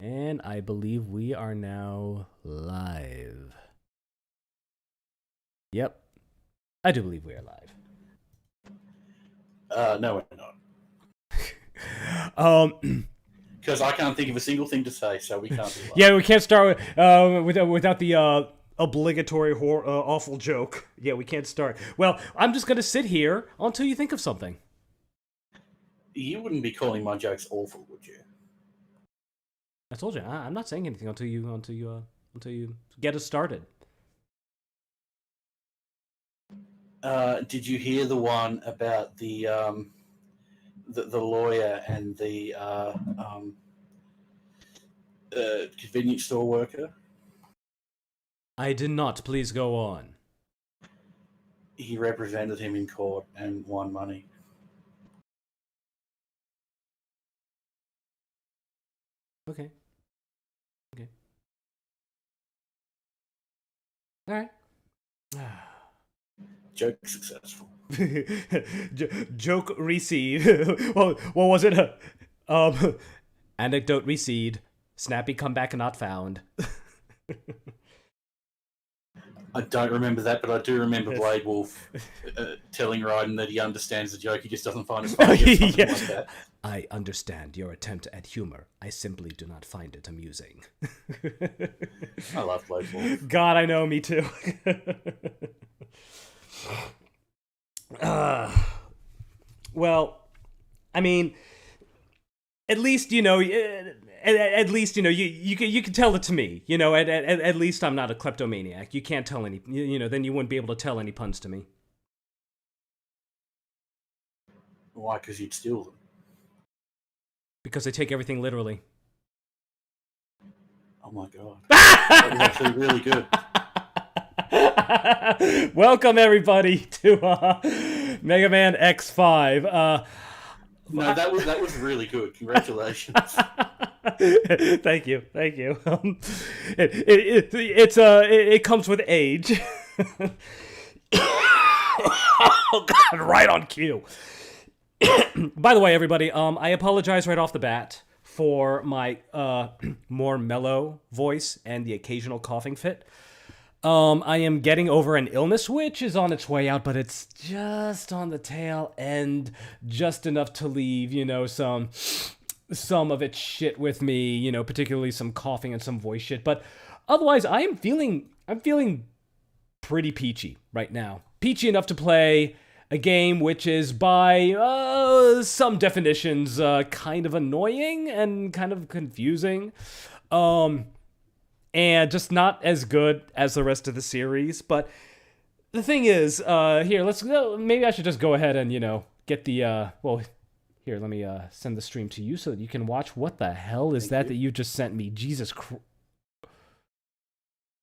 And I believe we are now live. Yep. I do believe we are live. No, we're not. Because I can't think of a single thing to say, so we can't be live. Yeah, we can't start without the obligatory awful joke. Yeah, we can't start. Well, I'm just going to sit here until you think of something. You wouldn't be calling my jokes awful, would you? I told you, I'm not saying anything until you get us started. Did you hear the one about the lawyer and the convenience store worker? I did not. Please go on. He represented him in court and won money. Okay. All right. Joke successful. Joke receive. What was it? Anecdote recede. Snappy comeback not found. I don't remember that, but I do remember Blade Wolf telling Raiden that he understands the joke, he just doesn't find it funny. Yeah. Like that. I understand your attempt at humor. I simply do not find it amusing. I love Blade Wolf. God, I know, me too. Well, I mean, at least you know. At least you can tell it to me. At least I'm not a kleptomaniac. You can't tell any. Then you wouldn't be able to tell any puns to me. Why? Because you'd steal them. Because I take everything literally. Oh my god, that was actually really good. Welcome everybody to Mega Man X5. No, that was really good. Congratulations. Thank you. It comes with age. Oh God, right on cue. By the way, everybody, I apologize right off the bat for my more mellow voice and the occasional coughing fit. I am getting over an illness which is on its way out, but it's just on the tail end, just enough to leave, some of its shit with me, particularly some coughing and some voice shit. But otherwise, I'm feeling pretty peachy right now. Peachy enough to play a game which is, by some definitions, kind of annoying and kind of confusing. And just not as good as the rest of the series. But the thing is, here, let's go. Maybe I should just go ahead and, get the, here, let me send the stream to you so that you can watch. What the hell is that you just sent me? Jesus Christ.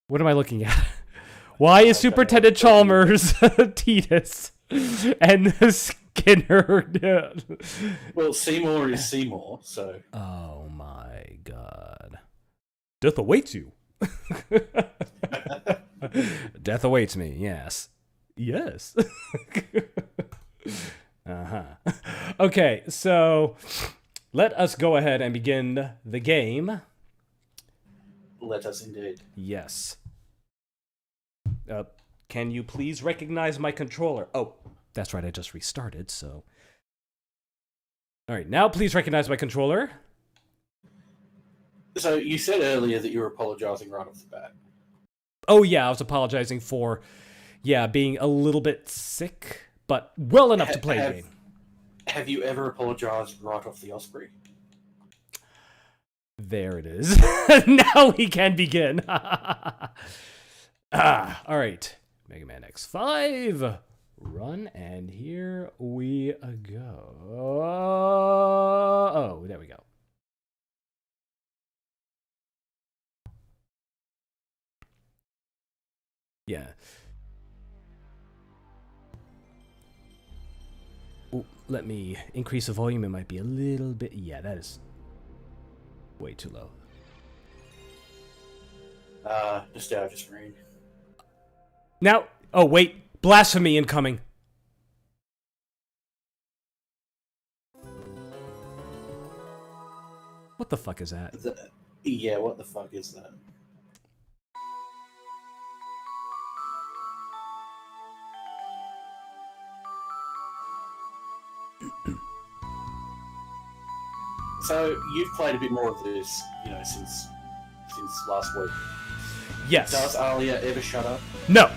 What am I looking at? Why is Superintendent Chalmers Titus and Skinner? Well, Seymour is Seymour, so. Oh my God. Death awaits you. Death awaits me, yes. Yes. Okay, so let us go ahead and begin the game. Let us indeed. Yes. Can you please recognize my controller? Oh, that's right, I just restarted, so. Alright, now please recognize my controller. So you said earlier that you were apologizing right off the bat. Oh yeah, I was apologizing for, being a little bit sick, but well enough to play a game. Have you ever apologized right off the Osprey? There it is. Now we can begin. Alright. Mega Man X5. Run, and here we go. Oh, there we go. Yeah. Ooh, let me increase the volume. It might be a little bit. Yeah, that is way too low. Just out of your screen. Now, oh wait, blasphemy incoming. What the fuck is that? Yeah, what the fuck is that? So you've played a bit more of this, since last week. Yes. Does Alia ever shut up? No.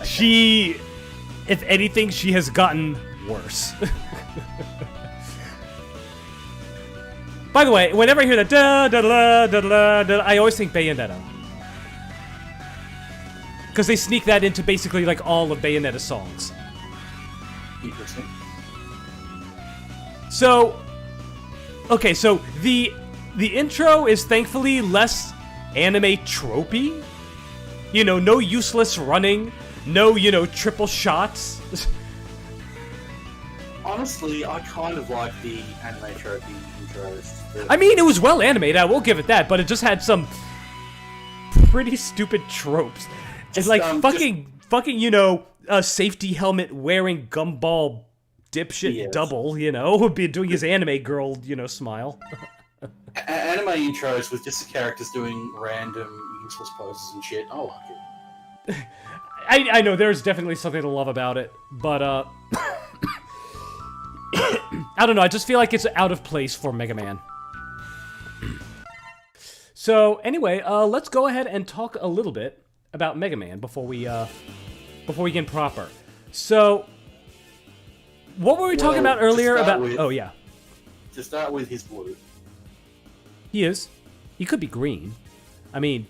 She, if anything, she has gotten worse. By the way, whenever I hear that da da da da da da, I always think Bayonetta. Because they sneak that into basically like all of Bayonetta's songs. Interesting. So, okay, so the intro is thankfully less anime tropey. You know, no useless running, no, triple shots. Honestly, I kind of like the anime trophy intros. I mean, it was well animated, I will give it that, but it just had some pretty stupid tropes. It's like fucking, a safety helmet wearing gumball dipshit double, would be doing his anime girl, smile. Anime intros with just the characters doing random useless poses and shit. I like it. I know there's definitely something to love about it, but I don't know, I just feel like it's out of place for Mega Man. So anyway, let's go ahead and talk a little bit about Mega Man before we get proper. So, what were we talking about earlier about? Oh yeah. To start with, he's blue. He is. He could be green. I mean,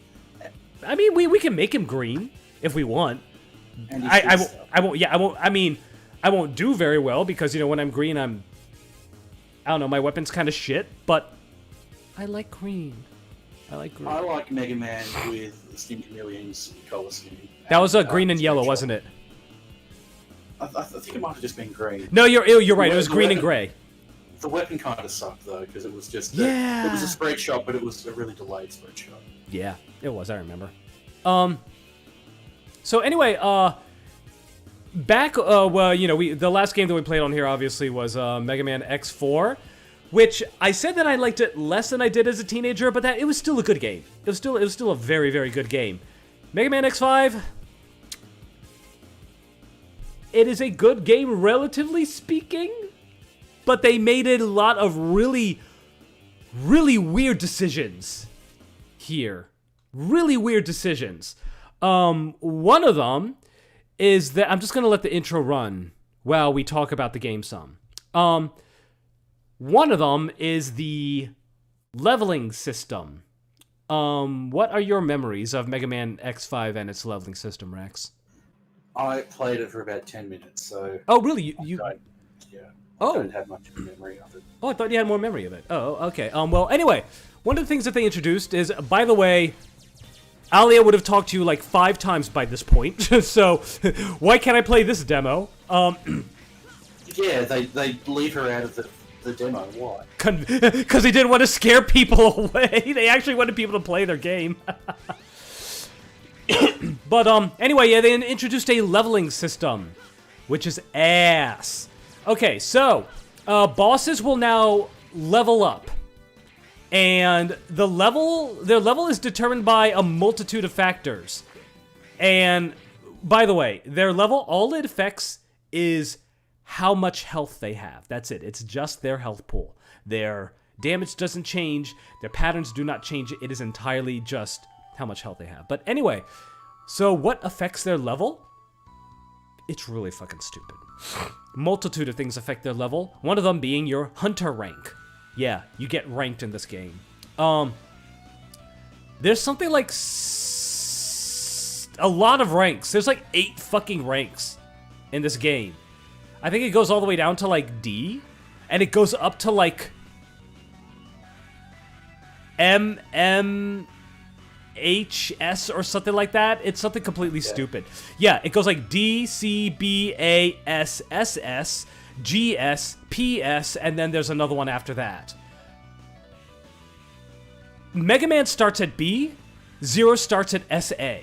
we can make him green if we want. And I won't. Yeah, I won't. I mean, I won't do very well because when I'm green, I don't know. My weapon's kind of shit, but I like green. I like Mega Man with Steam Chameleon's color scheme. That was a green and yellow, wasn't it? I think it might have just been green. No, you're right. It was green and gray. The weapon kind of sucked though because it was just yeah. It was a spread shot, but it was a really delayed spread shot. Yeah, it was. I remember. So anyway, back the last game that we played on here obviously was Mega Man X4. Which I said that I liked it less than I did as a teenager, but that it was still a good game. It was still a very, very good game. Mega Man X5. It is a good game, relatively speaking, but they made a lot of really, really weird decisions here. Really weird decisions. One of them is that I'm just gonna let the intro run while we talk about the game some. One of them is the leveling system. What are your memories of Mega Man X5 and its leveling system, Rex? I played it for about 10 minutes, so... Oh, really? I don't have much memory of it. Oh, I thought you had more memory of it. Oh, okay. Well, anyway, one of the things that they introduced is, by the way, Alia would have talked to you like 5 times by this point, so why can't I play this demo? Yeah, they leave her out of the demo. Why? Because they didn't want to scare people away. They actually wanted people to play their game. But anyway, yeah, they introduced a leveling system, which is ass. Okay, so bosses will now level up, and their level is determined by a multitude of factors. And by the way, their level, all it affects is how much health they have. That's it. It's just their health pool. Their damage doesn't change. Their patterns do not change. It is entirely just how much health they have. But anyway, so what affects their level? It's really fucking stupid. Multitude of things affect their level. One of them being your hunter rank. Yeah, you get ranked in this game. There's something like a lot of ranks. There's like 8 fucking ranks in this game. I think it goes all the way down to like D, and it goes up to like MMHS or something like that. It's something completely stupid. Yeah, it goes like D, C, B, A, S, S, S, G, S, P, S, and then there's another one after that. Mega Man starts at B, Zero starts at SA.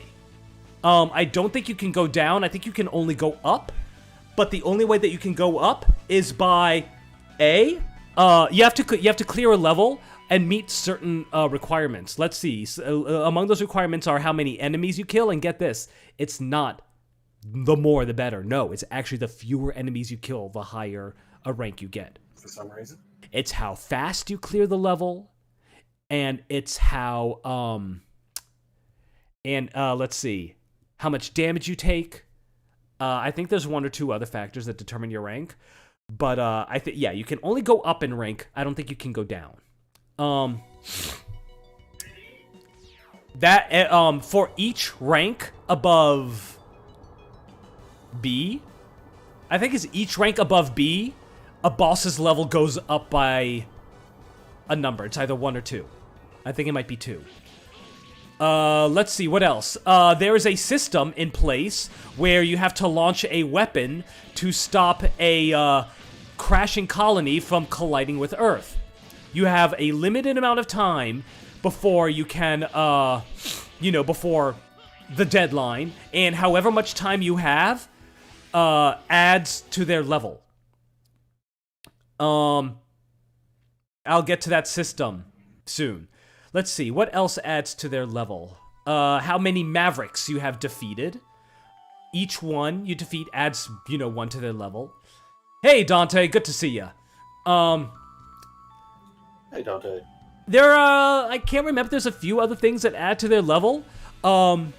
I don't think you can go down. I think you can only go up. But the only way that you can go up is by A. You have to clear a level and meet certain requirements. Let's see. So, among those requirements are how many enemies you kill, and get this, it's not the more the better. No, it's actually the fewer enemies you kill, the higher a rank you get. For some reason. It's how fast you clear the level, and it's how let's see, how much damage you take. I think there's one or two other factors that determine your rank, but I think you can only go up in rank. I don't think you can go down. For each rank above B, I think it's each rank above B, a boss's level goes up by a number. It's either 1 or 2. I think it might be 2. Let's see, what else? There is a system in place where you have to launch a weapon to stop a crashing colony from colliding with Earth. You have a limited amount of time before you can, before the deadline, and however much time you have, adds to their level. I'll get to that system soon. Let's see, what else adds to their level? How many Mavericks you have defeated. Each one you defeat adds, 1 to their level. Hey, Dante, good to see ya. Hey, Dante. There are, I can't remember, there's a few other things that add to their level. But,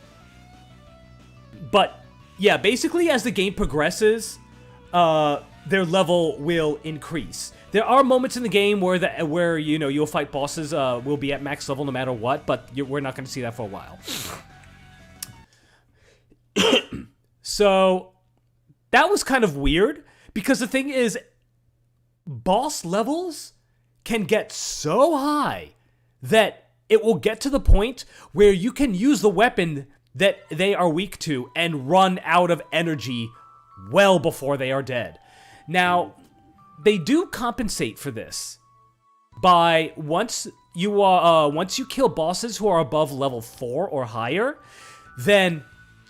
yeah, basically as the game progresses, their level will increase. There are moments in the game where you'll fight bosses will be at max level no matter what, but we're not going to see that for a while. So that was kind of weird because the thing is, boss levels can get so high that it will get to the point where you can use the weapon that they are weak to and run out of energy well before they are dead. Now, they do compensate for this by once you kill bosses who are above level 4 or higher, then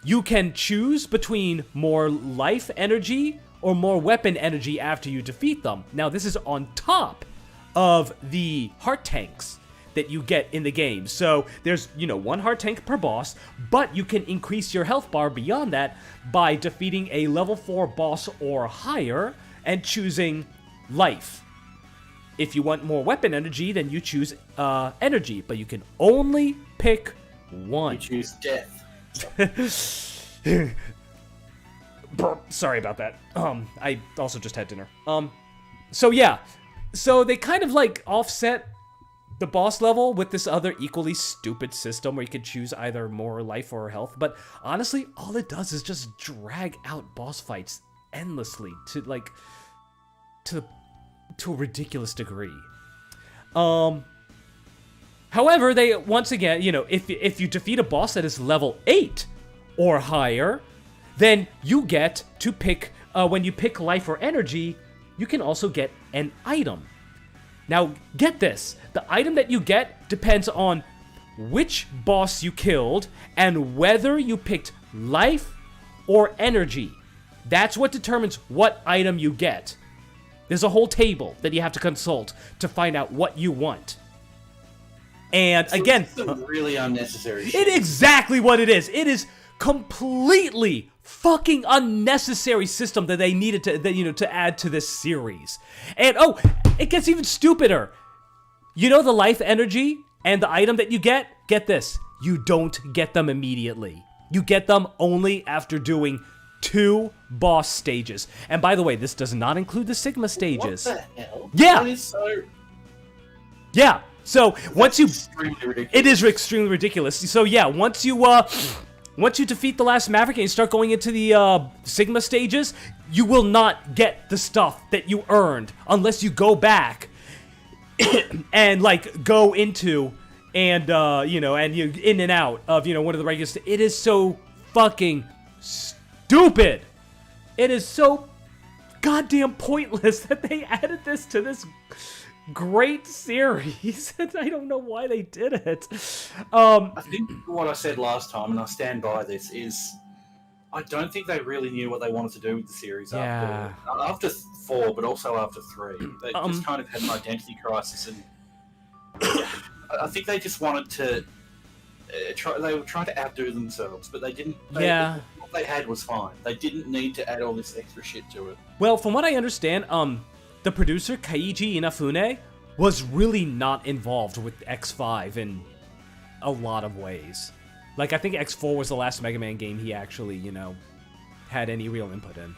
you can choose between more life energy or more weapon energy after you defeat them. Now, this is on top of the heart tanks that you get in the game. So there's, 1 heart tank per boss, but you can increase your health bar beyond that by defeating a level 4 boss or higher and choosing life. If you want more weapon energy, then you choose energy, but you can only pick one. You choose death. Sorry about that. I also just had dinner. So yeah. So they kind of like offset the boss level with this other equally stupid system where you could choose either more life or health. But honestly, all it does is just drag out boss fights endlessly to a ridiculous degree. However, they once again, if you defeat a boss that is level 8 or higher, then you get to pick when you pick life or energy, you can also get an item. Now, get this. The item that you get depends on which boss you killed and whether you picked life or energy. That's what determines what item you get. There's a whole table that you have to consult to find out what you want. And So again, it's some really unnecessary it shit. is exactly what it is. It is completely fucking unnecessary system that they needed to add to this series. And it gets even stupider. The life energy and the item that you get this. You don't get them immediately. You get them only after doing 2 boss stages. And by the way, this does not include the Sigma stages. What the hell? Yeah. That is so... Yeah. So once you, extremely ridiculous. it is extremely ridiculous. So yeah, once you defeat the last Maverick and you start going into the Sigma stages, you will not get the stuff that you earned unless you go back and go into and and you in and out of one of the regular. It is so fucking stupid. It is so goddamn pointless that they added this to this great series. And I don't know why they did it. I think what I said last time, and I stand by this, is I don't think they really knew what they wanted to do with the series after 4, but also after 3. They just kind of had an identity crisis, and I think they just wanted to try. They were trying to outdo themselves, but they didn't. Yeah. What they had was fine. They didn't need to add all this extra shit to it. Well, from what I understand, the producer Kaiji Inafune was really not involved with X5 in a lot of ways. Like, I think X4 was the last Mega Man game he actually, you know, had any real input in.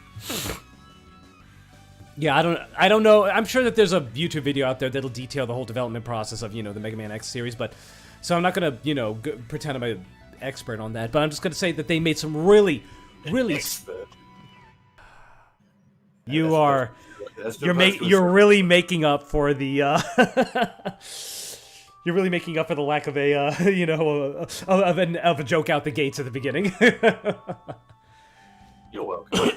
Yeah, I don't know. I'm sure that there's a YouTube video out there that'll detail the whole development process of, you know, the Mega Man X series, but so I'm not gonna, you know, pretend I'm an expert on that. But I'm just gonna say that they made some really Expert. You're really making up for the you're really making up for the lack of a you know of a joke out the gates at the beginning. You're welcome.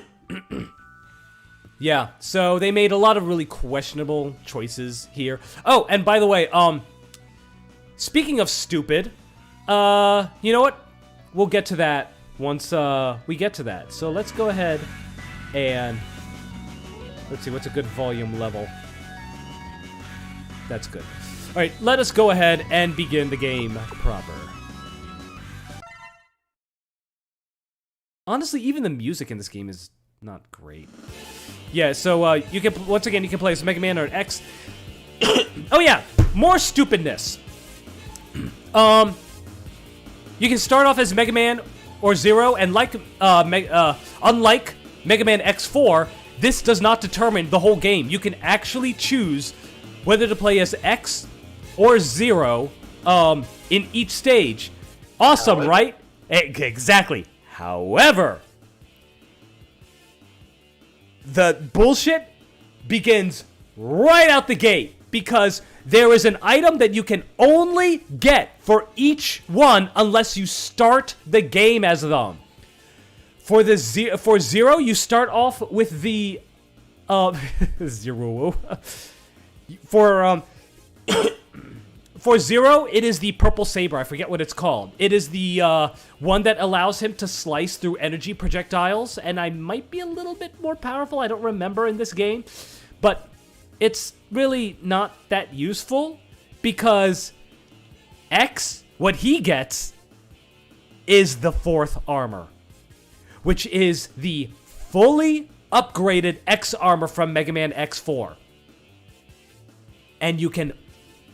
Yeah, so they made a lot of really questionable choices here. Oh, and by the way, speaking of stupid, you know what? We'll get to that once we get to that. So let's go ahead and let's see what's a good volume level. That's good. All right, let us go ahead and begin the game proper. Honestly, even the music in this game is not great. Yeah, so you can once again you can play as Mega Man or X. Oh yeah, more stupidness. You can start off as Mega Man or Zero, and like unlike Mega Man X4, this does not determine the whole game. You can actually choose whether to play as X or Zero in each stage. Awesome, right? Exactly. However, the bullshit begins right out the gate because there is an item that you can only get for each one unless you start the game as them. For Zero, you start off with the Zero. For Zero, it is the purple saber. I forget what it's called. It is the one that allows him to slice through energy projectiles, and I might be a little bit more powerful. I don't remember in this game, but it's really not that useful because X, what he gets, is the fourth armor, which is the fully upgraded X armor from Mega Man X4. And you can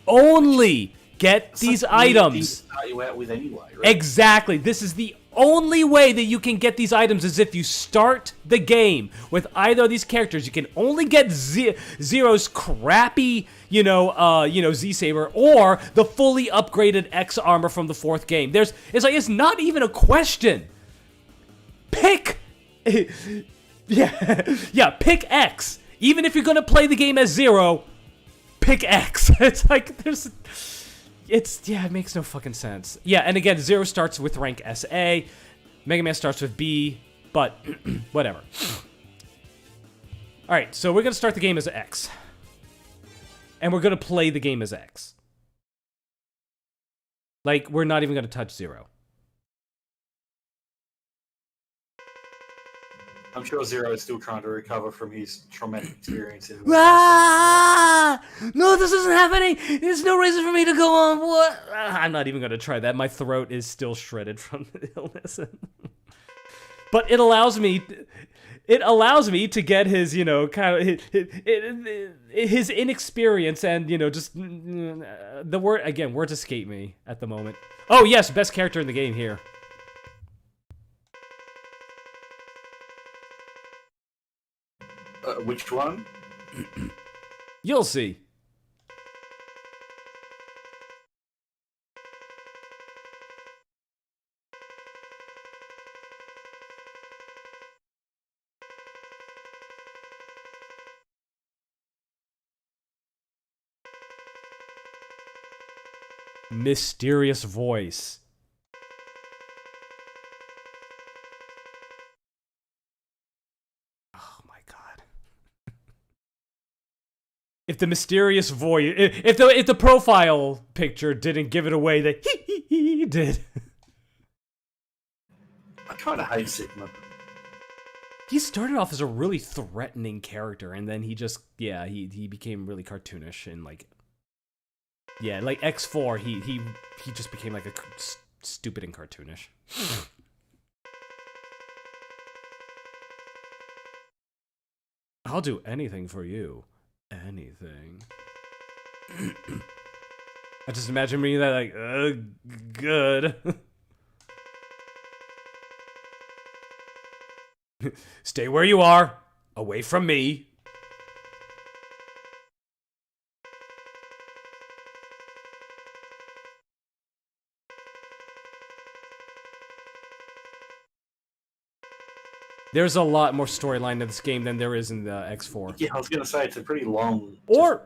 only get these items. Start you out with anyway, right? Exactly. This is the only way that you can get these items is if you start the game with either of these characters. You can only get Zero's crappy, Z Saber or the fully upgraded X armor from the fourth game. It's not even a question. Pick, pick X. Even if you're gonna play the game as Zero, pick X. It's like it makes no fucking sense. Yeah, and again, Zero starts with rank SA, Mega Man starts with B, but whatever. Alright, so we're gonna start the game as X. And we're gonna play the game as X. Like, we're not even gonna touch Zero. I'm sure Zero is still trying to recover from his traumatic experience. No, this isn't happening. There's no reason for me to go on. What? I'm not even going to try that. My throat is still shredded from the illness. But it allows me to get his, kind of his inexperience and, just the words escape me at the moment. Oh, yes, best character in the game here. Which one? You'll see. Mysterious voice. If the mysterious voice, if the profile picture didn't give it away, that he did. I kind of hate Sigma. He started off as a really threatening character, and then he just, he became really cartoonish and like. Yeah, like X4, he just became like a stupid and cartoonish. I'll do anything for you. Anything. I just imagine reading that like, good. Stay where you are, away from me. There's a lot more storyline in this game than there is in the X4. Yeah, I was gonna say it's a pretty long. Or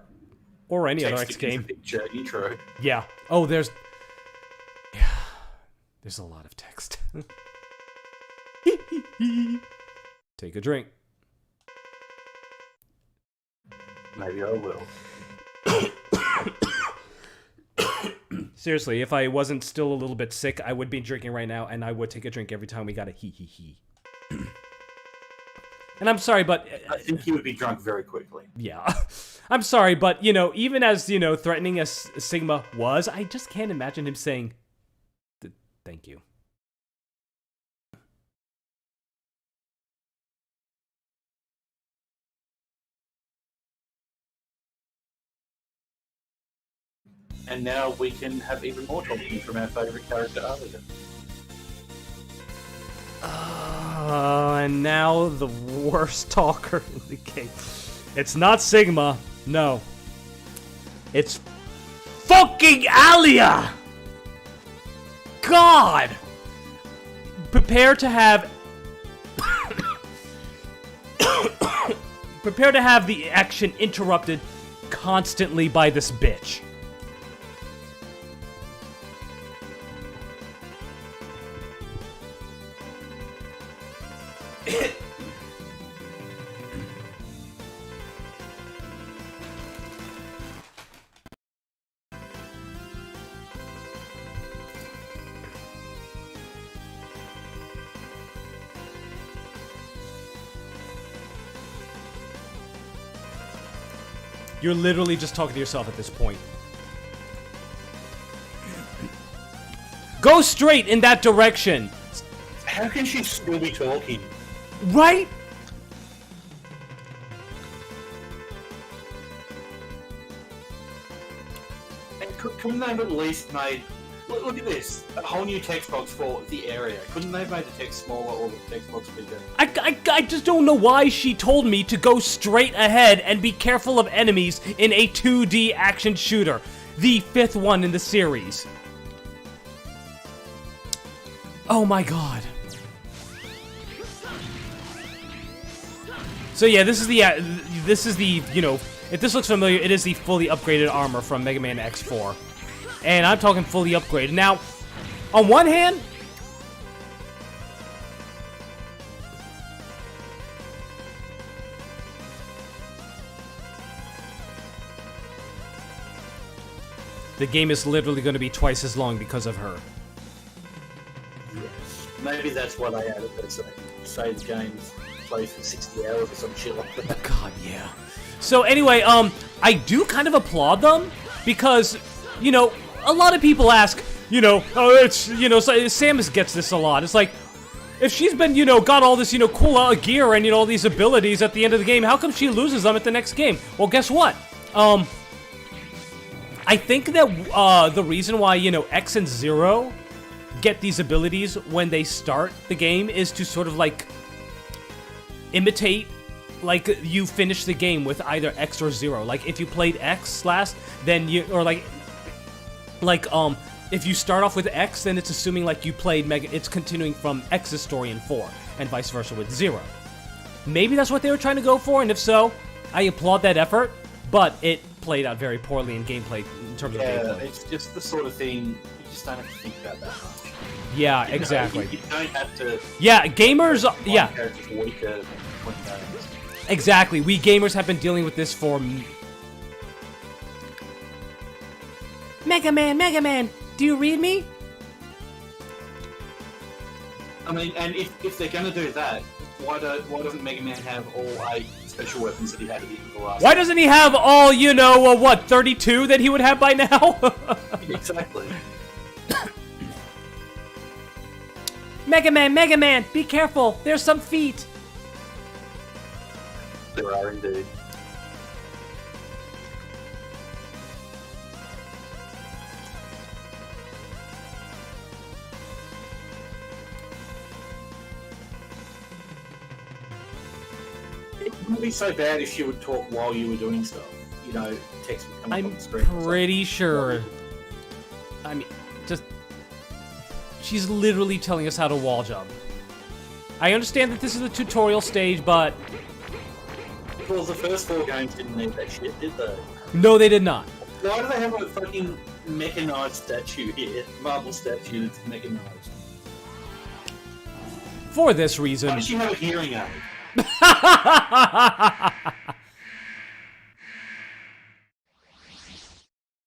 any other X text game. picture intro. Yeah. Oh, there's a lot of text. Take a drink. Maybe I will. Seriously, if I wasn't still a little bit sick, I would be drinking right now, and I would take a drink every time we got a hee. And I'm sorry, but I think he would be drunk very quickly. yeah. I'm sorry, but, you know, even as, you know, threatening as Sigma was, I just can't imagine him saying, thank you. And now we can have even more talking from our favourite character, Alia. And now the worst talker in the game. It's not Sigma. No. It's fucking Alia! God! Prepare to have... Prepare to have the action interrupted constantly by this bitch. You're literally just talking to yourself at this point. Go straight in that direction! How can she still be talking? Right? And couldn't they have at least made... Look at this. A whole new text box for the area. Couldn't they have made the text smaller or the text box bigger? I just don't know why she told me to go straight ahead and be careful of enemies in a 2D action shooter. The 5th one in the series. Oh my god. So yeah, this is the, you know, if this looks familiar, it is the fully upgraded armor from Mega Man X4. And I'm talking fully upgraded. Now, on one hand, the game is literally going to be twice as long because of her. Yes. Maybe that's what I added. Say the game's plays for 60 hours or some shit like that. God, yeah. So anyway, I do kind of applaud them because, you know, a lot of people ask, you know, oh, it's, you know, Samus gets this a lot. It's like, if she's been, you know, got all this, you know, cool gear and, you know, all these abilities at the end of the game, how come she loses them at the next game? Well, guess what? I think that, the reason why, you know, X and Zero get these abilities when they start the game is to sort of, like, imitate, like, you finish the game with either X or Zero. Like, if you played X last, then you, or, like, if you start off with X, then it's assuming, like, you played it's continuing from X's story in 4, and vice versa with Zero. Maybe that's what they were trying to go for, and if so, I applaud that effort, but it played out very poorly in gameplay, in terms of gameplay. It's just the sort of thing, you just don't have to think about that much. Yeah, exactly. You don't have to... Yeah, gamers, yeah. Characters weaker when games. Exactly, we gamers have been dealing with this for... Mega Man, do you read me? I mean, and if they're going to do that, why doesn't Mega Man have all 8 special weapons that he had at the end of the last. Why doesn't he have all, you know, what, 32 that he would have by now? Exactly. Mega Man, be careful. There's some feet. There are indeed. It wouldn't be so bad if she would talk while you were doing stuff. You know, text would come up on I'm the screen. or something. pretty sure. I mean, just... She's literally telling us how to wall jump. I understand that this is a tutorial stage, but... Well, the first 4 games didn't need that shit, did they? No, they did not. Why do they have a fucking mechanized statue here? Marble statue that's mechanized. For this Why reason... does she have a hearing aid?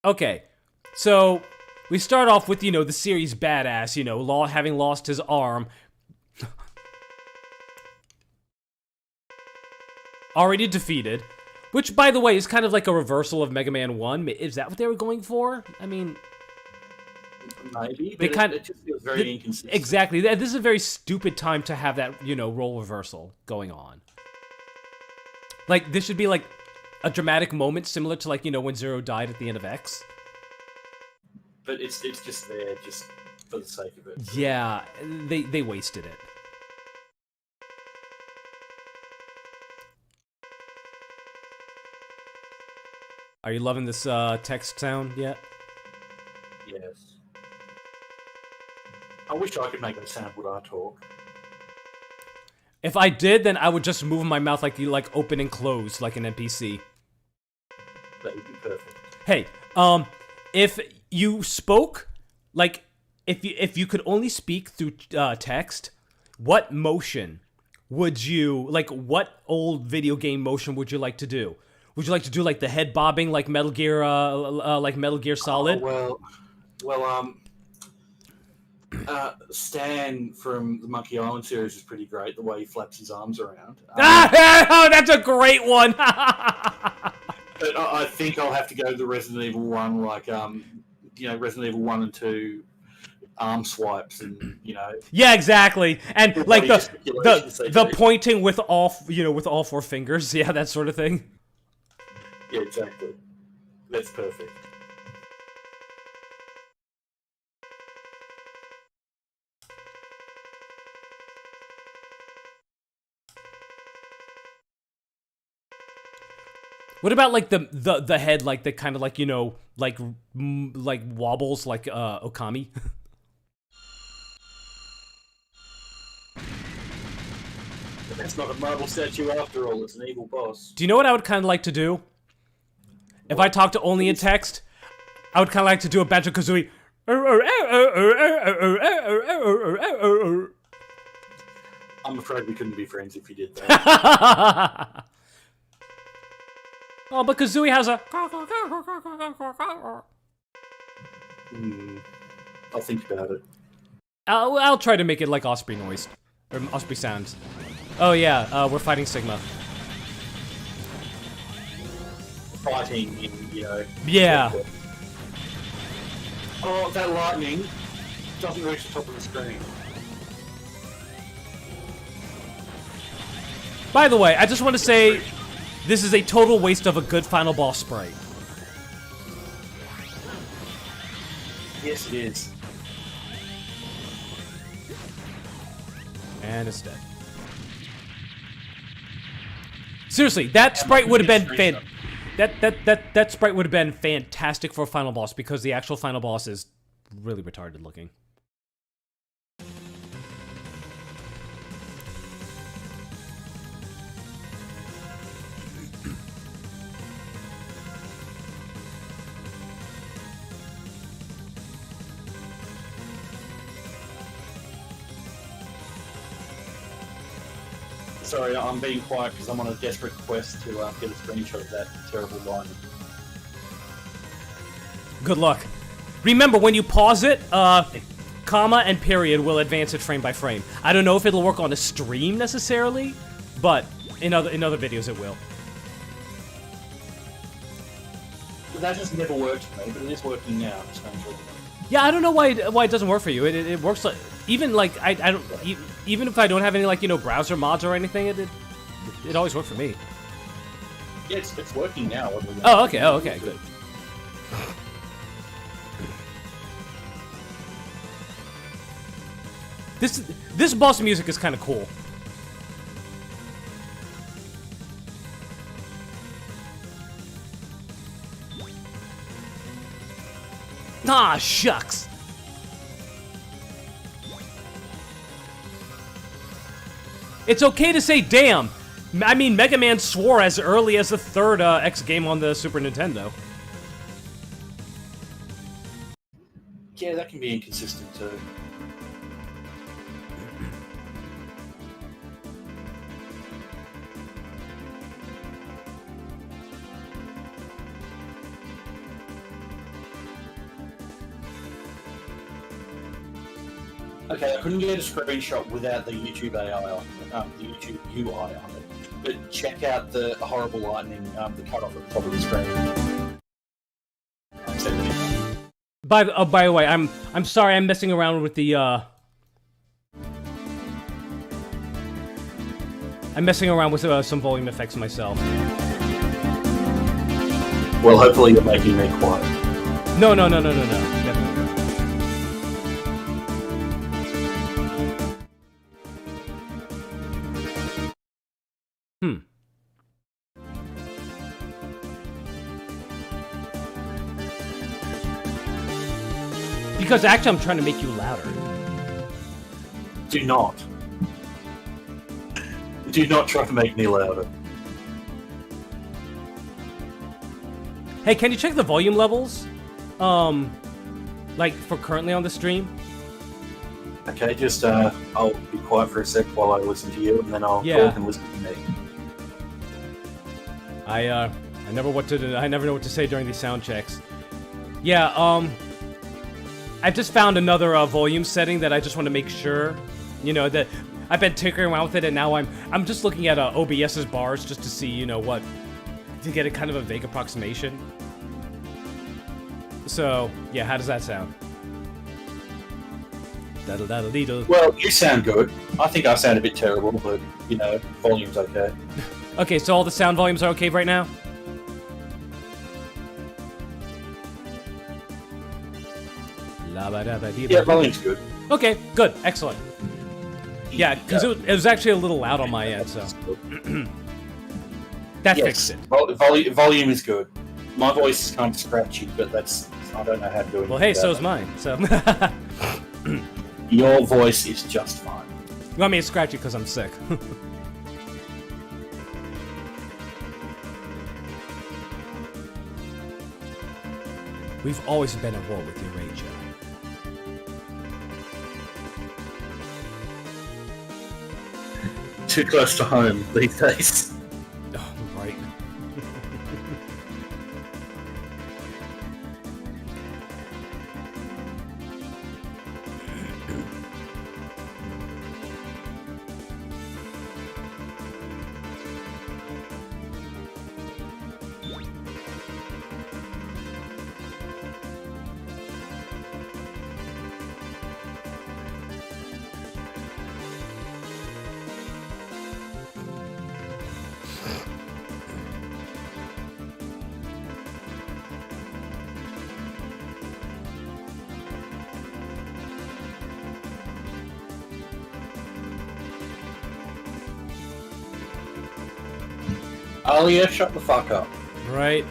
Okay, so we start off with, you know, the series badass, you know, having lost his arm. Already defeated. Which, by the way, is kind of like a reversal of Mega Man 1. Is that what they were going for? I mean... Maybe, They but it just feels very inconsistent. Exactly. This is a very stupid time to have that, you know, role reversal going on. Like, this should be like a dramatic moment similar to, like, you know, when Zero died at the end of X. But it's just there, just for the sake of it. Yeah, they wasted it. Are you loving this text sound yet? Yes. I wish I could make that sound when I talk. If I did, then I would just move my mouth like you like open and close like an NPC. That would be perfect. Hey, if you spoke, like, if you could only speak through text, what motion would you, like, what old video game motion would you like to do? Would you like to do, like, the head bobbing like Metal Gear Solid? Oh, well, Stan from the Monkey Island series is pretty great, the way he flaps his arms around. Oh, that's a great one! But I think I'll have to go to the Resident Evil 1, like, you know, Resident Evil 1 and 2 arm swipes and, you know... Yeah, exactly. And, like, the gesticulations they do. pointing with all, you know, with all 4 fingers. Yeah, that sort of thing. Yeah, exactly. That's perfect. What about, like, the head, like, the kind of, like, you know, like wobbles like Okami? That's not a marble statue after all, it's an evil boss. Do you know what I would kind of like to do? If I talked to only in text, I would kind of like to do a Banjo-Kazooie. I'm afraid we couldn't be friends if you did that. Oh, but Kazooie has a... I'll think about it. I'll try to make it like Osprey noise. Or Osprey sounds. Oh yeah, we're fighting Sigma. Fighting in, you know... Yeah. Oh, that lightning doesn't reach the top of the screen. By the way, I just want to say, this is a total waste of a good final boss sprite. Yes, it is. And it's dead. Seriously, that sprite would have been that sprite would have been fantastic for a final boss because the actual final boss is really retarded looking. Sorry, I'm being quiet because I'm on a desperate quest to get a screenshot of that terrible line. Good luck. Remember, when you pause it, comma and period will advance it frame by frame. I don't know if it'll work on a stream necessarily, but in other videos it will. But that has never worked for me, but it is working now. Strangely. Yeah, I don't know why it doesn't work for you. It works like even like I don't even if I don't have any like browser mods or anything, it always worked for me. Yeah, it's working now. Oh, okay, good. This boss music is kind of cool. Ah, shucks. It's okay to say damn. I mean, Mega Man swore as early as the third X game on the Super Nintendo. Yeah, that can be inconsistent too. Okay, I couldn't get a screenshot without the YouTube AI on it, the YouTube UI on it. But check out the horrible lightning, the cut off at the top of the screen. By the way, I'm sorry I'm messing around with the I'm messing around with some volume effects myself. Well, hopefully you're making me quiet. No, definitely. Because actually I'm trying to make you louder. Do not. Do not try to make me louder. Hey, can you check the volume levels? Like for currently on the stream? Okay, just I'll be quiet for a sec while I listen to you, and then I'll talk and listen to me. I never know what to say during these sound checks. Yeah, I've just found another volume setting that I just want to make sure, that I've been tinkering around with it, and now I'm just looking at OBS's bars just to see, to get a kind of a vague approximation. So, yeah, how does that sound? Well, you sound good. I think I sound a bit terrible, but, volume's okay. Okay, so all the sound volumes are okay right now? Yeah, volume's good. Okay, good, excellent. Yeah, because it was actually a little loud on my end, so that fixed it. Volume is good. My voice is kind of scratchy, but I don't know how to do it. Well, hey, so is mine. So your voice is just fine. You want me to scratch it because I'm sick? We've always been at war with Eurasia. Too close to home these days. Oh, right. Alia, shut the fuck up. Right.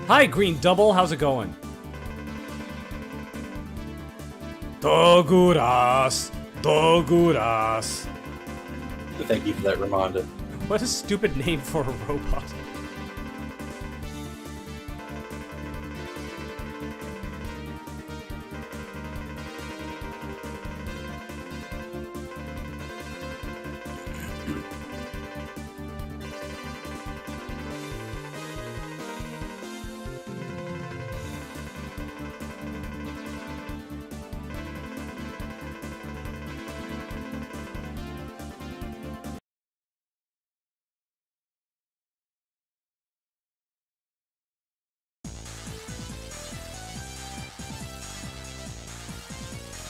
Hi, Green Double. How's it going? Doguras. Doguras. Thank you for that reminder. What a stupid name for a robot.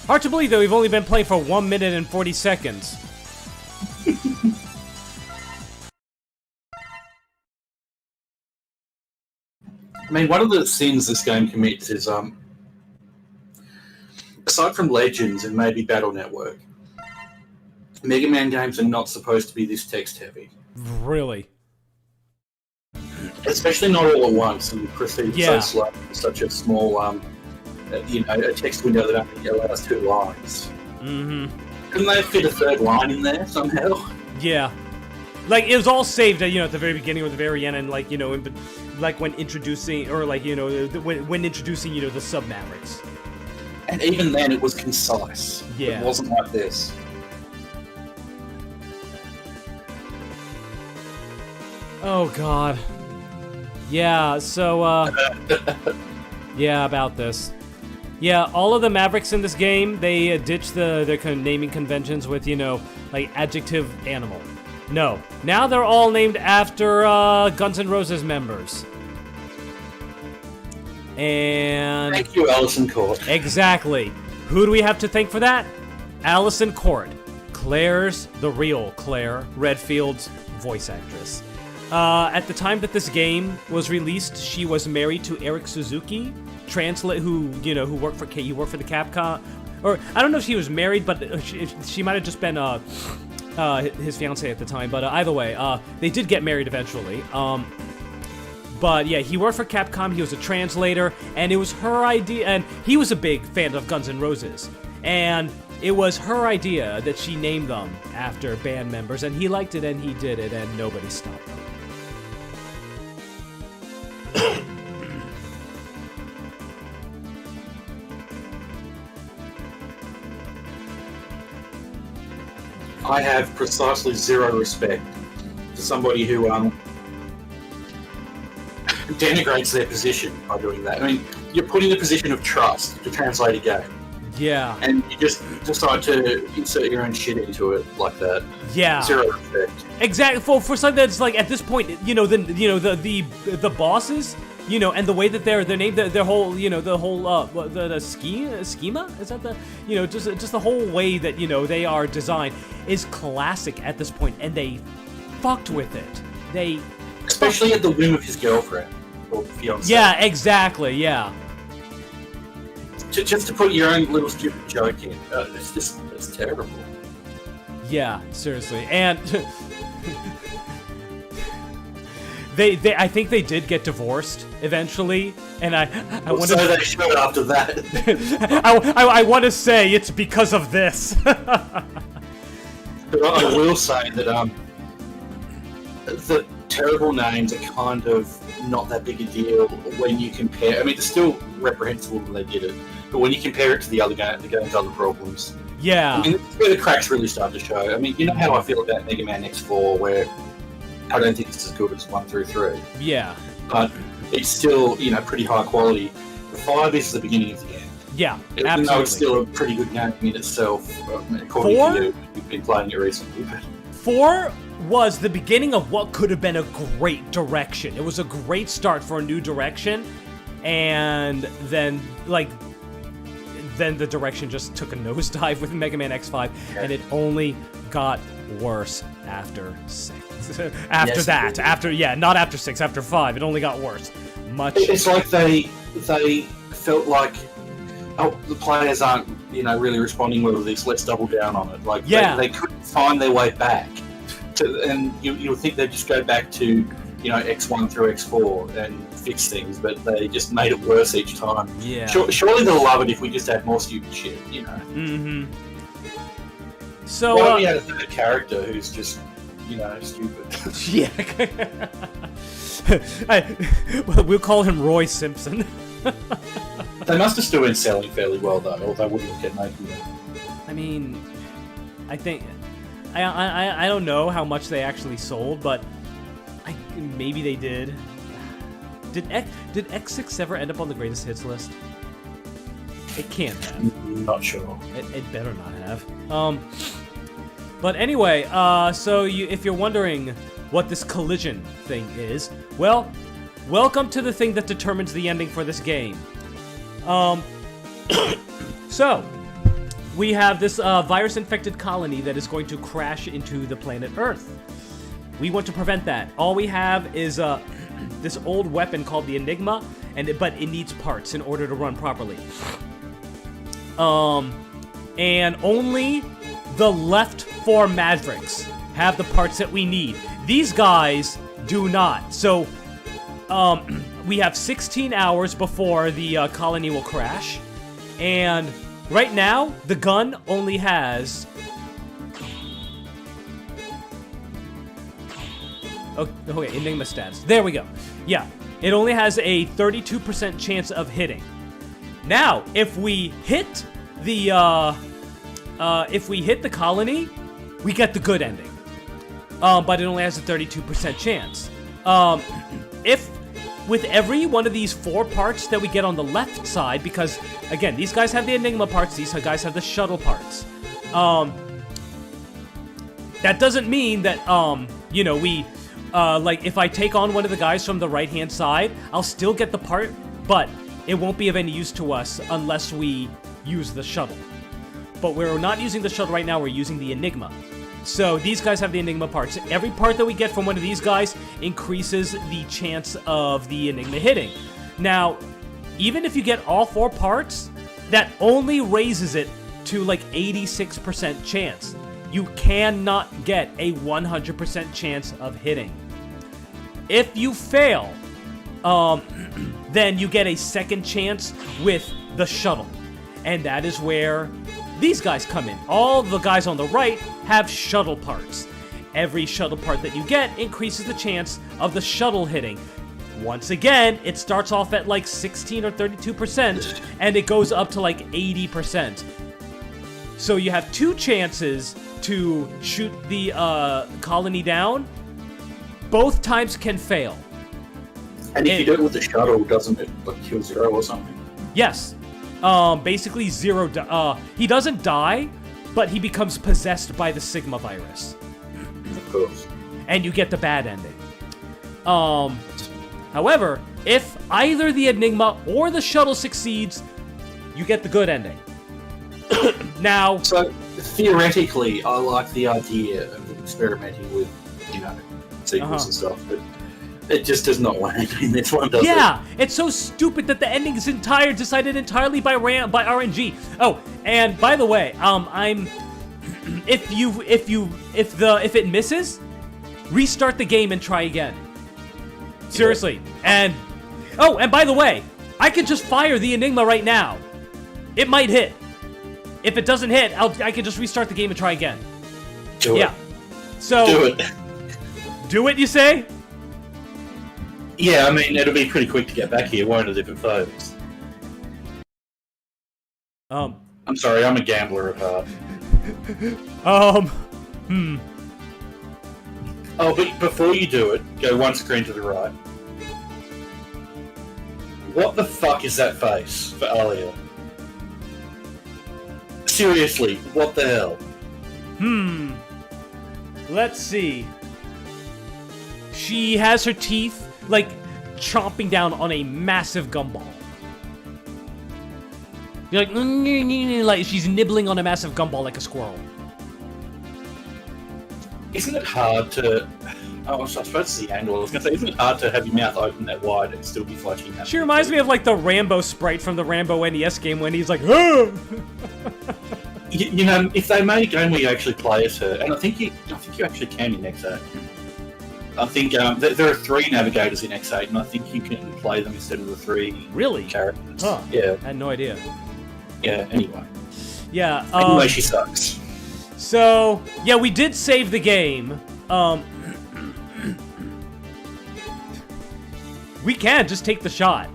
Hard to believe that we've only been playing for 1 minute and 40 seconds. I mean, one of the sins this game commits is, aside from Legends and maybe Battle Network, Mega Man games are not supposed to be this text heavy. Really? Especially not all at once and proceed Yeah. so slow, such a small, a text window that only allows 2 lines. Mm-hmm. Couldn't they fit a 3rd line in there somehow? Yeah. Like, it was all saved at, at the very beginning or the very end, and, like, like when introducing, or, like, when introducing, the sub-Mavericks. And even then, it was concise. Yeah. It wasn't like this. Oh, God. Yeah, so, yeah, about this. Yeah, all of the Mavericks in this game, they ditched their kind of naming conventions with, like, adjective animal. No. Now they're all named after, Guns N' Roses members. And... Thank you, Alison Court. Exactly. Who do we have to thank for that? Alison Court. Claire's, the real Claire Redfield's voice actress. At the time that this game was released, she was married to Eric Suzuki, who worked for the Capcom, or I don't know if she was married, but she might have just been his fiance at the time. But either way, they did get married eventually. But yeah, he worked for Capcom. He was a translator, and it was her idea. And he was a big fan of Guns N' Roses, and it was her idea that she named them after band members, and he liked it, and he did it, and nobody stopped him. I have precisely 0 respect for somebody who denigrates their position by doing that. I mean, you're put in a position of trust to translate a game, Yeah. and you just decide to insert your own shit into it like that. Yeah. 0 respect. Exactly. For something that's like at this point, the bosses, and the way that they're named, their whole, the whole the schema, is that the, just the whole way that they are designed is classic at this point, and they fucked with it. They, Especially at the whim of his girlfriend or fiance. yeah, exactly, yeah. Just to put your own little stupid joke in. It's terrible. Yeah, seriously. And they I think they did get divorced eventually, and I wonder. So they should after that. I want to say it's because of this. But I will say that the terrible names are kind of not that big a deal when you compare. I mean, it's still reprehensible when they did it, but when you compare it to the game's other problems. Yeah. I mean, it's where the cracks really start to show. I mean, you know how I feel about Mega Man X4, where I don't think it's as good as 1 through 3. Yeah. But it's still, pretty high quality. The 5 is the beginning of the game. Yeah, Even absolutely. though it's still a pretty good game in itself, according 4? to you, you've been playing it recently. But 4 was the beginning of what could have been a great direction. It was a great start for a new direction, and then the direction just took a nosedive with Mega Man X5, and it only got worse after 6. After Yes, that, it did. not after 6, after 5, it only got worse. Much. it's like they felt like, oh, the players aren't, really responding well to this. Let's double down on it. Like, Yeah. they couldn't find their way back. And you would think they'd just go back to, X1 through X4 and fix things, but they just made it worse each time. Yeah. Surely they'll love it if we just add more stupid shit, Mm-hmm. So, Why don't we have a third character who's just, stupid? yeah. We'll call him Roy Simpson. They must have still been selling fairly well, though, or they wouldn't have kept making them. I mean, I think I don't know how much they actually sold, but maybe they did. Did X6 ever end up on the greatest hits list? It can't have. Not sure. It better not have. But anyway, so if you're wondering what this collision thing is, well, welcome to the thing that determines the ending for this game. So, we have this virus-infected colony that is going to crash into the planet Earth. We want to prevent that. All we have is this old weapon called the Enigma, but it needs parts in order to run properly. And only the left 4 Mavericks have the parts that we need. These guys do not. So, we have 16 hours before the colony will crash. And right now, the gun only has... Okay, Enigma stats. There we go. Yeah, it only has a 32% chance of hitting. Now, if we hit the colony, we get the good ending. But it only has a 32% chance. If with every one of these 4 parts that we get on the left side, because again, these guys have the Enigma parts, these guys have the shuttle parts. That doesn't mean that you know, we like if I take on one of the guys from the right-hand side, I'll still get the part, but it won't be of any use to us unless we use the shuttle. But we're not using the shuttle right now, we're using the Enigma. So these guys have the Enigma parts. Every part that we get from one of these guys increases the chance of the Enigma hitting. Now, even if you get all 4 parts, that only raises it to like 86% chance. You cannot get a 100% chance of hitting. If you fail, then you get a second chance with the shuttle. And that is where these guys come in. All the guys on the right have shuttle parts. Every shuttle part that you get increases the chance of the shuttle hitting. Once again, it starts off at like 16 or 32%, and it goes up to like 80%. So you have 2 chances to shoot the colony down. Both times can fail. And if you do it with the shuttle, doesn't it like kill 0 or something? Yes. Basically 0. He doesn't die, but he becomes possessed by the Sigma virus. Of course. And you get the bad ending. However, if either the Enigma or the shuttle succeeds, you get the good ending. Now, so theoretically, I like the idea of experimenting with, you know, sequels and stuff, but it just does not land in this one, does it? Yeah, it's so stupid that the ending is decided entirely by RNG. Oh, and by the way, if it misses, restart the game and try again. Seriously. And by the way, I can just fire the Enigma right now. It might hit. If it doesn't hit, I can just restart the game and try again. Do it. Yeah. So Do it. Do it, you say? Yeah, I mean, it'll be pretty quick to get back here, won't it, if it fails? I'm sorry, I'm a gambler at heart. Oh, but before you do it, go 1 screen to the right. What the fuck is that face for Alia? Seriously, what the hell? Let's see. She has her teeth, like, chomping down on a massive gumball. You're like she's nibbling on a massive gumball like a squirrel. Isn't it hard to... Oh, I suppose it's the angle. I was going to say, isn't it hard to have your mouth open that wide and still be flashing that? She reminds me of, like, the Rambo sprite from the Rambo NES game when he's like, "Ah!" You know, if they made a game where you actually play as her, and I think you actually can in X8. I think there are 3 navigators in X8, and I think you can play them instead of the 3 Really? characters. Huh. Yeah. I had no idea. Yeah, anyway. Yeah, Anyway, she sucks. So, yeah, we did save the game. We can just take the shot.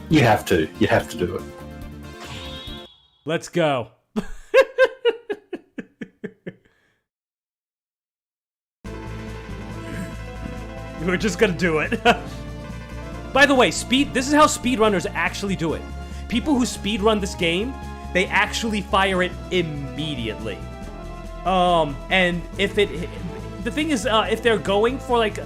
You have to. You have to do it. Let's go. We're just gonna do it. By the way, this is how speedrunners actually do it. People who speedrun this game, they actually fire it immediately. And the thing is, if they're going for, like,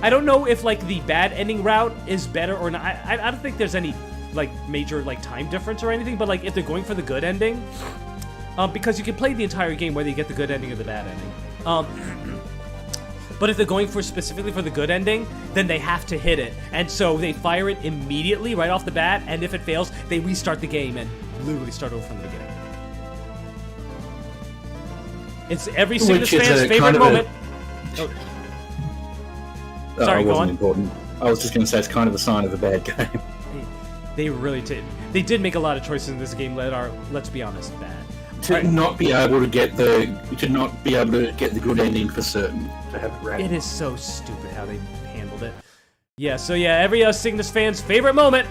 I don't know if, like, the bad ending route is better or not. I don't think there's any like major like time difference or anything, but like if they're going for the good ending, because you can play the entire game whether you get the good ending or the bad ending. But if they're going for specifically for the good ending, then they have to hit it, and so they fire it immediately right off the bat. And if it fails, they restart the game and literally start over from the beginning. It's every Cygnus fan's favorite moment. Sorry, go on. Important. I was just going to say it's kind of a sign of a bad game. They really did. They did make a lot of choices in this game that are, let's be honest, bad. To not be able to get the good ending for certain. To have it random. It is so stupid how they handled it. Yeah. So yeah, every Cygnus fan's favorite moment.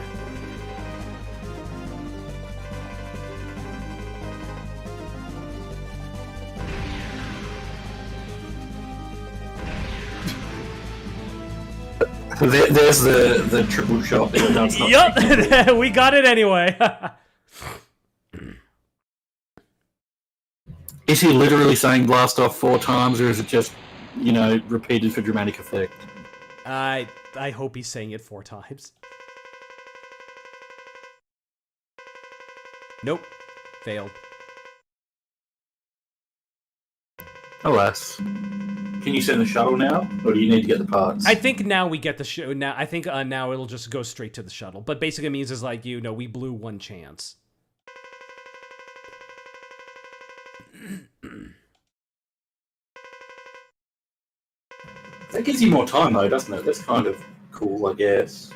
There's the triple shot. Yup, we got it anyway. Is he literally saying blast off 4 times, or is it just, repeated for dramatic effect? I hope he's saying it 4 times. Nope. Failed. Alas. Can you send the shuttle now, or do you need to get the parts? I think now we get the show. Now I think now it'll just go straight to the shuttle. But basically it means is like, we blew one chance. That gives you more time, though, doesn't it? That's kind of cool, I guess.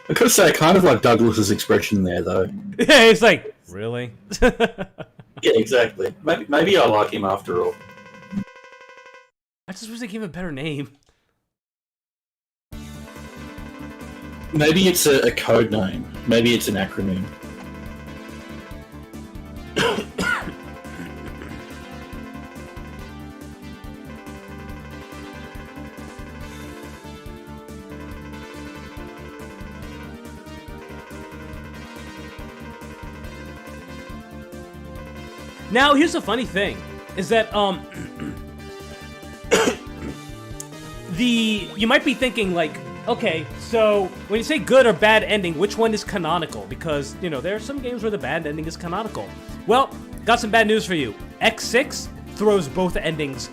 I could say, I kind of like Douglas's expression there, though. Yeah, it's like, really? Yeah, exactly. Maybe I like him after all. I just wish they gave him a better name. Maybe it's a code name. Maybe it's an acronym. Now, here's the funny thing, is that, you might be thinking, like, okay, so when you say good or bad ending, which one is canonical? Because, there are some games where the bad ending is canonical. Well, got some bad news for you. X6 throws both endings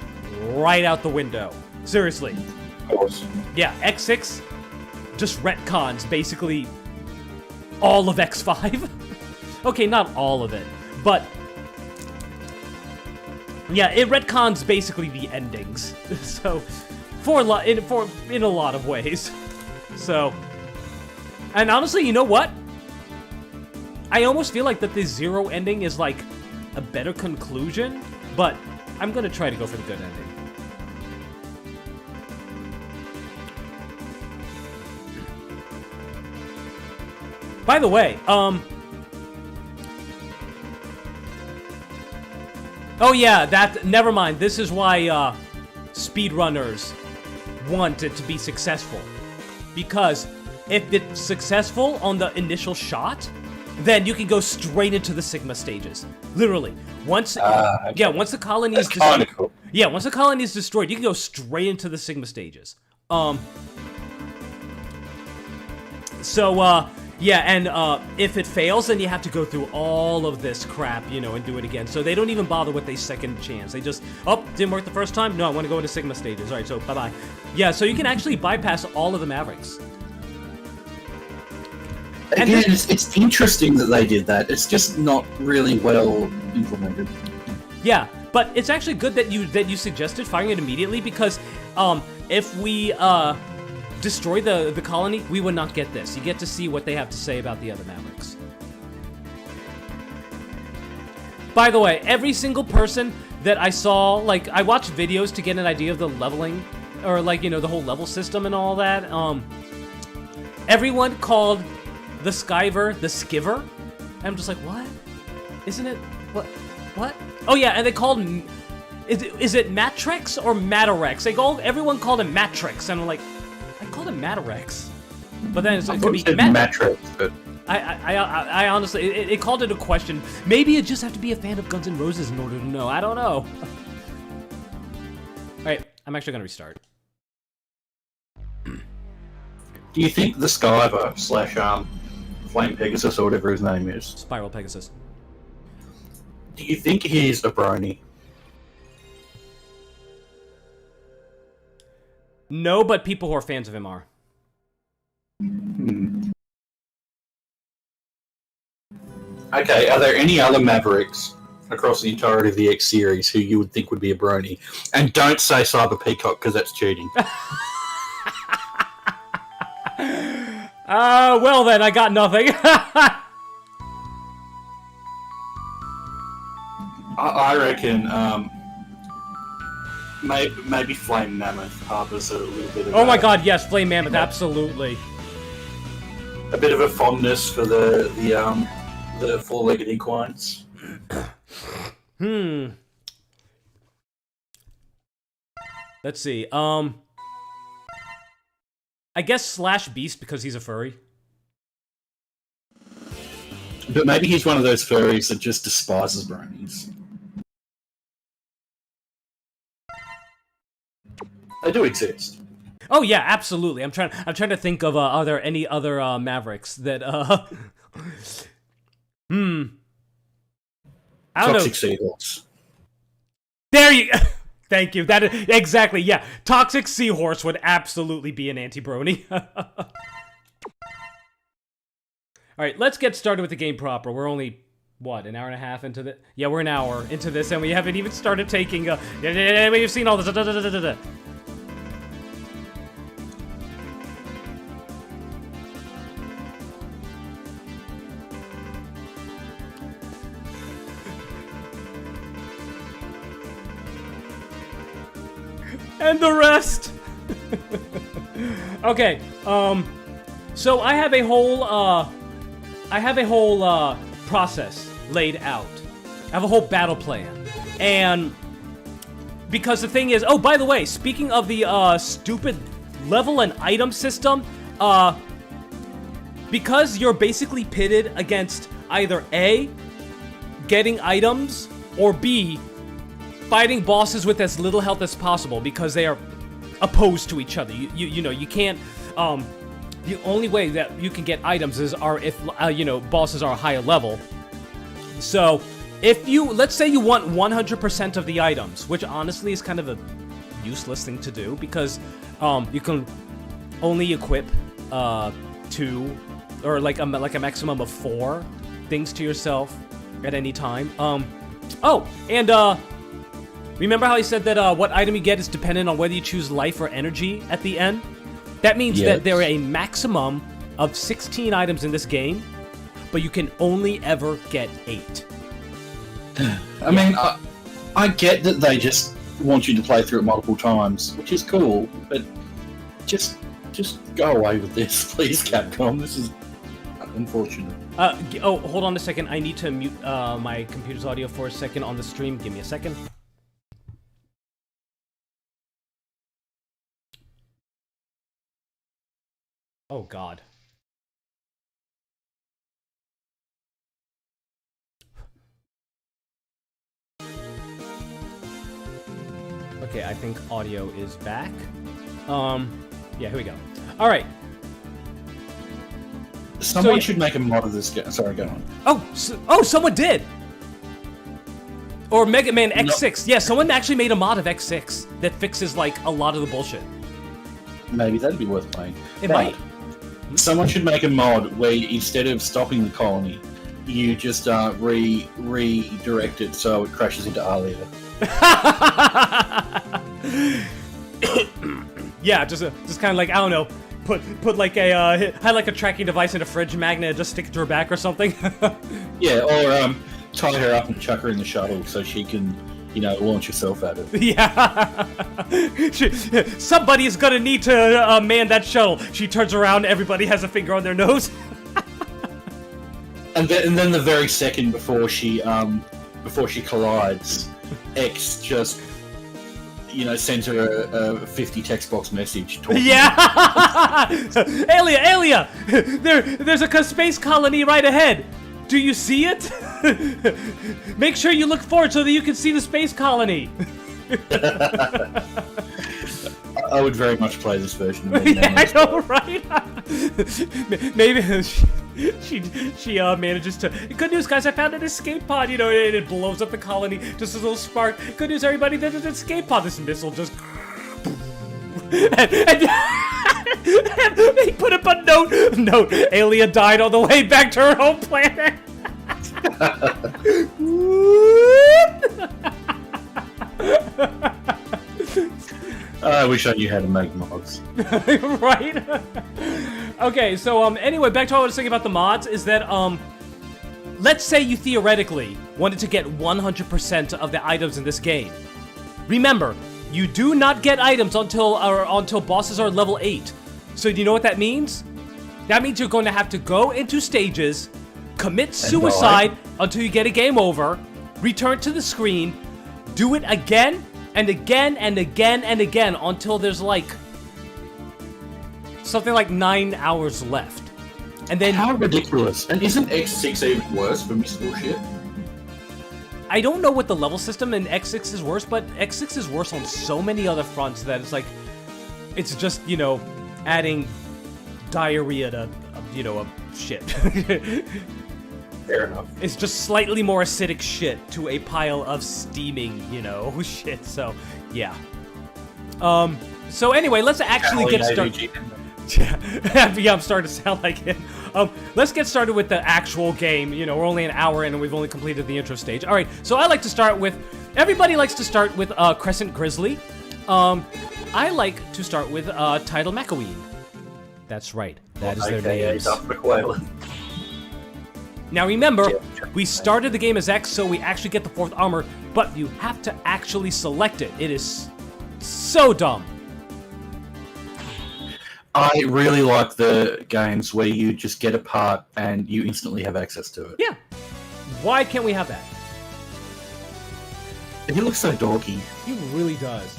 right out the window. Seriously. Of course. Yeah, X6 just retcons, basically, all of X5. Okay, not all of it, but... yeah, it retcons basically the endings. So, in a lot of ways. So, and honestly, you know what? I almost feel like that the 0 ending is like a better conclusion, but I'm gonna try to go for the good ending. By the way, oh yeah, never mind. This is why, speedrunners want it to be successful. Because if it's successful on the initial shot, then you can go straight into the Sigma stages. Literally. Once once the colony is destroyed. Cool. Yeah, once the colony is destroyed, you can go straight into the Sigma stages. Yeah, and if it fails, then you have to go through all of this crap, and do it again. So they don't even bother with a second chance. They just, didn't work the first time? No, I want to go into Sigma stages. All right, so bye-bye. Yeah, so you can actually bypass all of the Mavericks. Again, it's interesting that they did that. It's just not really well implemented. Yeah, but it's actually good that you suggested firing it immediately, because if we destroy the colony, we would not get this. You get to see what they have to say about the other Mavericks. By the way, every single person that I saw, like, I watched videos to get an idea of the leveling, or like, the whole level system and all that. Everyone called the Skyver the Skiver. And I'm just like, what? Isn't it? What? Oh yeah, and they called... Is it Matrix or Matarex? Everyone called him Matrix, and I'm like, I called him Matarex. But then it could be Matrix, but... I honestly, it called into question. Maybe you just have to be a fan of Guns N' Roses in order to know. I don't know. All right, I'm actually gonna restart. Do you think the Skyver slash Flame Pegasus or whatever his name is? Spiral Pegasus. Do you think he's a brony? No, but people who are fans of him are. Okay, are there any other Mavericks across the entirety of the X series who you would think would be a brony? And don't say Cyber Peacock because that's cheating. Well then, I got nothing. I reckon maybe Flame Mammoth harbors a little bit of Oh my god, yes, Flame Mammoth, absolutely. a bit of a fondness for the four-legged equines. Let's see, I guess Slash Beast because he's a furry. But maybe he's one of those furries that just despises bronies. They do exist. Oh yeah, absolutely. I'm trying to think of are there any other Mavericks that I don't Toxic know. Seahorse. There you Thank you. That is, exactly. Yeah. Toxic Seahorse would absolutely be an anti-brony. All right, let's get started with the game proper. We're only what, an hour and a half into the Yeah, we're an hour into this and we haven't even started taking we've seen all this. And the rest. Okay, so I have a whole process laid out. I have a whole battle plan. And because the thing is, oh, by the way, speaking of the stupid level and item system, because you're basically pitted against either A, getting items, or B, fighting bosses with as little health as possible because they are opposed to each other. You know, you can't, the only way that you can get items is if, you know, bosses are a higher level. So, if you, let's say you want 100% of the items, which honestly is kind of a useless thing to do because, you can only equip, 2, or like a maximum of 4 things to yourself at any time. Oh, and, remember how I said that what item you get is dependent on whether you choose life or energy at the end? That means that there are a maximum of 16 items in this game, but you can only ever get 8. I mean, I get that they just want you to play through it multiple times, which is cool, but just go away with this, please, Capcom. This is unfortunate. Oh, hold on a second. I need to mute my computer's audio for a second on the stream. Give me a second. Oh, God. Okay, I think audio is back. Yeah, here we go. All right. Someone should make a mod of this game. Sorry, go on. Oh, someone did! Or Mega Man X6. No. Yeah, someone actually made a mod of X6 that fixes, like, a lot of the bullshit. Maybe that'd be worth playing. It might. Someone should make a mod where instead of stopping the colony, you just redirect it so it crashes into Alia. Yeah, just kind of like, I don't know, put like a had like a tracking device in a fridge magnet and just stick it to her back or something. Yeah, or tie her up and chuck her in the shuttle so she can, you know, launch herself at it. Yeah. Somebody's gonna need to man that shuttle. She turns around, everybody has a finger on their nose. and then the very second before she collides, X just send her a 50 text box message. Talking. Yeah! Aelia! There's a space colony right ahead. Do you see it? Make sure you look forward so that you can see the space colony. I would very much play this version. Yeah, I know, right? Maybe she manages to. Good news, guys! I found an escape pod. And it blows up the colony. Just a little spark. Good news, everybody! There's an escape pod. This missile just. and they put up a note. Aelia died on the way back to her home planet. I wish I knew how to make mods. Right? Okay, so anyway, back to what I was saying about the mods is that let's say you theoretically wanted to get 100% of the items in this game. Remember, you do not get items until bosses are level 8. So do you know what that means? That means you're going to have to go into stages, commit suicide until you get a game over, return to the screen, do it again and again and again and again until there's like something like 9 hours left. And then how ridiculous. And isn't X6 even worse for mystical shit? I don't know what the level system in X6 is worse, but X6 is worse on so many other fronts that it's like it's just, adding diarrhea to shit. Fair enough. It's just slightly more acidic shit to a pile of steaming, shit. So, yeah. So anyway, let's actually get started. Yeah, I'm starting to sound like him. Let's get started with the actual game. We're only an hour in and we've only completed the intro stage. All right, so I like to start with... Everybody likes to start with Crescent Grizzly. I like to start with Tidal Makaween. That's right. That is their names. Now remember, we started the game as X, so we actually get the 4th armor, but you have to actually select it. It is so dumb. I really like the games where you just get a part and you instantly have access to it. Yeah. Why can't we have that? He looks so dorky. He really does.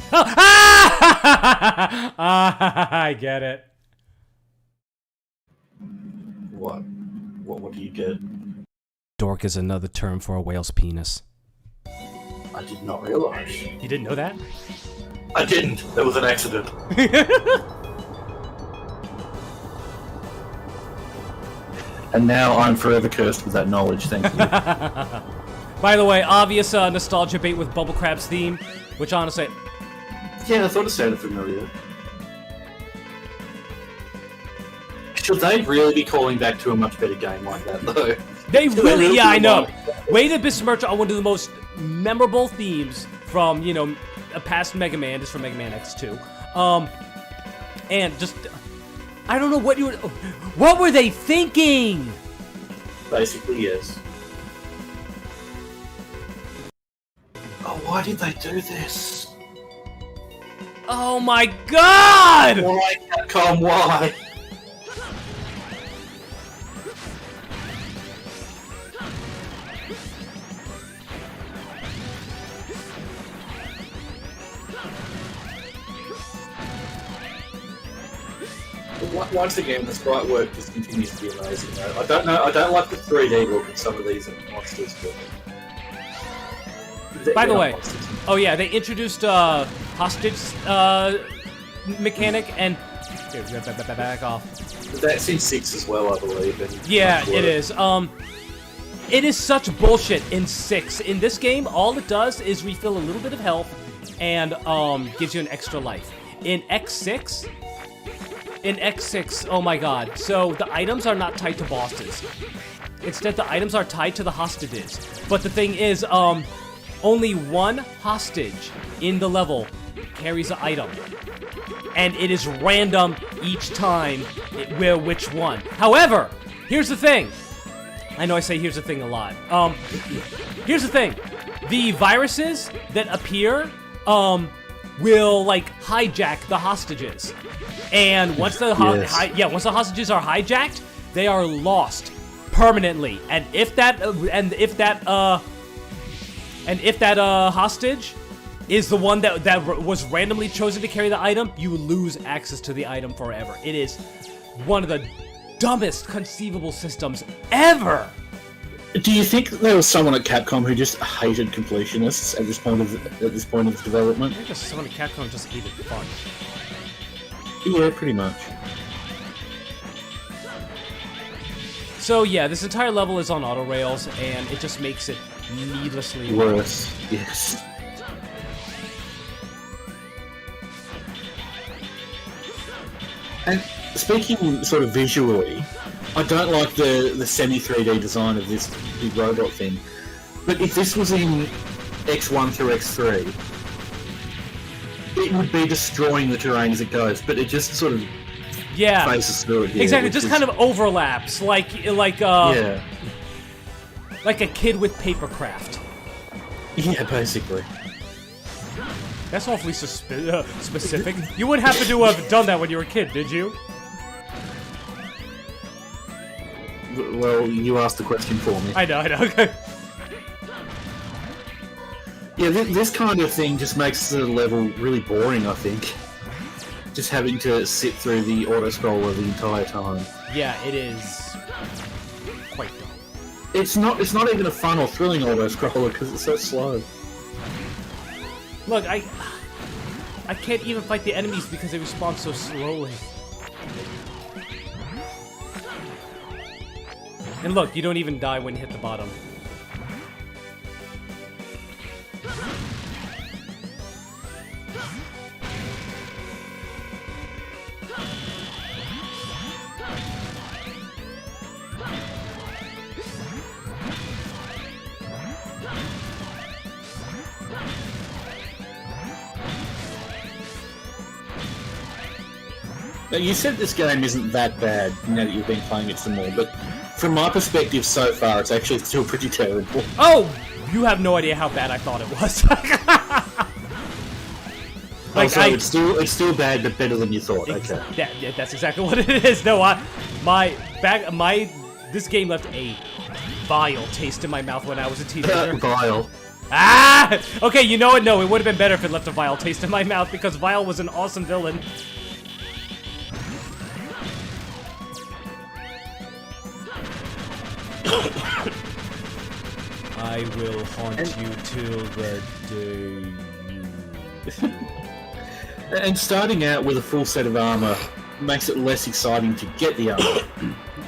I get it. What do you get? Dork is another term for a whale's penis. I did not realize. You didn't know that? I didn't. That was an accident. And now I'm forever cursed with that knowledge, thank you. By the way, obvious nostalgia bait with Bubble Crab's theme, which honestly... Yeah, I thought it sounded familiar. Should they really be calling back to a much better game like that, though? They really, yeah, I know. Way to besmirch on one of the most memorable themes from, a past Mega Man. This is from Mega Man X2. And just... I don't know what were they thinking? Basically, yes. Oh, why did they do this? Oh my god! Why, Capcom, why? Once again, the sprite work just continues to be amazing. I don't like the 3D look of some of these monsters, but... By the way, oh yeah, they introduced hostage mechanic and... Here, back off. That's in 6 as well, I believe. And yeah, it is. It is such bullshit in 6. In this game, all it does is refill a little bit of health and gives you an extra life. In X6, oh my god, so the items are not tied to bosses. Instead, the items are tied to the hostages. But the thing is, only one hostage in the level carries an item. And it is random each time which one. However, here's the thing. I know I say here's the thing a lot. Here's the thing. The viruses that appear, will, hijack the hostages. And once the once the hostages are hijacked, they are lost permanently. And if that hostage is the one that was randomly chosen to carry the item, you lose access to the item forever. It is one of the dumbest conceivable systems ever. Do you think there was someone at Capcom who just hated completionists at this point of development? I think just someone at Capcom just hated fun. Yeah, pretty much. So yeah, this entire level is on auto rails, and it just makes it needlessly Worse, yes. And speaking sort of visually, I don't like the semi 3D design of this big robot thing. But if this was in X1 through X3, it would be destroying the terrain as it goes. But it just sort of faces through it here. Exactly, just kind of overlaps, like yeah, like a kid with papercraft. yeah, basically. That's awfully specific. You wouldn't happen to have done that when you were a kid, did you? Well, you asked the question for me. I know. Okay. Yeah, this kind of thing just makes the level really boring, I think. Just having to sit through the auto-scroller the entire time. Yeah, it is quite dumb. It's not even a fun or thrilling auto-scroller because it's so slow. Look, I can't even fight the enemies because they respond so slowly. And look, you don't even die when you hit the bottom. Now, you said this game isn't that bad now that you've been playing it some more, but from my perspective so far, it's actually still pretty terrible. Oh! You have no idea how bad I thought it was. It's still bad, but better than you thought. Okay. Yeah, that's exactly what it is. No, this game left a vile taste in my mouth when I was a teenager. Vile. Ah! Okay, you know what? No, it would have been better if it left a vile taste in my mouth because Vile was an awesome villain. I will haunt you till the day you... And starting out with a full set of armor makes it less exciting to get the armor.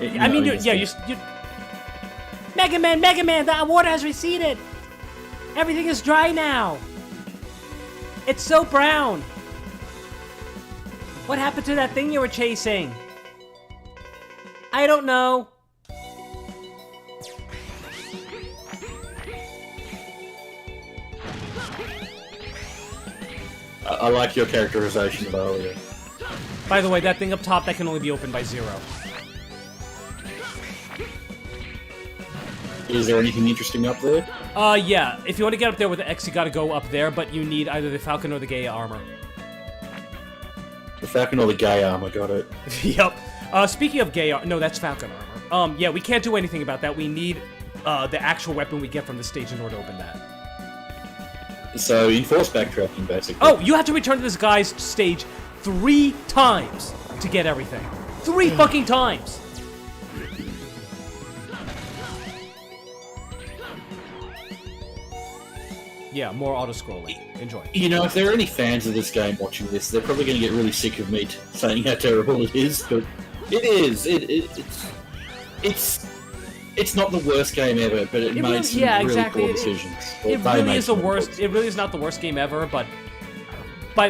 you Mega Man, the water has receded. Everything is dry now. It's so brown. What happened to that thing you were chasing? I don't know. I like your characterization of earlier. By the way, that thing up top, that can only be opened by 0. Is there anything interesting up there? Yeah. If you want to get up there with the X, you gotta go up there, but you need either the Falcon or the Gaia armor. The Falcon or the Gaia armor, got it. Yep. Speaking of Gaia... No, that's Falcon armor. Yeah, we can't do anything about that. We need the actual weapon we get from the stage in order to open that. So, enforce backtracking, basically. Oh, you have to return to this guy's stage 3 times to get everything. 3 fucking times! Yeah, more auto-scrolling. Enjoy. You know, if there are any fans of this game watching this, they're probably going to get really sick of me saying how terrible it is, but it is. It's not the worst game ever, but it made some really poor decisions. It really is the worst. It really is not the worst game ever, but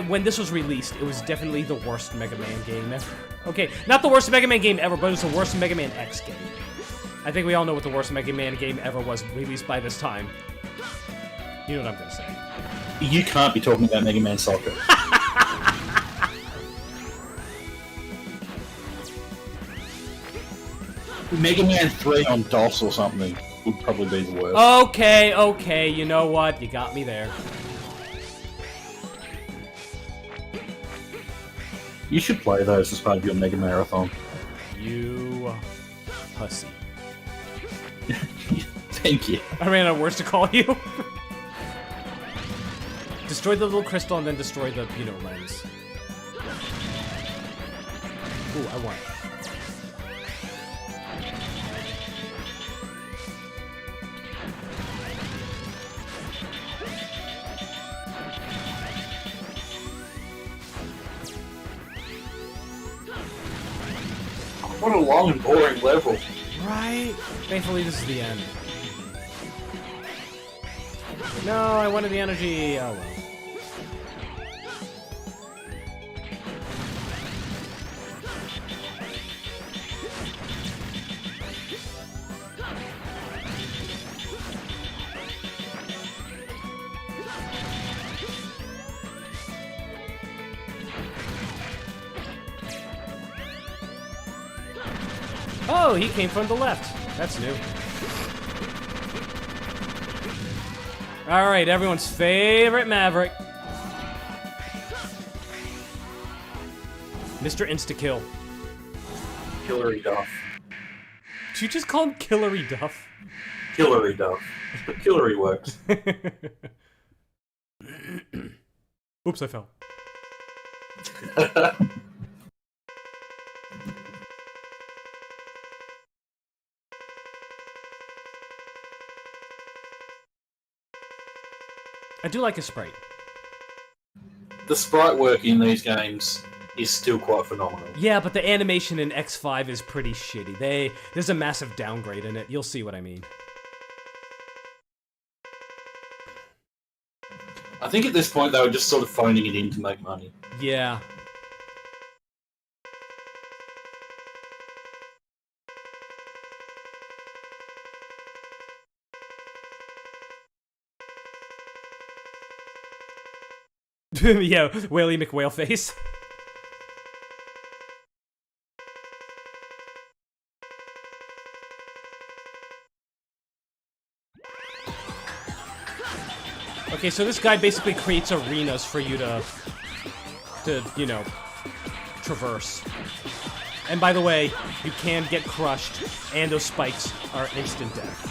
when this was released, it was definitely the worst Mega Man game ever. Okay, not the worst Mega Man game ever, but it was the worst Mega Man X game. I think we all know what the worst Mega Man game ever was released by this time. You know what I'm gonna say. You can't be talking about Mega Man Soccer. Mega Man 3 on DOS or something would probably be the worst. Okay, you know what? You got me there. You should play those as part of your Mega Marathon. You pussy. Thank you. I ran out of words to call you. Destroy the little crystal and then destroy the, lens. Ooh, I won. What a long and boring level. Right? Thankfully, this is the end. No, I wanted the energy. Oh, well. Oh, he came from the left. That's new. Alright, everyone's favorite Maverick. Mr. Insta-Kill. Hillary Duff. Did you just call him Killery Duff? Hillary Duff. But Hillary works. Oops, I fell. I do like his sprite. The sprite work in these games is still quite phenomenal. Yeah, but the animation in X5 is pretty shitty. There's a massive downgrade in it. You'll see what I mean. I think at this point they were just sort of phoning it in to make money. Yeah. Yeah, Whaley McWhaleface. Okay, so this guy basically creates arenas for you to traverse. And by the way, you can get crushed, and those spikes are instant death.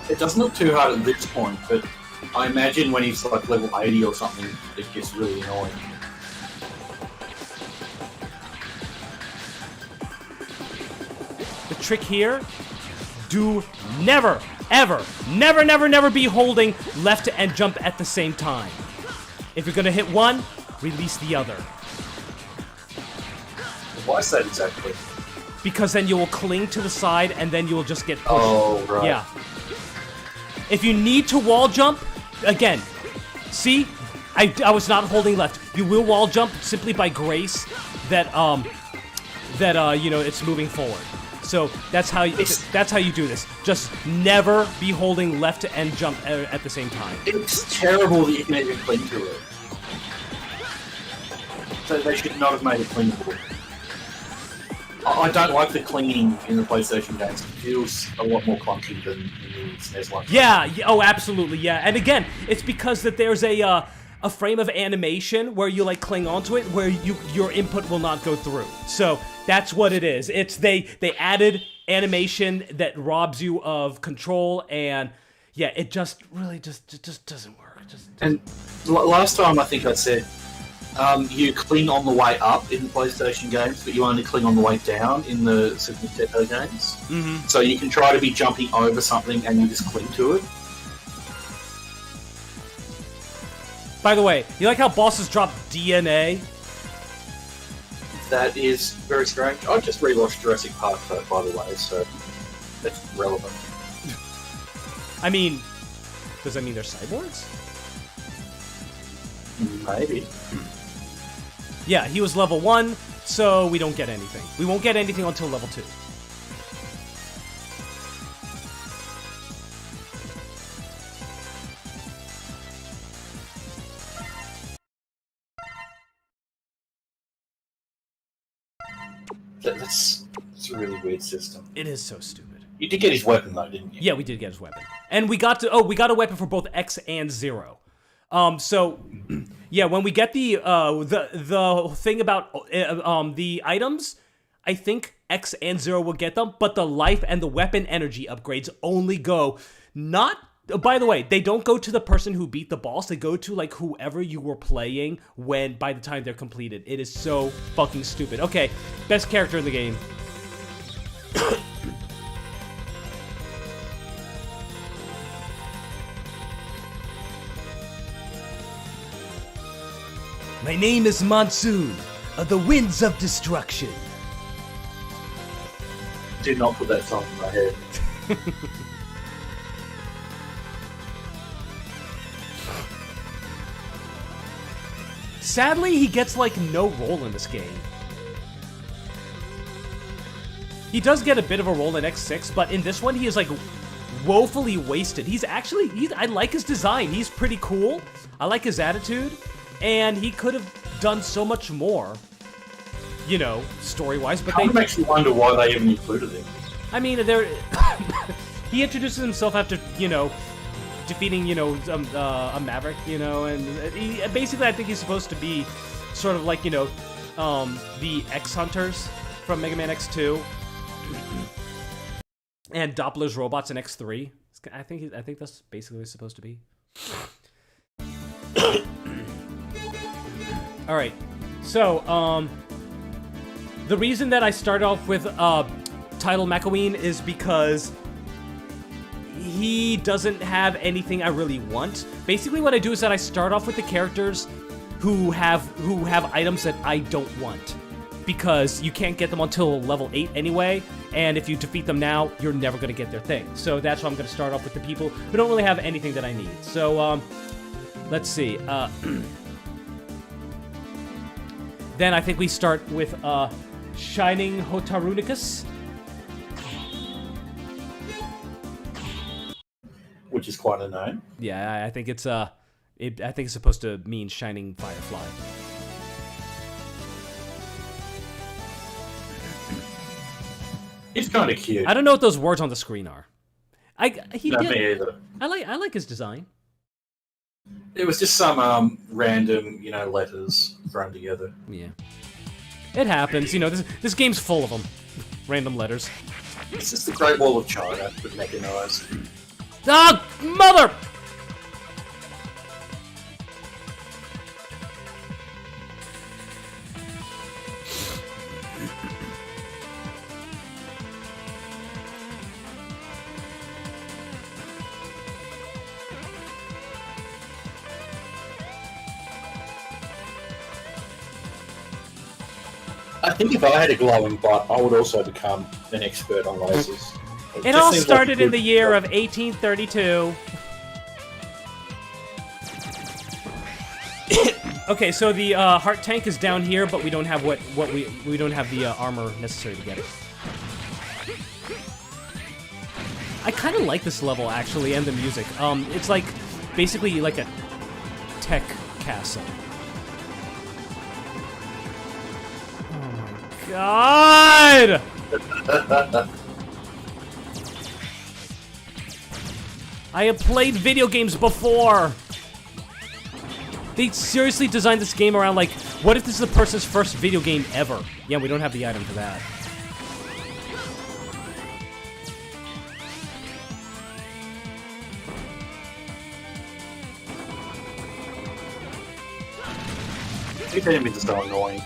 It doesn't look too hard at this point, but I imagine when he's like level 80 or something, it gets really annoying. The trick here, do never, ever, never be holding left and jump at the same time. If you're gonna hit one, release the other. Why is that exactly? Because then you will cling to the side and then you will just get pushed. Oh, right. Yeah. If you need to wall jump, again, see? I was not holding left. You will wall jump simply by grace that it's moving forward. So that's how you do this. Just never be holding left and jump at the same time. It's terrible that you can even cling to it. So they should not have made it clingable. I don't like the clinging in the PlayStation games. It feels a lot more clunky than in the SNES one. Yeah, oh, absolutely, yeah. And again, it's because that there's a frame of animation where you like cling onto it, where your input will not go through. So that's what it is. It's they added animation that robs you of control, and yeah, it just really just doesn't work. And last time I think I said you cling on the way up in the PlayStation games, but you only cling on the way down in the Super Nintendo games. Mm-hmm. So you can try to be jumping over something and you just cling to it. By the way, you like how bosses drop DNA? That is very strange. I just rewatched Jurassic Park, by the way, so that's relevant. I mean, does that mean they're cyborgs? Maybe. Yeah, he was level 1, so we don't get anything. We won't get anything until level 2. That's It's a really weird system. It is so stupid. You did get his weapon though, didn't you? Yeah, we did get his weapon, and we got a weapon for both X and Zero. So yeah, when we get the thing about the items, I think X and Zero will get them, but the life and the weapon energy upgrades only go not. By the way, they don't go to the person who beat the boss. They go to like whoever you were playing by the time they're completed. It is so fucking stupid. Okay, best character in the game. My name is Monsoon of the Winds of Destruction. Did not put that song in my head. Sadly, he gets like no role in this game. He does get a bit of a role in X6, but in this one he is like woefully wasted. I like his design. He's pretty cool. I like his attitude, and he could have done so much more, you know, story-wise. But It makes you wonder why they even included him. I mean, he introduces himself after, you know, defeating, you know, a Maverick, you know, and basically I think he's supposed to be sort of like, you know, the X-Hunters from Mega Man X2 and Doppler's robots in X3. I think that's basically what he's supposed to be. All right, so the reason that I started off with Title Makoween is because he doesn't have anything I really want. Basically, what I do is that I start off with the characters who have items that I don't want, because you can't get them until level 8 anyway, and if you defeat them now, you're never going to get their thing. So that's why I'm going to start off with the people who don't really have anything that I need. So, let's see. Then I think we start with Shining Hotarunicus. Which is quite a name. Yeah, I think it's I think it's supposed to mean Shining Firefly. It's kind of cute. I don't know what those words on the screen are. Me either. I like his design. It was just some random, you know, letters thrown together. Yeah, it happens. You know, this game's full of them. Random letters. It's just the Great Wall of China with mechanized. Ah, mother! I think if I had a glowing butt, I would also become an expert on lasers. It all started in the year of 1832. Okay, so the heart tank is down here, but we don't have we don't have the armor necessary to get it. I kind of like this level actually, and the music. It's like basically like a tech castle. Oh my god! I have played video games before. They seriously designed this game around like, what if this is the person's first video game ever? Yeah, we don't have the item for that. These enemies are so annoying.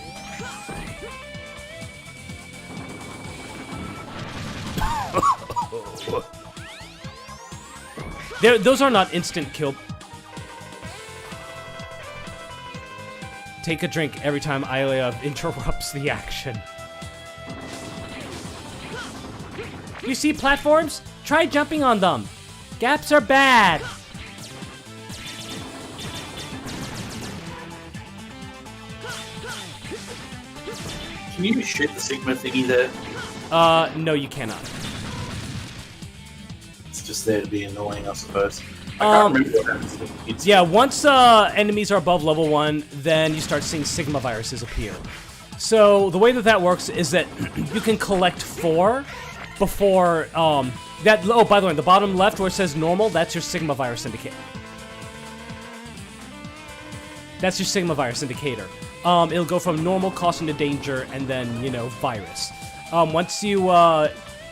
Those are not instant kill. Take a drink every time Ayla interrupts the action. You see platforms? Try jumping on them. Gaps are bad. Can you shoot the Sigma thingy there? No, you cannot. It's just there to be annoying, I suppose. I can't remember what happens to them. Yeah, once enemies are above level 1, then you start seeing Sigma viruses appear. So the way that works is that you can collect 4 before that. Oh, by the way, the bottom left where it says normal, that's your Sigma virus indicator. That's your Sigma virus indicator. It'll go from normal, caution to danger, and then, you know, virus. Once you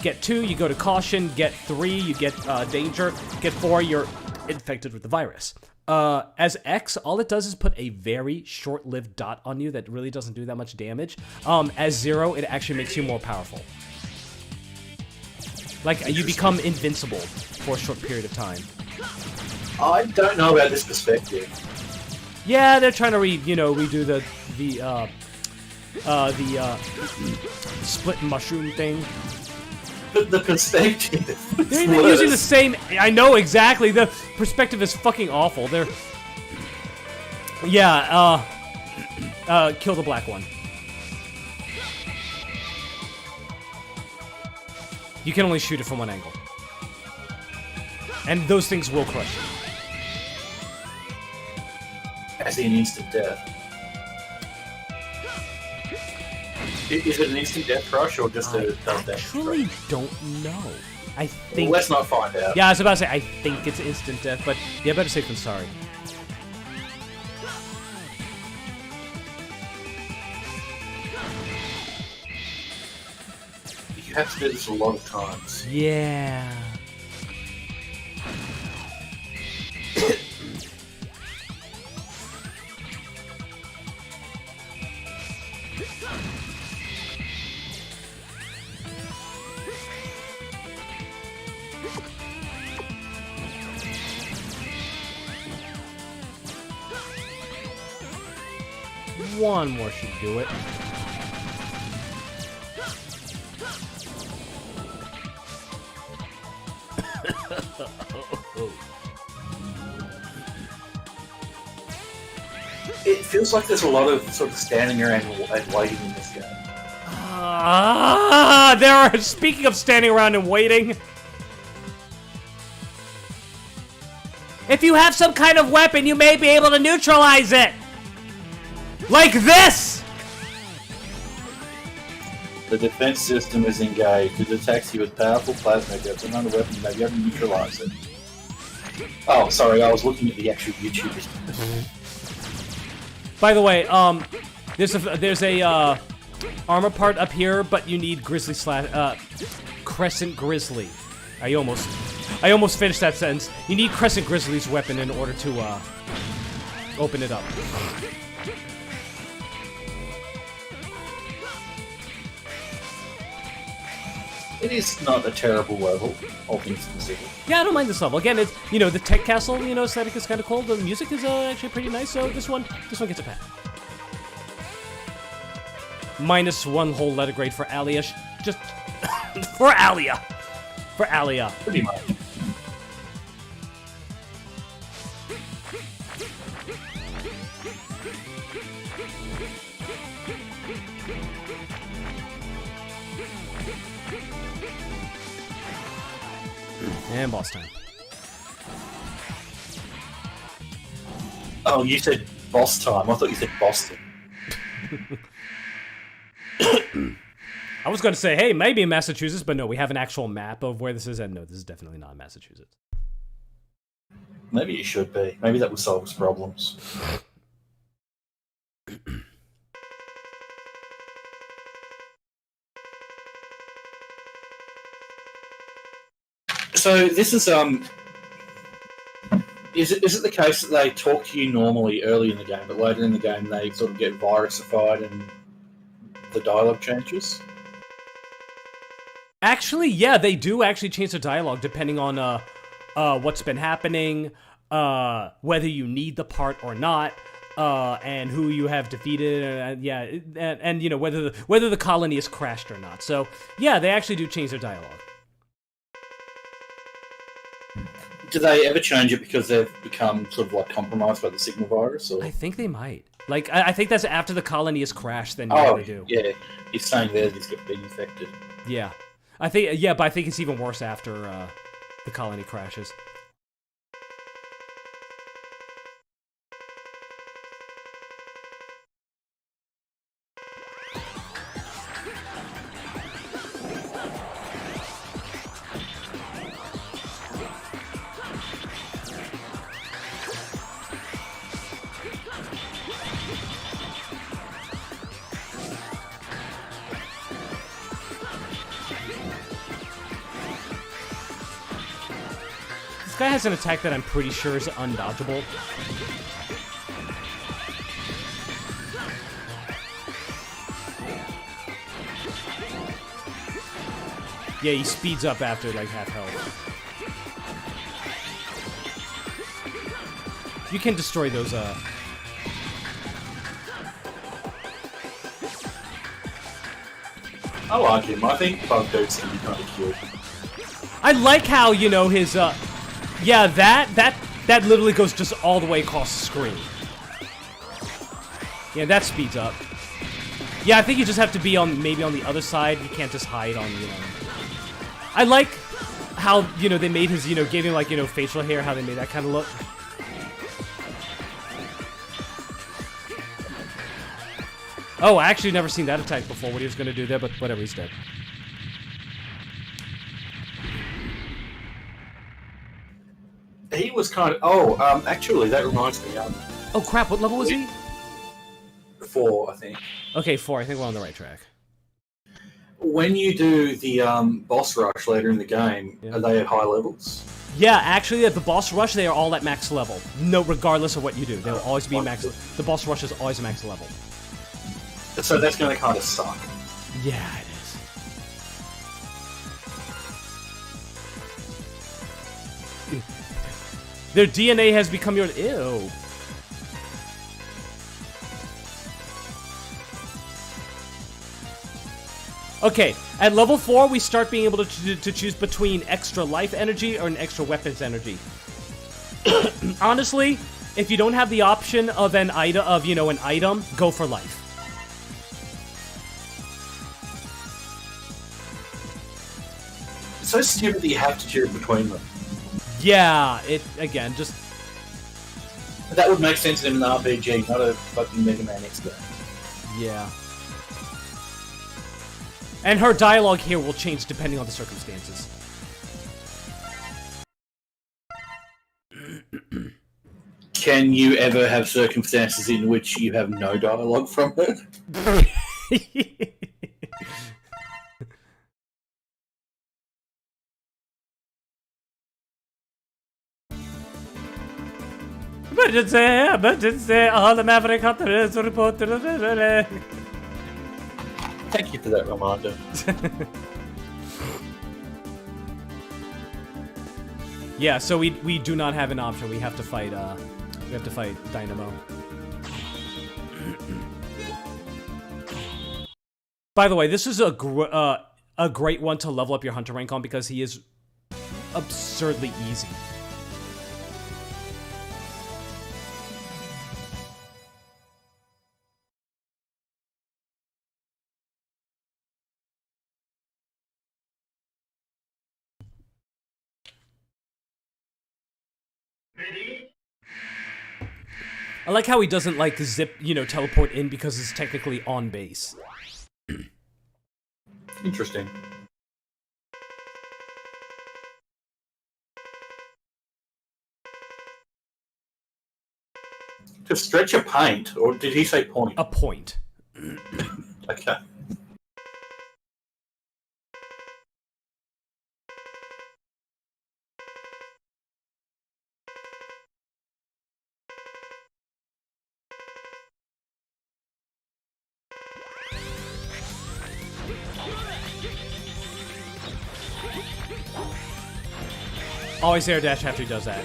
get 2, you go to caution. Get 3, you get danger. Get 4, you're infected with the virus. As X, all it does is put a very short-lived dot on you that really doesn't do that much damage. As 0, it actually makes you more powerful. Like, you become invincible for a short period of time. I don't know about this perspective. Yeah, they're trying to redo the split mushroom thing. But the perspective. They're even using the same. I know exactly. The perspective is fucking awful. They're. Yeah. Kill the black one. You can only shoot it from one angle, and those things will crush you. As in instant death. Is it an instant death crush or just a does that? I truly don't know. I think. Well, let's not find out. Yeah, I was about to say I think it's instant death, but yeah, better safe than sorry. You have to do this a lot of times. Yeah. One more should do it. It feels like there's a lot of sort of standing around and waiting in this game. There are. Speaking of standing around and waiting, if you have some kind of weapon, you may be able to neutralize it. Like this! The defense system is engaged. It attacks you with powerful plasma jets. Another weapon, you may be able to neutralize it. Oh, sorry, I was looking at the actual YouTubers. By the way, there's a armor part up here, but you need Crescent Grizzly. I almost finished that sentence. You need Crescent Grizzly's weapon in order to open it up. It is not a terrible level, all things considered. Yeah, I don't mind this level. Again, it's, you know, the Tech Castle, you know, aesthetic is kind of cool. The music is actually pretty nice, so this one gets a pat. -1 whole letter grade for Alia. Just for Alia. For Alia. Pretty much. And boss time. Oh, you said boss time. I thought you said Boston. I was going to say, hey, maybe in Massachusetts, but no, we have an actual map of where this is, and no, this is definitely not Massachusetts. Maybe it should be. Maybe that will solve its problems. So this is Is it the case that they talk to you normally early in the game, but later in the game they sort of get virusified and the dialogue changes? Actually, yeah, they do actually change the dialogue depending on what's been happening, whether you need the part or not, and who you have defeated, and you know whether the colony is crashed or not. So yeah, they actually do change their dialogue. Do they ever change it because they've become sort of like compromised by the Sigma virus? Or? I think they might. Like, I think that's after the colony has crashed, then yeah, they do. Yeah, he's saying there that he's been infected. Yeah. I think, yeah, but I think it's even worse after the colony crashes. guy has an attack that I'm pretty sure is undodgeable. Yeah, he speeds up after, like, half health. You can destroy those, I like him. I think Bug Dudes can be kind of cute. I like how, you know, his, yeah, that literally goes just all the way across the screen. Yeah, that speeds up. Yeah, I think you just have to be on, maybe on the other side. You can't just hide on, you know. I like how, you know, they made his, you know, gave him, like, you know, facial hair, how they made that kind of look. Oh, I actually never seen that attack before, what he was gonna do there, but whatever, he's dead. He was kind of... Oh, actually, that reminds me. Oh crap, what level was he? 4, I think. Okay, 4, I think we're on the right track. When you do the boss rush later in the game, Yeah. are they at high levels? Yeah, actually, at the boss rush, they are all at max level. No, regardless of what you do. They'll always be max... The boss rush is always max level. So that's going to kind of suck. Yeah, it is. Their DNA has become your... Ew. Okay, at level 4, we start being able to choose between extra life energy or an extra weapons energy. Honestly, if you don't have the option of an item, go for life. It's so stupid that you have to choose between them. Yeah, it again just That would make sense in an RPG, not a fucking Mega Man X game. yeah. And her dialogue here will change depending on the circumstances. Can you ever have circumstances in which you have no dialogue from her? Emergency, all the Maverick Hunters report. Thank you for that reminder. Yeah, so we do not have an option. We have to fight Dynamo. By the way, this is a great one to level up your Hunter rank on because he is absurdly easy. I like how he doesn't, like, zip, you know, teleport in because it's technically on base. Interesting. To stretch a paint, or did he say point? A point. Okay. Always air dash after he does that.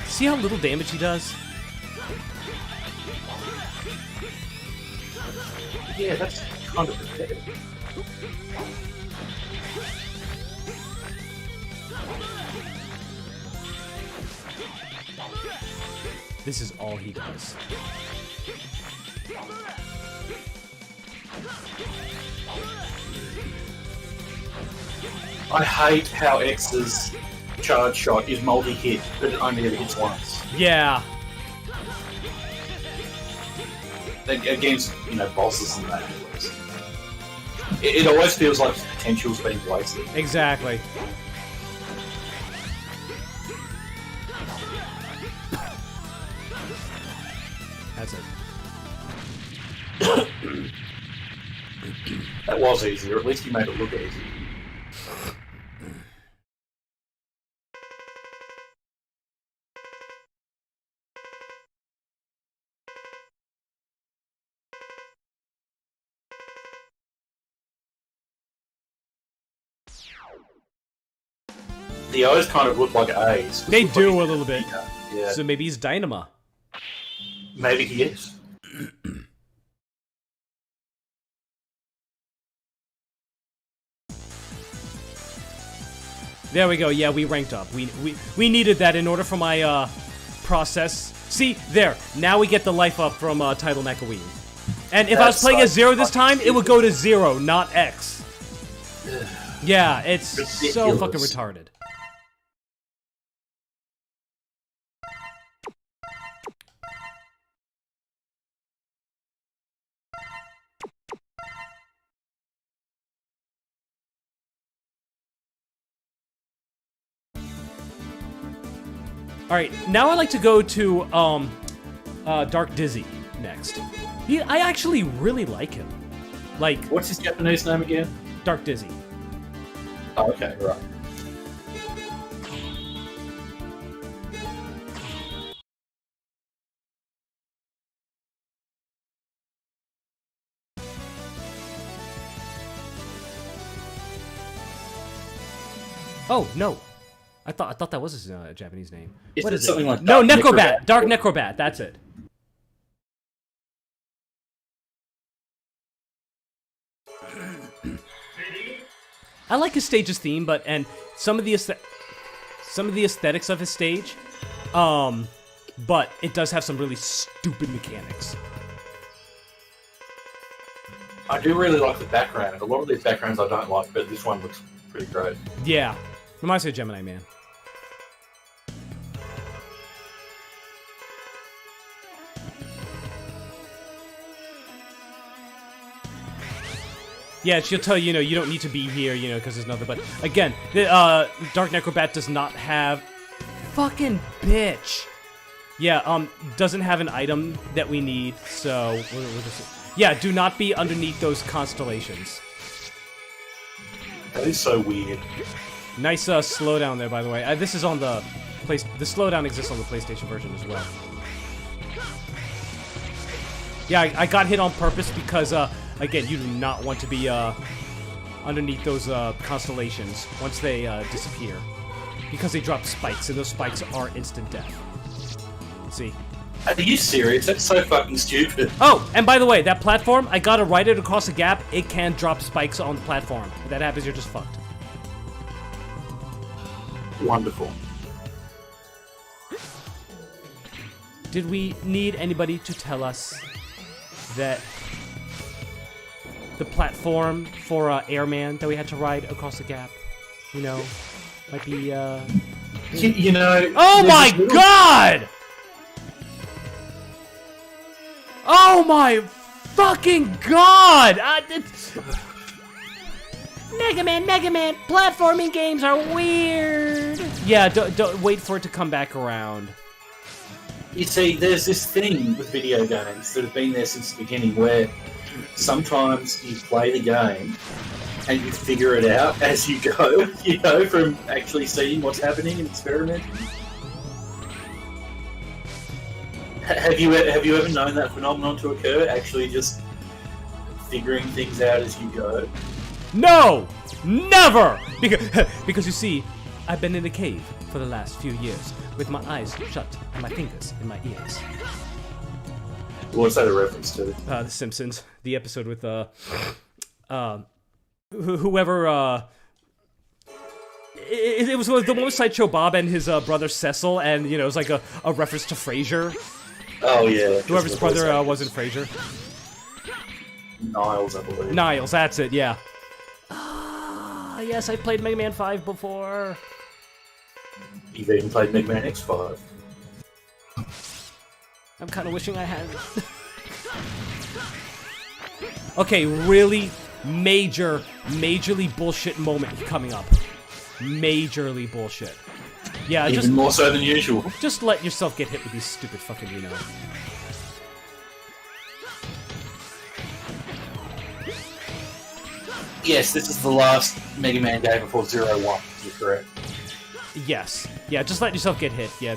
See how little damage he does? Yeah, that's kind of pathetic. This is all he does. I hate how X's charge shot is multi-hit, but it only ever hits once. Yeah. Against, you know, bosses and that. It always feels like potential's being wasted. Exactly. That's it. That was easy, or at least you made it look easy. The O's kind of look like A's. They do a little bit. Yeah. So maybe he's Dynama. Maybe he is. There we go. Yeah, we ranked up. We needed that in order for my process. See, there. Now we get the life up from Title Nekaween. And if I was playing as 0 this time, it would go to 0, not X. Yeah, it's so Ridiculous. fucking retarded. Alright, now I'd like to go to, Dark Dizzy next. I actually really like him. Like, What's his Japanese name again? Dark Dizzy. Oh, okay, right. Oh, no. I thought that was his Japanese name. What is something it? like No, Dark Necrobat. Dark Necrobat. That's it. I like his stage's theme, and some of the aesthetics of his stage, but it does have some really stupid mechanics. I do really like the background. A lot of these backgrounds I don't like, but this one looks pretty great. Yeah, reminds me of Gemini Man. Yeah, she'll tell you, you don't need to be here, because there's nothing. But again, the Dark Necrobat does not have fucking bitch. Yeah, doesn't have an item that we need. So yeah, do not be underneath those constellations. That is so weird. Nice slowdown there, by the way. This is on the the slowdown exists on the PlayStation version as well. Yeah, I got hit on purpose because again, you do not want to be underneath those constellations once they disappear. Because they drop spikes, and those spikes are instant death. See? Are you serious? That's so fucking stupid. Oh, and by the way, that platform, I gotta ride it across a gap. It can drop spikes on the platform. If that happens, you're just fucked. Wonderful. Did we need anybody to tell us that the platform for Airman that we had to ride across the gap, might be, You know... Oh my god! Oh my fucking god! Mega Man, platforming games are weird! Yeah, don't wait for it to come back around. You see, there's this thing with video games that have been there since the beginning where sometimes you play the game and you figure it out as you go, from actually seeing what's happening and experimenting. Have you ever known that phenomenon to occur? Actually just figuring things out as you go? No! Never! Because you see, I've been in a cave for the last few years with my eyes shut and my fingers in my ears. What's that a reference to? The Simpsons. The episode with, whoever, it was the one with Sideshow Bob and his brother Cecil, and, it was like a reference to Frasier. Oh, yeah. Whoever's brother was in Frasier. Niles, I believe. Niles, that's it, yeah. Yes, I played Mega Man 5 before. You've even played Mega Man X5. I'm kind of wishing I had. Okay, really majorly bullshit moment coming up. Majorly bullshit. Yeah, Even more so than usual. just let yourself get hit with these stupid fucking, Yes, this is the last Mega Man game before Zero One. You're correct. Yes. Yeah, just let yourself get hit. Yeah,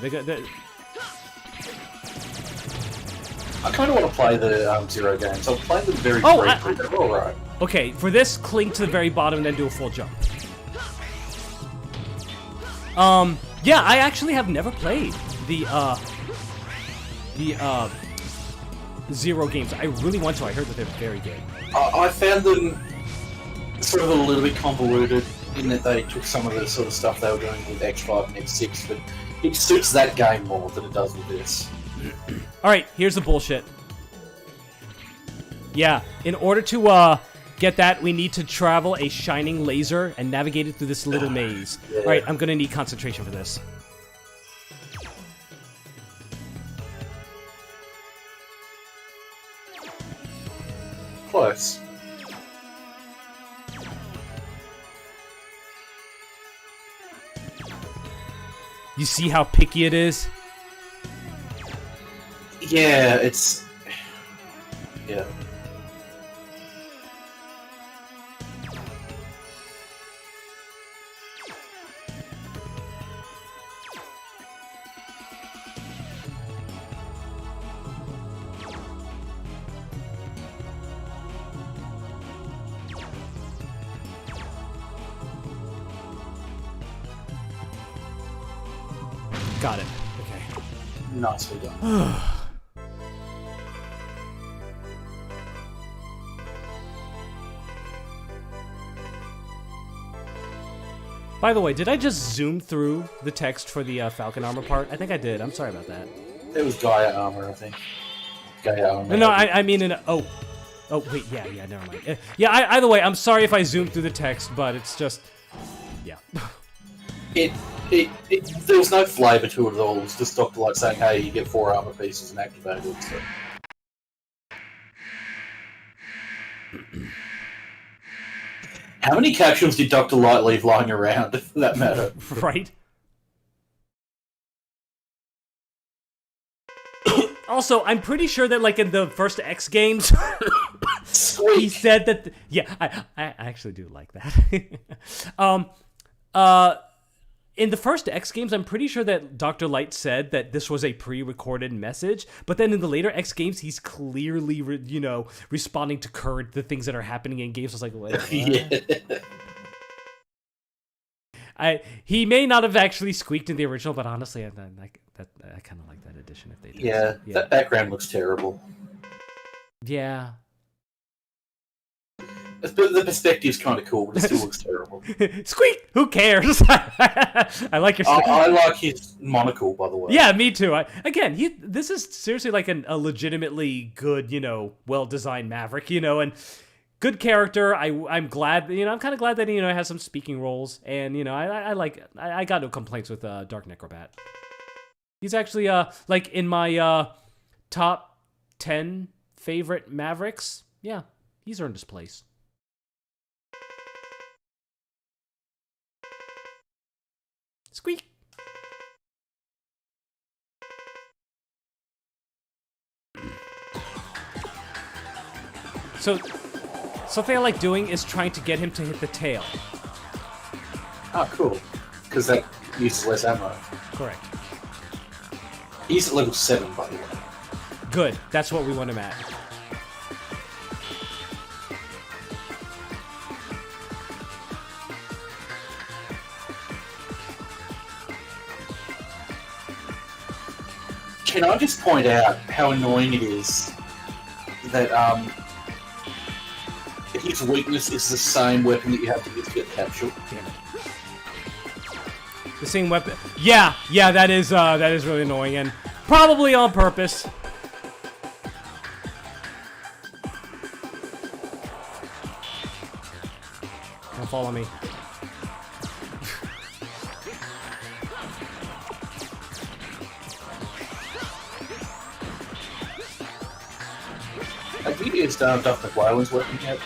I kind of want to play the Zero games. I'll play them very Oh, briefly. They're all right. Okay, for this, cling to the very bottom and then do a full jump. Yeah, I actually have never played the Zero games. I really want to. I heard that they're very good. I found them sort of a little bit convoluted in that they took some of the sort of stuff they were doing with X5 and X6, but it suits that game more than it does with this. Alright, here's the bullshit. Yeah, in order to get that, we need to travel a shining laser and navigate it through this little maze. Yeah. Alright, I'm gonna need concentration for this. Close. You see how picky it is? Yeah, it's... Yeah. Got it. Okay. Nicely done. By the way, did I just zoom through the text for the Falcon armor part? I think I did. I'm sorry about that. It was Gaia armor, I think. Gaia armor. No, I mean in a... Oh, wait, yeah, never mind. Yeah, either way, I'm sorry if I zoomed through the text, but it's just... Yeah. There was no flavour to it at all. It was just Dr. Light saying, hey, you get 4 armor pieces and activate it. So. How many captions did Dr. Light leave lying around, for that matter? Right? Also, I'm pretty sure that, like, in the first X games, he said that... Yeah, I actually do like that. In the first X games, I'm pretty sure that Dr. Light said that this was a pre-recorded message, but then in the later X games, he's clearly, responding to the things that are happening in games. I was like, what? Yeah. He may not have actually squeaked in the original, but honestly, I kind of like that edition if they did. Yeah, that background looks terrible. Yeah. The perspective's kind of cool, but it still looks terrible. Squeak! Who cares? I like your... I like his monocle, by the way. Yeah, me too. This is seriously like a legitimately good, well-designed Maverick, and good character. I'm glad, I'm kind of glad that he, has some speaking roles, and, I got no complaints with Dark Necrobat. He's actually, like, in my top 10 favorite Mavericks. Yeah, he's earned his place. Squeak. So, something I like doing is trying to get him to hit the tail. Oh, cool. Because that uses less ammo. Correct. He's at level 7, by the way. Good. That's what we want him at. Can I just point out how annoying it is that his weakness is the same weapon that you have to use to get the capsule? Damn it. The same weapon. Yeah, that is really annoying, and probably on purpose. Don't follow me. Have you used Duff McWilen's weapon yet?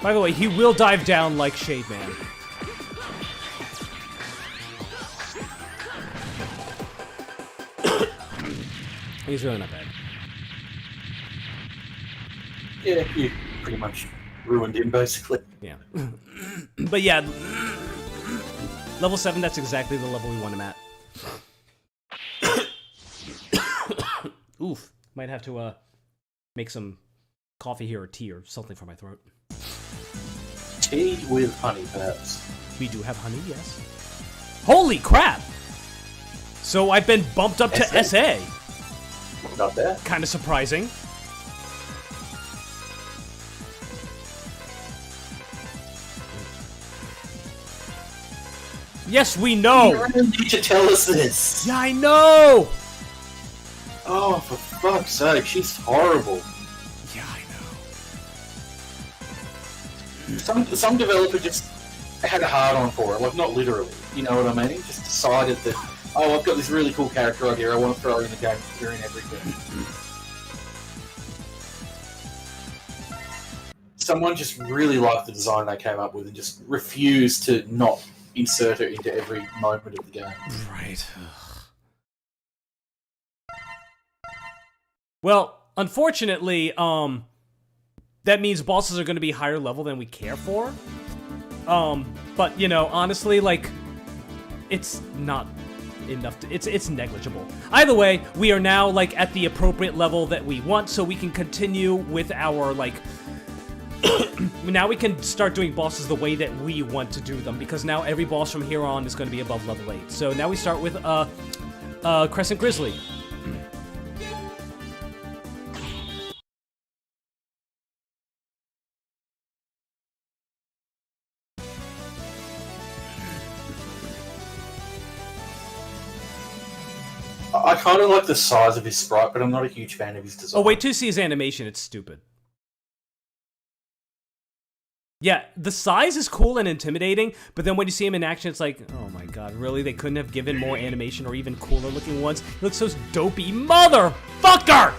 By the way, he will dive down like Shade Man. He's really not bad. Yeah, you pretty much ruined him, basically. Yeah. But yeah, level 7, that's exactly the level we want him at. Oof. Might have to make some coffee here or tea or something for my throat. Tea with honey, perhaps. We do have honey, yes. Holy crap! So I've been bumped up to SA. Not bad. Kind of surprising. Yes, we know! You really need to tell us this! Yeah, I know! Oh, for fuck's sake, she's horrible. Yeah, I know. Some developer just had a hard-on for her, like, not literally, you know what I mean? Just decided that, oh, I've got this really cool character idea, I want to throw her in the game, you're in everything. Someone just really liked the design they came up with and just refused to not insert her into every moment of the game. Right. Well, unfortunately, that means bosses are going to be higher level than we care for. But, you know, honestly, like, it's not enough to, it's negligible. Either way, we are now, like, at the appropriate level that we want, so we can continue with our, like, now we can start doing bosses the way that we want to do them, because now every boss from here on is going to be above level 8. So now we start with, Crescent Grizzly. I kind of like the size of his sprite, but I'm not a huge fan of his design. Oh, wait till you see his animation, it's stupid. Yeah, the size is cool and intimidating, but then when you see him in action, it's like, oh my god, really? They couldn't have given more animation or even cooler looking ones? He looks so dopey. Motherfucker!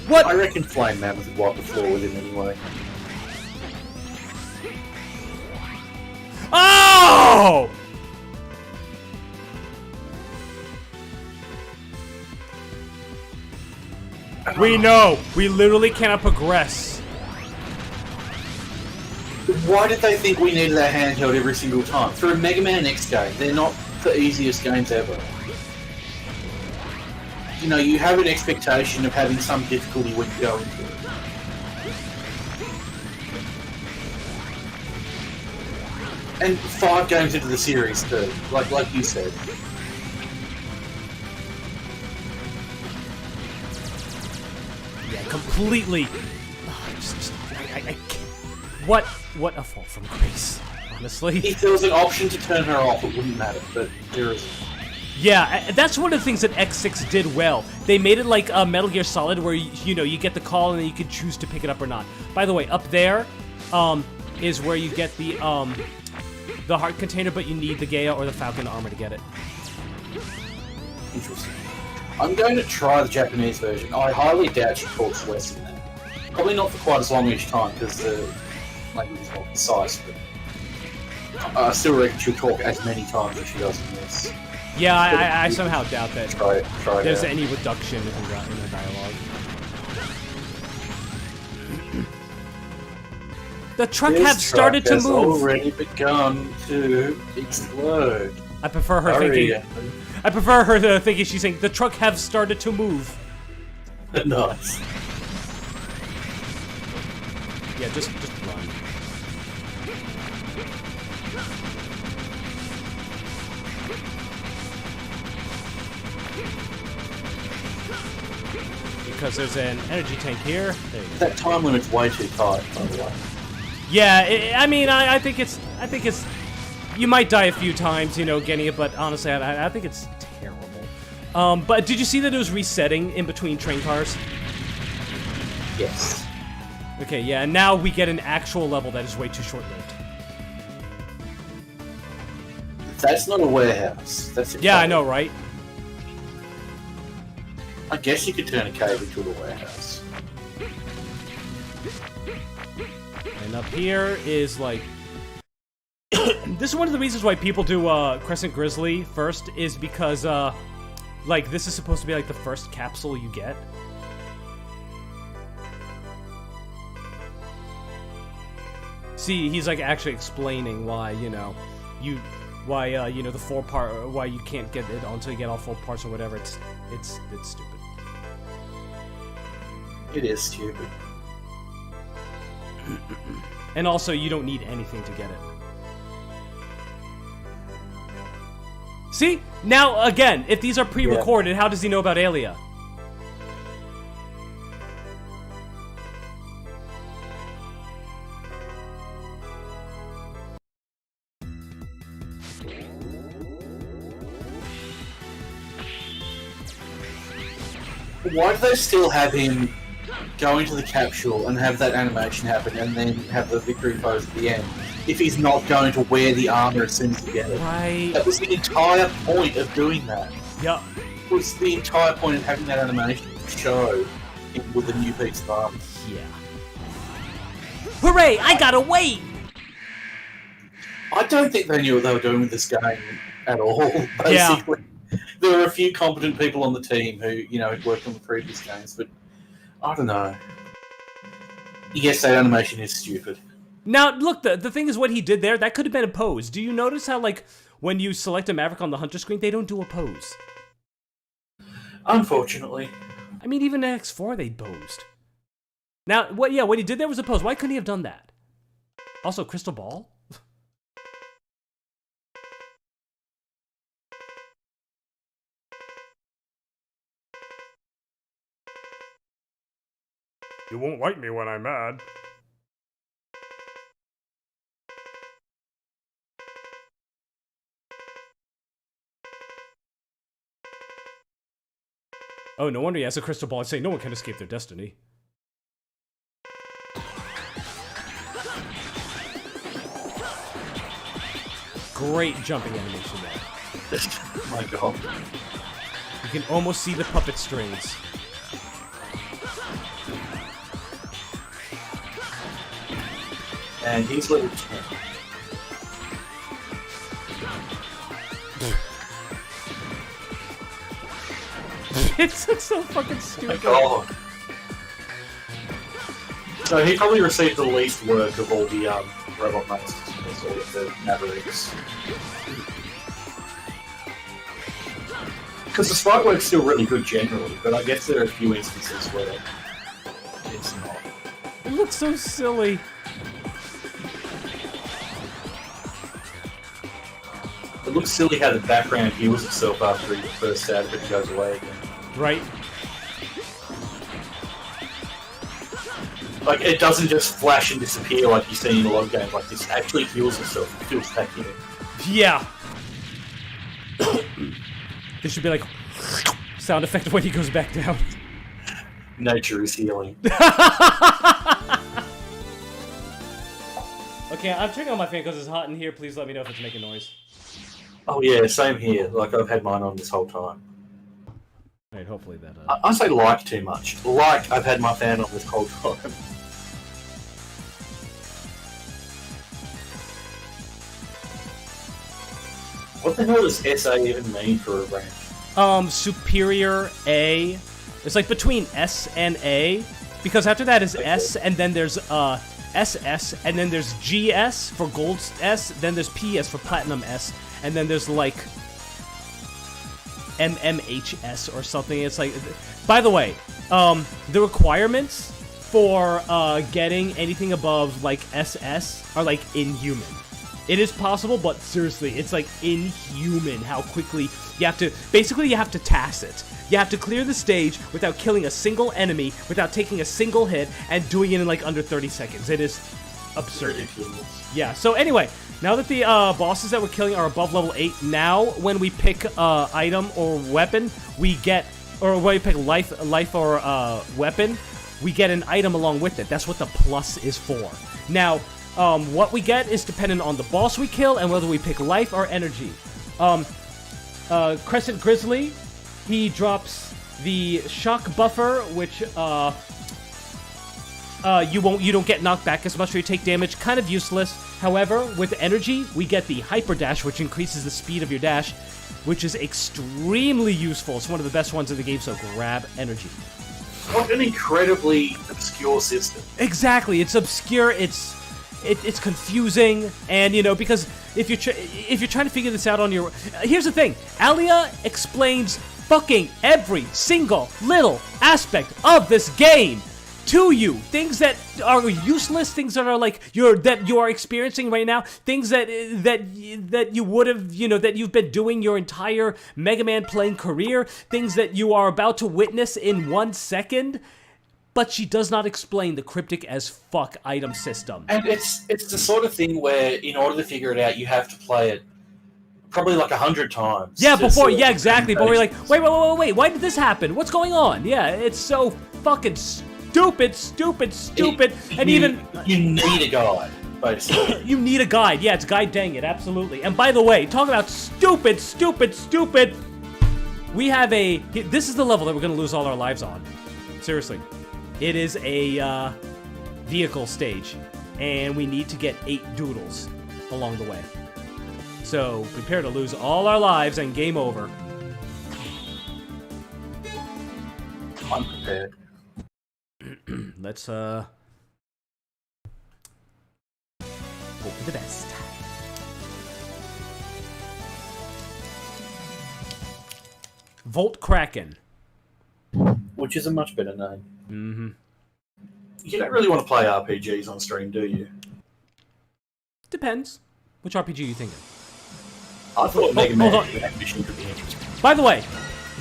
What? I reckon Flame Man would wipe the floor with him anyway. Oh! We know. We literally cannot progress. Why did they think we needed that handheld every single time? For a Mega Man X game, they're not the easiest games ever. You know, you have an expectation of having some difficulty when you go into it. And 5 games into the series too, like you said. Yeah, completely. I can't. What a fall from grace, honestly. If there was an option to turn her off, it wouldn't matter, but there isn't. Yeah, that's one of the things that X6 did well. They made it like a Metal Gear Solid where, you know, you get the call and then you can choose to pick it up or not. By the way, up there is where you get the heart container, but you need the Gaia or the Falcon armor to get it. Interesting. I'm going to try the Japanese version. I highly doubt she talks less than that. Probably not for quite as long each time, because the language is not precise, but I still reckon she'll talk as many times as she does in this. Yeah, I somehow doubt that Try there's any reduction in her dialogue. The truck has started to move. Already begun to explode. I prefer her thinking. I prefer her thinking she's saying the truck have started to move. Nice. Yeah, just run. Because there's an energy tank here. There you go. That time limit's way too tight, by the way. Yeah, I mean, I think it's. You might die a few times, you know, getting it, but honestly, I think it's terrible. But did you see that it was resetting in between train cars? Yes. Okay, yeah, and now we get an actual level that is way too short-lived. That's not a warehouse. That's a Yeah, I cave. know, right? I guess you could turn a cave into a warehouse. And up here is like... This is one of the reasons why people do Crescent Grizzly first, is because, like, this is supposed to be like the first capsule you get. See, he's like actually explaining why, you know, why the 4-part, why you can't get it until you get all 4 parts or whatever. It's stupid. It is stupid. And also, you don't need anything to get it. See? Now, again, if these are pre-recorded, how does he know about Aelia? Why do they still have him go into the capsule and have that animation happen and then have the victory pose at the end if he's not going to wear the armor as soon as you get it? Right. That was the entire point of doing that. Yup. It was the entire point of having that animation show him with a new piece of armor. Yeah. Hooray! I got away! I don't think they knew what they were doing with this game at all, basically. Yeah. There were a few competent people on the team who, you know, had worked on the previous games, but I don't know. Yes, that animation is stupid. Now, look, the thing is what he did there, that could have been a pose. Do you notice how, like, when you select a Maverick on the Hunter screen, they don't do a pose? Unfortunately. I mean, even in X4, they posed. Now, what he did there was a pose. Why couldn't he have done that? Also, Crystal Ball? You won't like me when I'm mad. Oh, no wonder he has a crystal ball. I'd say no one can escape their destiny. Great jumping animation there. Oh my god. You can almost see the puppet strings. And he's level 10. It's so fucking stupid. Oh my god. So he probably received the least work of all the robot masters, all of the Mavericks. Because the sprite work's still really good generally, but I guess there are a few instances where it's not. It looks so silly. It looks silly how the background heals itself after he bursts out of it and goes away again. Right. Like, it doesn't just flash and disappear like you see in a lot of games like this. It actually heals itself. It feels back in it. Yeah. There should be like sound effect when he goes back down. Nature is healing. Okay, I'm turning on my fan because it's hot in here. Please let me know if it's making noise. Oh yeah, same here. Like, I've had mine on this whole time. Alright, hopefully that... I say like too much. Like, I've had my fan on this whole time. What the hell does SA even mean for a rank? Superior A. It's like between S and A. Because after that is S, and then there's, SS, and then there's GS for Gold S, then there's PS for Platinum S, and then there's, like, MMHS or something. It's like... By the way, the requirements for getting anything above, like, SS are, like, inhuman. It is possible, but seriously, it's, like, inhuman how quickly you have to... Basically, you have to task it. You have to clear the stage without killing a single enemy, without taking a single hit, and doing it in, like, under 30 seconds. It is absurd. Ridiculous. Yeah, so anyway... Now that the bosses that we're killing are above level 8, now when we pick item or weapon, we get, or when we pick life or weapon, we get an item along with it. That's what the plus is for. Now, what we get is dependent on the boss we kill and whether we pick life or energy. Crescent Grizzly, he drops the shock buffer, which you don't get knocked back as much or you take damage, kind of useless. However, with energy, we get the hyper dash, which increases the speed of your dash, which is extremely useful. It's one of the best ones in the game, so grab energy. What an incredibly obscure system. Exactly, it's obscure. It's confusing, and because if you're trying to figure this out on your, here's the thing: Alia explains fucking every single little aspect of this game to you. Things that are useless, things that are like that you are experiencing right now, things that you would have, that you've been doing your entire Mega Man playing career, things that you are about to witness in 1 second. But she does not explain the cryptic as fuck item system. And it's the sort of thing where, in order to figure it out, you have to play it probably like 100 times. Yeah, exactly. But we're like, wait, why did this happen? What's going on? Yeah, it's so fucking stupid. And you need a guide, basically. You need a guide. Yeah, it's guide dang it, absolutely. And by the way, talk about stupid. We have this is the level that we're gonna lose all our lives on. Seriously. It is a vehicle stage, and we need to get 8 doodles along the way. So prepare to lose all our lives and game over. I'm prepared. Let's hope for the best. Volt Kraken. Which is a much better name. Mm-hmm. You don't really want to play RPGs on stream, do you? Depends. Which RPG are you thinking? I thought Mega Man Mission could be interesting. By the way,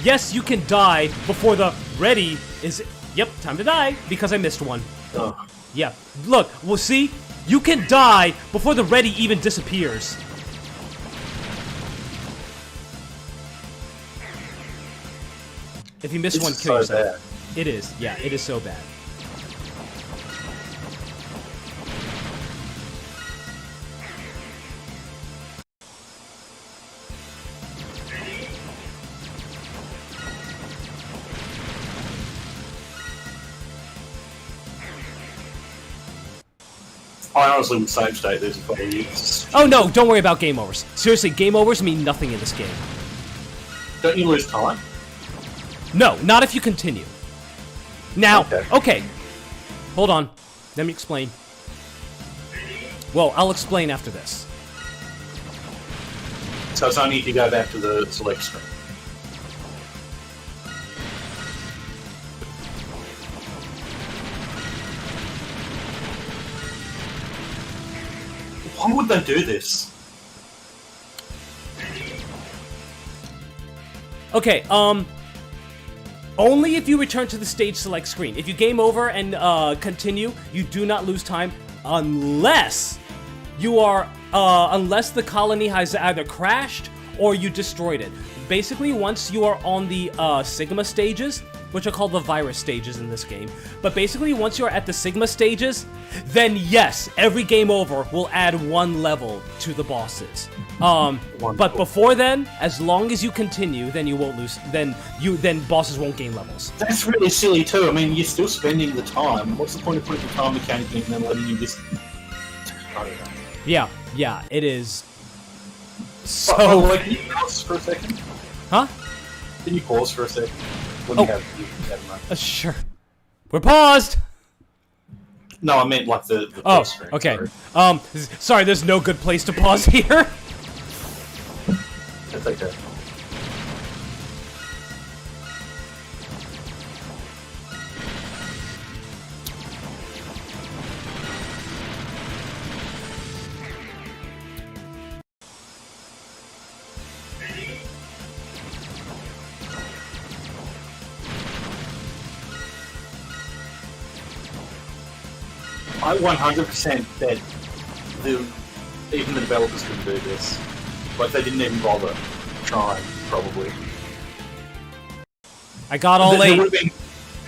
yes, you can die before the ready is... Yep, time to die, because I missed one. Oh. Yeah, look, well see? You can die before the ready even disappears. If you miss one, kill yourself. Bad. It is, yeah, it is so bad. I honestly would save state this if I were you. Oh no, don't worry about game overs. Seriously, game overs mean nothing in this game. Don't you lose time? No, not if you continue. Now, okay. Hold on. Let me explain. Well, I'll explain after this. So it's only if you go back to the select screen. Why would they do this? Okay, only if you return to the stage select screen. If you game over and continue, you do not lose time unless you are unless the colony has either crashed or you destroyed it. Basically, once you are on the Sigma stages, which are called the virus stages in this game, but basically once you're at the Sigma stages, then yes, every game over will add 1 level to the bosses. But before then, as long as you continue, then you won't lose. Then bosses won't gain levels. That's really silly too. I mean, you're still spending the time. What's the point of putting the time mechanic in and then letting you just? I don't know. Yeah, it is. So, like, can you pause for a second? Huh? Can you pause for a second? When you have sure. We're paused. No, I meant like the pause screen. Okay. Sorry, there's no good place to pause here. That's okay. I 100% bet even the developers couldn't do this. Like, they didn't even bother trying, probably. I got all 8,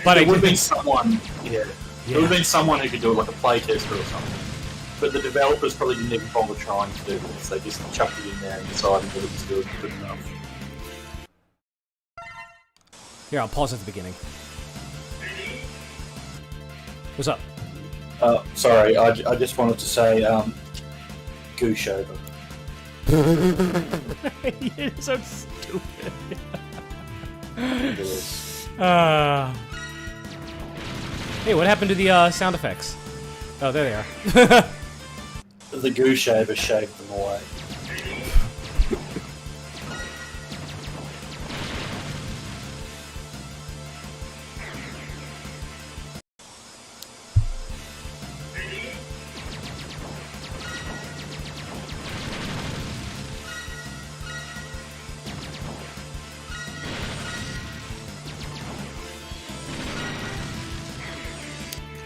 but there would have been someone, there would have been someone who could do it, like a playtester or something. But the developers probably didn't even bother trying to do this. They just chucked it in there and decided that it was good enough. Here, I'll pause at the beginning. What's up? Sorry, I just wanted to say, goose shaver. You're so stupid. It is. Hey, what happened to the sound effects? Oh, there they are. The goose shaver shaved them away.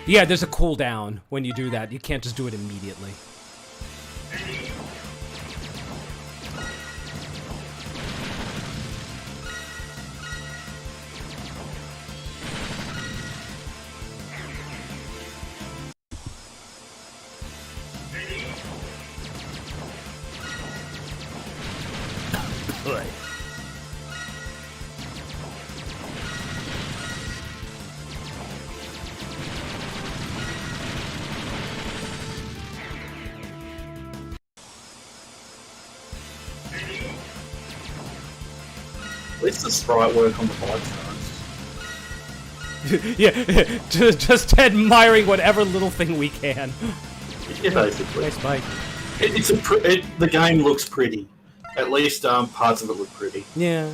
Yeah, there's a cooldown when you do that. You can't just do it immediately. At least the sprite work on the bike's nice. Yeah, just admiring whatever little thing we can. Yeah, basically. Nice bike. The game looks pretty. At least parts of it look pretty. Yeah.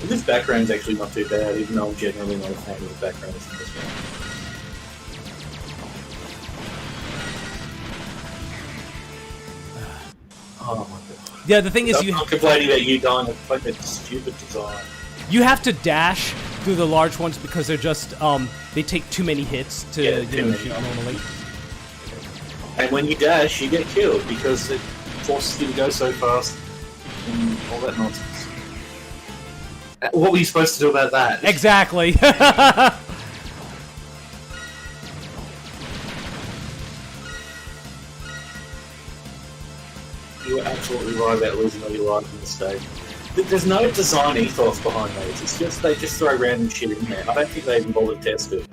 This background's actually not too bad, even though I'm generally not a fan of the backgrounds in this one. Oh my god. Yeah, the thing is, I'm not complaining about you dying with fucking stupid design. you have to dash through the large ones because they're just they take too many hits to shoot normally. And when you dash, you get killed because it forces you to go so fast and all that nonsense. What were you supposed to do about that? Exactly. You were absolutely right about losing all your life in the stage. There's no design ethos behind those. It's just they just throw random shit in there. I don't think they even bother to test it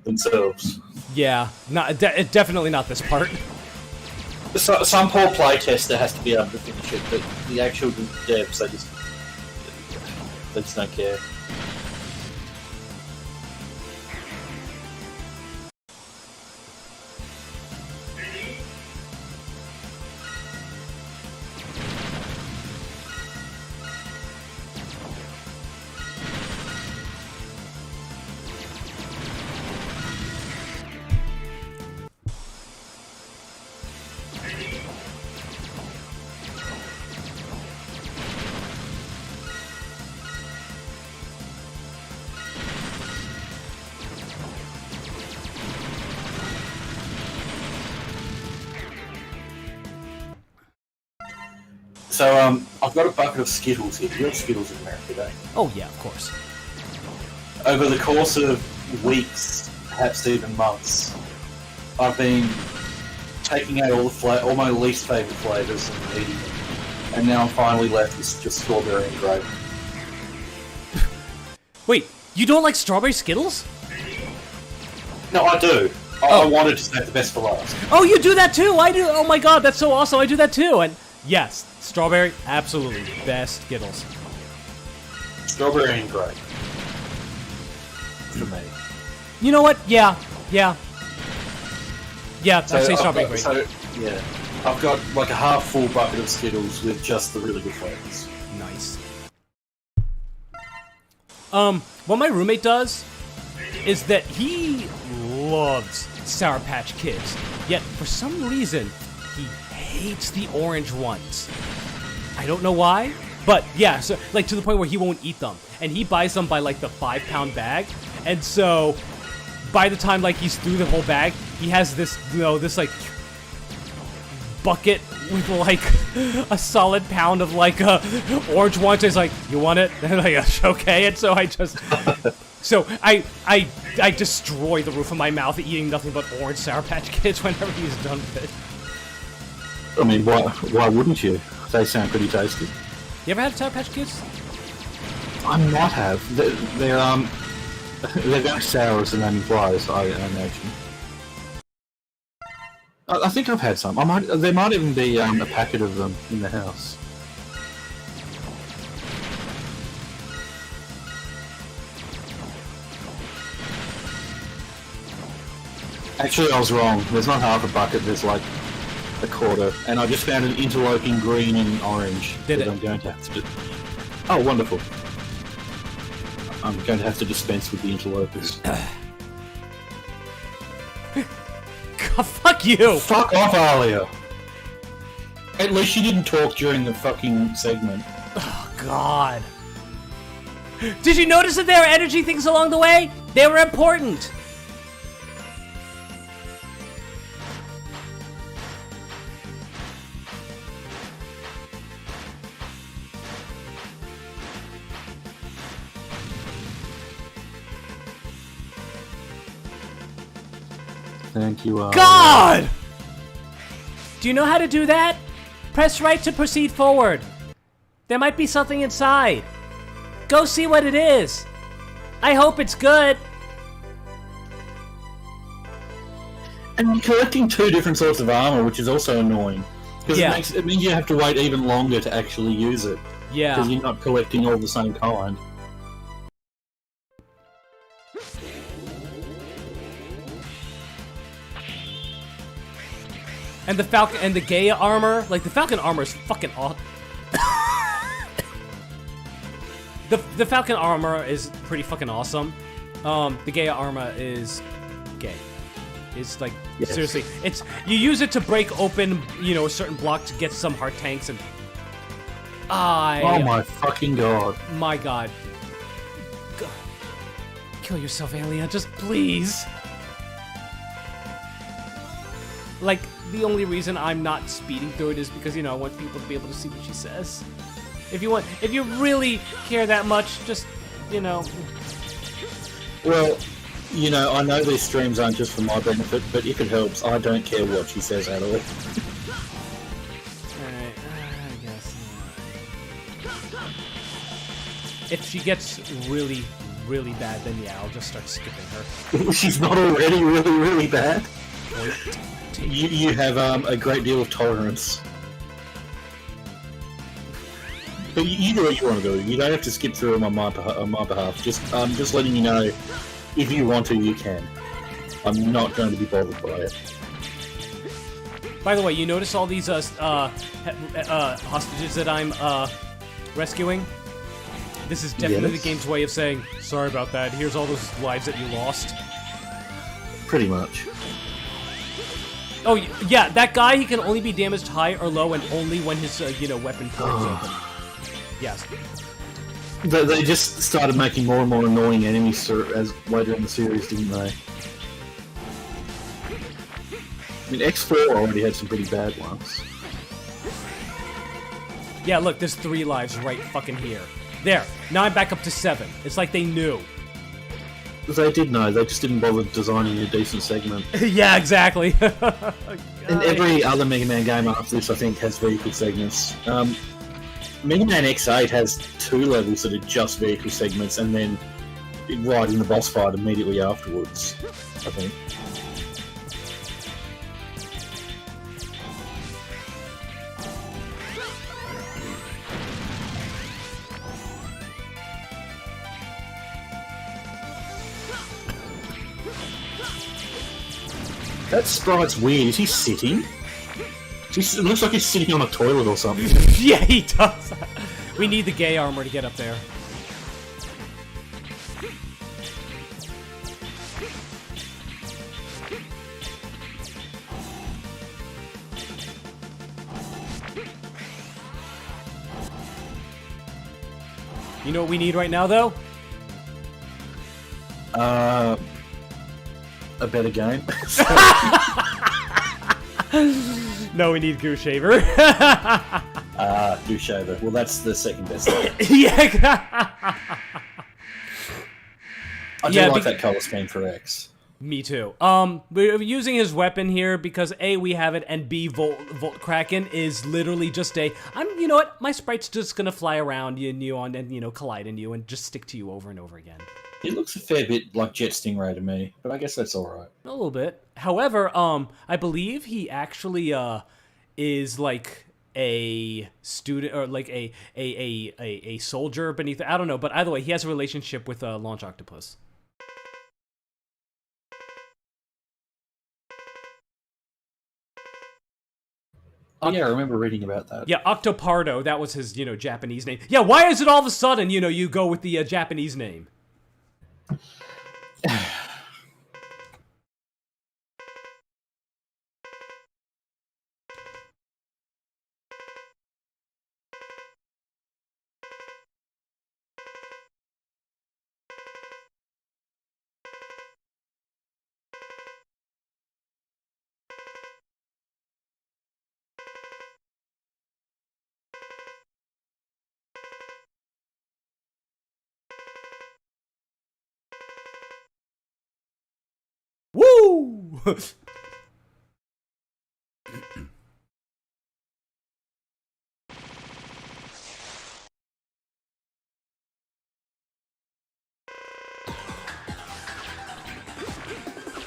themselves. Yeah, definitely not this part. So, some poor playtester has to be able to finish it, but the actual devs, they just don't care. So, I've got a bucket of Skittles here. You have Skittles in America, don't you? Oh yeah, of course. Over the course of weeks, perhaps even months, I've been taking out all my least favourite flavours and eating them. And now I'm finally left with just strawberry and grape. Wait, you don't like strawberry Skittles? No, I do. I wanted to save the best for last. Oh, you do that too? I do. Oh my god, that's so awesome. I do that too. And yes, strawberry, absolutely best Skittles. Strawberry and grape. For me. You know what? Yeah. I say strawberry grape. Yeah. I've got like a half full bucket of Skittles with just the really good flavours. Nice. What my roommate does is that he loves Sour Patch Kids, yet for some reason he hates the orange ones. I don't know why, but yeah, so like to the point where he won't eat them, and he buys them by like the 5-pound bag, and so by the time like he's through the whole bag, he has this this like bucket with like a solid pound of like orange ones. He's like, "You want it?" And I'm like, "Okay." And so I just so I destroy the roof of my mouth eating nothing but orange Sour Patch Kids whenever he's done with it. I mean, why wouldn't you? They sound pretty tasty. You ever had Sour Patch Kids? I might have. They're very sour as the name implies, I imagine. I think I've had some. There might even be a packet of them in the house. Actually, I was wrong. There's not half a bucket, there's like a quarter. And I just found an interlocking green and orange. Did it? I'm going to have to... Oh, wonderful. I'm going to have to dispense with the interlopers. God, fuck you! Fuck off, Alia! At least you didn't talk during the fucking segment. Oh, God. Did you notice that there were energy things along the way? They were important! Thank you, God! Do you know how to do that? Press right to proceed forward. There might be something inside. Go see what it is. I hope it's good. And you're collecting two different sorts of armor, which is also annoying. Because Yeah. it means you have to wait even longer to actually use it. Yeah. Because you're not collecting all the same kind. And the Falcon and the Gaia armor, like the Falcon armor is fucking awesome. the Falcon armor is pretty fucking awesome. The Gaia armor is gay. It's like Yes. seriously, it's you use it to break open, you know, a certain block to get some heart tanks and. Oh my fucking god. My god. Kill yourself, Alia, just please. Like, the only reason I'm not speeding through it is because, you know, I want people to be able to see what she says. If you really care that much, just, you know. Well, you know, I know these streams aren't just for my benefit, but if it helps, I don't care what she says at all. Alright, I guess. If she gets really, really bad, then yeah, I'll just start skipping her. She's not already really, really bad. You have a great deal of tolerance. But you do what you want to do. You don't have to skip through them on my behalf. Just letting you know, if you want to, you can. I'm not going to be bothered by it. By the way, you notice all these hostages that I'm rescuing? This is definitely Yes. the game's way of saying, sorry about that, here's all those lives that you lost. Pretty much. Oh, yeah, that guy, he can only be damaged high or low and only when his, weapon pulls open. Yes. They just started making more and more annoying enemies as later in the series, didn't they? I mean, X4 already had some pretty bad ones. Yeah, look, there's 3 lives right fucking here. There, now I'm back up to 7. It's like they knew. They did know, they just didn't bother designing a decent segment. Yeah, exactly. And every other Mega Man game after this, I think, has vehicle segments. Mega Man X8 has 2 levels that are just vehicle segments, and then right in the boss fight immediately afterwards, I think. That sprite's weird. Is he sitting? It looks like he's sitting on a toilet or something. Yeah, he does. We need the gay armor to get up there. You know what we need right now, though? A better game. No, we need Goose Shaver. Goose Shaver. Well, that's the second best. Yeah. I do like that color scheme for X. Me too. We're using his weapon here because A, we have it, and B, Volt Kraken is literally just you know what? My sprite's just gonna fly around you and collide in you and just stick to you over and over again. It looks a fair bit like Jet Stingray to me, but I guess that's alright. A little bit. However, I believe he actually, is like a student or like a soldier beneath. I don't know, but either way, he has a relationship with Launch Octopus. Yeah, I remember reading about that. Yeah, Octopardo, that was his, Japanese name. Yeah, why is it all of a sudden, you go with the Japanese name? Woo!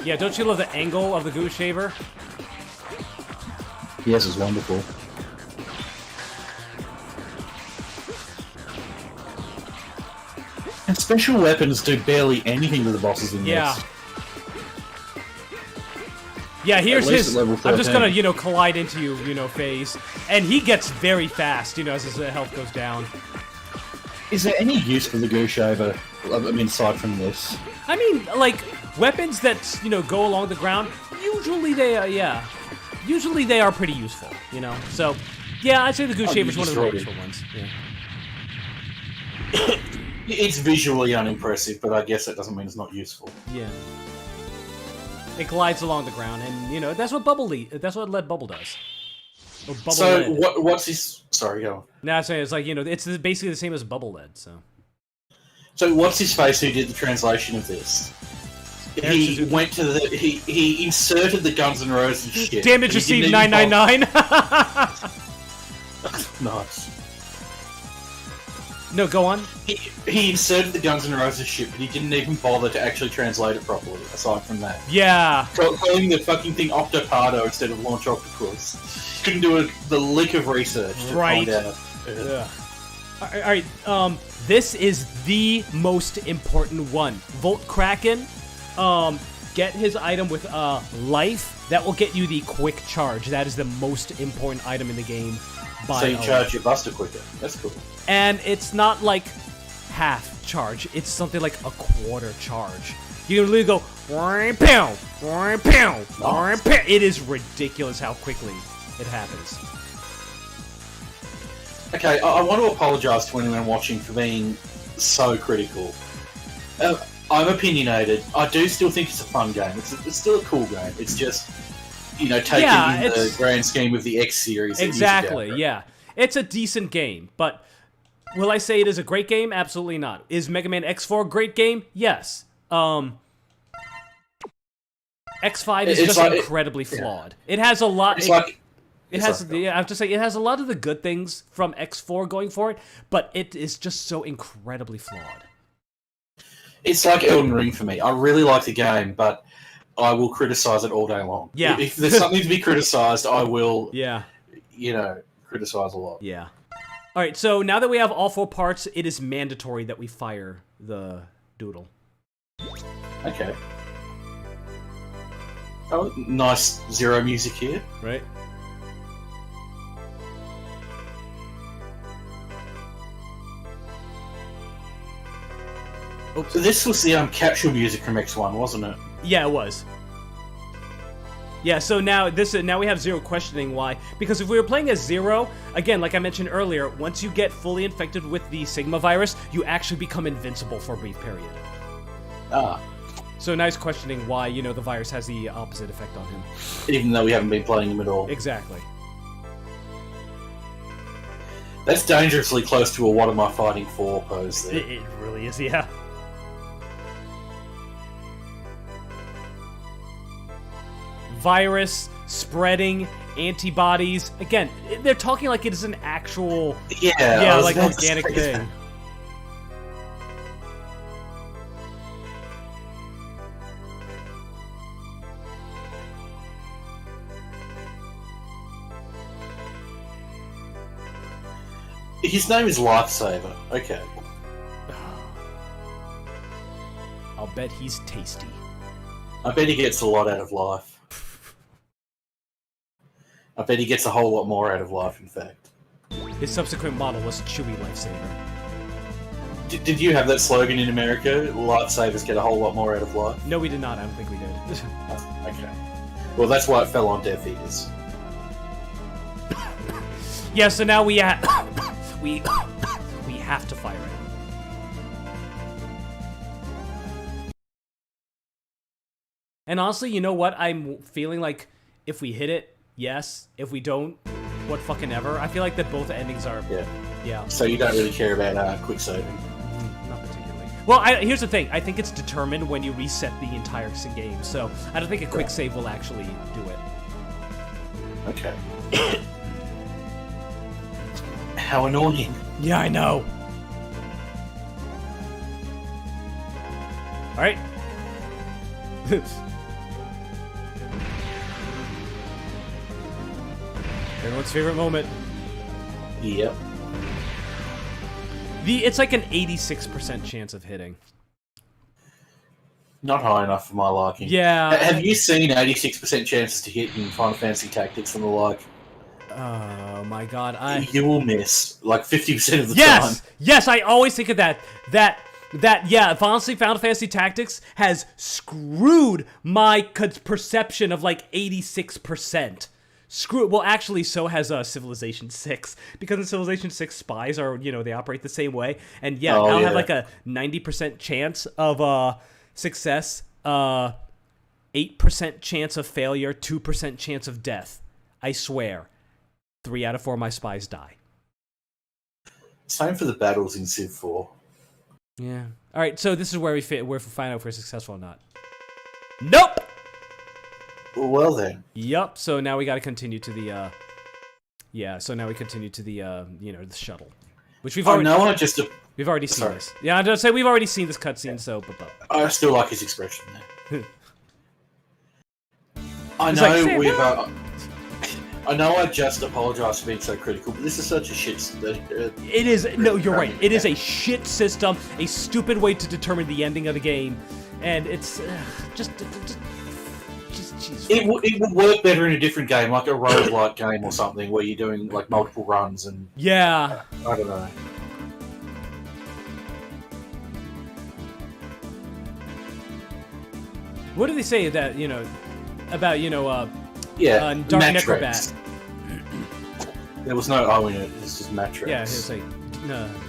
Yeah, don't you love the angle of the Goose Shaver? Yes, it's wonderful. And special weapons do barely anything to the bosses in Yeah. this. Yeah, here's At least his. at level I'm just 13. gonna, collide into you, phase. And he gets very fast, as his health goes down. Is there any use for the Goose Shaver? I mean, aside from this. I mean, like, weapons that, go along the ground, usually they are, usually they are pretty useful, So, yeah, I'd say the Goose Oh, Shaver's you one of the more destroyed useful ones. Yeah. It's visually unimpressive, but I guess that doesn't mean it's not useful. Yeah. It glides along the ground, and, that's what that's what Lead Bubble does. Or Bubble So Lead. what's his? Sorry, go on. No, I'm saying it's like, it's basically the same as Bubble Lead, so. So what's his face who did the translation of this? Eric He Suzuki. went to the he inserted the Guns N' Roses shit. Damage but he received didn't even 999. bother- Nice. No, go on. He inserted the Guns N' Roses shit, but he didn't even bother to actually translate it properly. Aside from that, Yeah. calling the fucking thing Octopardo instead of Launch Octopus. Couldn't do the lick of research to Right. find out. Yeah. Alright, this is the most important one. Volt Kraken, get his item with, life. That will get you the quick charge. That is the most important item in the game. So you charge your Buster quicker. That's cool. And it's not like half charge. It's something like a quarter charge. You can literally go, pow, pow, Nice. pow. It is ridiculous how quickly it happens. Okay, I want to apologise to anyone watching for being so critical. I'm opinionated. I do still think it's a fun game. It's still a cool game. It's just, taking in the it's- grand scheme of the X series. it is a Exactly, downgrade. yeah. It's a decent game, but will I say it is a great game? Absolutely not. Is Mega Man X4 a great game? Yes. X5 is It's just like- incredibly flawed. It has a lot. It's like It it's has. like- Yeah, I have to say, it has a lot of the good things from X4 going for it, but it is just so incredibly flawed. it's like Elden Ring for me. I really like the game, but I will criticize it all day long. Yeah. If there's something to be criticized, I will. Yeah. Criticize a lot. Yeah. All right. So now that we have all 4 parts, it is mandatory that we fire the doodle. Okay. Oh, nice Zero music here. Right. So this was the capsule music from X1, wasn't it? Yeah, it was. Yeah, so now we have Zero questioning why. Because if we were playing as Zero, again, like I mentioned earlier, once you get fully infected with the Sigma virus, you actually become invincible for a brief period. Ah. So now he's questioning why, the virus has the opposite effect on him. Even though we haven't been playing him at all. Exactly. That's dangerously close to a what am I fighting for pose there. It really is, yeah. virus spreading antibodies. Again, they're talking like it is an actual, Yeah, like organic say thing. His name is Lifesaver. Okay. I'll bet he's tasty. I bet he gets a lot out of life. I bet he gets a whole lot more out of life, in fact. His subsequent model was Chewy Lifesaver. Did you have that slogan in America? Lifesavers get a whole lot more out of life? No, we did not. I don't think we did. Okay. Well, that's why it fell on deaf ears. Yeah, so now we we have to fire it. And honestly, you know what? I'm feeling like if we hit it, yes. If we don't, what fucking ever. I feel like that both endings are... Yeah. So you don't really care about quick saving? Not particularly. Well, here's the thing. I think it's determined when you reset the entire game, so I don't think a quick save will actually do it. Okay. How annoying. Yeah, I know. Alright. Everyone's favorite moment. Yep. It's like an 86% chance of hitting. Not high enough for my liking. Yeah. Have you seen 86% chances to hit in Final Fantasy Tactics and the like? Oh my god, You will miss like 50% of the Yes! time. Yes, I always think of that. Yeah, honestly, Final Fantasy Tactics has screwed my perception of like 86%. Well, actually, so has Civilization 6. Because in Civilization 6, spies are, they operate the same way. And yeah, I'll have like a 90% chance of success, 8% chance of failure, 2% chance of death. I swear. 3 out of 4 of my spies die. Same for the battles in Civ 4. Yeah. All right. So this is where we find out if we're successful or not. Nope. Well then. Yup. So now we got to continue to the. Yeah. So now we continue to the the shuttle, which we've already. We've already seen this. Yeah, I'm gonna say we've already seen this cutscene. So, I still like his expression there. I It's know like, we've. I know I just apologise for being so critical, but this is such a shit. It is. No, you're right. It is a shit system, a stupid way to determine the ending of the game, and it's just. It would work better in a different game, like a roguelike game or something, where you're doing like multiple runs and. Yeah. I don't know. What do they say that about Dark Matrix. Necrobat? There was no O in it. It's just Matrix. Yeah, it's like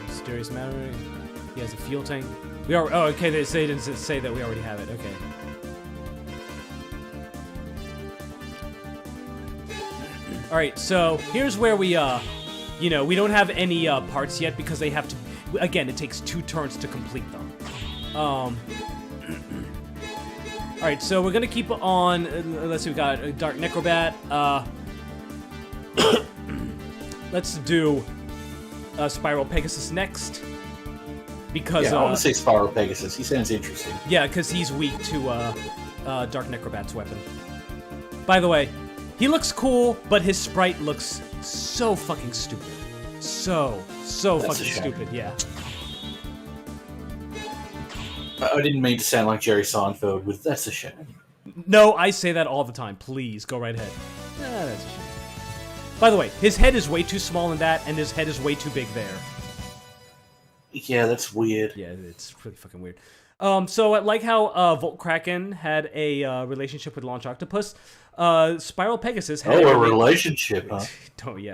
mysterious matter. He has a fuel tank. We are. Oh, okay. They didn't say that we already have it. Okay. All right. So here's where we we don't have any parts yet because they have to. Again, it takes 2 turns to complete them. All right. So we're gonna keep on. Let's see. We got Dark Necrobat. Let's do Spiral Pegasus next. Because I want to say Spiral Pegasus. He sounds interesting. Yeah, because he's weak to Dark Necrobat's weapon. By the way, he looks cool, but his sprite looks so fucking stupid. So fucking stupid, yeah. I didn't mean to sound like Jerry Seinfeld with "that's a shame." No, I say that all the time. Please, go right ahead. That's a shame. By the way, his head is way too small in that, and his head is way too big there. Yeah, that's weird. Yeah, it's pretty fucking weird. So like how Volt Kraken had a relationship with Launch Octopus, Spiral Pegasus had a relationship, huh?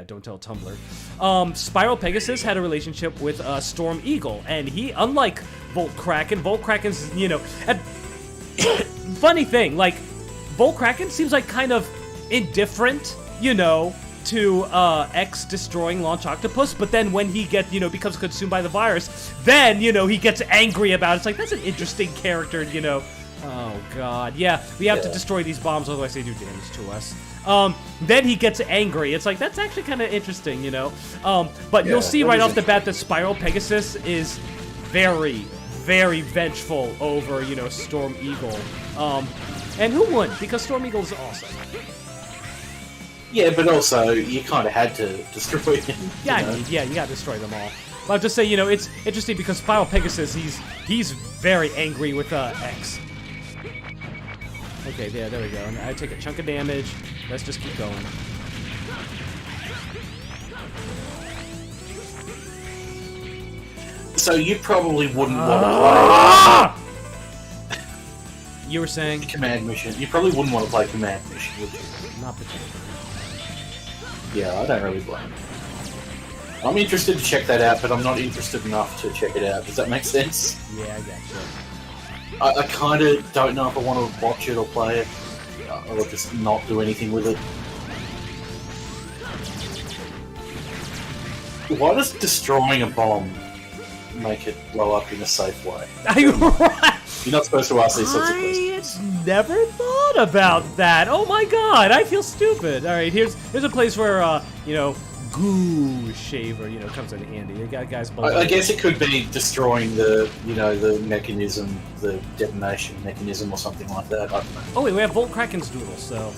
Don't tell Tumblr. Spiral Pegasus had a relationship with Storm Eagle, and he, unlike Volt Kraken's, and funny thing, like, Volt Kraken seems like kind of indifferent, to X destroying Launch Octopus, but then when he becomes consumed by the virus, then, he gets angry about it. It's like, that's an interesting character, Oh god, yeah, we have to destroy these bombs, otherwise they do damage to us. Then he gets angry. It's like, that's actually kind of interesting, you know? But you'll see right off the bat that Spiral Pegasus is very, very vengeful over, you know, Storm Eagle. And who wouldn't? Because Storm Eagle is awesome. Yeah, but also, you kind of had to destroy him. Yeah, you gotta destroy them all. But I'll just say, you know, it's interesting because Spiral Pegasus, he's very angry with X. Okay, yeah, there we go. And I take a chunk of damage. Let's just keep going. So you probably wouldn't want to play You were saying? Command Mission. You probably wouldn't want to play Command Mission, would you? Not particularly. Yeah, I don't really blame you. I'm interested to check that out, but I'm not interested enough to check it out. Does that make sense? Yeah, I gotcha. I kind of don't know if I want to watch it or play it, or just not do anything with it. Why does destroying a bomb make it blow up in a safe way? You're not supposed to ask these sorts of questions. I never thought about that. Oh my god, I feel stupid. All right, here's a place where you know, Goo Shaver, you know, comes in handy. You got guys below. I guess it could be destroying the, you know, the mechanism, the detonation mechanism, or something like that. I don't know. Oh wait, we have Volt Kraken's doodle, so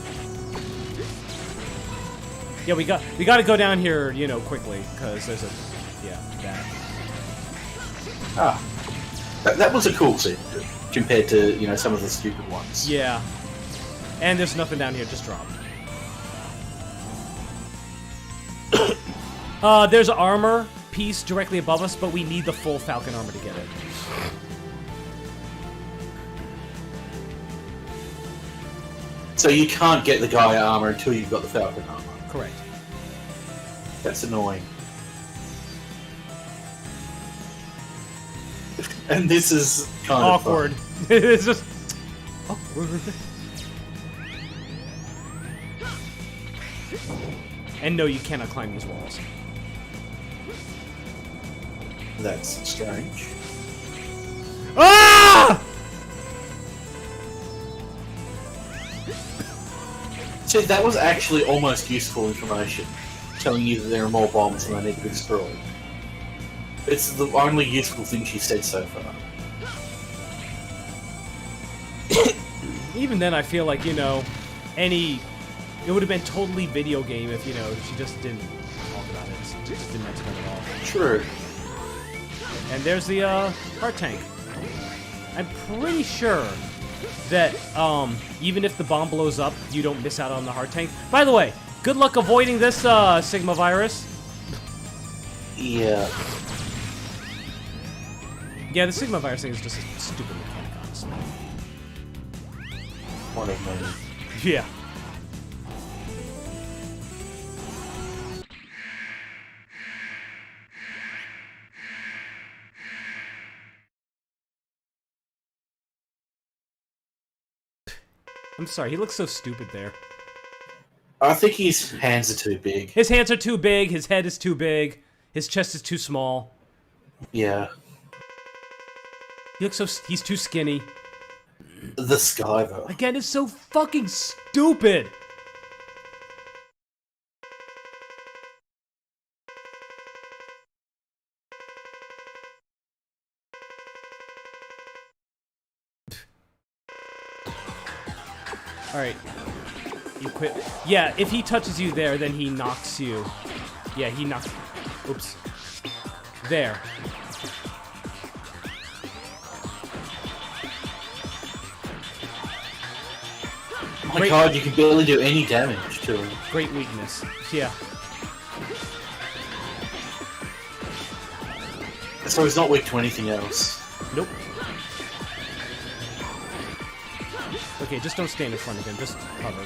yeah, we got to go down here, you know, quickly because there's a that. That was a cool scene compared to, you know, some of the stupid ones. Yeah, and there's nothing down here. Just drop. There's an armor piece directly above us, but we need the full Falcon armor to get it. So you can't get the Gaia armor until you've got the Falcon armor. Correct. That's annoying. And this is kind awkward. of fun. It's just awkward. And no, you cannot climb these walls. That's strange. Ah! See, that was actually almost useful information, telling you that there are more bombs and they need to be destroyed. It's the only useful thing she said so far. Even then, I feel like, you know, it would have been totally video game if, you know, she just didn't talk about it. She just didn't mention it at all. True. And there's the heart tank. I'm pretty sure that even if the bomb blows up, you don't miss out on the heart tank. By the way, good luck avoiding this Sigma virus. Yeah. Yeah, the Sigma virus thing is just a stupid mechanic, honestly. One of many. Yeah. I'm sorry, he looks so stupid there. I think his hands are too big. His hands are too big, his head is too big, his chest is too small. Yeah. He looks he's too skinny. The sky, though. Again, it's so fucking stupid! Alright. You quit. Yeah, if he touches you there, then he knocks you. Yeah, he knocks... Oops. There. Oh my god, you can barely do any damage to him. Great weakness. Yeah. So he's not weak to anything else. Nope. Okay, just don't stand in front of him, just hover.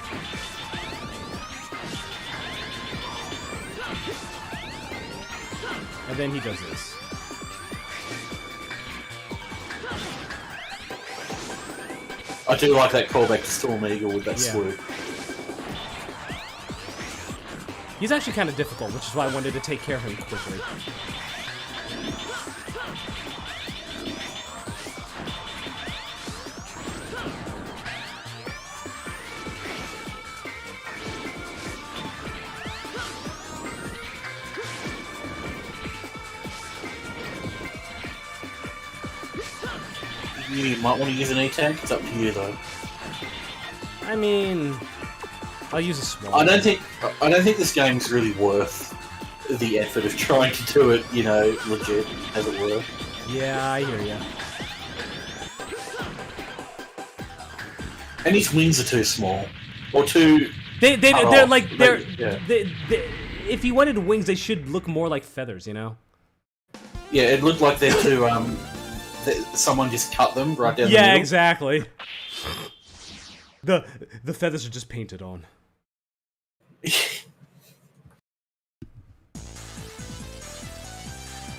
And then he does this. I do like that callback to Storm Eagle with that swoop. He's actually kind of difficult, which is why I wanted to take care of him quickly. You might want to use an E-Tank. It's up to you, though. I mean, I'll use a small. I don't think this game's really worth the effort of trying to do it, you know, legit, as it were. Yeah, I hear ya. And his wings are too small, or too. They're like Yeah. if he wanted wings, they should look more like feathers, you know? Yeah, it looked like they're too. Someone just cut them right down the Yeah, middle. exactly. The feathers are just painted on.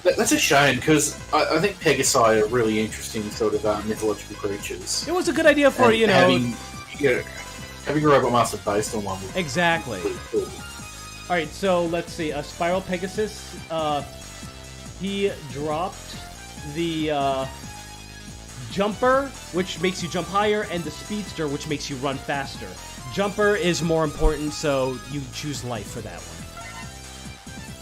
That's a shame because I think Pegasi are really interesting sort of mythological creatures. It was a good idea for, And you know... having a Robot Master based on one would be Exactly. pretty cool. Alright, so let's see. Spiral Pegasus, he dropped the Jumper, which makes you jump higher, and the Speedster, which makes you run faster. Jumper is more important, so you choose Life for that one.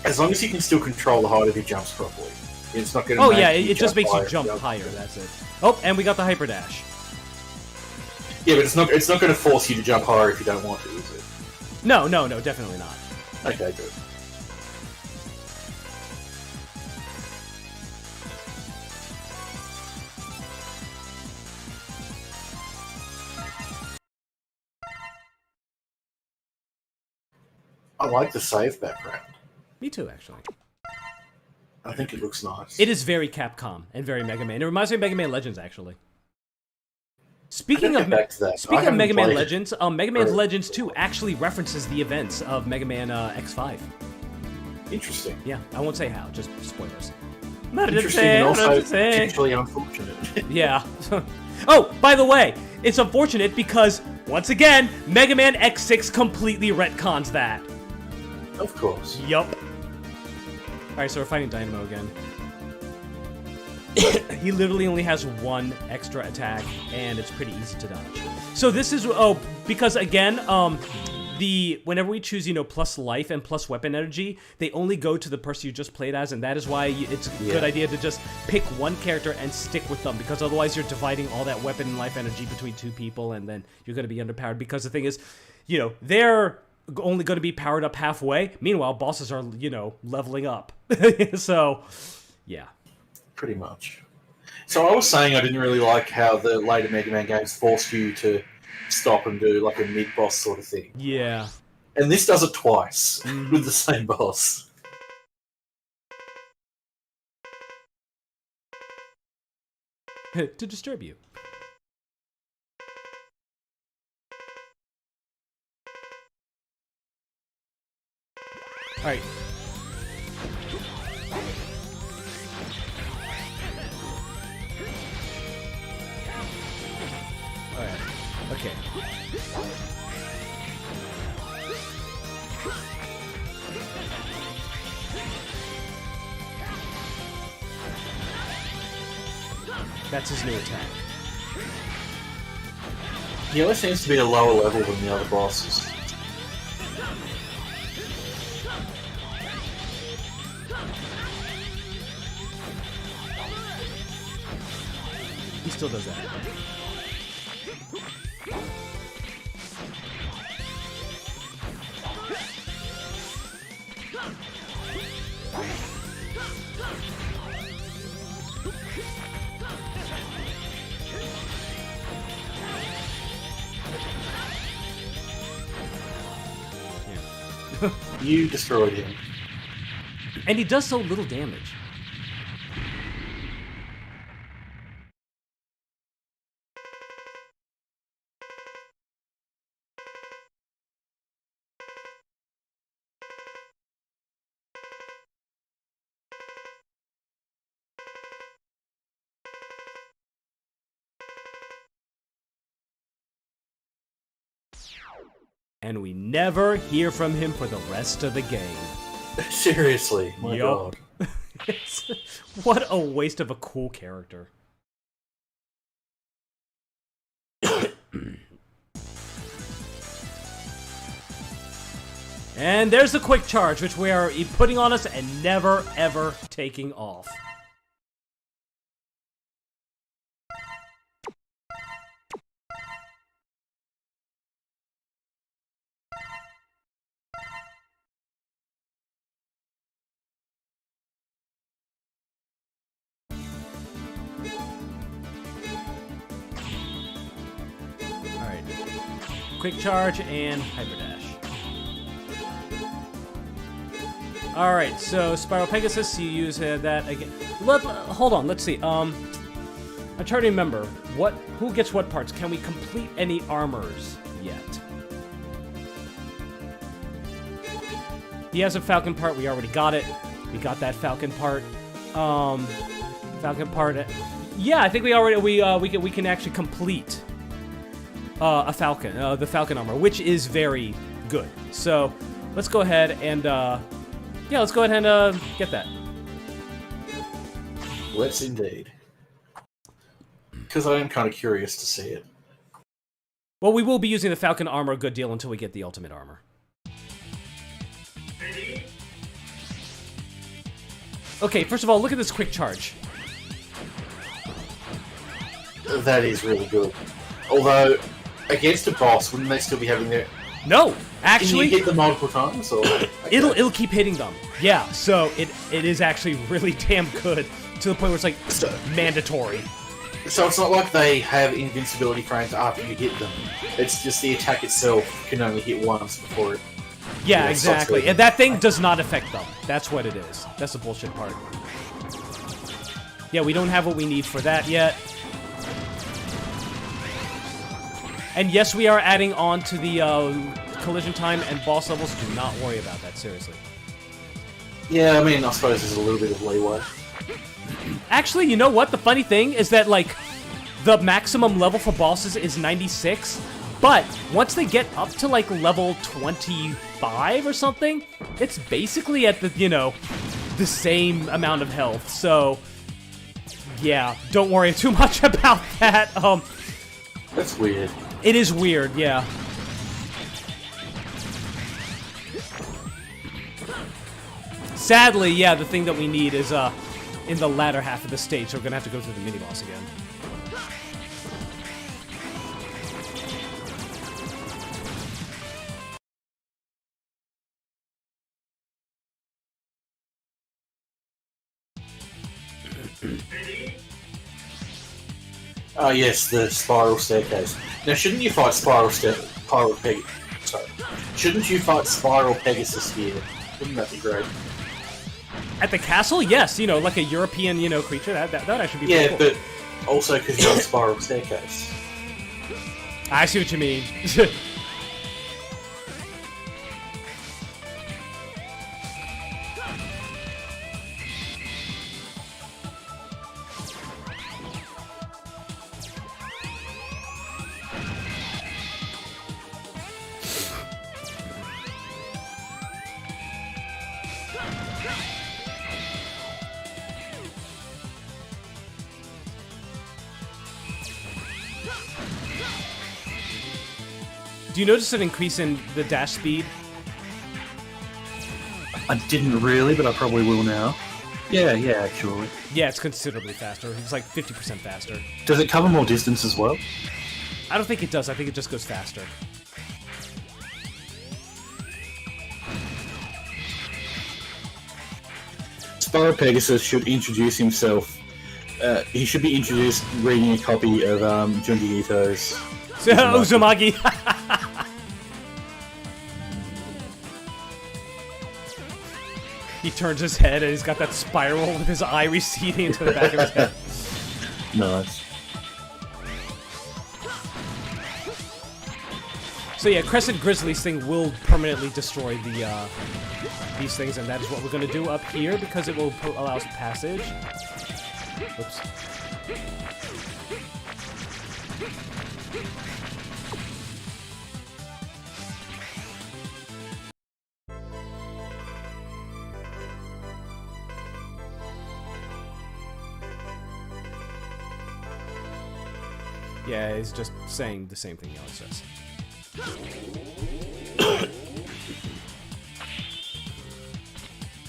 As long as you can still control the height of your jumps properly. It's not going to Oh make yeah, you it just makes you higher. jump higher, that's it. Oh, and we got the Hyper Dash. Yeah, but it's not going to force you to jump higher if you don't want to, is it? No, definitely not. Okay, good. I like the save background. Me too, actually. I think it looks nice. It is very Capcom and very Mega Man. It reminds me of Mega Man Legends, actually. Speaking of back to that. Speaking of Mega Man played it. Legends, Mega Man Or- Legends 2 actually references the events of Mega Man X5. Interesting. Yeah, I won't say how, just spoilers. Interesting and also potentially unfortunate. Yeah. Oh, by the way, it's unfortunate because, once again, Mega Man X6 completely retcons that. Of course. Yup. Alright, so we're fighting Dynamo again. He literally only has one extra attack, and it's pretty easy to dodge. So this is, because again, whenever we choose, you know, plus life and plus weapon energy, they only go to the person you just played as, and that is why it's a good idea to just pick one character and stick with them, because otherwise you're dividing all that weapon and life energy between two people, and then you're going to be underpowered, because the thing is, you know, they're only going to be powered up halfway. Meanwhile, bosses are, you know, leveling up. So, yeah. Pretty much. So I was saying I didn't really like how the later Mega Man games forced you to stop and do like a mid-boss sort of thing. Yeah. And this does it twice with the same boss. To disturb you. Alright. Alright. Okay. That's his new attack. He always seems to be a lower level than the other bosses. He still does that. You destroyed him. And he does so little damage. And we never hear from him for the rest of the game. Seriously, my Yup. god. What a waste of a cool character. And there's the quick charge, which we are putting on us and never, ever taking off. quick charge and hyper dash. All right, so Spiral Pegasus, you use that again. Hold on, let's see. I'm trying to remember who gets what parts. Can we complete any armors yet? He has a Falcon part. We already got it. We got that Falcon part. Falcon part. Yeah, I think we already we can actually complete a Falcon, the Falcon armor, which is very good. So let's go ahead and yeah, let's go ahead and get that. Let's indeed. Because I am kind of curious to see it. Well, we will be using the Falcon armor a good deal until we get the ultimate armor. Okay, first of all, look at this quick charge. That is really good. Although, against a boss, wouldn't they still be having their... No, actually, Can you hit them multiple times? Or... Okay. it'll keep hitting them. Yeah, so it is actually really damn good to the point where it's like mandatory. So it's not like they have invincibility frames after you hit them. It's just the attack itself can only hit once before it... Yeah, exactly. And that thing does not affect them. That's what it is. That's the bullshit part. Yeah, we don't have what we need for that yet. And yes, we are adding on to the collision time and boss levels. Do not worry about that, seriously. Yeah, I mean, I suppose there's a little bit of leeway. Actually, you know what? The funny thing is that, like, the maximum level for bosses is 96, but once they get up to, like, level 25 or something, it's basically at the, you know, the same amount of health. So, yeah, don't worry too much about that. That's weird. It is weird, yeah. Sadly, yeah, the thing that we need is, in the latter half of the stage, so we're gonna have to go through the mini-boss again. Oh yes, the spiral staircase. Now, shouldn't you fight Shouldn't you fight Spiral Pegasus here? Wouldn't that be great? At the castle, yes, you know, like a European, you know, creature. That actually be Yeah, pretty cool. but also because you're on Spiral Staircase. I see what you mean. Do you notice an increase in the dash speed? I didn't really, but I probably will now. Yeah, actually. Yeah, it's considerably faster. It's like 50% faster. Does it cover more distance as well? I don't think it does. I think it just goes faster. Spiral Pegasus should introduce himself. He should be introduced reading a copy of Junji Ito's Uzumaki. He turns his head and he's got that spiral with his eye receding into the back of his head. Nice. So yeah, Crescent Grizzly's thing will permanently destroy the these things, and that is what we're going to do up here because it will allow us passage. Oops. Yeah, he's just saying the same thing he always says.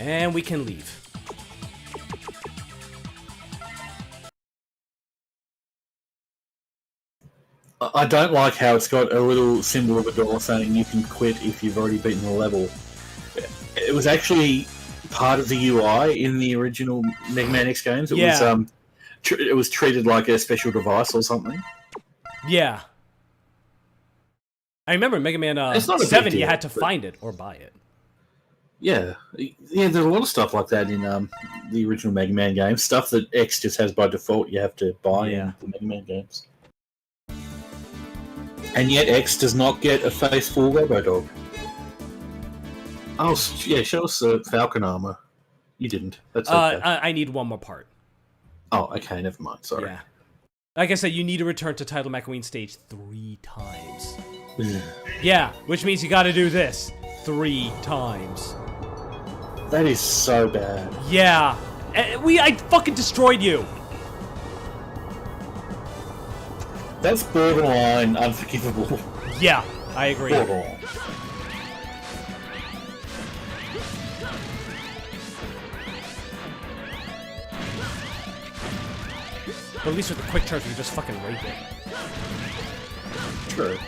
And we can leave. I don't like how it's got a little symbol of a door saying you can quit if you've already beaten the level. It was actually part of the UI in the original Mega Man X games. It was it was treated like a special device or something. Yeah. I remember Mega Man It's not a big 7, you deal, had to but- find it or buy it. Yeah, there's a lot of stuff like that in the original Mega Man games. Stuff that X just has by default, you have to buy Yeah. in the Mega Man games. And yet X does not get a faithful Robodog. Oh, yeah, show us the Falcon armor. You didn't. That's okay. I need one more part. Oh, okay, never mind. Sorry. Yeah. Like I said, you need to return to Title McQueen stage 3 times. Yeah, which means you gotta do this 3 times. That is so bad. Yeah. I fucking destroyed you. That's borderline unforgivable. Yeah, I agree. Borderline. But at least with the quick charge, we can just fucking rape it. True.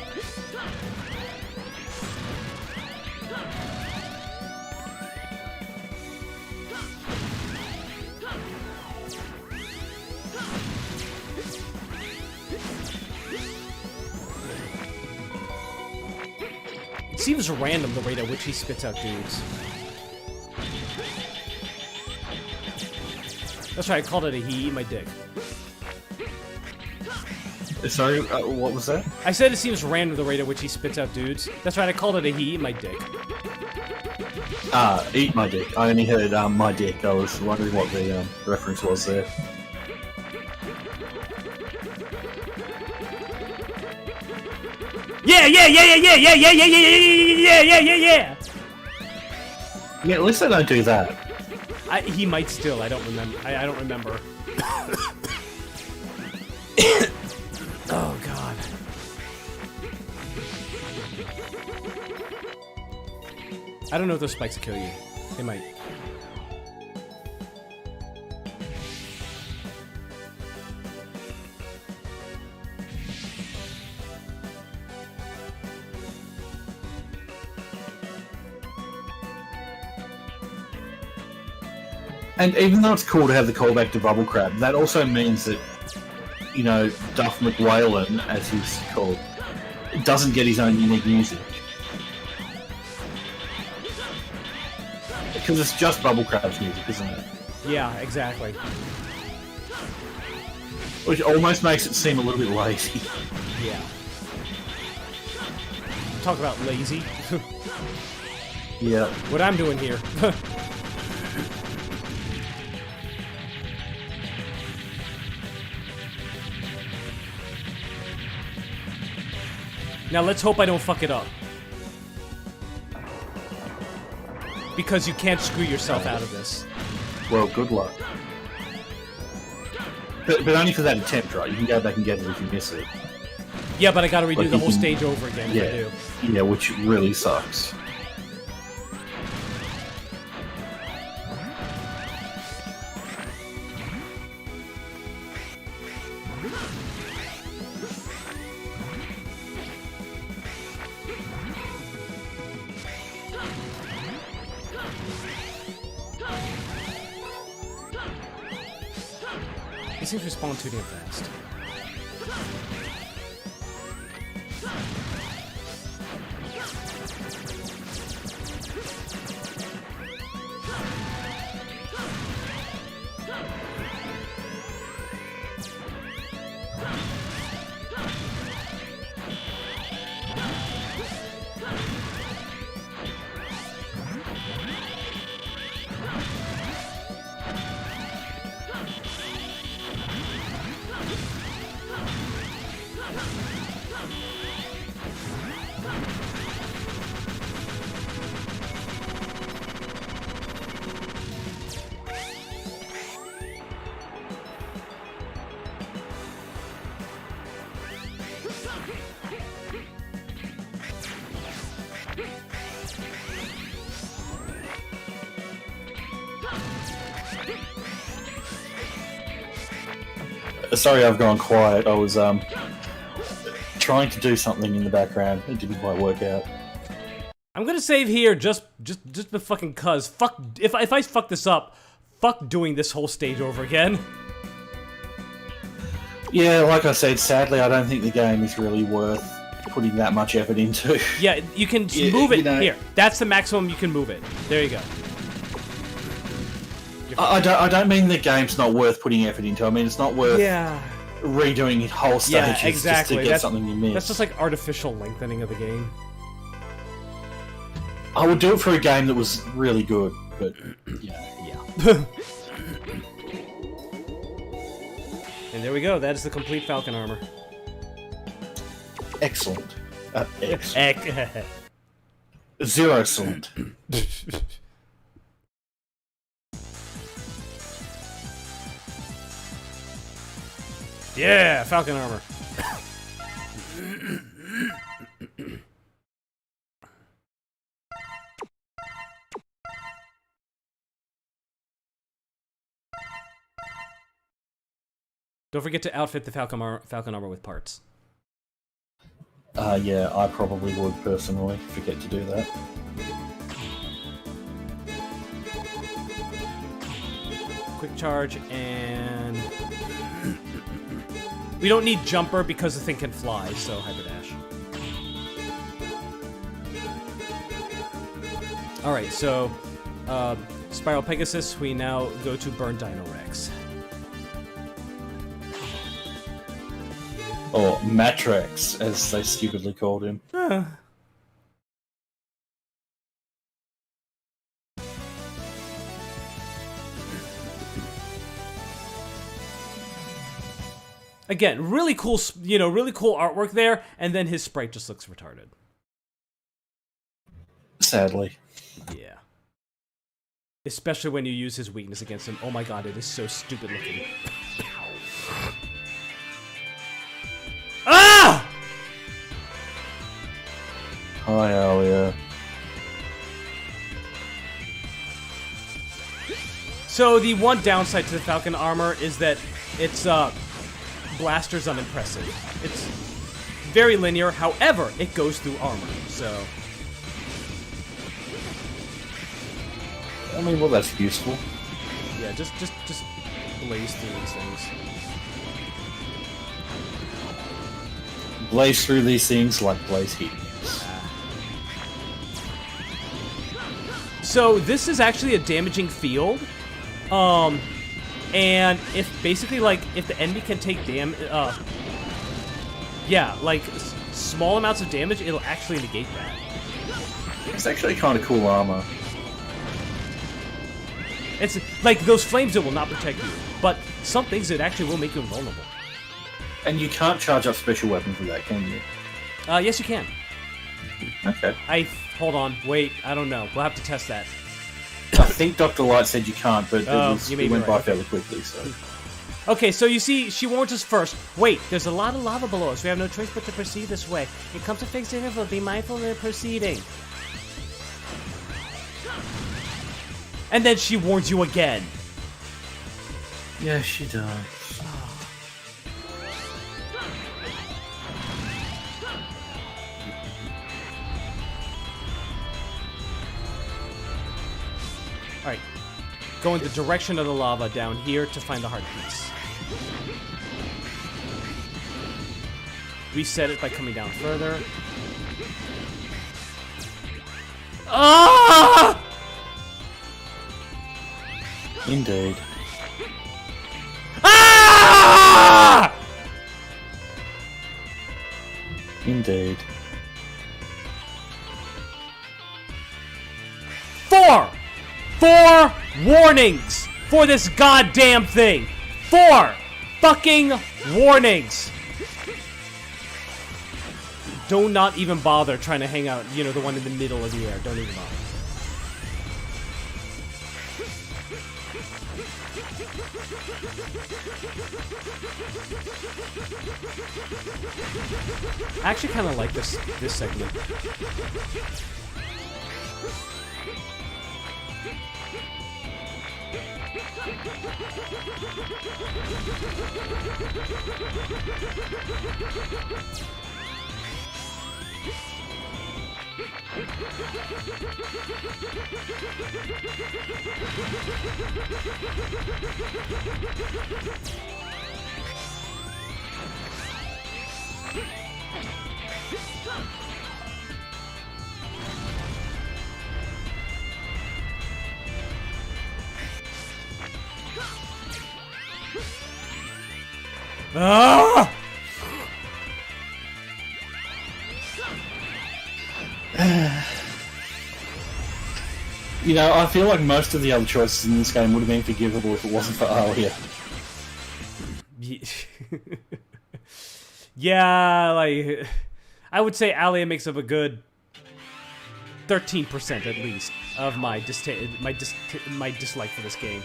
It seems random the rate at which he spits out dudes. That's right, I called it a he eat my dick. Sorry, what was that? I said it seems random the rate at which he spits out dudes. That's right, I called it a he eat my dick. Eat my dick. I only heard my dick. I was wondering what the reference was there. Yeah, yeah, yeah, yeah, yeah, yeah, yeah, yeah, yeah, yeah, yeah, yeah, yeah. Yeah, at least they don't do that. He might still. I don't remember. I don't remember. Oh god. I don't know if those spikes will kill you. They might. And even though it's cool to have the callback to Bubble Crab, that also means that, you know, Duff McWhalen, as he's called, doesn't get his own unique music. Because it's just Bubble Crab's music, isn't it? Yeah, exactly. Which almost makes it seem a little bit lazy. Yeah. Talk about lazy. Yeah. What I'm doing here. Now let's hope I don't fuck it up. Because you can't screw yourself out of this. Well, good luck. But only for that attempt, right? You can go back and get it if you miss it. Yeah, but I gotta redo Like the you whole can- stage over again if I do. Yeah, which really sucks. These things respawn too damn fast. Sorry, I've gone quiet. I was trying to do something in the background. It didn't quite work out. I'm gonna save here just the fucking cuz. Fuck, if I fuck this up, fuck doing this whole stage over again. Yeah, like I said, sadly, I don't think the game is really worth putting that much effort into. Yeah, you can Yeah, move it you know- here. That's the maximum you can move it. There you go. I don't mean the game's not worth putting effort into. I mean it's not worth Yeah. redoing whole stages exactly. just to get That's- something you missed. That's just like artificial lengthening of the game. I would do it for a game that was really good, but Yeah. And there we go. That is the complete Falcon armor. excellent. Excellent. Zero excellent. Yeah, Falcon armor. Don't forget to outfit the Falcon armor with parts. Yeah, I probably would personally forget to do that. Quick charge and we don't need jumper because the thing can fly, so hyper dash. All right, so Spiral Pegasus. We now go to Burn Dino Rex. Or Matrax, as they stupidly called him. Again, really cool, really cool artwork there, and then his sprite just looks retarded. Sadly. Yeah. Especially when you use his weakness against him. Oh my god, it is so stupid looking. Ah! Hi, Alia. So the one downside to the Falcon armor is that its blaster's unimpressive. It's very linear, however, it goes through armor, so... I mean, well, that's useful. Yeah, just blaze through these things. Blaze through these things like Blaze heat. So this is actually a damaging field, and if basically if the enemy can take small amounts of damage, it'll actually negate that. It's actually kind of cool armor. It's like those flames, it will not protect you, but some things it actually will make you invulnerable. And you can't charge up special weapons with that, can you? Yes, you can. Okay. Hold on, wait, I don't know. We'll have to test that. I think Dr. Light said you can't, but you may it be went right, by fairly quickly, so... Okay, so you see, she warns us first. Wait, there's a lot of lava below us. We have no choice but to proceed this way. It comes to fixed interval. Be mindful in proceeding. And then she warns you again. Yeah, she does. Alright. Go in the direction of the lava down here to find the heart piece. Reset it by coming down further. Ah! Indeed. Ah! Indeed. 4 warnings for this goddamn thing. 4 fucking warnings. Do not even bother trying to hang out, the one in the middle of the air. Don't even bother. I actually kind of like this segment. Ah! You know, I feel like most of the other choices in this game would have been forgivable if it wasn't for Alia. Yeah, like I would say Alia makes up a good 13% at least of my dislike for this game.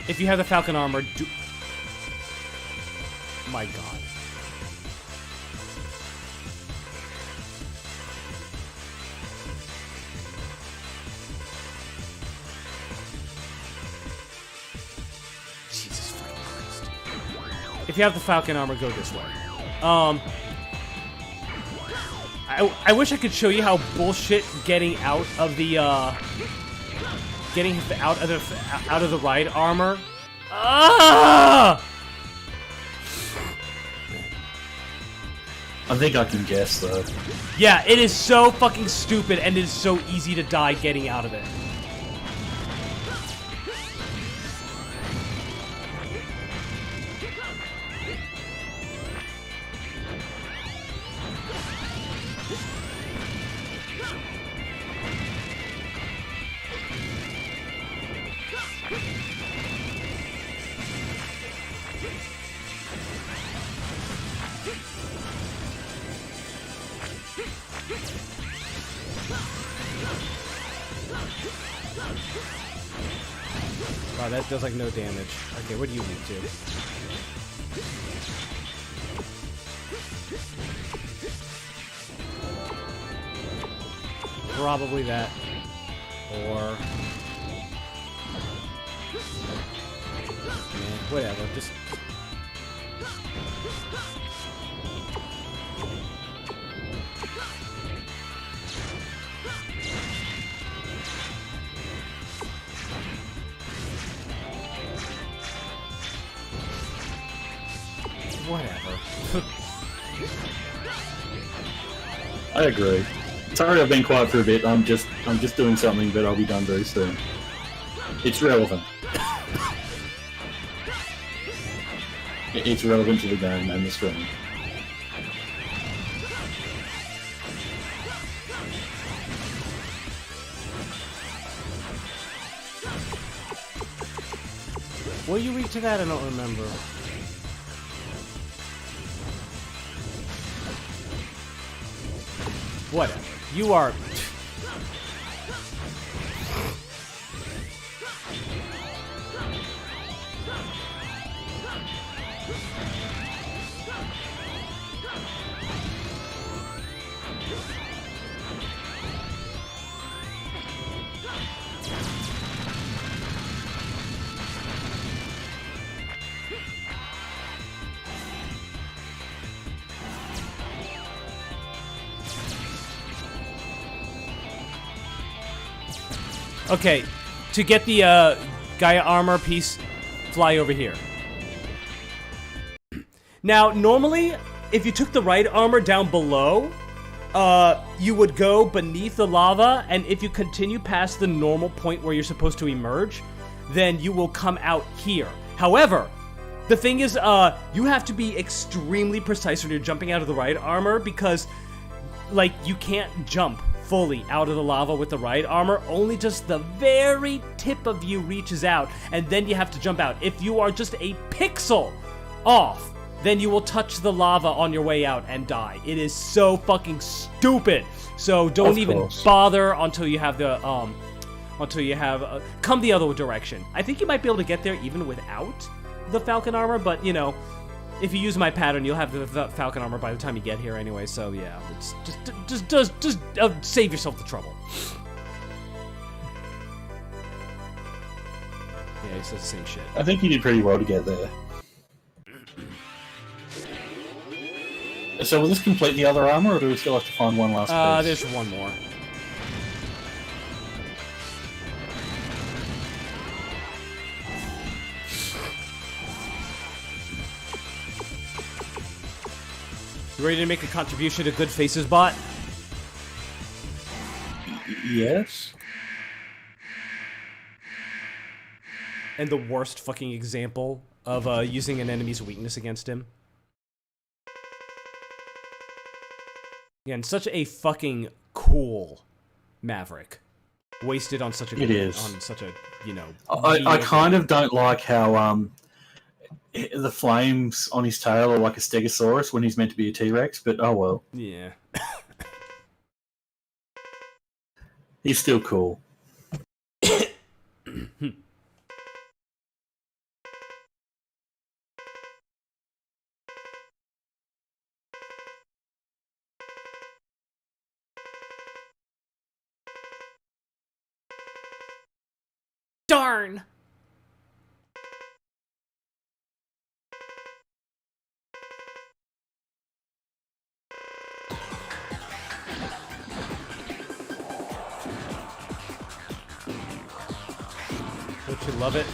If you have the Falcon armor, my God. Jesus fucking Christ. If you have the Falcon armor, go this way. I wish I could show you how bullshit getting out of the out of the ride armor. Ah! I think I can guess though. Yeah, it is so fucking stupid, and it is so easy to die getting out of it. Wow, that does like no damage. Okay, what do you need to? Probably that. Or... Man, whatever, just... Whatever. I agree. Sorry I've been quiet for a bit. I'm just doing something, but I'll be done very soon. It's relevant. It's relevant to the game and the stream. Will you reach to that? I don't remember. Whatever. You are... Okay, to get the Gaia armor piece, fly over here. Now, normally, if you took the right armor down below, you would go beneath the lava, and if you continue past the normal point where you're supposed to emerge, then you will come out here. However, the thing is, you have to be extremely precise when you're jumping out of the right armor, because, like, you can't jump fully out of the lava with the right armor. Only just the very tip of you reaches out, and then you have to jump out. If you are just a pixel off, then you will touch the lava on your way out and die. It is so fucking stupid. So don't even bother until you have the come the other direction. I think you might be able to get there even without the Falcon armor, but you know, if you use my pattern, you'll have the Falcon armor by the time you get here anyway. So yeah, it's just save yourself the trouble. Yeah, it's the same shit. I think you did pretty well to get there. So will this complete the other armor, or do we still have to find one last piece? There's one more. You ready to make a contribution to Good Faces Bot? Yes. And the worst fucking example of using an enemy's weakness against him. Again, such a fucking cool Maverick. Wasted on such a on such a, you know. I kind of don't like how the flames on his tail are like a Stegosaurus when he's meant to be a T-Rex, but oh well. Yeah. He's still cool. Darn! Don't you love it?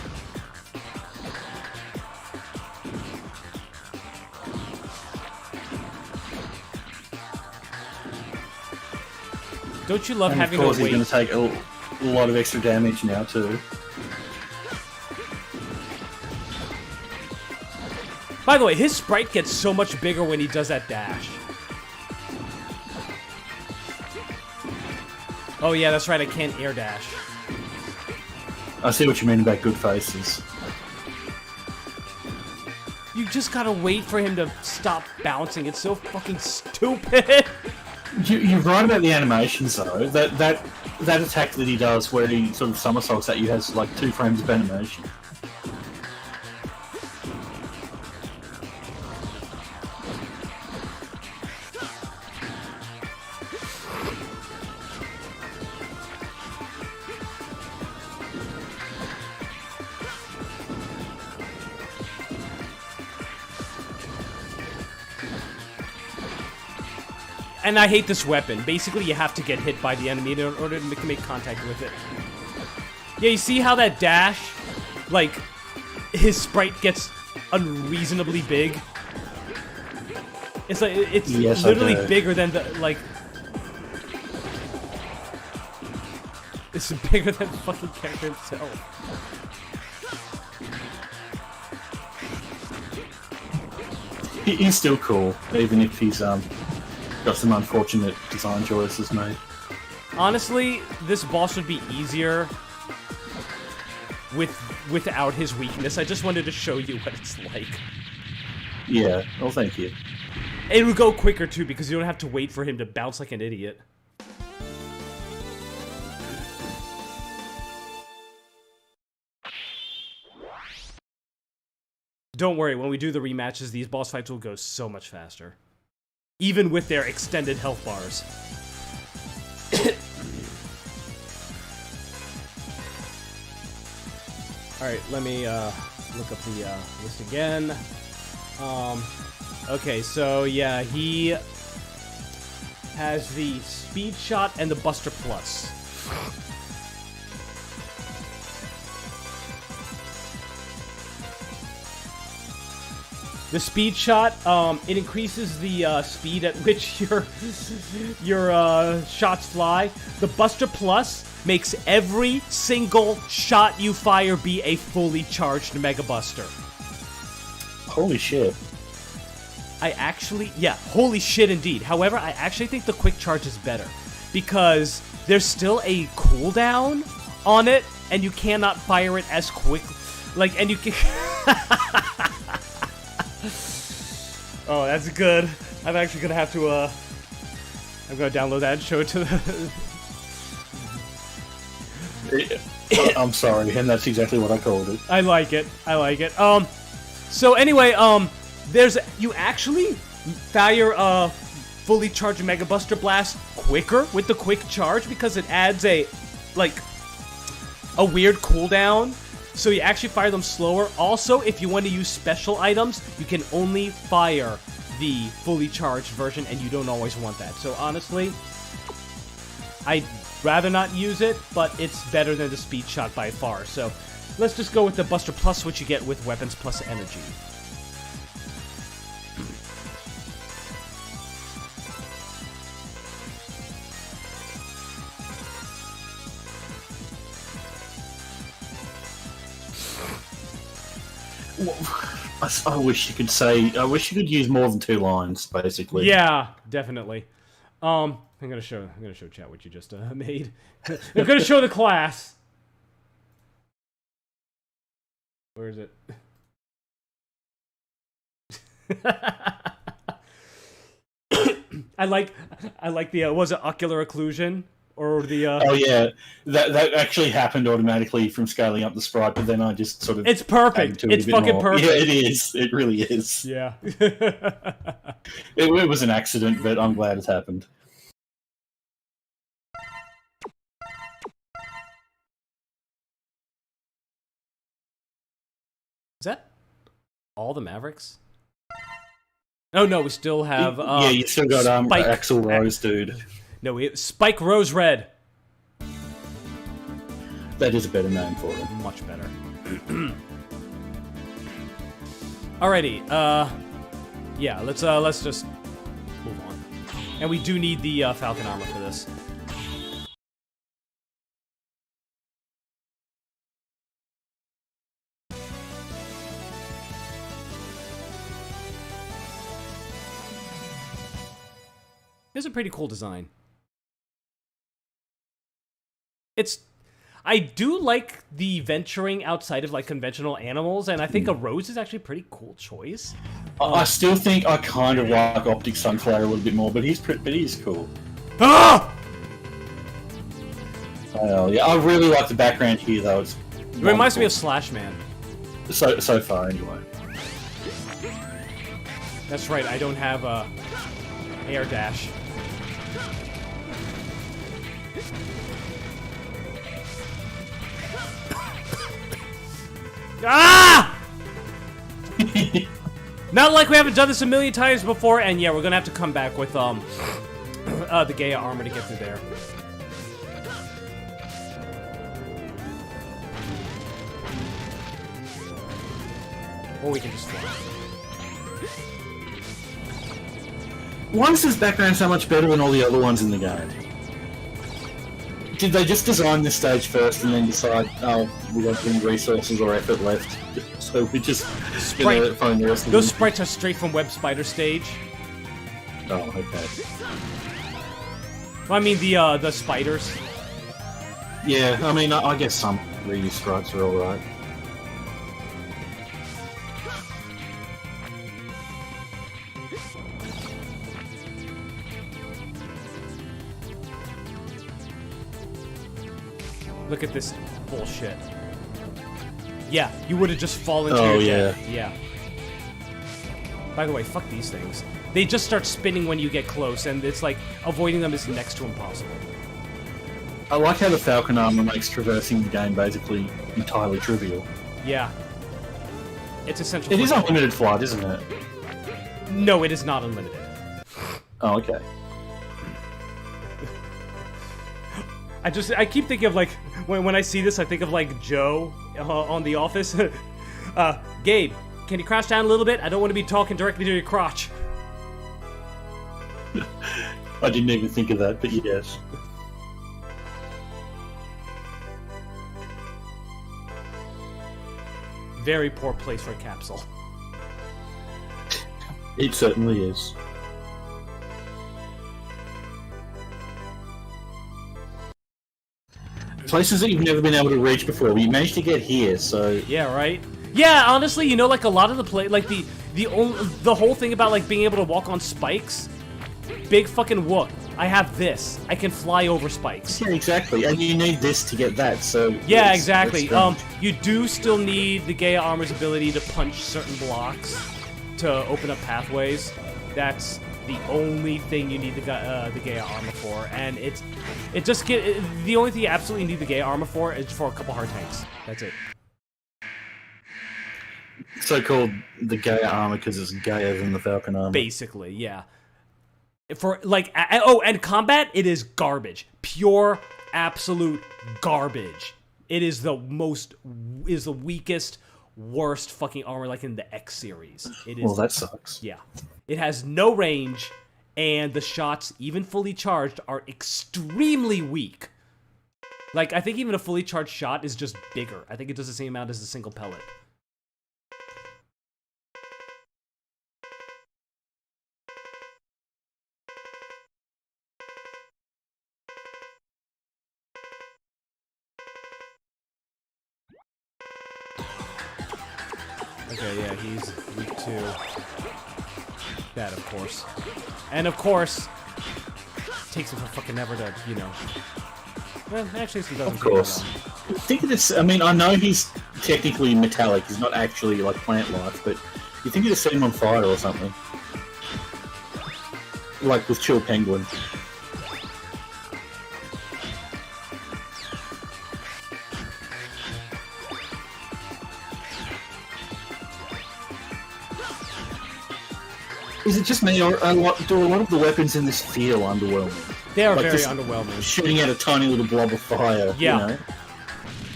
Don't you love And having of course to wait? he's going to take a lot of extra damage now too. By the way, his sprite gets so much bigger when he does that dash. Oh yeah, that's right, I can't air dash. I see what you mean about good faces. You just gotta wait for him to stop bouncing. It's so fucking stupid. You're right about the animations though. That attack that he does where he sort of somersaults at you has like 2 frames of animation. And I hate this weapon. Basically, you have to get hit by the enemy in order to make contact with it. Yeah, you see how that dash, like, his sprite gets unreasonably big? It's like, it's Yes, literally bigger than the, like... It's bigger than the fucking character himself. He's still cool, even if he's got some unfortunate design choices made. Honestly, this boss would be easier without his weakness. I just wanted to show you what it's like. Yeah, well thank you. It would go quicker too because you don't have to wait for him to bounce like an idiot. Don't worry, when we do the rematches, these boss fights will go so much faster. Even with their extended health bars. Alright, let me look up the list again. Okay, so yeah, he has the Speed Shot and the Buster Plus. The Speed Shot, it increases the speed at which your shots fly. The Buster Plus makes every single shot you fire be a fully charged Mega Buster. Holy shit. Yeah, holy shit indeed. However, I actually think the Quick Charge is better because there's still a cooldown on it, and you cannot fire it as quick. Like, and you can... Oh, that's good. I'm actually gonna have to, I'm gonna download that and show it to the... I'm sorry, and that's exactly what I called it. I like it. I like it. So anyway, you actually fire fully charged Mega Buster Blast quicker with the Quick Charge because it adds a weird cooldown. So you actually fire them slower. Also, if you want to use special items, you can only fire the fully charged version, and you don't always want that. So honestly, I'd rather not use it, but it's better than the Speed Shot by far. So let's just go with the Buster Plus, which you get with Weapons Plus Energy. I wish you could say. I wish you could use more than 2 lines, basically. Yeah, definitely. I'm gonna show chat what you just made. I'm gonna show the class. Where is it? I like the was it ocular occlusion or the Oh yeah, that actually happened automatically from scaling up the sprite, but then I just sort of. It's perfect. added to it It's a bit fucking more. perfect. Yeah, it is. It really is. Yeah. It was an accident, but I'm glad it happened. Is that all the Mavericks? Oh no, we still have Yeah, you still got Spike. Axel Rose, dude. No, Spike Rose Red. That is a better name for him. Much better. Alrighty, yeah, let's just move on. And we do need the Falcon armor for this. It's a pretty cool design. I do like the venturing outside of like conventional animals, and I think a rose is actually a pretty cool choice. I still think I kind of like Optic Sunflower a little bit more, but he's cool. Ah! Well, yeah, I really like the background here, though. It's It reminds me of Slash Man. so far, anyway. That's right, I don't have air dash. Ah! Not like we haven't done this a million times before, and yeah, we're gonna have to come back with the Gaia armor to get through there. Or we can just fly. Why is this background so much better than all the other ones in the game? Did they just design this stage first and then decide, oh, we don't have any resources or effort left, so we just gonna find the rest of Those them? sprites are straight from Web Spider stage. Oh, okay. Well, I mean the spiders. Yeah, I mean, I guess some reuse sprites are alright. Look at this bullshit. Yeah, you would have just fallen to Oh, your yeah. death. Yeah. By the way, fuck these things. They just start spinning when you get close, and it's like avoiding them is next to impossible. I like how the Falcon armor makes traversing the game basically entirely trivial. Yeah. It's essential. It for is gameplay. unlimited flight, isn't it? No, it is not unlimited. Oh, okay. I keep thinking of like when I see this, I think of like Joe on The Office. Gabe, can you crouch down a little bit? I don't want to be talking directly to your crotch. I didn't even think of that, but yes. Very poor place for a capsule. It certainly is. Places that you've never been able to reach before, but you managed to get here, so... Yeah, right? Yeah, honestly, you know, like a lot of the the whole thing about like being able to walk on spikes, big fucking whoop. I have this. I can fly over spikes. Yeah, exactly, and you need this to get that, so... Yeah, it's exactly. strange. You do still need the Gaia armor's ability to punch certain blocks to open up pathways. That's the only thing you need the Gaia armor for, and the only thing you absolutely need the Gaia armor for is for a couple hard tanks. That's it. So-called the Gaia armor because it's gayer than the Falcon armor. Basically, yeah. For like, and combat, it is garbage. Pure, absolute garbage. It is the weakest, worst fucking armor like in the X series. It is. Well, that sucks. Yeah. It has no range, and the shots, even fully charged, are extremely weak. Like, I think even a fully charged shot is just bigger. I think it does the same amount as a single pellet. Okay, yeah, he's weak too. That, of course. And of course, takes him for fucking ever to, you know. Well, actually, this doesn't Of course. Think of this. I mean, I know he's technically metallic. He's not actually like plant life, but you think you'd set him on fire or something, like with Chill Penguin. Is it just me, or do a lot of the weapons in this feel underwhelming? They are Like very just underwhelming. Shooting out a tiny little blob of fire. Yeah. You know?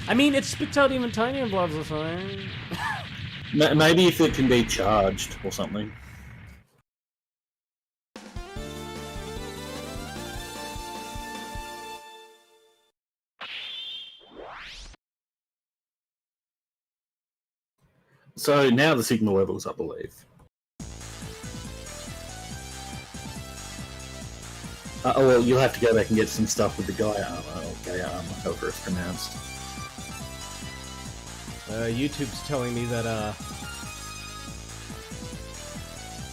I mean, it spits out even tinier blobs of fire. Maybe if it can be charged or something. So now the signal level's up, I believe. Oh well, you'll have to go back and get some stuff with the Gaia armor, or Gaia armor, however it's pronounced. YouTube's telling me that,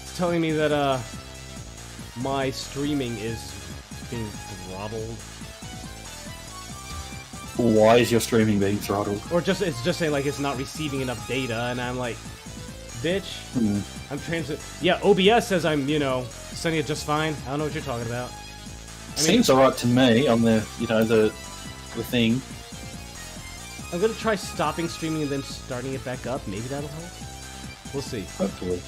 it's telling me that, my streaming is being throttled. Why is your streaming being throttled? Or just, it's just saying, like, it's not receiving enough data, and I'm like, bitch, I'm transit. Yeah, OBS says I'm, you know, sending it just fine. I don't know what you're talking about. I mean, Seems alright to me on the, you know, the thing. I'm gonna try stopping streaming and then starting it back up. Maybe that'll help. We'll see. Hopefully.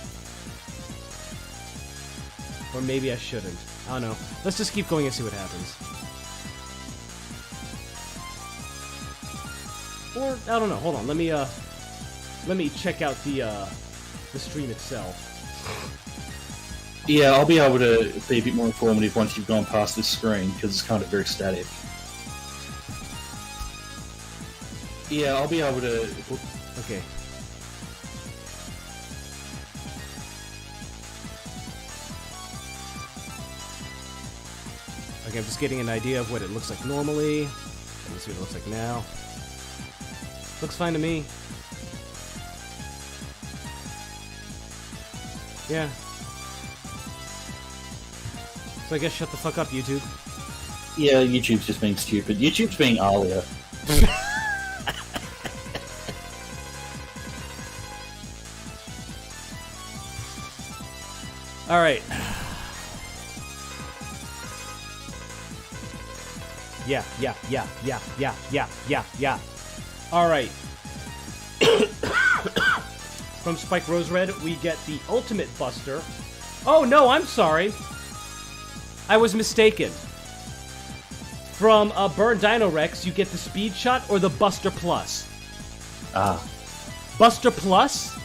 Or maybe I shouldn't. I don't know. Let's just keep going and see what happens. Or I don't know. Hold on. Let me check out the stream itself. Yeah, I'll be able to be a bit more informative once you've gone past this screen, because it's kind of very static. Yeah, I'll be able to... Okay. Okay, I'm just getting an idea of what it looks like normally. Let me see what it looks like now. Looks fine to me. Yeah. So I guess shut the fuck up, YouTube. Yeah, YouTube's just being stupid. YouTube's being Alia. Alright. Yeah. Alright. From Spike Rose Red, we get the Ultimate Buster. Oh no, I'm sorry. I was mistaken. From Burn Dino Rex, you get the Speed Shot or the Buster Plus. Ah. Buster Plus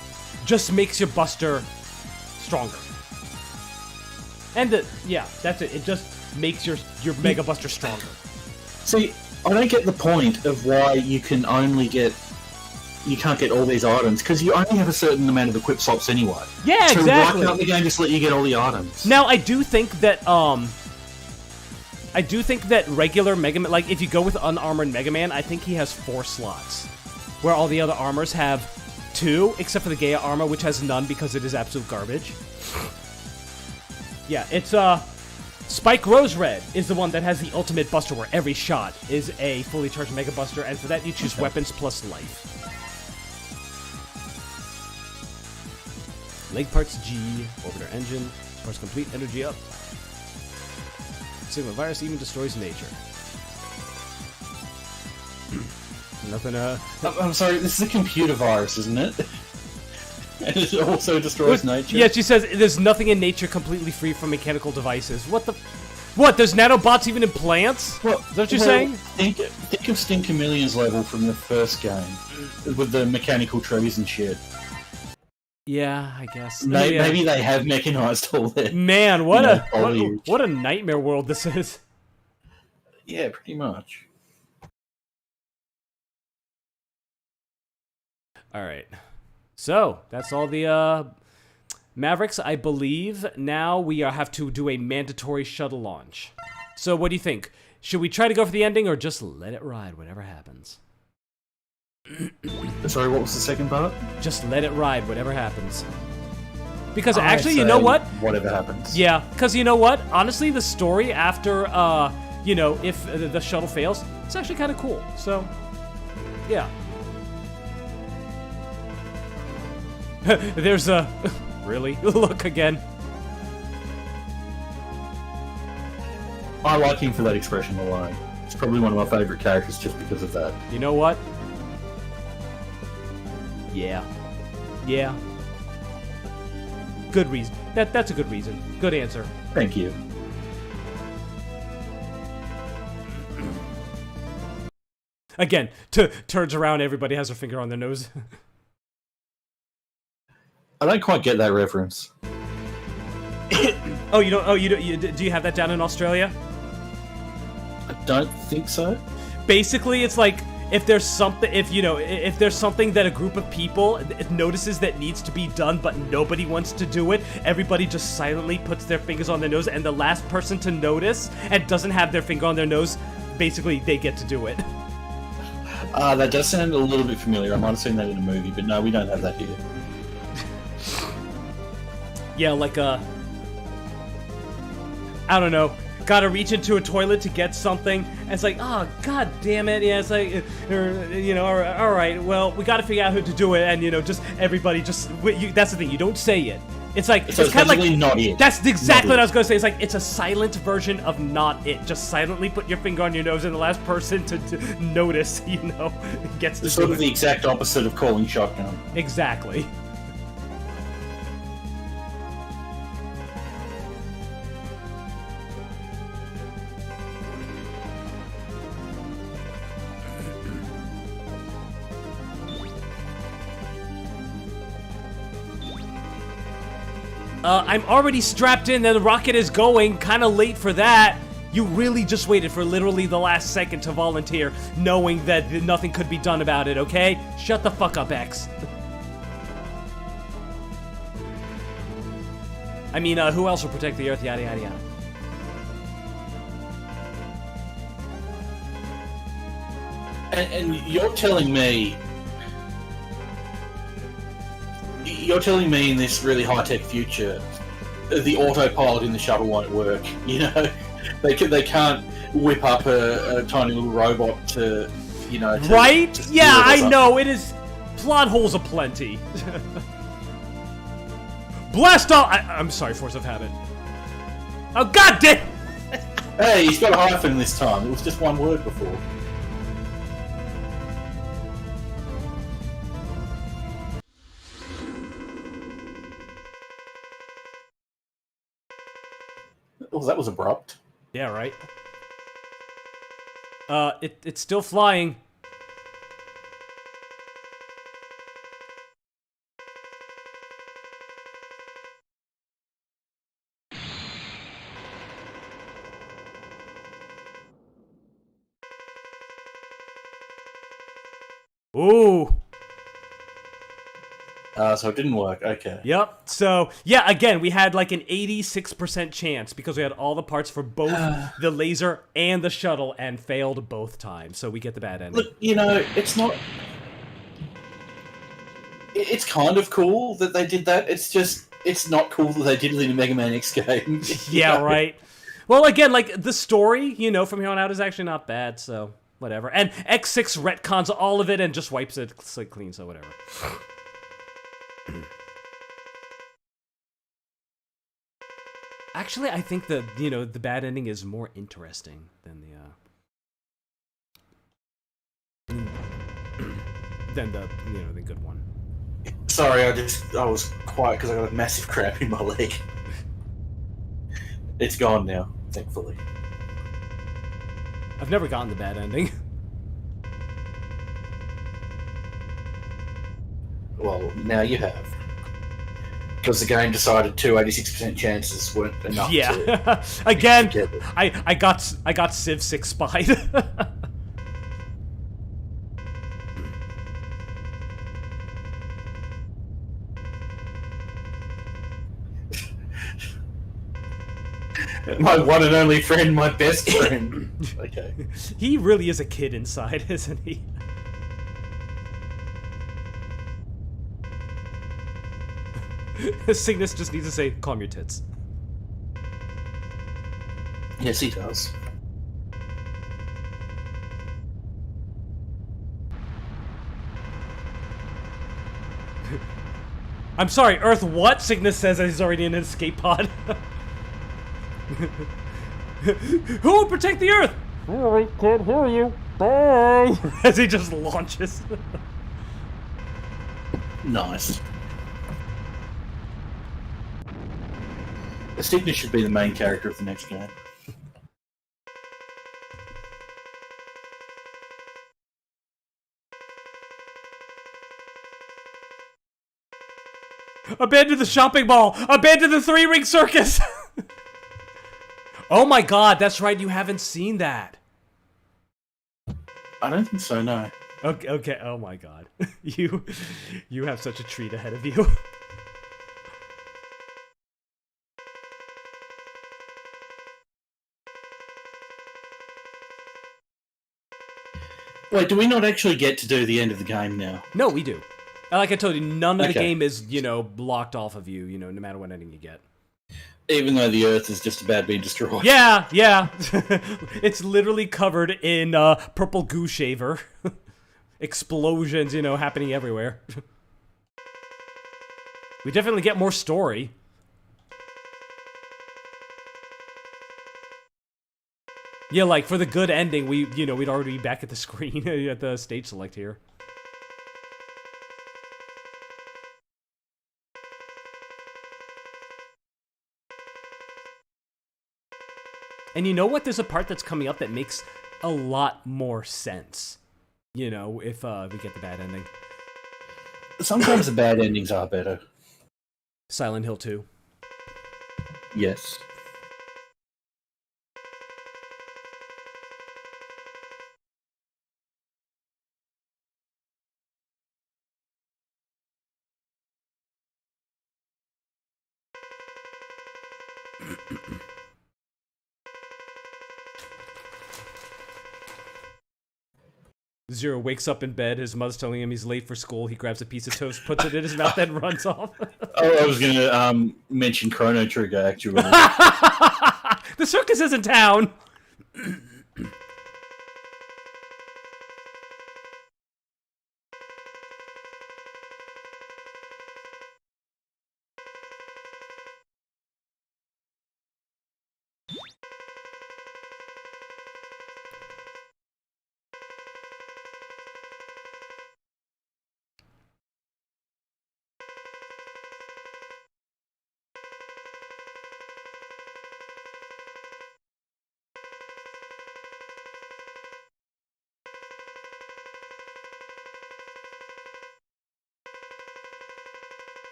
just makes your Buster stronger. And yeah, that's it. It just makes your Mega Buster stronger. See, I don't get the point of why you can't get all these items, because you only have a certain amount of equip slots anyway. Yeah, so exactly. why can't the game just let you get all the items? Now, I do think that regular Mega Man, like if you go with unarmored Mega Man, I think he has 4 slots, where all the other armors have 2, except for the Gaia armor, which has none because it is absolute garbage. Yeah, it's Spike Rose Red is the one that has the Ultimate Buster, where every shot is a fully charged Mega Buster, and for that you choose weapons plus life. Leg parts G, orbiter engine, parts complete, energy up. Sigma virus even destroys nature. Nothing, I'm sorry, this is a computer virus, isn't it? And it also destroys nature? Yeah, she says there's nothing in nature completely free from mechanical devices. What the... What, there's nanobots even in plants? Well, Is that what you're saying? Think of Stin Chameleon's level from the first game, with the mechanical trees and shit. Yeah, I guess. Maybe they have mechanized all that. Man, what a nightmare world this is. Yeah, pretty much. Alright. So, that's all the, Mavericks, I believe. Now we have to do a mandatory shuttle launch. So, what do you think? Should we try to go for the ending, or just let it ride, whatever happens? Sorry, what was the second part? Just let it ride, whatever happens. Because I actually, you know say what? Whatever happens. Yeah, because you know what? Honestly, the story after, you know, if the shuttle fails, it's actually kind of cool. So, yeah. There's a... Really? Look again. I like him for that expression alone. It's probably one of my favourite characters just because of that. You know what? Yeah. Yeah. Good reason. That's a good reason. Good answer. Thank you. Again, turns around, everybody has their finger on their nose. I don't quite get that reference. Oh, you don't. Oh, do you have that down in Australia? I don't think so. Basically, it's like if there's something, if there's something that a group of people notices that needs to be done, but nobody wants to do it, everybody just silently puts their fingers on their nose, and the last person to notice and doesn't have their finger on their nose, basically they get to do it. That does sound a little bit familiar. I might have seen that in a movie, but no, we don't have that here. Yeah, like I don't know. Gotta reach into a toilet to get something, and it's like, oh, god damn it. Yeah, it's like, all right, well, we gotta figure out who to do it, and, just everybody just, that's the thing, you don't say it. It's like, So it's kind of like, not it. that's exactly Not what I it. was gonna say. It's like, it's a silent version of not it. Just silently put your finger on your nose, and the last person to notice, gets to It's do sort it. of the exact opposite of calling shotgun. Exactly. I'm already strapped in and the rocket is going, kinda late for that. You really just waited for literally the last second to volunteer, knowing that nothing could be done about it, okay? Shut the fuck up, X. I mean, who else will protect the Earth, yada yada yada. And you're telling me in this really high-tech future, the autopilot in the shuttle won't work. They can't whip up a tiny little robot to. Right? to Yeah, steer it or I know, it is plot holes aplenty. Blast off! I'm sorry, force of habit. Oh, god damn! something. Hey, he's got a hyphen this time. It was just one word before. Oh, that was abrupt. Yeah, right. It's still flying. Ooh. So it didn't work. Okay. Yep. So, yeah, again, we had like an 86% chance because we had all the parts for both the laser and the shuttle and failed both times. So we get the bad ending. Look, it's not. It's kind of cool that they did that. It's not cool that they did it in a Mega Man X game. Yeah, right. Well, again, like, the story, from here on out is actually not bad, so whatever. And X6 retcons all of it and just wipes it clean, so whatever. Actually, I think the bad ending is more interesting than the good one. Sorry, I was quiet because I got a massive cramp in my leg. It's gone now, thankfully. I've never gotten the bad ending. Well, now you have. Because the game decided 86% chances weren't enough to Yeah. Again, get it. I got Civ 6 spied. My one and only friend, my best friend. Okay. He really is a kid inside, isn't he? Cygnus just needs to say, calm your tits. Yes, he does. I'm sorry, Earth what? Cygnus says that he's already in an escape pod. Who will protect the Earth? Sorry, can't hear you. Bye. As he just launches. Nice. Cygnus should be the main character of the next game. Abandon the shopping mall! Abandon the three-ring circus! Oh my god, that's right, you haven't seen that. I don't think so, no. Okay, oh my god. You have such a treat ahead of you. Wait, do we not actually get to do the end of the game now? No, we do. Like I told you, none of the Okay. game is, blocked off of you, no matter what ending you get. Even though the Earth is just about being destroyed. Yeah. It's literally covered in purple goo shaver. Explosions, happening everywhere. We definitely get more story. Yeah, like for the good ending, we'd already be back at the screen at the stage select here. And you know what? There's a part that's coming up that makes a lot more sense. If we get the bad ending. Sometimes the bad endings are better. Silent Hill 2. Yes. Zero wakes up in bed, his mother's telling him he's late for school, he grabs a piece of toast, puts it in his mouth, and runs off. Oh, I was going to mention Chrono Trigger, actually. The circus is in town!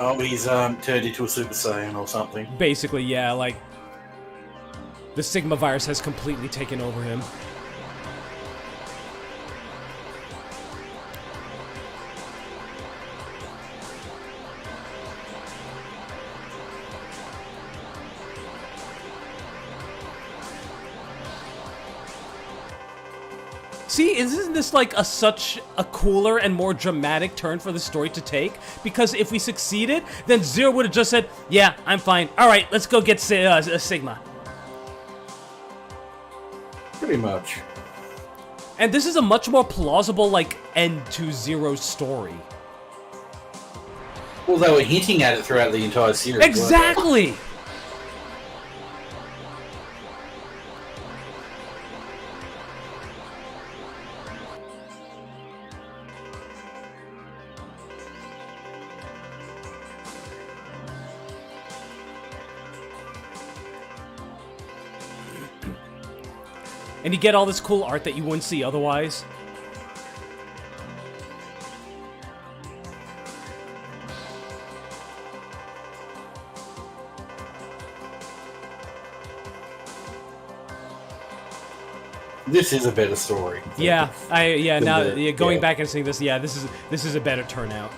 Oh, he's turned into a Super Saiyan or something. Basically, yeah, like... The Sigma virus has completely taken over him. See, isn't this like such a cooler and more dramatic turn for the story to take? Because if we succeeded, then Zero would have just said, yeah, I'm fine. All right, let's go get Sigma. Pretty much. And this is a much more plausible, like, end to Zero's story. Well, they were hinting at it throughout the entire series. Exactly! And you get all this cool art that you wouldn't see otherwise. This is a better story. Yeah, going yeah. back and seeing this, yeah, this is a better turnout.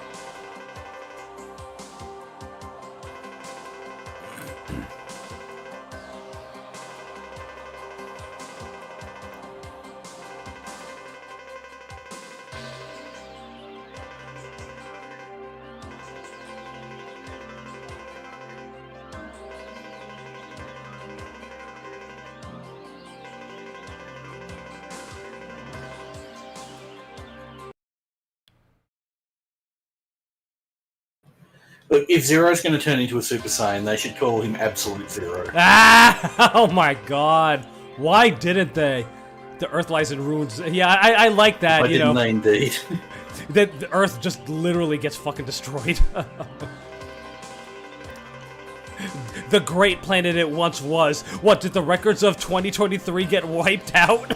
Look, if Zero's going to turn into a Super Saiyan, they should call him Absolute Zero. Ah! Oh my god. Why didn't they? The Earth lies in ruins. Yeah, I like that, Why you know. didn't they indeed? That the Earth just literally gets fucking destroyed. The great planet it once was. What, did the records of 2023 get wiped out?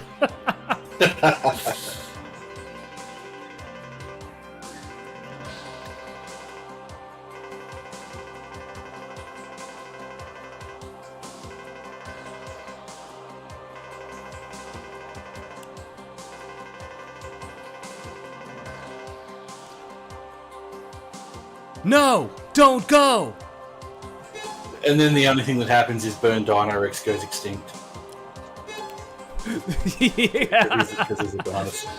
No! Don't go! And then the only thing that happens is Burn Dino Rex goes extinct. Yeah. Because he's a dinosaur.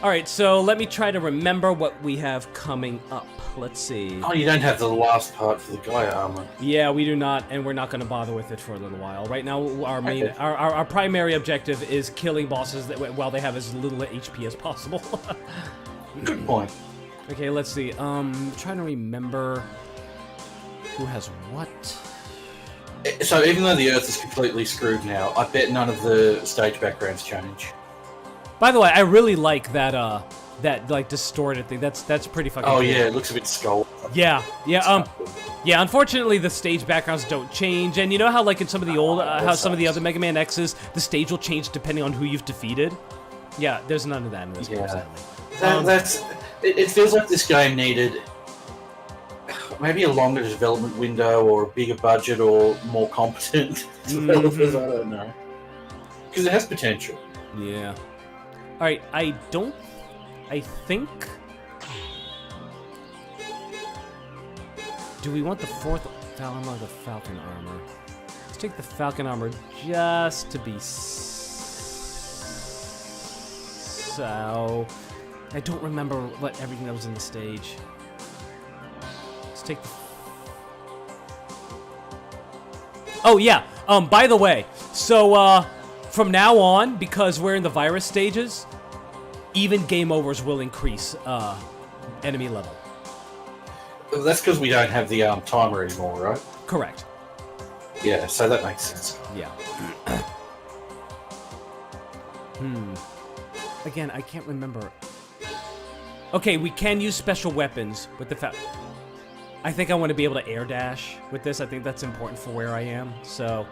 Alright, so let me try to remember what we have coming up. Let's see. Oh, you don't have the last part for the Gaia armor. Yeah, we do not, and we're not going to bother with it for a little while. Right now, our main, Okay. our primary objective is killing bosses that, while they have as little HP as possible. Good point. Okay, let's see. Trying to remember who has what. So even though the Earth is completely screwed now, I bet none of the stage backgrounds change. By the way, I really like that that like distorted thing. That's pretty fucking Oh cool. yeah, it looks a bit skull. Yeah. Yeah, unfortunately the stage backgrounds don't change, and you know how like in some of the old how some of the other Mega Man X's, the stage will change depending on who you've defeated? Yeah, there's none of that in this game, sadly. It feels like this game needed maybe a longer development window or a bigger budget or more competent developers. I don't know, because it has potential. Yeah. Alright, I think... Do we want the fourth Falcon or the Falcon armor? Let's take the Falcon armor just to be so... I don't remember what everything that was in the stage. Let's take the... Oh, yeah. By the way, so, from now on, because we're in the virus stages, even game overs will increase, enemy level. Well, that's because we don't have the timer anymore, right? Correct. Yeah, so that makes sense. Yeah. Again, I can't remember. Okay, we can use special weapons with the I think I want to be able to air dash with this. I think that's important for where I am, so...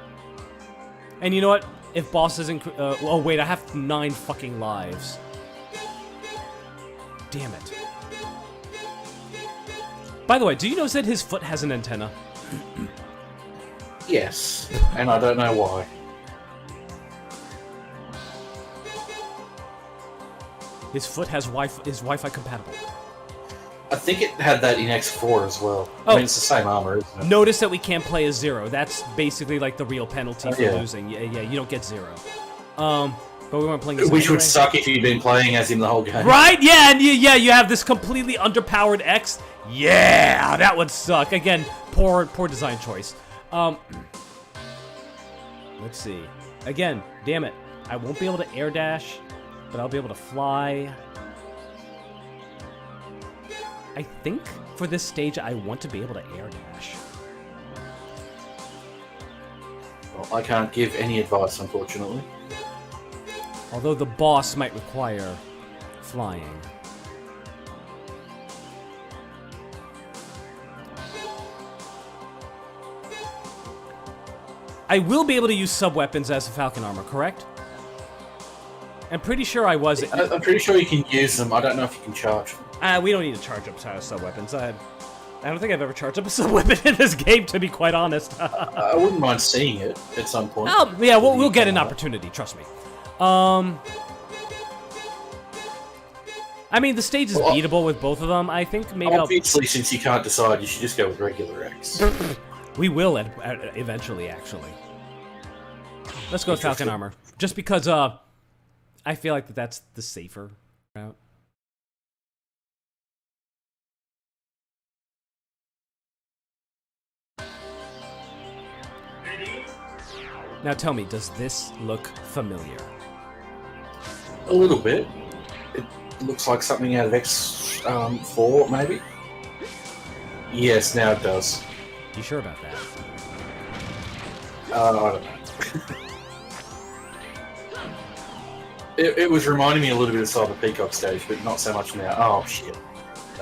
And you know what? If bosses oh wait, I have 9 fucking lives. Damn it. By the way, do you notice that his foot has an antenna? Yes, and I don't know why. His foot has is Wi-Fi compatible. I think it had that in X4 as well. Oh. I mean, it's the same armor, isn't it? Notice that we can't play as Zero. That's basically like the real penalty for Yeah. losing. Yeah, you don't get Zero. But we weren't playing as him Which would anyway. suck if you'd been playing as him the whole game. Right? Yeah, and you have this completely underpowered X. Yeah, that would suck. Again, poor design choice. Let's see. Again, damn it. I won't be able to air dash, but I'll be able to fly. I think for this stage I want to be able to air dash. Well, I can't give any advice, unfortunately. Although the boss might require flying. I will be able to use sub-weapons as a Falcon armor, correct? I'm pretty sure I was... I'm pretty sure you can use them. I don't know if you can charge them. We don't need to charge up sub-weapons. I don't think I've ever charged up a sub-weapon in this game, to be quite honest. I wouldn't mind seeing it at some point. Yeah, we'll get an opportunity, trust me. I mean, the stage is beatable with both of them. I think maybe Obviously, since you can't decide, you should just go with regular X. we will eventually, actually. Let's go with Falcon armor. Just because, I feel like that's the safer route. Now tell me, does this look familiar? A little bit. It looks like something out of X4, maybe. Yes, now it does. You sure about that? I don't know. It was reminding me a little bit of Cyber Peacock stage, but not so much now. Oh, shit.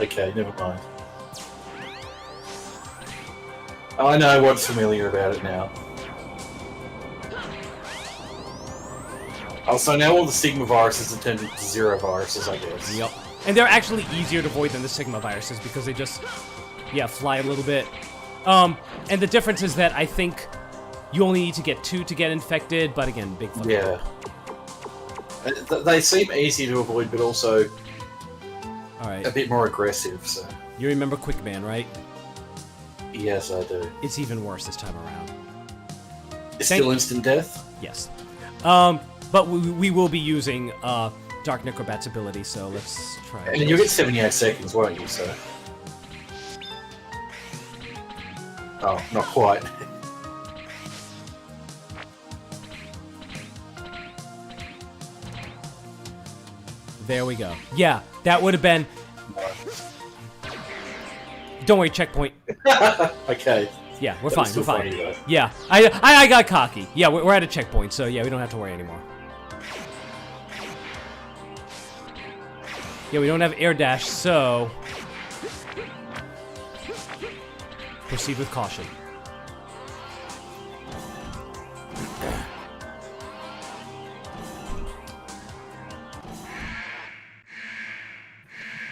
Okay, never mind. I know what's familiar about it now. Also, now all the Sigma viruses are turned into Zero viruses, I guess. Yep. And they're actually easier to avoid than the Sigma viruses because they just, fly a little bit. And the difference is that I think you only need to get 2 to get infected, but again, big fucking Yeah. They seem easy to avoid, but also All right. a bit more aggressive, so... You remember Quickman, right? Yes, I do. It's even worse this time around. It's Thank- still instant death? Yes. But we will be using Dark Necrobat's ability, so let's try it. And you'll get 78 seconds, won't you, sir? Oh, not quite. There we go. Yeah, that would have been... Don't worry, checkpoint. Okay. Yeah, we're That fine, was still we're fine. funny, though. Yeah, I got cocky. Yeah, we're at a checkpoint, so yeah, we don't have to worry anymore. Yeah, we don't have air dash, so... Proceed with caution.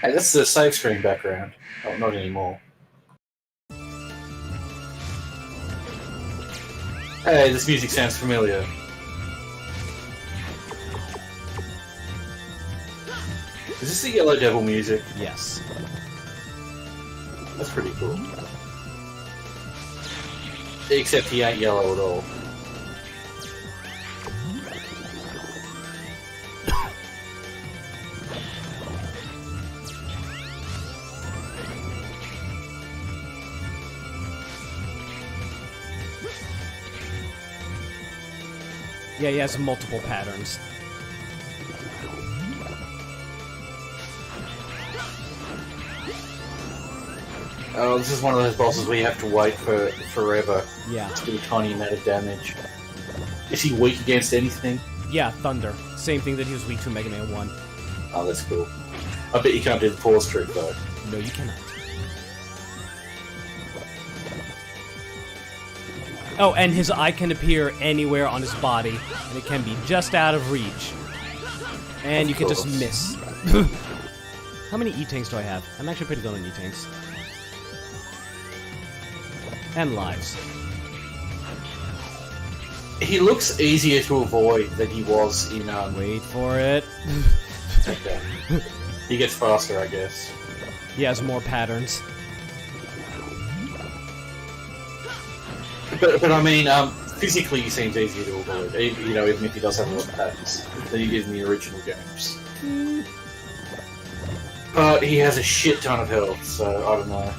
Hey, that's the save screen background. Oh, not anymore. Hey, this music sounds familiar. Is this the Yellow Devil music? Yes. That's pretty cool. Except he ain't yellow at all. Yeah, he has multiple patterns. Oh, this is one of those bosses where you have to wait for forever Yeah. to do a tiny amount of damage. Is he weak against anything? Yeah, Thunder. Same thing that he was weak to in Mega Man 1. Oh, that's cool. I bet you can't do the pause trick though. No, you cannot. Oh, and his eye can appear anywhere on his body, and it can be just out of reach. And Of you can just course. miss. How many E-Tanks do I have? I'm actually pretty good on E-Tanks. And lives. He looks easier to avoid than he was in Wait for it. Okay. He gets faster, I guess. He has more patterns. But I mean, physically he seems easier to avoid, even if he does have a lot of patterns than he did in the original games. But he has a shit ton of health, so I don't know.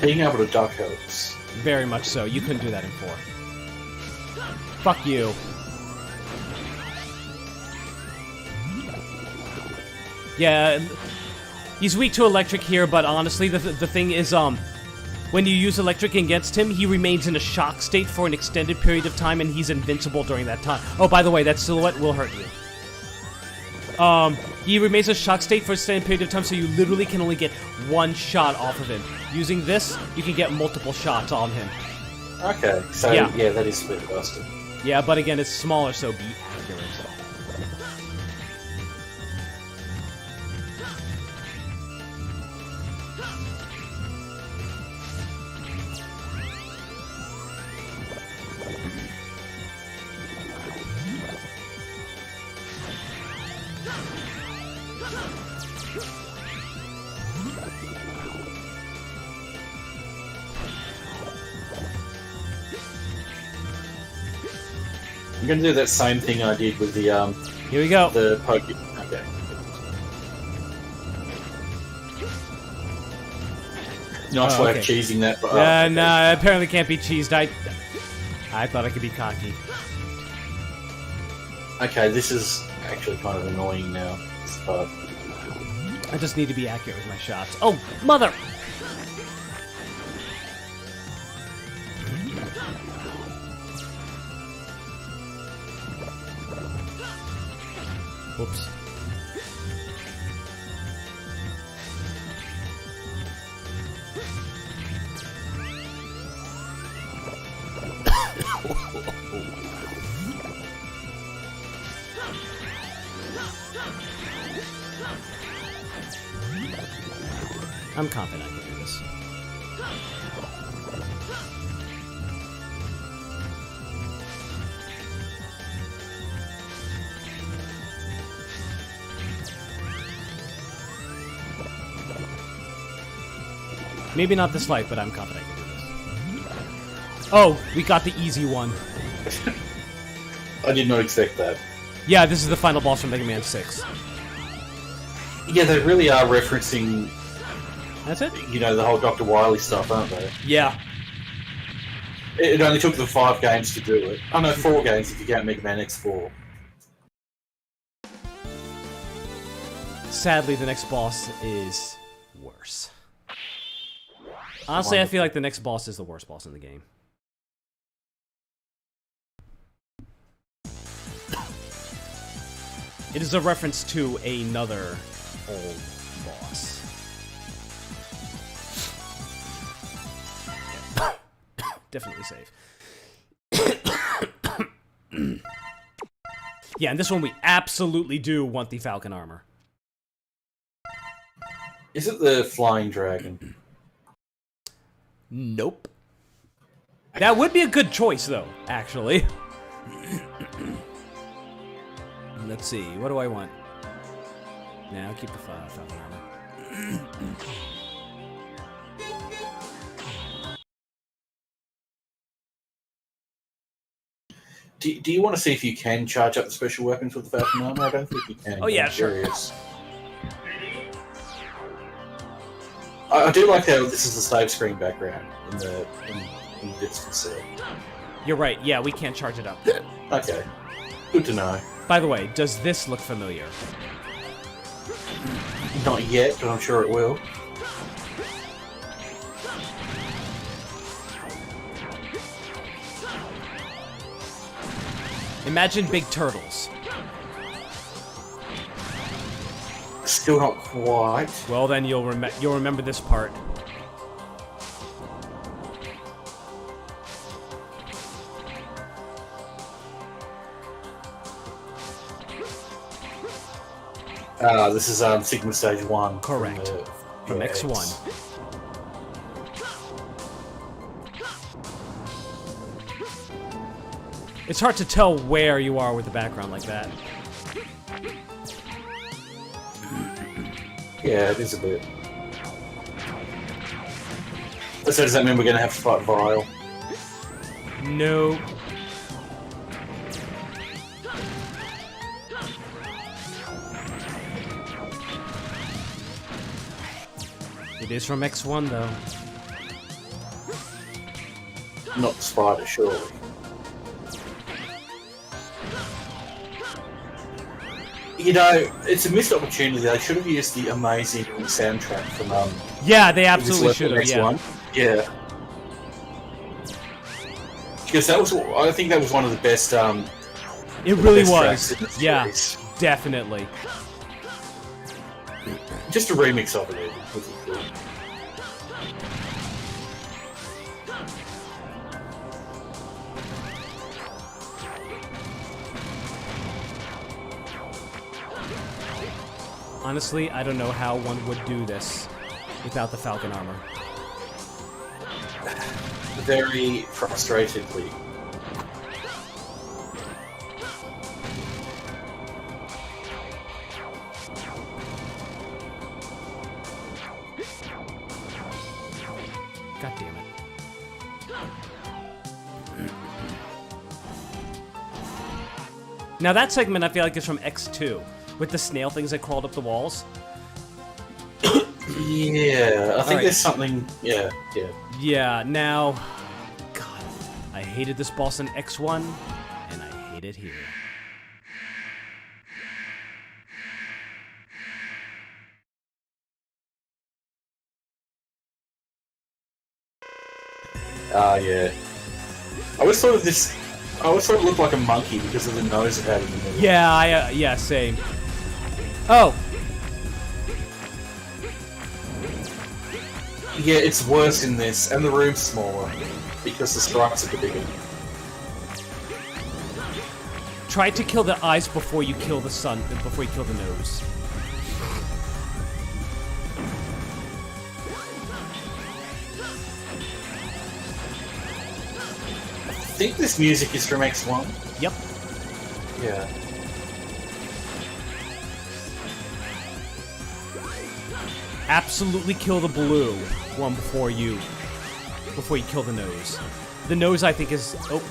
Being able to duck helps. Very much so. You couldn't do that in 4. Fuck you. Yeah, he's weak to electric here, but honestly, the thing is, when you use electric against him, he remains in a shock state for an extended period of time, and he's invincible during that time. Oh, by the way, that silhouette will hurt you. He remains in a shock state for an extended period of time, so you literally can only get 1 shot off of him. Using this, you can get multiple shots on him. Okay, so Yeah. yeah that is split busted. Yeah, but again, it's smaller, so be accurate. I'm gonna do that same thing I did with the Here we go. Pokemon. Okay. Nice Oh, way okay. of cheesing that. But, Yeah, okay. nah, apparently can't be cheesed. I thought I could be cocky. Okay, this is actually kind of annoying now. This part. I just need to be accurate with my shots. Oh, mother! Whoops. I'm confident I can do this. Maybe not this fight, but I'm confident I can do this. Oh, we got the easy one. I did not expect that. Yeah, this is the final boss from Mega Man 6. Yeah, they really are referencing, That's it? you know, the whole Dr. Wily stuff, aren't they? Yeah. It only took them 5 games to do it. Oh no, 4 games if you count Mega Man X4. Sadly, the next boss is worse. Honestly, I feel like the next boss is the worst boss in the game. It is a reference to another old boss. Yeah. Definitely safe. Yeah, and this one we absolutely do want the Falcon armor. Is it the Flying Dragon? Nope. That would be a good choice, though, actually. Let's see, what do I want? Nah, I'll keep the Falcon armor. Do you want to see if you can charge up the special weapons with the Falcon armor? I don't think you can. Oh, yeah, I'm sure. curious. I do like how this is the save screen background in the bits can see. You're right, yeah, we can't charge it up. Okay, good to know. By the way, does this look familiar? Not yet, but I'm sure it will. Imagine big turtles. Still not quite. Well, then you'll remember this part. This is Sigma Stage 1. Correct. From yeah, X1. It's hard to tell where you are with the background like that. Yeah, it is a bit. So does that mean we're going to have to fight Vile? No. It is from X1, though. Not the spider, surely. You know, it's a missed opportunity. They should have used the amazing soundtrack from Yeah, they absolutely should have. Yeah. Yeah. Because that was, I think that was one of the best. It really best was. tracks in the Yeah, series. definitely. Just a remix of it, even. Was it cool? Honestly, I don't know how one would do this without the Falcon armor. Very frustratedly. God damn it. Now that segment I feel like is from X2, with the snail things that crawled up the walls. Yeah, I think Alright. there's something. Yeah. Yeah, now... God, I hated this boss in X1, and I hate it here. Ah, yeah. I always thought of this. I always thought it looked like a monkey because of the nose it had in the middle. Yeah, yeah, same. Oh, Yeah, it's worse in this, and the room's smaller because the stripes are bigger. try to kill the eyes before you kill the sun, before you kill the nose. I think this music is from X1. Yep. Yeah. Absolutely kill the blue one before you kill the nose. The nose, I think, is... Oh.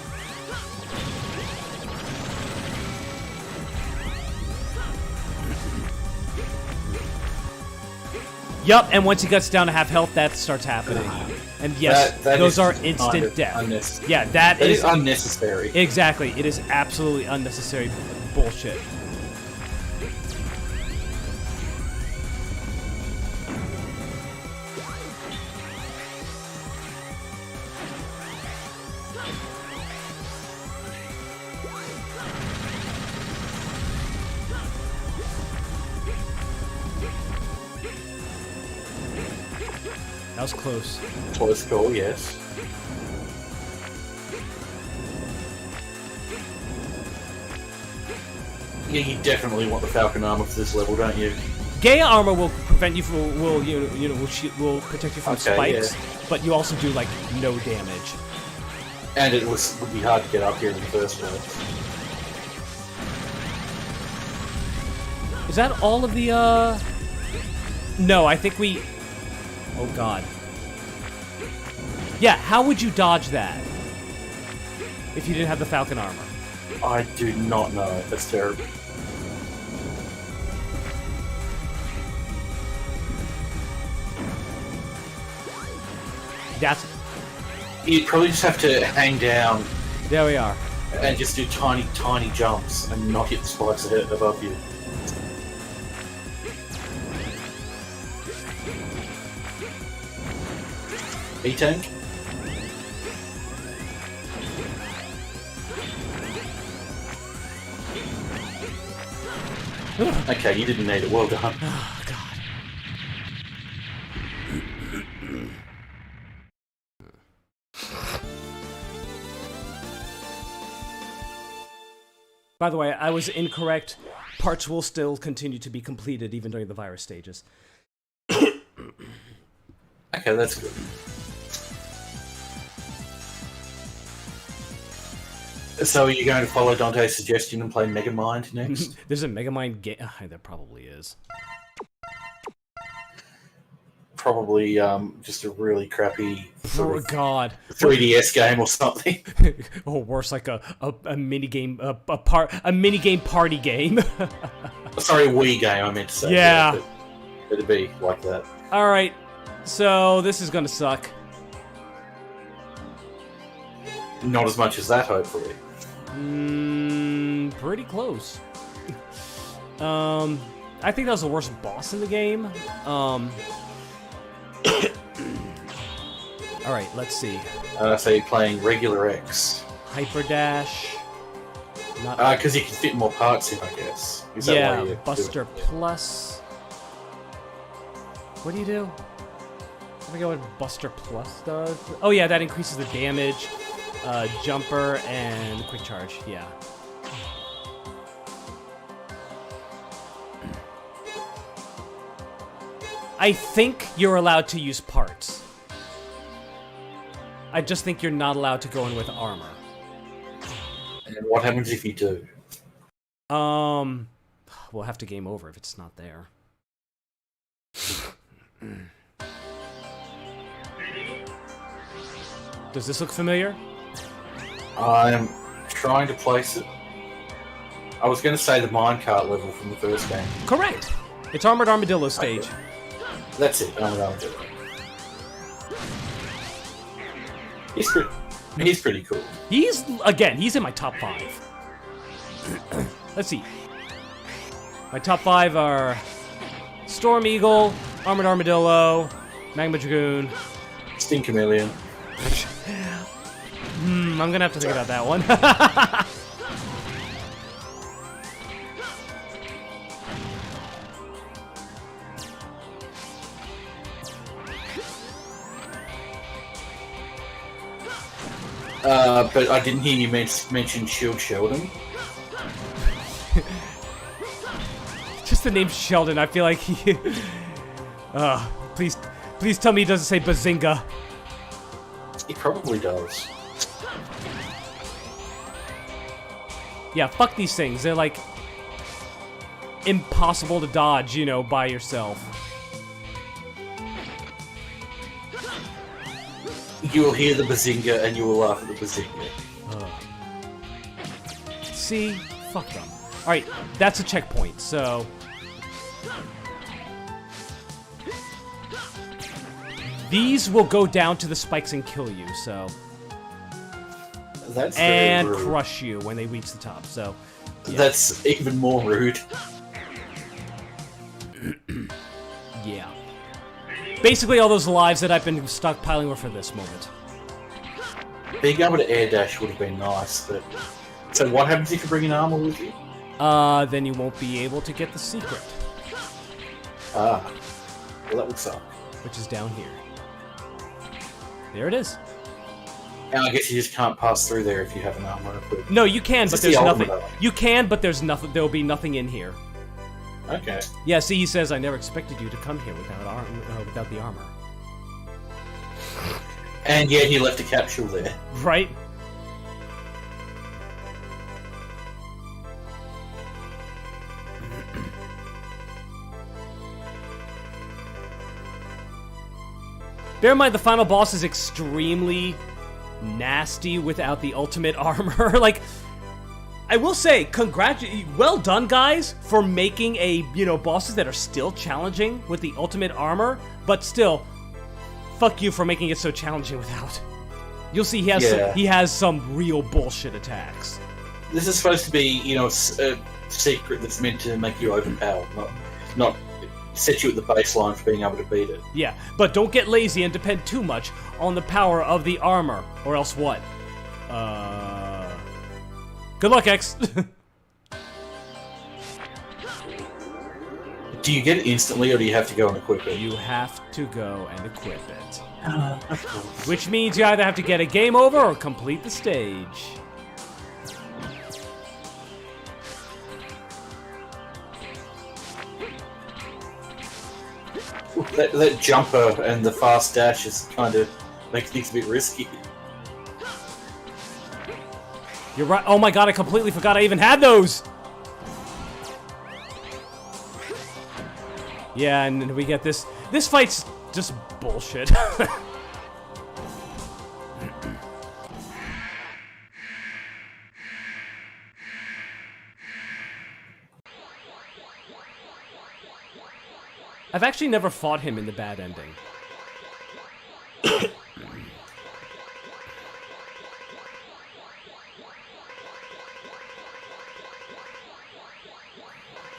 Yup, and once he gets down to half health, that starts happening. And yes, That those is are kind instant of death. unnecessary. Yeah, that That is... is unnecessary. Exactly, it is absolutely unnecessary bullshit. That was close. Close call, yes. Yeah, you definitely want the Falcon armor for this level, don't you? Gaia armor will prevent you from will will protect you from Okay, spikes, but you also do like no damage. And it would be hard to get up here in the first place. Is that all of the No, I think we Oh god. Yeah, how would you dodge that if you didn't have the Falcon armor? I do not know. That's terrible. That's You'd probably just have to hang down There we are. and just do tiny, tiny jumps and not hit the spikes ahead above you. E-tank? Okay, you didn't need it. Well done. Oh god. By the way, I was incorrect. Parts will still continue to be completed even during the virus stages. Okay, that's good. So are you going to follow Dante's suggestion and play Megamind next? There's a Megamind game. There probably is. Probably just a really crappy sort Oh of god. 3DS game or something. Or worse, like a mini game, a mini game party game. Sorry, a Wii game, I meant to say. Yeah. But it'd be like that. All right, so this is gonna suck. Not as much as that, hopefully. Pretty close. I think that was the worst boss in the game. All right, let's see. So you're playing regular X. Hyper Dash. Not. Because you can fit more parts in, I guess. Is that why Yeah, you do Buster it? Plus. What do you do? I forget what Buster Plus does. Oh yeah, that increases the damage, jumper, and quick charge. Yeah. I think you're allowed to use parts. I just think you're not allowed to go in with armor. And what happens if you do? We'll have to game over if it's not there. Does this look familiar? I am trying to place it. I was going to say the minecart level from the first game. Correct. It's Armored Armadillo stage. Okay. That's it. I'm do it. He's pretty cool. He's in my top 5. Let's see. My top 5 are Storm Eagle, Armored Armadillo, Magma Dragoon, Sting Chameleon. I'm gonna have to think about that one. But I didn't hear you mention Shield Sheldon. Just the name Sheldon, I feel like he... please tell me he doesn't say Bazinga. He probably does. Yeah, fuck these things. They're like... impossible to dodge, you know, by yourself. You will hear the Bazinga and you will laugh at the Bazinga. See? Fuck them. Alright, that's a checkpoint, so... These will go down to the spikes and kill you, so... That's And very rude. crush you when they reach the top, so... yeah. That's even more rude. Yeah. Basically, all those lives that I've been stockpiling were for this moment. Being able to air dash would have been nice, but... So what happens if you bring an armor with you? Then you won't be able to get the secret, Ah. Well, that would suck. which is down here. There it is. And I guess you just can't pass through there if you have an armor equipped. No, you can, but Just there's the nothing. ultimate. You can, but there's nothing. There'll be nothing in here. Okay. Yeah, see, he says, I never expected you to come here without the armor. And yet he left a capsule there. Right? Bear in mind, the final boss is extremely nasty without the ultimate armor. Like, I will say, well done, guys, for making bosses that are still challenging with the ultimate armor, but still, fuck you for making it so challenging without. You'll see he has some real bullshit attacks. This is supposed to be, a secret that's meant to make you overpowered, not set you at the baseline for being able to beat it. Yeah, but don't get lazy and depend too much on the power of the armor, or else what? Good luck, X. Do you get it instantly, or do you have to go and equip it? You have to go and equip it. Of course. Which means you either have to get a game over or complete the stage. That jumper and the fast dash is kind of make things a bit risky. You're right. Oh my god, I completely forgot I even had those! Yeah, and we get this. This fight's just bullshit. I've actually never fought him in the bad ending.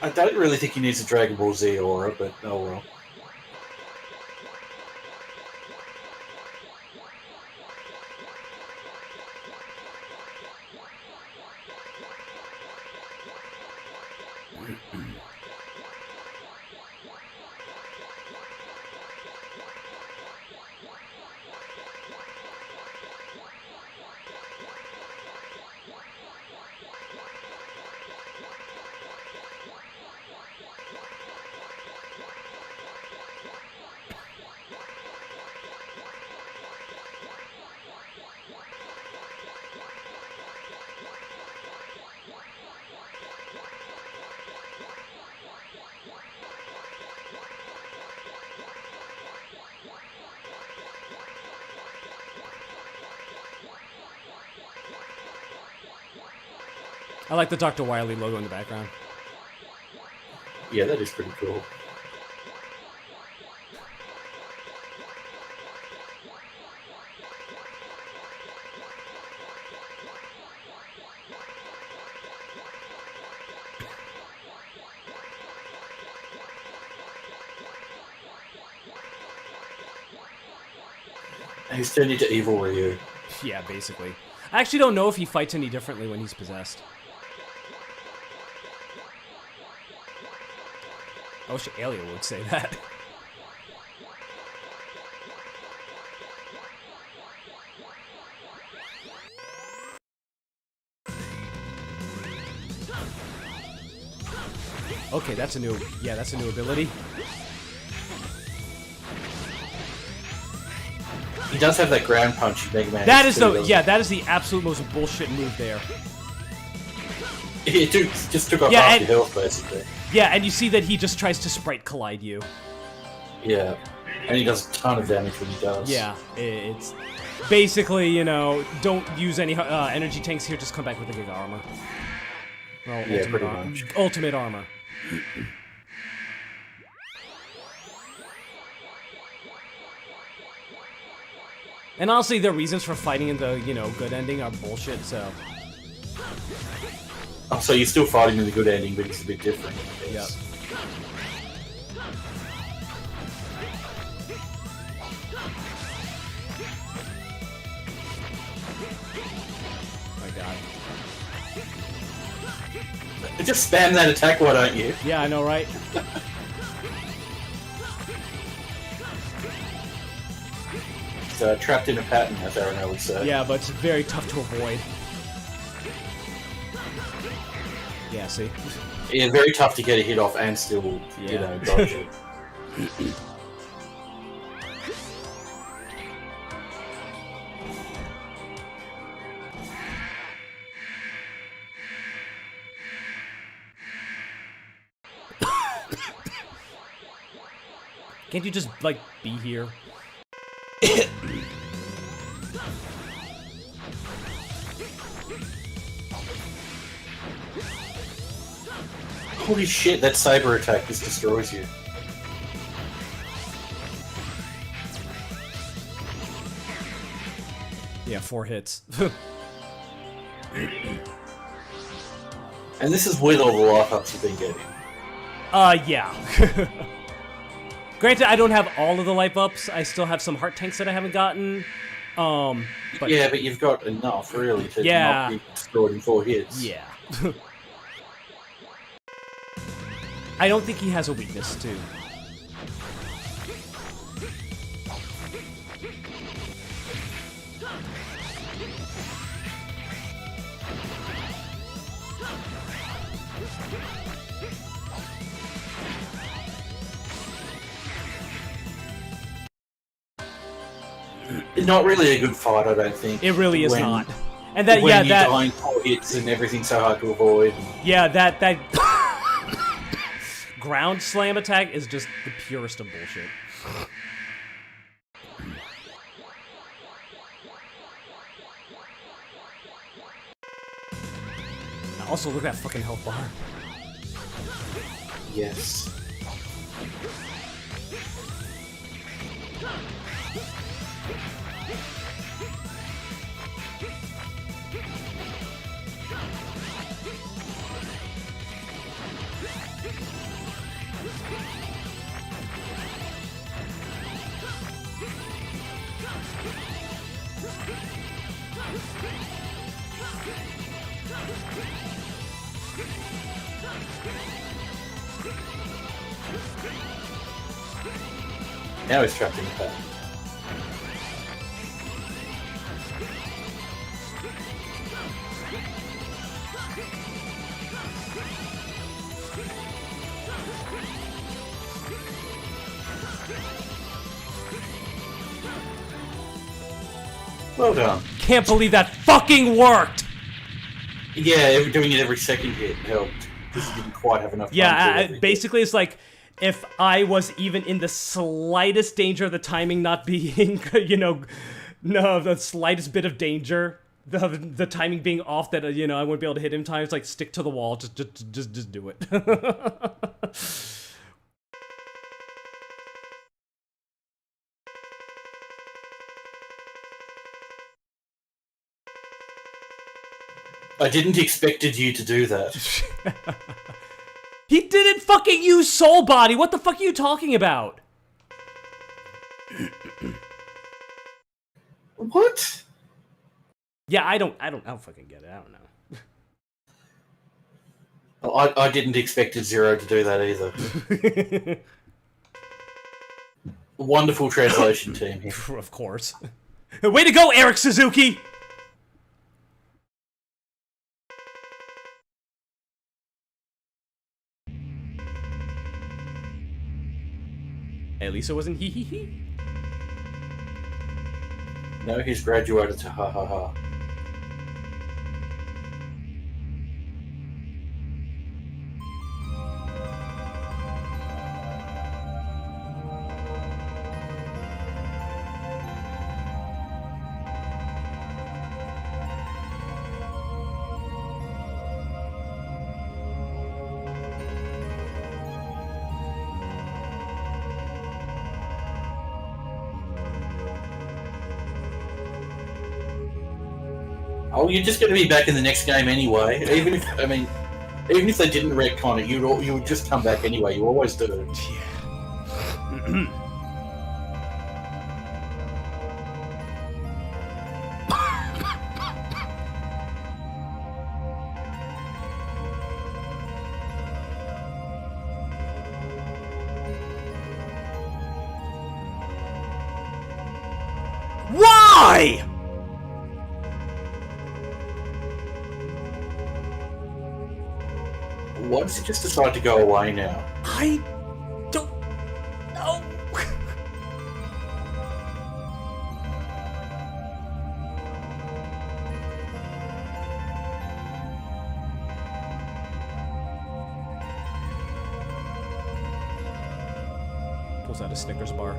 I don't really think he needs a Dragon Ball Z aura, but oh well. I like the Dr. Wily logo in the background. Yeah, that is pretty cool. He's turned into evil Ryu. Yeah, basically. I actually don't know if he fights any differently when he's possessed. I wish Alia would say that. Okay, that's a new ability. He does have that ground punch in Mega Man. That is X2, that is the absolute most bullshit move there. It just took off Yeah, half and- your health, basically. Yeah, and you see that he just tries to sprite collide you. Yeah. And he does a ton of damage when he does. Yeah, it's basically, you know, don't use any energy tanks here, just come back with the Giga Armor. Well, Yeah, ultimate, pretty much. Ultimate Armor. And honestly, the reasons for fighting in the, you know, good ending are bullshit, so... Oh, so you're still fighting in the good ending, but it's a bit different. I guess. My god. Just spam that attack, why don't you? Yeah, I know, right? It's trapped in a pattern, as Aaron would say. Yeah, but it's very tough to avoid. Yeah, see? Yeah, very tough to get a hit off and still, you Yeah. know, dodge it. Can't you just, like, be here? Holy shit, that saber attack just destroys you. Yeah, 4 hits. And this is with all the life ups you've been getting. Yeah. Granted, I don't have all of the life ups. I still have some heart tanks that I haven't gotten. But Yeah, but you've got enough, really, to Yeah. not be destroyed in 4 hits. yeah. I don't think he has a weakness, too. Not really a good fight, I don't think. It really is When- not. And that, when yeah, you're that, dying 4 hits and everything's so hard to avoid. yeah, that ground slam attack is just the purest of bullshit. Also, look at that fucking health bar. Yes. Now he's trapped in the pattern. Well done. Can't believe that fucking worked! Yeah, doing it every second hit helped. Because you didn't quite have enough time to do Yeah, every hit. basically it's like, if I was even in the slightest danger of the timing not being, you know, no, the slightest bit of danger, the timing being off that, you know, I wouldn't be able to hit him in time, it's like, stick to the wall, just do it. I didn't expected you to do that. He didn't fucking use Soul Body! What the fuck are you talking about? What? Yeah, I don't fucking get it. I don't know. I didn't expect Zero to do that either. Wonderful translation team here. Of course. Way to go, Eric Suzuki! At least it wasn't hee hee hee. No, he's graduated to ha ha ha. Oh, you're just going to be back in the next game anyway. Even if they didn't retcon it, you would just come back anyway. You always do. Yeah. Why? Why does it just decide to go away now? I don't know. Pulls out a Snickers bar.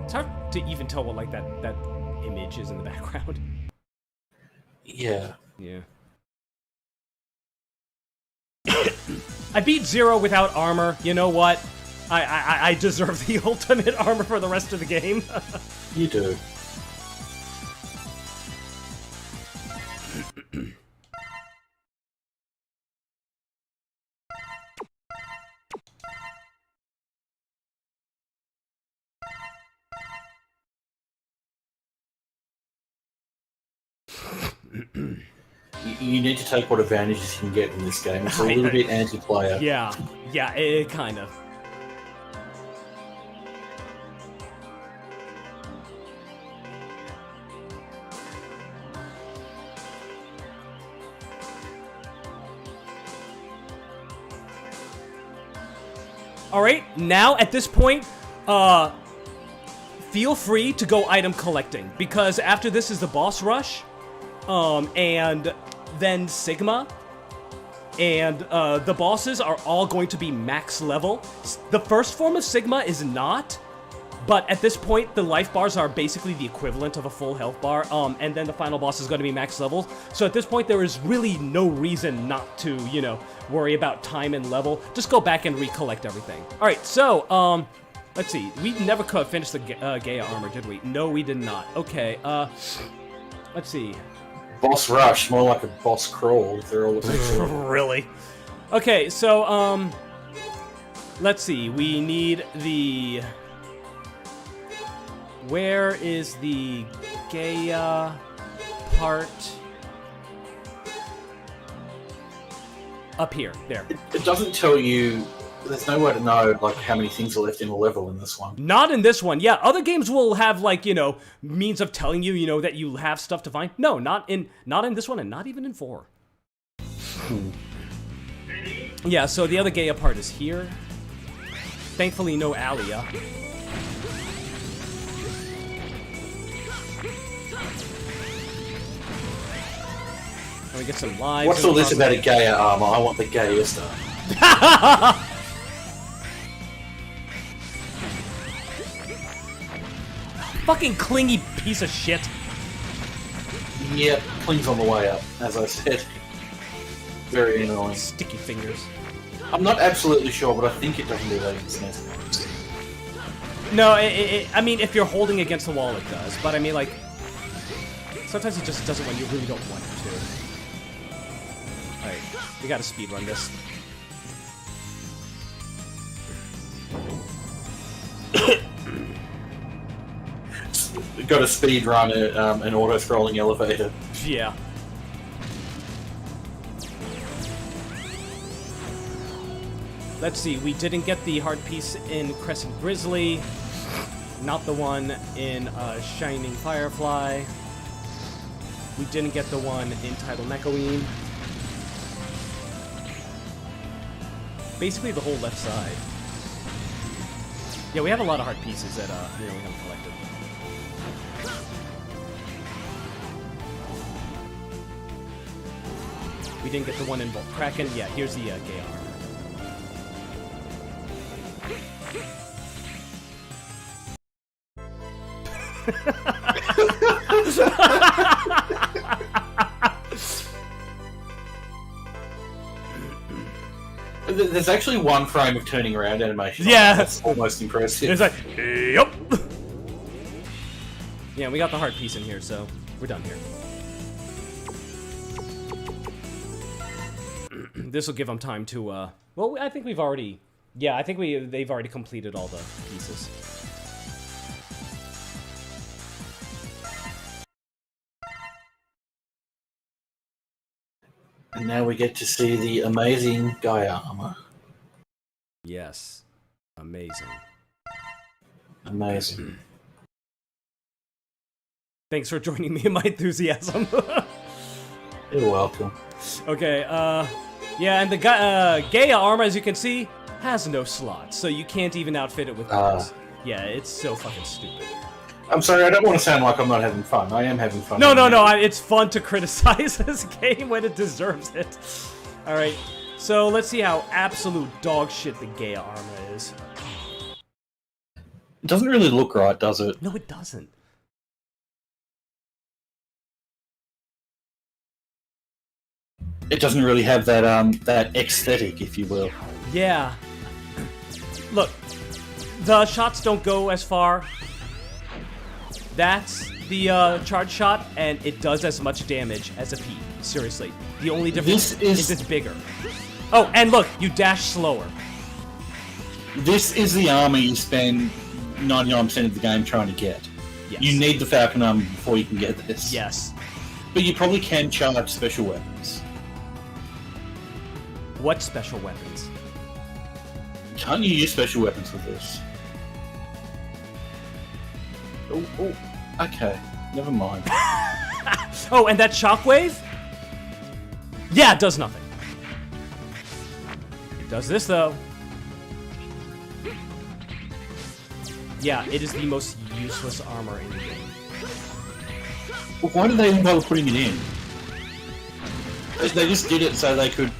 It's hard to even tell what like that image is in the background. Yeah. Yeah. I beat Zero without armor. You know what? I deserve the ultimate armor for the rest of the game. You do. You need to take what advantages you can get in this game. It's a little bit anti-player. Yeah, it kind of. All right, now at this point, feel free to go item collecting because after this is the boss rush, and then Sigma, and the bosses are all going to be max level. The first form of Sigma is not, but at this point the life bars are basically the equivalent of a full health bar, and then the final boss is going to be max level. So at this point there is really no reason not to, you know, worry about time and level. Just go back and recollect everything. Alright, so, let's see. We never could finish the Gaia armor, did we? No, we did not. Okay, let's see. Boss rush, more like a boss crawl. If they're all the same. Really? Okay, so, let's see. We need the... Where is the Gaia part? Up here. There. It doesn't tell you. There's no way to know like how many things are left in a level in this one. Not in this one. Yeah, other games will have like, you know, means of telling you, you know, that you have stuff to find. No, not in this one, and not even in 4. Yeah, so the other Gaia part is here. Thankfully, no Alia. And we get some lives. What's all this about a Gaia armor? I want the Gaia stuff. Fucking clingy piece of shit. Yep, clings on the way up, as I said. Very annoying. Sticky fingers. I'm not absolutely sure, but I think it doesn't do that in SNES. No, I mean, if you're holding against the wall, it does. But I mean, like, Sometimes it just does it when you really don't want it to. Alright, we gotta speedrun this. Got to speed run an auto-scrolling elevator. Yeah. Let's see, we didn't get the heart piece in Crescent Grizzly. Not the one in Shining Firefly. We didn't get the one in Tidal Nekoween. Basically the whole left side. Yeah, we have a lot of heart pieces that we haven't collected. We didn't get the one in Volt Kraken. Yeah, here's the gay armor. There's actually one frame of turning around animation. Yeah. That's almost impressive. It's like, yup. Yeah, we got the heart piece in here, so we're done here. This will give them time to, well, I think we've already, yeah, I think they've already completed all the pieces. And now we get to see the amazing Gaia armor. Yes. Amazing. Amazing. Thanks for joining me in my enthusiasm. You're welcome. Okay, yeah, and the Gaia armor, as you can see, has no slots, so you can't even outfit it with those. Yeah, it's so fucking stupid. I'm sorry, I don't want to sound like I'm not having fun. I am having fun. No, it's fun to criticize this game when it deserves it. Alright, so let's see how absolute dog shit the Gaia armor is. It doesn't really look right, does it? No, it doesn't. It doesn't really have that that aesthetic, if you will. Yeah. Look, the shots don't go as far. That's the charge shot, and it does as much damage as a P. Seriously. The only difference is it's bigger. Oh, and look, you dash slower. This is the armor you spend 99% of the game trying to get. Yes. You need the Falcon armor before you can get this. Yes. But you probably can charge special weapons. What special weapons? Can't you use special weapons with this? Oh, okay. Never mind. Oh, and that shockwave? Yeah, it does nothing. It does this, though. Yeah, it is the most useless armor in the game. Well, why did they even bother putting it in? They just did it so they could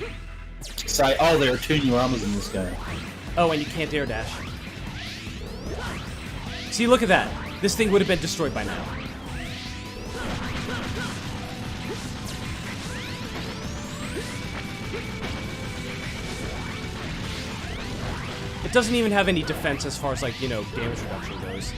say, oh, there are 2 new armors in this game. Oh, and you can't air dash. See, look at that. This thing would have been destroyed by now. It doesn't even have any defense as far as, like, you know, damage reduction goes.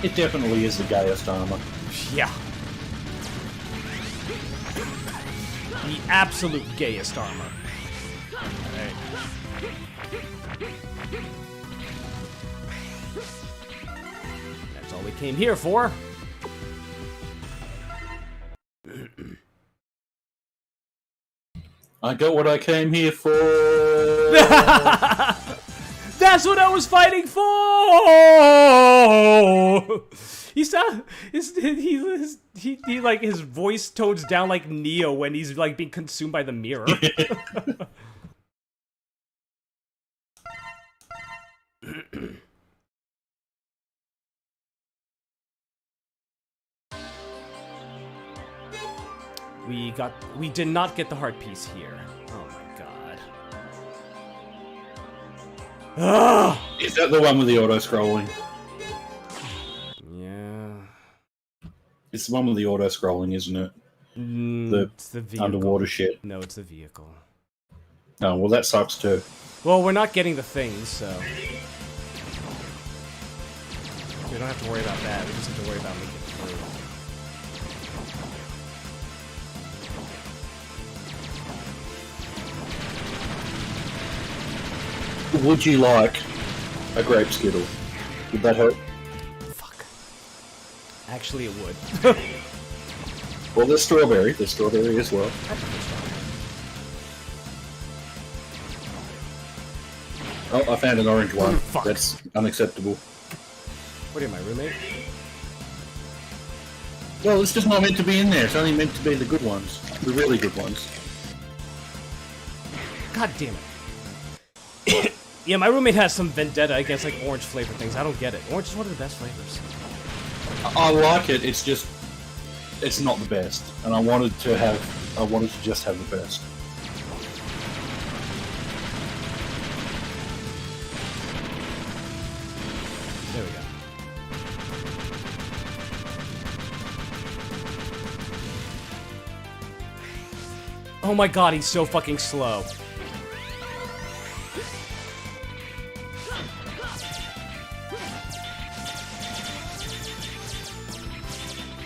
It definitely is the gayest armor. Yeah. The absolute gayest armor. Alright. That's all we came here for. I got what I came here for. That's what I was fighting for. He like his voice tones down like Neo when he's like being consumed by the mirror. We did not get the heart piece here. Oh my god. Ugh! Is that the one with the auto-scrolling? Yeah. It's the one with the auto-scrolling, isn't it? It's the vehicle. underwater shit. No, it's the vehicle. Oh, well, that sucks too. Well, we're not getting the things, so... We don't have to worry about that. We just have to worry about making it through. Would you like a grape skittle? Would that hurt? Fuck. Actually, it would. Well, there's strawberry. There's strawberry as well. Oh, I found an orange one. Fuck. That's unacceptable. What are you, my roommate? Well, it's just not meant to be in there. It's only meant to be the good ones. The really good ones. God damn it. Yeah, my roommate has some vendetta against, like, orange flavored things. I don't get it. Orange is one of the best flavors. I like it. It's just... It's not the best. And I wanted to just have the best. There we go. Oh my god, he's so fucking slow.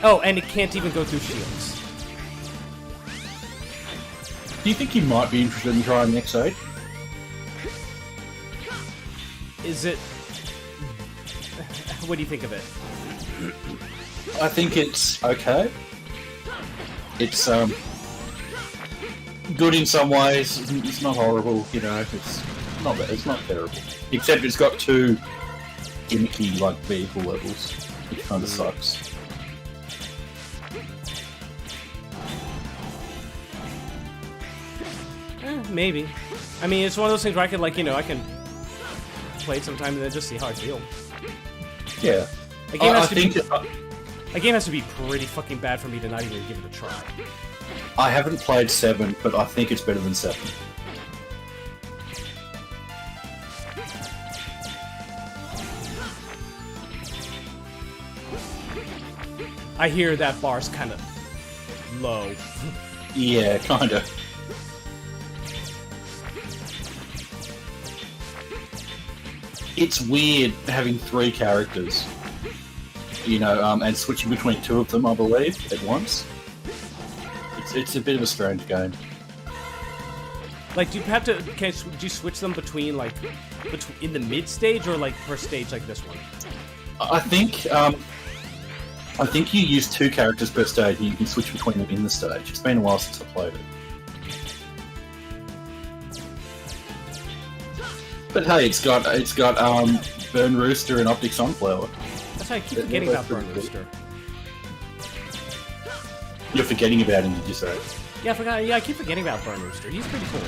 Oh, and it can't even go through shields. Do you think you might be interested in trying next stage? Is it... What do you think of it? I think it's okay. It's good in some ways. It's not horrible, you know. It's not bad. It's not terrible. Except it's got two gimmicky like vehicle levels, which kind of sucks. Maybe. I mean, it's one of those things where I can, like, you know, I can play it sometime and then just see how I feel. Yeah. A game, I has to think be, a game has to be pretty fucking bad for me to not even give it a try. I haven't played 7, but I think it's better than 7. I hear that bar's kind of low. Yeah, kind of. It's weird having 3 characters, you know, and switching between 2 of them, I believe, at once. It's a bit of a strange game. Like, do you have to? Do you switch them between, like, in the mid stage or like per stage like this one? I think you use 2 characters per stage, and you can switch between them in the stage. It's been a while since I played it. But hey, it's got Burn Rooster and Optic Sunflower. That's why I keep forgetting about Burn Rooster. You're forgetting about him, did you say? Yeah, I forgot. Yeah, I keep forgetting about Burn Rooster. He's pretty cool.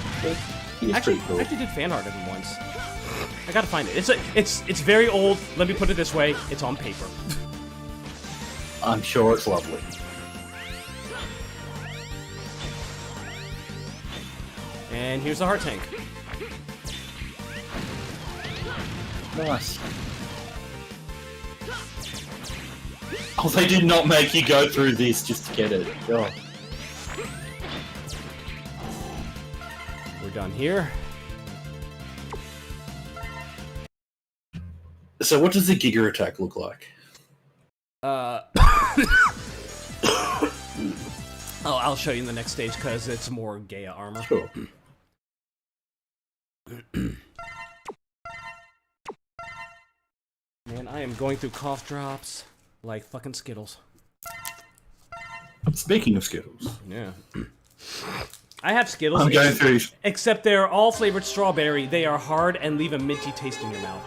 He's Actually, pretty cool. I actually did fan art of him once. I gotta find it. It's very old. Let me put it this way: it's on paper. I'm sure it's lovely. And here's the heart tank. Nice. Oh, they did not make you go through this just to get it. God. We're done here. So what does the Giga attack look like? Oh, I'll show you in the next stage because it's more Gaia armor. Sure. Man, I am going through cough drops like fucking Skittles. Speaking of Skittles. Yeah. I have Skittles, I'm going through... except they're all flavored strawberry. They are hard and leave a minty taste in your mouth.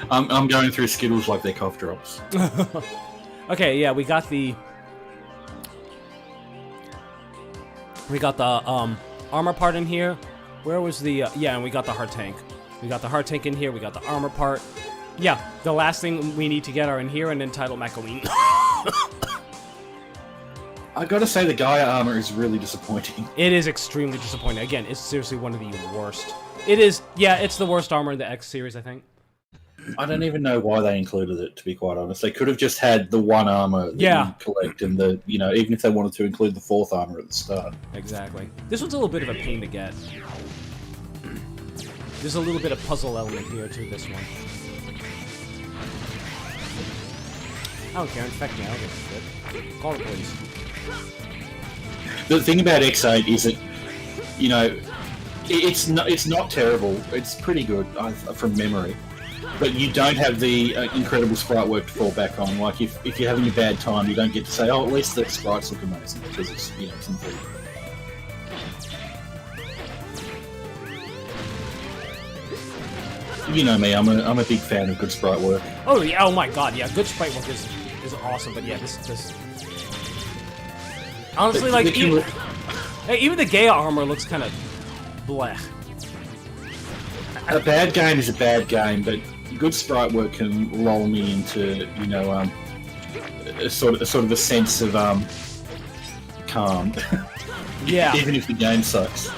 I'm going through Skittles like they're cough drops. Okay, yeah, we got the armor part in here. Where was the yeah, and we got the heart tank. We got the heart tank in here. We got the armor part. Yeah, the last thing we need to get are in here and entitled Macaween. I gotta say the Gaia armor is really disappointing. It is extremely disappointing. Again, it's seriously one of the worst. It is, yeah, it's the worst armor in the X series, I think. I don't even know why they included it, to be quite honest. They could have just had the one armor that Yeah. you collect, and the even if they wanted to include the fourth armor at the start. Exactly. This one's a little bit of a pain to get. There's a little bit of puzzle element here to this one. I don't care. Infect me. I don't give a shit. Call the police. The thing about X8 is that, it's not terrible. It's pretty good from memory. But you don't have the incredible sprite work to fall back on. Like, if you're having a bad time, you don't get to say, oh, at least the sprites look amazing, because it's, it's improved. You know me, I'm a big fan of good sprite work. Oh yeah! Oh my god! Yeah, good sprite work is awesome. But yeah, this honestly, like even the Gaia armor looks kind of blech. A bad game is a bad game, but good sprite work can lull me into a sort of a sense of calm. Yeah. Even if the game sucks.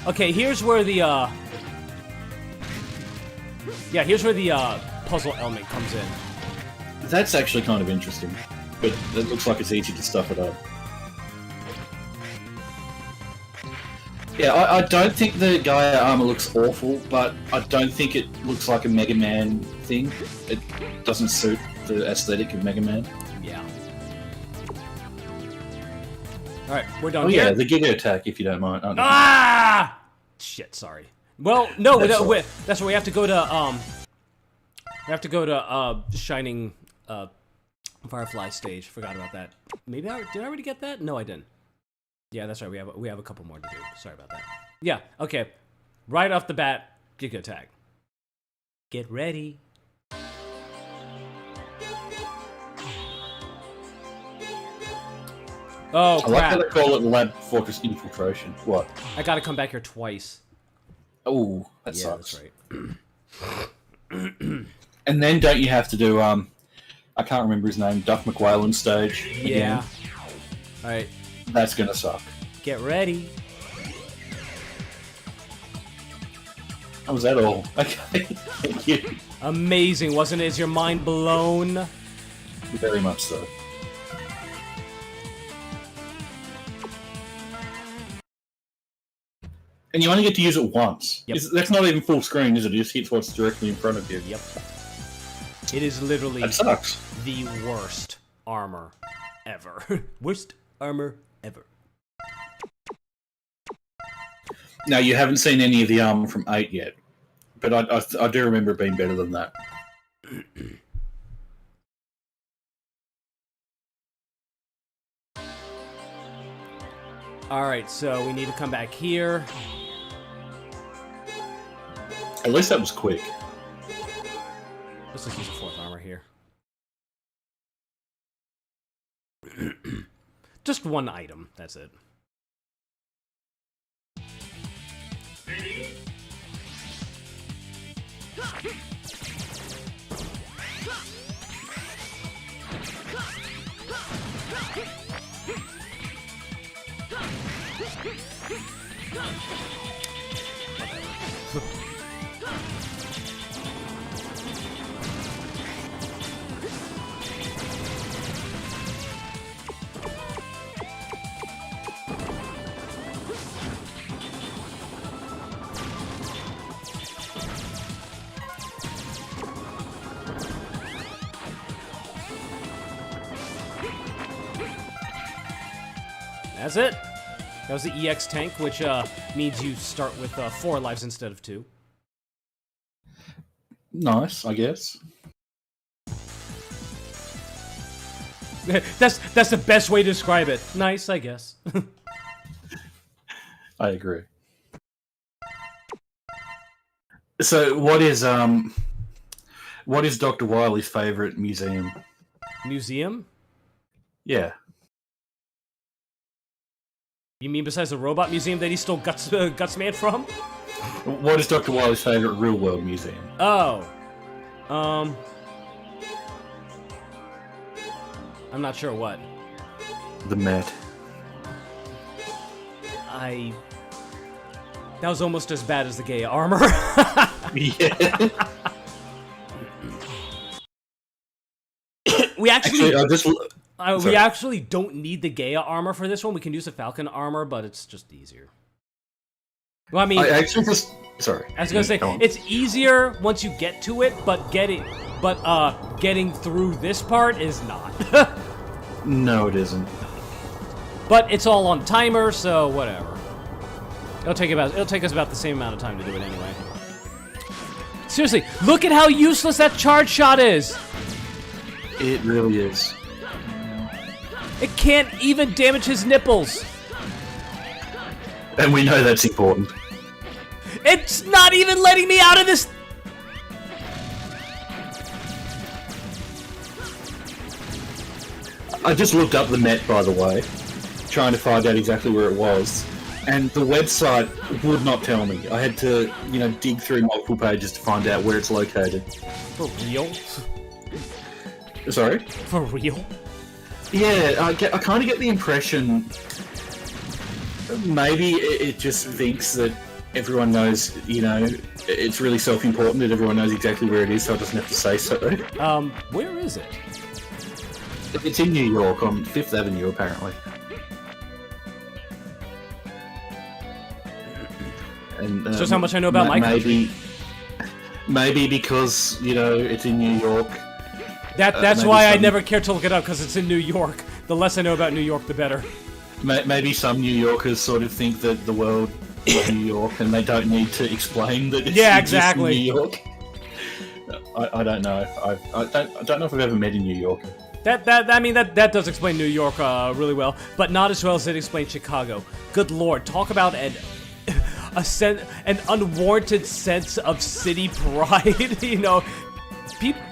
Okay, here's where the here's where the puzzle element comes in. That's actually kind of interesting, but it looks like it's easy to stuff it up. Yeah, I don't think the Gaia armor looks awful, but I don't think it looks like a Mega Man thing. It doesn't suit the aesthetic of Mega Man. Yeah. All right, we're done Oh here. yeah, the Giga Attack, if you don't mind. Oh, no. Ah! Shit, sorry. Well, no, That's that's where we have to go to Shining Firefly stage. Forgot about that. Maybe did I already get that? No, I didn't. Yeah, that's right. We have a couple more to do. Sorry about that. Yeah, okay. Right off the bat, Giga Attack. Get ready. Oh, I like how crap. they call it Lab Fortress Infiltration. What? I gotta come back here twice. Oh, that Yeah, sucks. that's right. And then don't you have to do I can't remember his name, Duff McWhalen stage? Yeah. Again? Alright, That's gonna suck. get ready. That was that all? Okay, thank you. Amazing, wasn't it? Is your mind blown? Very much so. And you only get to use it once. Yep. That's not even full screen, is it? It just hits what's directly in front of you. Yep. It is literally That sucks. the worst armor ever. Worst armor ever. Now, you haven't seen any of the armor from 8 yet, but I do remember it being better than that. Alright, so we need to come back here. At least that was quick. Let's just use a fourth armor here. Just one item, that's it. That's it. That was the EX tank, which means you start with 4 lives instead of 2. Nice, I guess. That's the best way to describe it. Nice, I guess. I agree. So, what is Dr. Wily's favorite museum? Museum? Yeah. You mean besides the robot museum that he stole Gutsman from? What is Dr. Wily's favorite real-world museum? Oh. I'm not sure what. The Met. That was almost as bad as the gay armor. Yeah. we actually I just we sorry. actually don't need the Gaia armor for this one. We can use the Falcon armor, but it's just easier. Well, I mean, I actually just sorry. I was gonna say Go on. it's easier once you get to it, but getting through this part is not. No, it isn't. But it's all on timer, so whatever. It'll take us about the same amount of time to do it anyway. Seriously, look at how useless that charge shot is. It really is. It can't even damage his nipples. And we know that's important. It's not even letting me out of this. I just looked up the Met, by the way, trying to find out exactly where it was, and the website would not tell me. I had to, dig through multiple pages to find out where it's located. For real? Sorry? For real? Yeah, I kind of get the impression maybe it just thinks that everyone knows, it's really self-important that everyone knows exactly where it is, so it doesn't have to say so. Where is it? It's in New York on 5th Avenue, apparently. And, Just how much I know about my country. Maybe because, it's in New York. That's why I never care to look it up, because it's in New York. The less I know about New York, the better. Maybe some New Yorkers sort of think that the world is New York, and they don't need to explain that it's exactly. in New York. I don't know. I don't know if I've ever met a New Yorker. That does explain New York really well, but not as well as it explains Chicago. Good lord, talk about an unwarranted sense of city pride.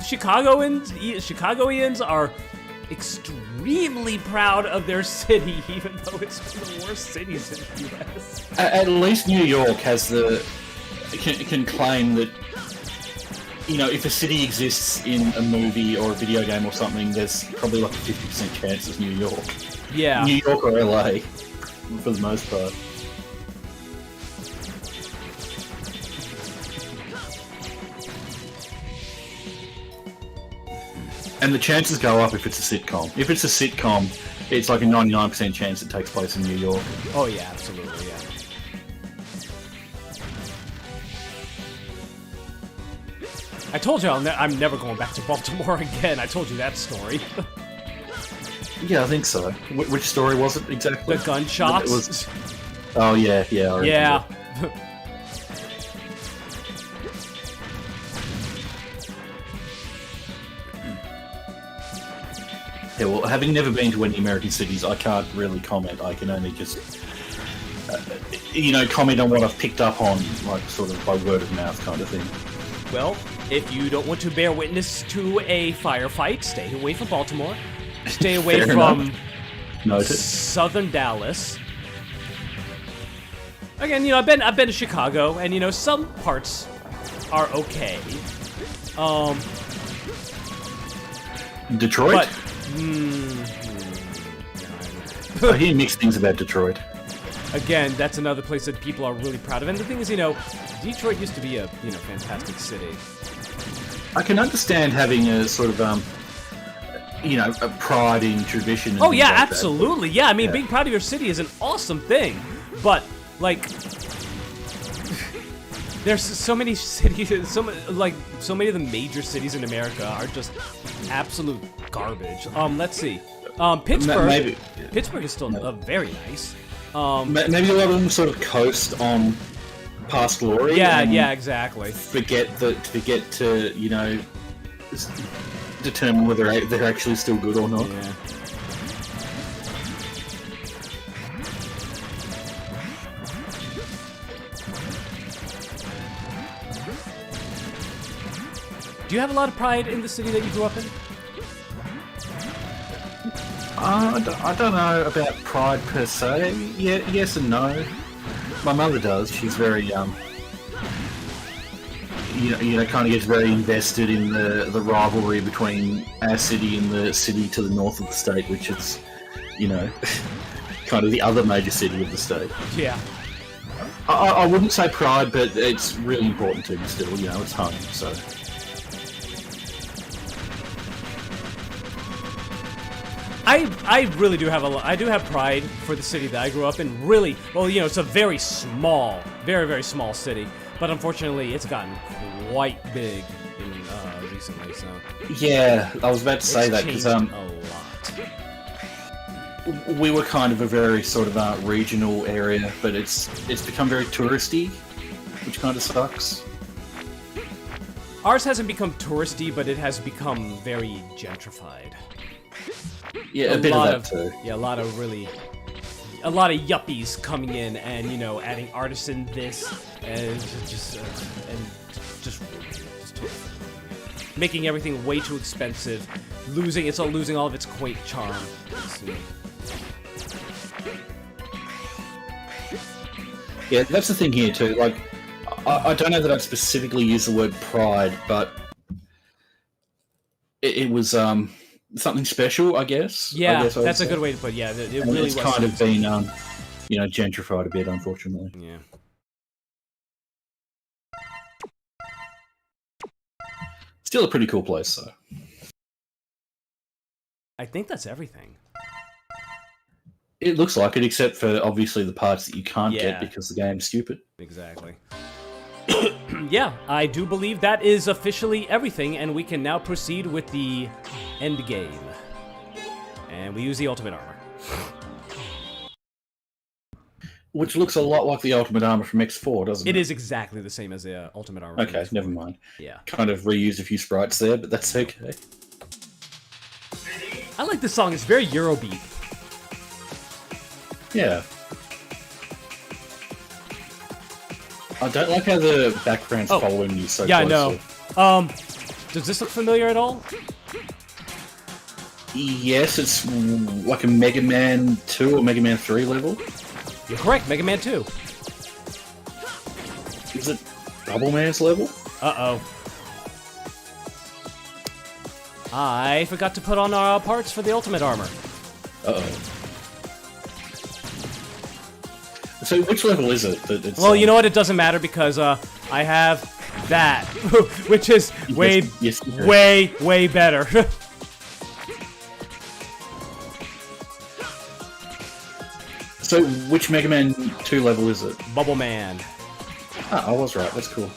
Chicagoans are extremely proud of their city, even though it's one of the worst cities in the U.S. At least New York has can claim that, if a city exists in a movie or a video game or something, there's probably like a 50% chance it's New York. Yeah. New York or LA, for the most part. And the chances go up if it's a sitcom. If it's a sitcom, it's like a 99% chance it takes place in New York. Oh yeah, absolutely, yeah. I told you I'm never going back to Baltimore again. I told you that story. Yeah, I think so. Which story was it exactly? The gunshots? It was... Oh yeah, I remember. Yeah. Yeah, well, having never been to any American cities, I can't really comment. I can only just, comment on what I've picked up on, like, sort of by word of mouth kind of thing. Well, if you don't want to bear witness to a firefight, stay away from Baltimore. Stay away Fair from enough. Noted. southern Dallas. Again, I've been to Chicago, and some parts are okay. Detroit? But I hear mixed things about Detroit. again, that's another place that people are really proud of. And the thing is, Detroit used to be a fantastic city. I can understand having a sort of a pride in tradition. And Oh things yeah, like that. absolutely. Yeah, I mean, Yeah. being proud of your city is an awesome thing. But like, there's so many cities, so many of the major cities in America are just absolute garbage. Let's see. Pittsburgh. Maybe. Pittsburgh is still very nice. Maybe a lot of them sort of coast on past glory. Yeah, and yeah, exactly. Forget to determine whether they're actually still good or not. Yeah. Do you have a lot of pride in the city that you grew up in? I don't know about pride per se. Yeah, yes and no. My mother does. She's very kind of gets very invested in the rivalry between our city and the city to the north of the state, which is, kind of the other major city of the state. Yeah. I wouldn't say pride, but it's really important to me still. It's home, so. I really do have I do have pride for the city that I grew up in. Really, well, you know, it's a very small, very small city, but unfortunately, it's gotten quite big in recently. So Yeah, I was about to say it's that because changed a lot. we were kind of a very sort of regional area, but it's become very touristy, which kind of sucks. Ours hasn't become touristy, but it has become very gentrified. Yeah, a bit of lot that too. Yeah, a lot of yuppies coming in and, you know, adding artisan this and just making everything way too expensive, losing all of its quaint charm. Yeah, that's the thing here too. Like, I don't know that I'd specifically use the word pride, but it was something special, I guess. Yeah, I guess I would that's a say. good way to put it. Yeah, it And really it's was. kind of been, you know, gentrified a bit, unfortunately. Yeah. Still a pretty cool place, though. I think that's everything. It looks like it, except for obviously the parts that you can't Yeah. get because the game's stupid. Exactly. Yeah, I do believe that is officially everything, and we can now proceed with the end game. And we use the ultimate armor. Which looks a lot like the Ultimate Armor from X4, doesn't it? It is exactly the same as the ultimate armor. Okay, never mind. Yeah. Kind of reused a few sprites there, but that's okay. I like this song. It's very Eurobeat. Yeah. I don't like how the background's Oh. following you so Yeah, I closely. know. Does this look familiar at all? Yes, it's like a Mega Man 2 or Mega Man 3 level. You're correct. Mega Man 2. Is it Double Man's level? Uh-oh. I forgot to put on our parts for the ultimate armor. Uh-oh. So which level is it? That it's, Well, you know what? It doesn't matter because I have that, which is way, yes, you do. way better. So which Mega Man 2 level is it? Bubble Man. Ah, I was right. That's cool.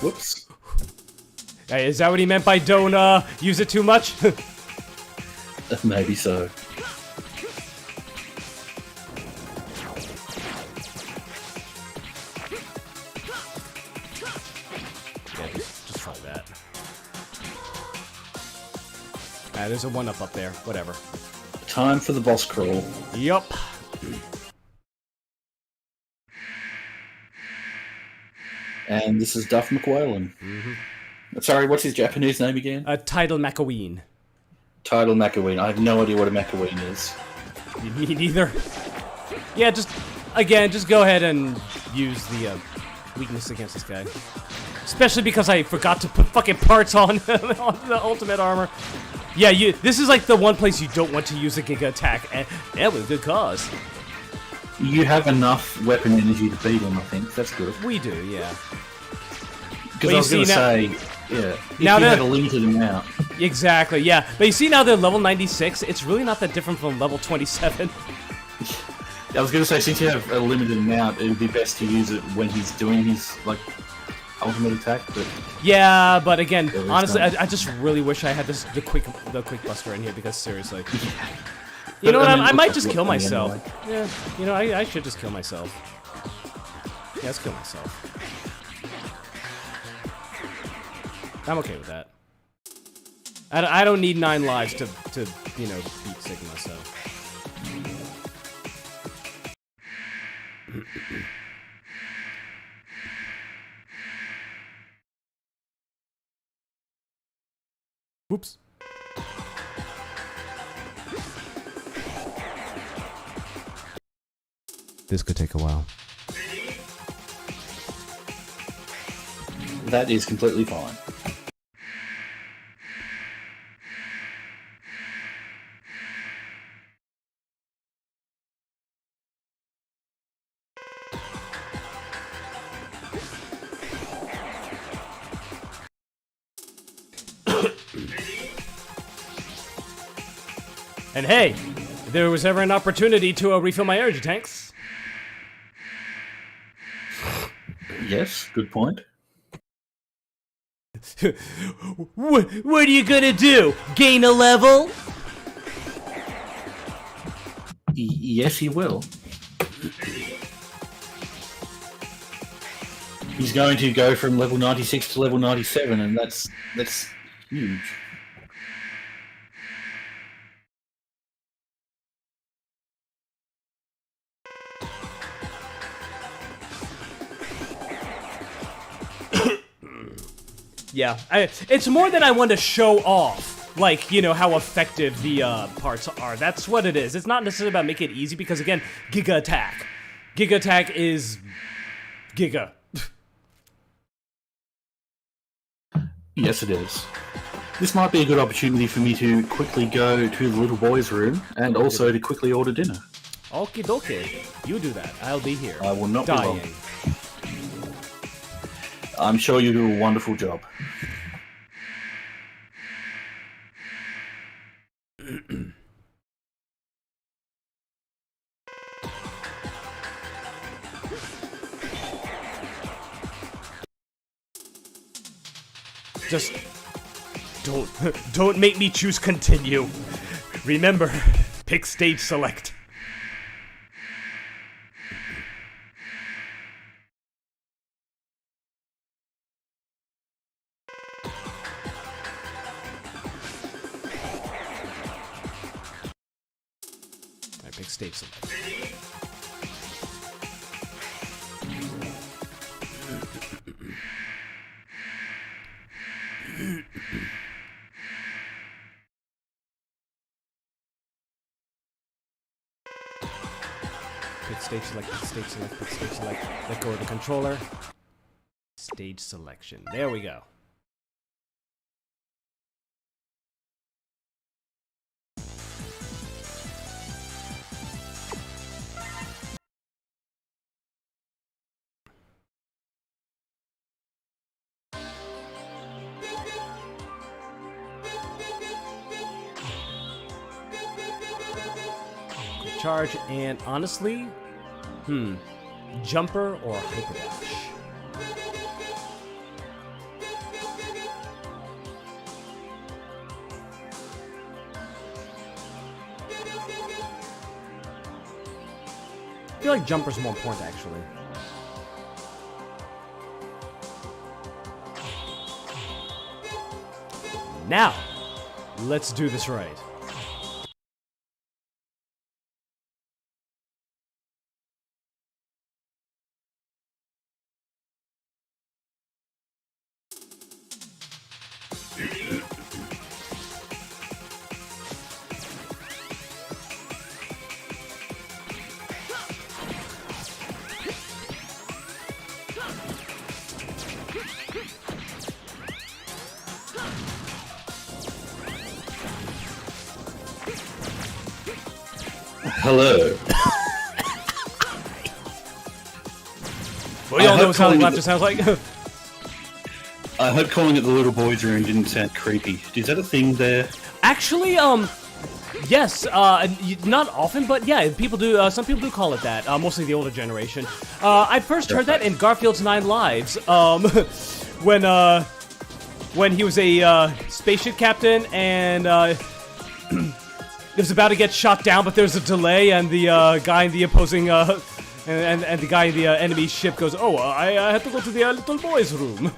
Whoops. Hey, is that what he meant by don't use it too much? Maybe so. Yeah, just try that. Ah, there's a 1-up up there. Whatever. Time for the boss crawl. Yup. And this is Duff McWhalen. Sorry, what's his Japanese name again? Title McAween. Title McAween. I have no idea what a McAween is. Me neither. Yeah, just go ahead and use the weakness against this guy. Especially because I forgot to put fucking parts on, on the ultimate armor. Yeah, this is like the one place you don't want to use a Giga attack, and with good cause. You have enough weapon energy to beat him, I think. That's good. We do, yeah. Because Well, I was going to you see, say, yeah, if now you that- had a limited amount. Exactly, yeah. But you see now they're level 96, it's really not that different from level 27. I was going to say, since you have a limited amount, it would be best to use it when he's doing his, like, ultimate attack, but... Yeah, but again, Yeah, honestly, it's I just really wish I had the quick buster in here because seriously, you know what? I mean, I it might looks just like kill weapon myself. anyway. Yeah, you know, I should just kill myself. Yeah, let's kill myself. I'm okay with that. I don't need 9 lives to you know beat Sigma. So. Whoops. This could take a while. That is completely fine. And hey, if there was ever an opportunity to refill my energy tanks. Yes, good point. What are you gonna do? Gain a level? Yes, he will. He's going to go from level 96 to level 97, and that's huge. Yeah, it's more than I want to show off, like, you know, how effective the parts are. That's what it is. It's not necessarily about making it easy, because, again, Giga Attack. Giga Attack is Giga. Yes, it is. This might be a good opportunity for me to quickly go to the little boy's room, and also to quickly order dinner. Okie dokie. You do that. I'll be here. I will not be long. dying. I'm sure you do a wonderful job. Just don't make me choose continue. Remember, pick stage select. Alright, pick stage select. Pick stage select, pick stage select, pick stage select. Let go of the controller. Stage selection. There we go. Charge, and honestly, jumper or hyperdash? I feel like jumper's more important, actually. Now, let's do this right. Hello. Well, you all know what sounding calling laughter sounds like. I hope calling it the little boy's room didn't sound creepy. Is that a thing there? Actually, yes, not often, but yeah, people do. Some people do call it that. Mostly the older generation. I first heard that in Garfield's 9 Lives. When he was a spaceship captain and it was about to get shot down, but there's a delay, and the guy in the opposing and the guy in the enemy ship goes, "Oh, I have to go to the little boy's room."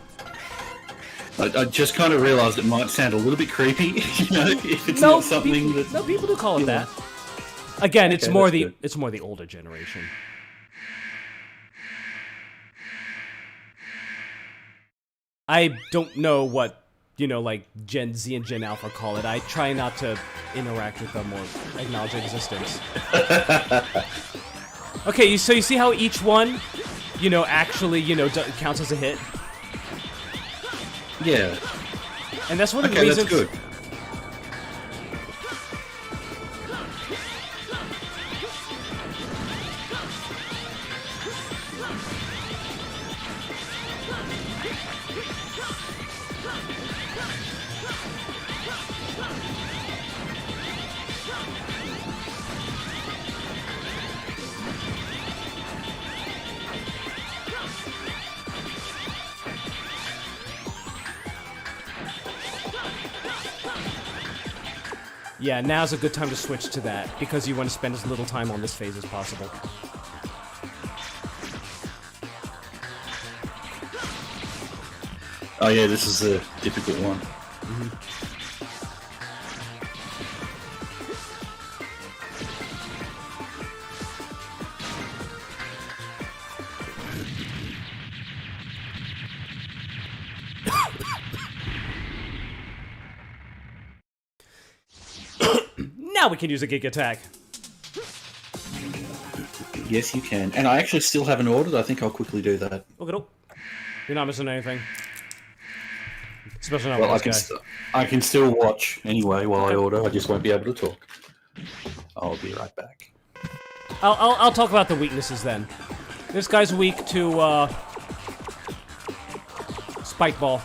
I just kind of realised it might sound a little bit creepy, you know, if it's not something that... No, people do call it that. Again, it's Okay, more that's it's more the older generation. I don't know what, you know, like Gen Z and Gen Alpha call it. I try not to interact with them or acknowledge their existence. Okay, so you see how each one, you know, actually, you know, counts as a hit? Yeah. And that's one of the Okay, reasons... that's good. Yeah, now's a good time to switch to that, because you want to spend as little time on this phase as possible. Oh yeah, this is a difficult one. Now we can use a Geek Attack. Yes, you can. And I actually still haven't ordered. I think I'll quickly do that. Look it up. You're not missing anything. Especially not Well, I with can, this guy. I can still watch anyway while I order. I just won't be able to talk. I'll be right back. I'll talk about the weaknesses then. This guy's weak to Spike Ball.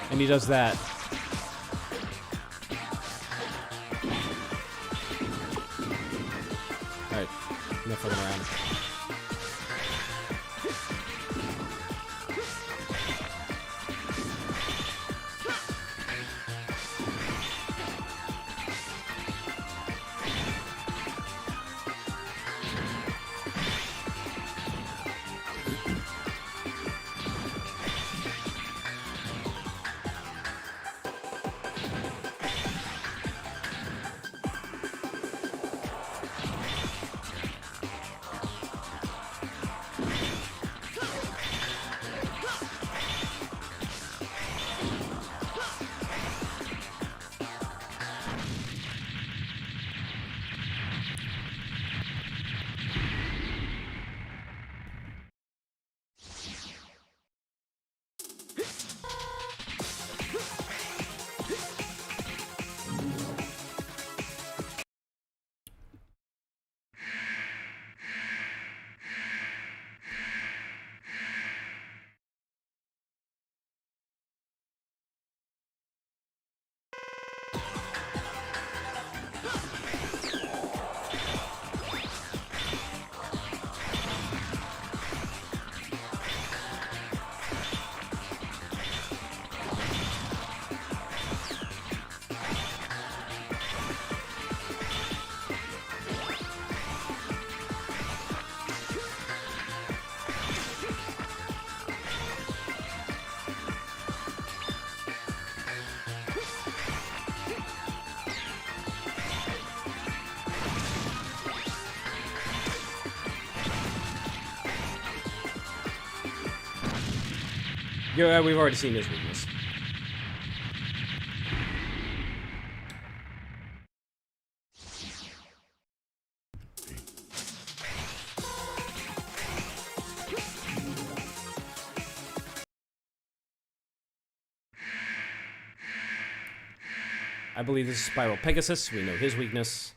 And he does that. Alright, no fucking around. Yeah, we've already seen his weakness. I believe this is Spiral Pegasus. We know his weakness.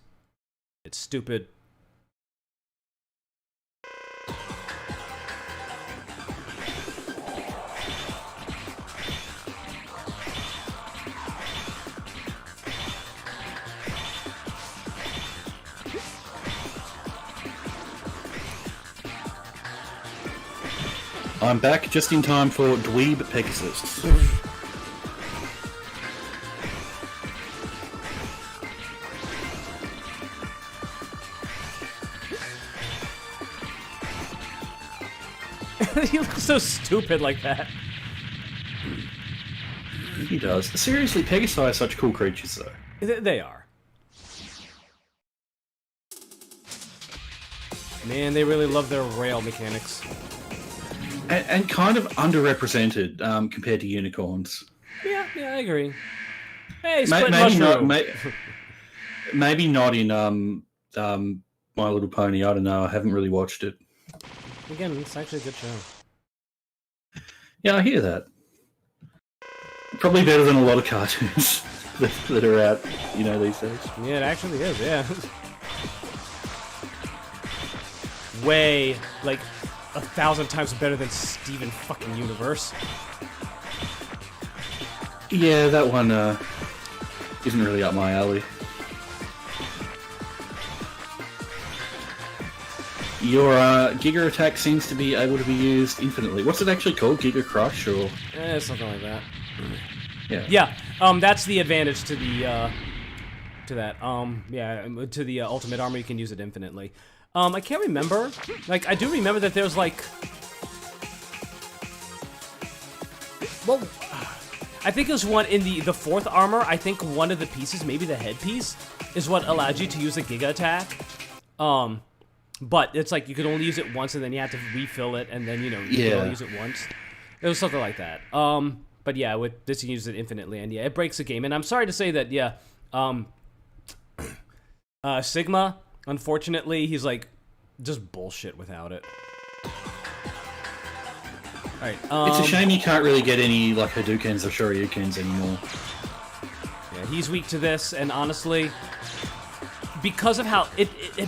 It's stupid. I'm back just in time for Dweeb Pegasus. He looks so stupid like that. He does. Seriously, Pegasi are such cool creatures, though. They are. Man, they really love their rail mechanics. And kind of underrepresented compared to unicorns. Yeah, I agree. Hey, Maybe split mushroom. not. Maybe not in My Little Pony. I don't know. I haven't really watched it. Again, it's actually a good show. Yeah, I hear that. Probably better than a lot of cartoons that are out, these days. Yeah, it actually is. Yeah. Way, like, 1,000 times better than Steven fucking Universe. Yeah, that one isn't really up my alley. Your Giga Attack seems to be able to be used infinitely. What's it actually called? Giga Crush or? Something like that. Yeah, that's the advantage to the to that. To the ultimate armor, you can use it infinitely. I can't remember. Like, I do remember that there's like, well, I think there's one in the fourth armor. I think one of the pieces, maybe the headpiece, is what allowed you to use a Giga attack. But it's like you could only use it once, and then you have to refill it, and then you can only use it once. It was something like that. But yeah, with this you use it infinitely, and yeah, it breaks the game. And I'm sorry to say that, yeah, Sigma, unfortunately, he's like just bullshit without it. All right, it's a shame you can't really get any like Hadoukens or Shoryukens anymore. Yeah, he's weak to this, and honestly, because of how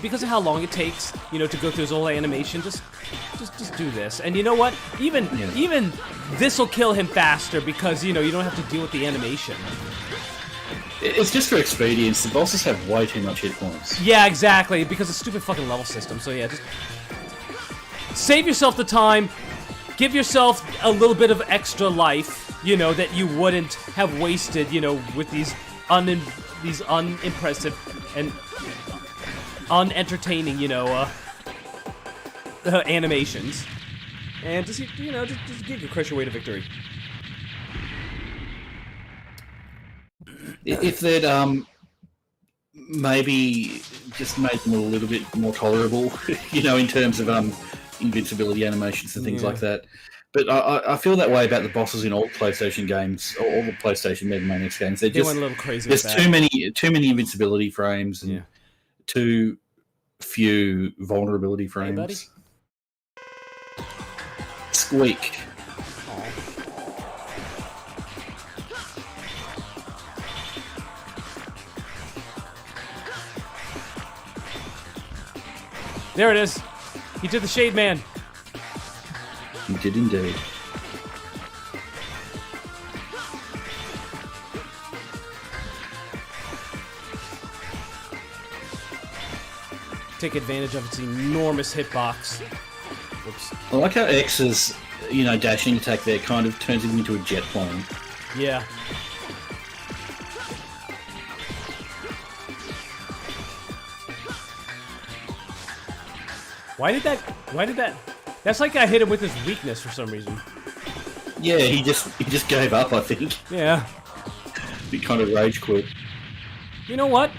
because of how long it takes, to go through his whole animation, just do this. And you know what? Even this will kill him faster because you don't have to deal with the animation. It's just for expedience. The bosses have way too much hit points. Yeah, exactly, because of the stupid fucking level system. So yeah, just save yourself the time. Give yourself a little bit of extra life, that you wouldn't have wasted, with these unimpressive and unentertaining, animations. And just, just give your crush your way to victory. If they'd maybe just made them a little bit more tolerable, in terms of invincibility animations and things like that. But I feel that way about the bosses in all PlayStation games, or all the PlayStation Mega Man X games. They went a little crazy. There's too many invincibility frames and too few vulnerability frames. Hey, buddy. Squeak. There it is. He did the Shade Man. He did indeed. Take advantage of its enormous hitbox. Whoops. I like how X's, dashing attack there kind of turns him into a jet plane. Yeah. Why did that... That's like I hit him with his weakness for some reason. Yeah, he just gave up, I think. Yeah. He kind of rage quit. You know what?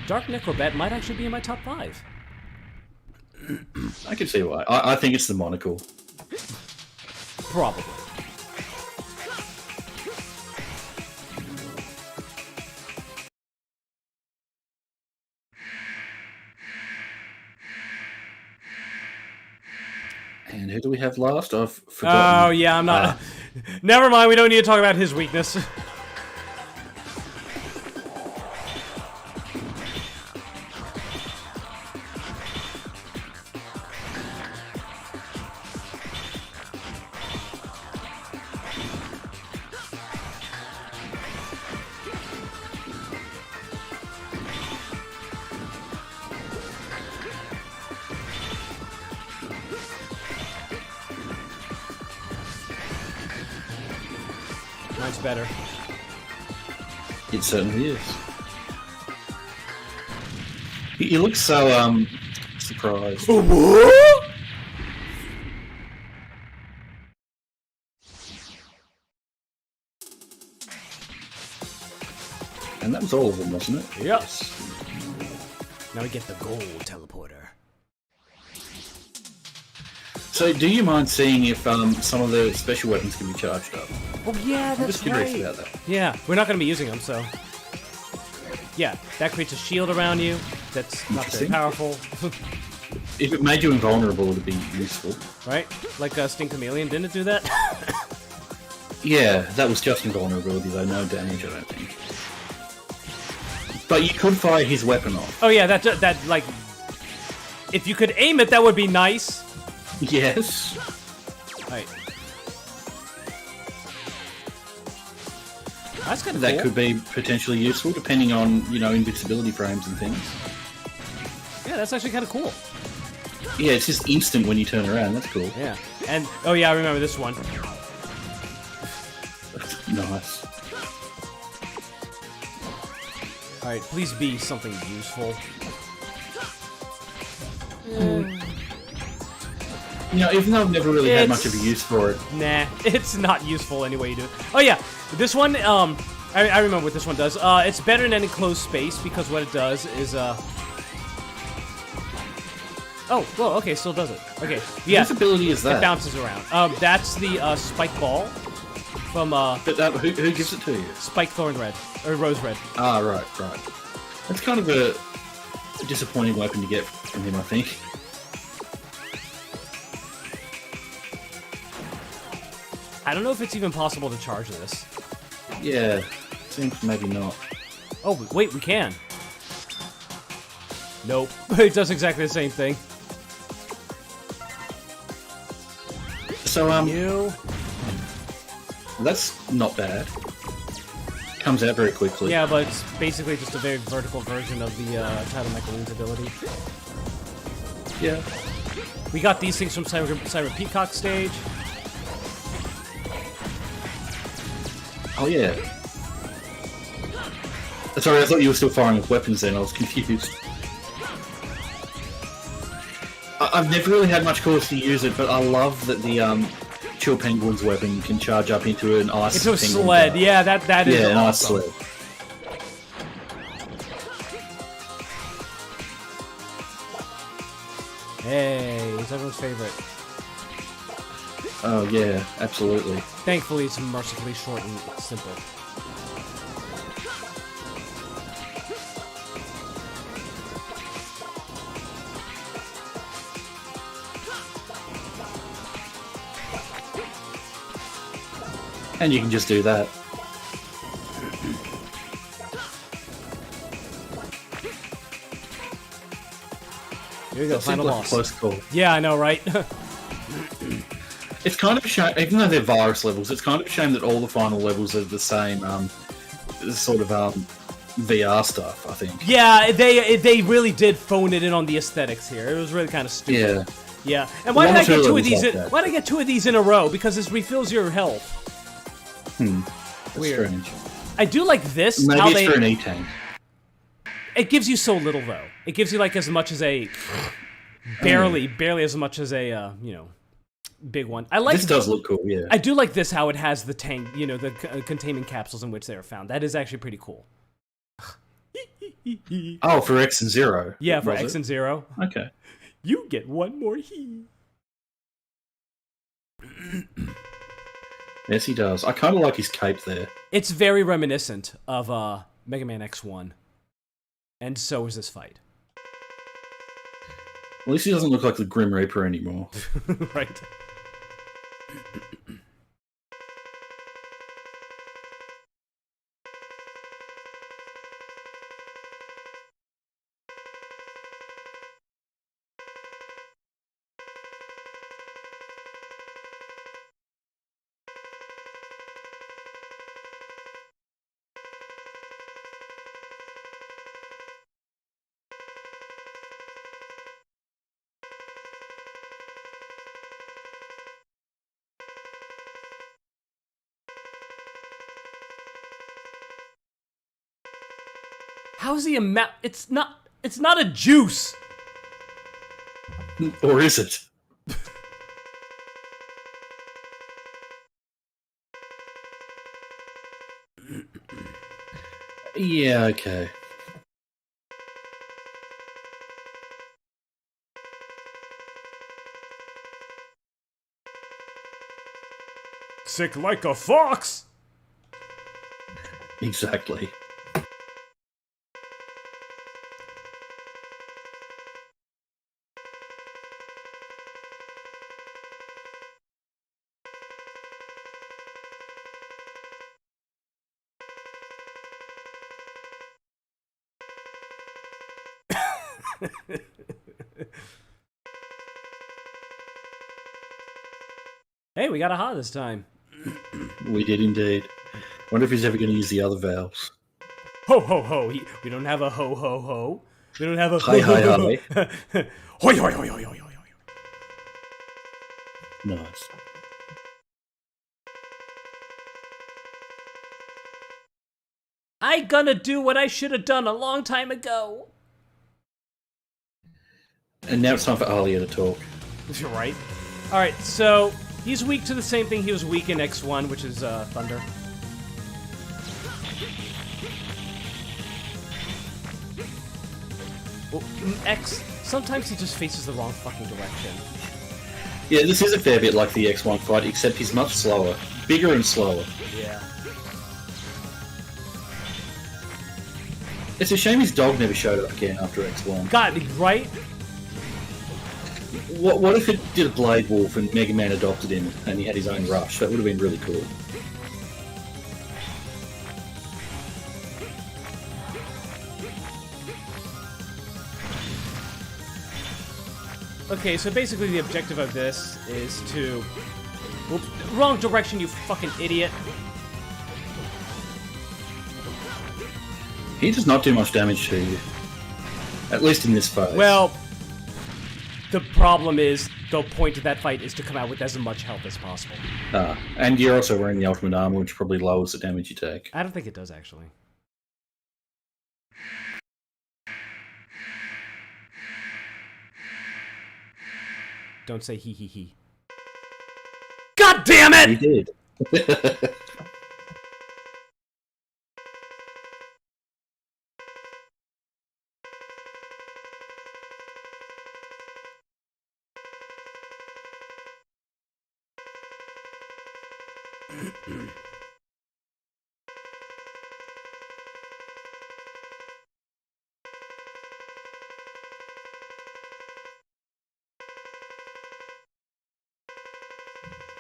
Dark Necrobat might actually be in my top 5. I can see why. I think it's the monocle. Probably. And who do we have last? I've forgotten. Oh, yeah, I'm not... Never mind, we don't need to talk about his weakness. Mine's better. It certainly is. You look so, surprised. What? And that was all of them, wasn't it? Yes. Now we get the gold teleporter. So, do you mind seeing if some of the special weapons can be charged up? Oh yeah, I'm that's just curious right. about that. Yeah, we're not going to be using them, so... Yeah, that creates a shield around you. That's not very Interesting. powerful. If it made you invulnerable, it would be useful. Right? Like Sting Chameleon, didn't it do that? Yeah, that was just invulnerability, though. No damage, I don't think. But you could fire his weapon off. Oh yeah, that like... If you could aim it, that would be nice. Yes. Right. That's kind of That cool. could be potentially useful, depending on, invincibility frames and things. Yeah, that's actually kind of cool. Yeah, it's just instant when you turn around. That's cool. Yeah. And, oh yeah, I remember this one. Nice. Alright, please be something useful. You know, even though I've never really had It's- much of a use for it. Nah, it's not useful any way you do it. Oh yeah, this one, I remember what this one does. It's better in any closed space because what it does is, Oh, well, okay, still does it. Okay, yeah. Whose ability is It that? bounces around. That's the, Spike Ball from, But who gives it to you? Spike Thorn Red, or Rose Red. Ah, right. That's kind of a disappointing weapon to get from him, I think. I don't know if it's even possible to charge this. Yeah, seems maybe not. Oh, wait, we can. Nope. It does exactly the same thing. So, You... that's not bad. Comes out very quickly. Yeah, but it's basically just a very vertical version of the Title Mecha ability. Yeah. We got these things from Cyber Peacock stage. Oh, yeah. Sorry, I thought you were still firing with weapons then. I was confused. I've never really had much cause to use it, but I love that the Chill Penguin's weapon can charge up into an ice It's a penguin sled. car. Yeah, that is Yeah, an ice awesome. sled. Hey, it's everyone's favorite. Oh, yeah, absolutely. Thankfully, it's mercifully short and simple. And you can just do that. Here we go, That seemed final like a boss. close call. Yeah, I know, right? It's kind of a shame, even though they're virus levels, it's kind of a shame that all the final levels are the same sort of VR stuff, I think. Yeah, they really did phone it in on the aesthetics here. It was really kind of stupid. Yeah. Yeah. And why did One I or two get two of levels these? like that. Why did I get two of these in a row? Because this refills your health. That's Weird. strange. I do like this. Maybe how it's they, for an E-tank. It gives you so little though. It gives you like as much as a barely as much as a big one. I like This does look cool, yeah. I do like this how it has the tank, the containment capsules in which they are found. That is actually pretty cool. Oh, for X and Zero. Yeah, for was X it? and Zero. Okay. You get one more he. Yes, he does. I kind of like his cape there. It's very reminiscent of Mega Man X1. And so is this fight. At least he doesn't look like the Grim Reaper anymore. Right. How's the amount? It's not a juice. Or is it? Yeah, okay. Sick like a fox. Exactly. Hey, we got a ha this time. We did indeed. Wonder if he's ever going to use the other valves. Ho ho ho! We don't have a ho ho ho. We don't have a Hi, hi, hi. Hoi hoi hoi hoi hoi hoi. Nice. I gonna do what I should have done a long time ago. And now it's time for Alia to talk. You're right. Alright, so he's weak to the same thing he was weak in X1, which is Thunder. Well, in X, sometimes he just faces the wrong fucking direction. Yeah, this is a fair bit like the X1 fight, except he's much slower. Bigger and slower. Yeah. It's a shame his dog never showed up again after X1. God, right? What if it did a Blade Wolf and Mega Man adopted him and he had his own rush? That would have been really cool. Okay, so basically the objective of this is to... Whoops, wrong direction, you fucking idiot. He does not do much damage to you. At least in this phase. Well, the problem is, the point of that fight is to come out with as much health as possible. And you're also wearing the ultimate armor, which probably lowers the damage you take. I don't think it does, actually. Don't say he he he. God damn He it! did.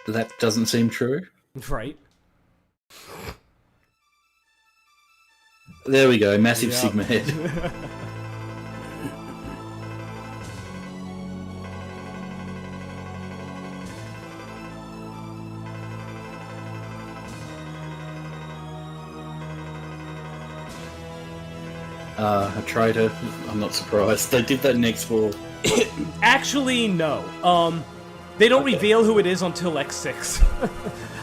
That doesn't seem true. Right. There we go, massive Yep. Sigma head. A traitor. I'm not surprised. They did that in X4. Actually, no. They don't reveal who it is until X6.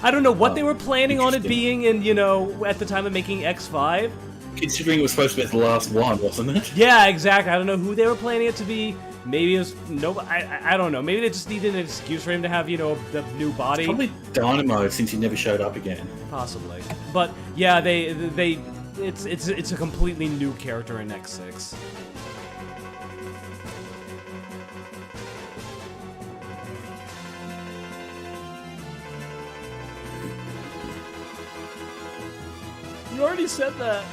I don't know what they were planning on it interesting. being in, you know, at the time of making X5. Considering it was supposed to be the last one, wasn't it? Yeah, exactly. I don't know who they were planning it to be. Maybe it was no. I don't know. Maybe they just needed an excuse for him to have, you know, the new body. Probably Dynamo, since he never showed up again. Possibly. But yeah, it's a completely new character in X6. You already said that.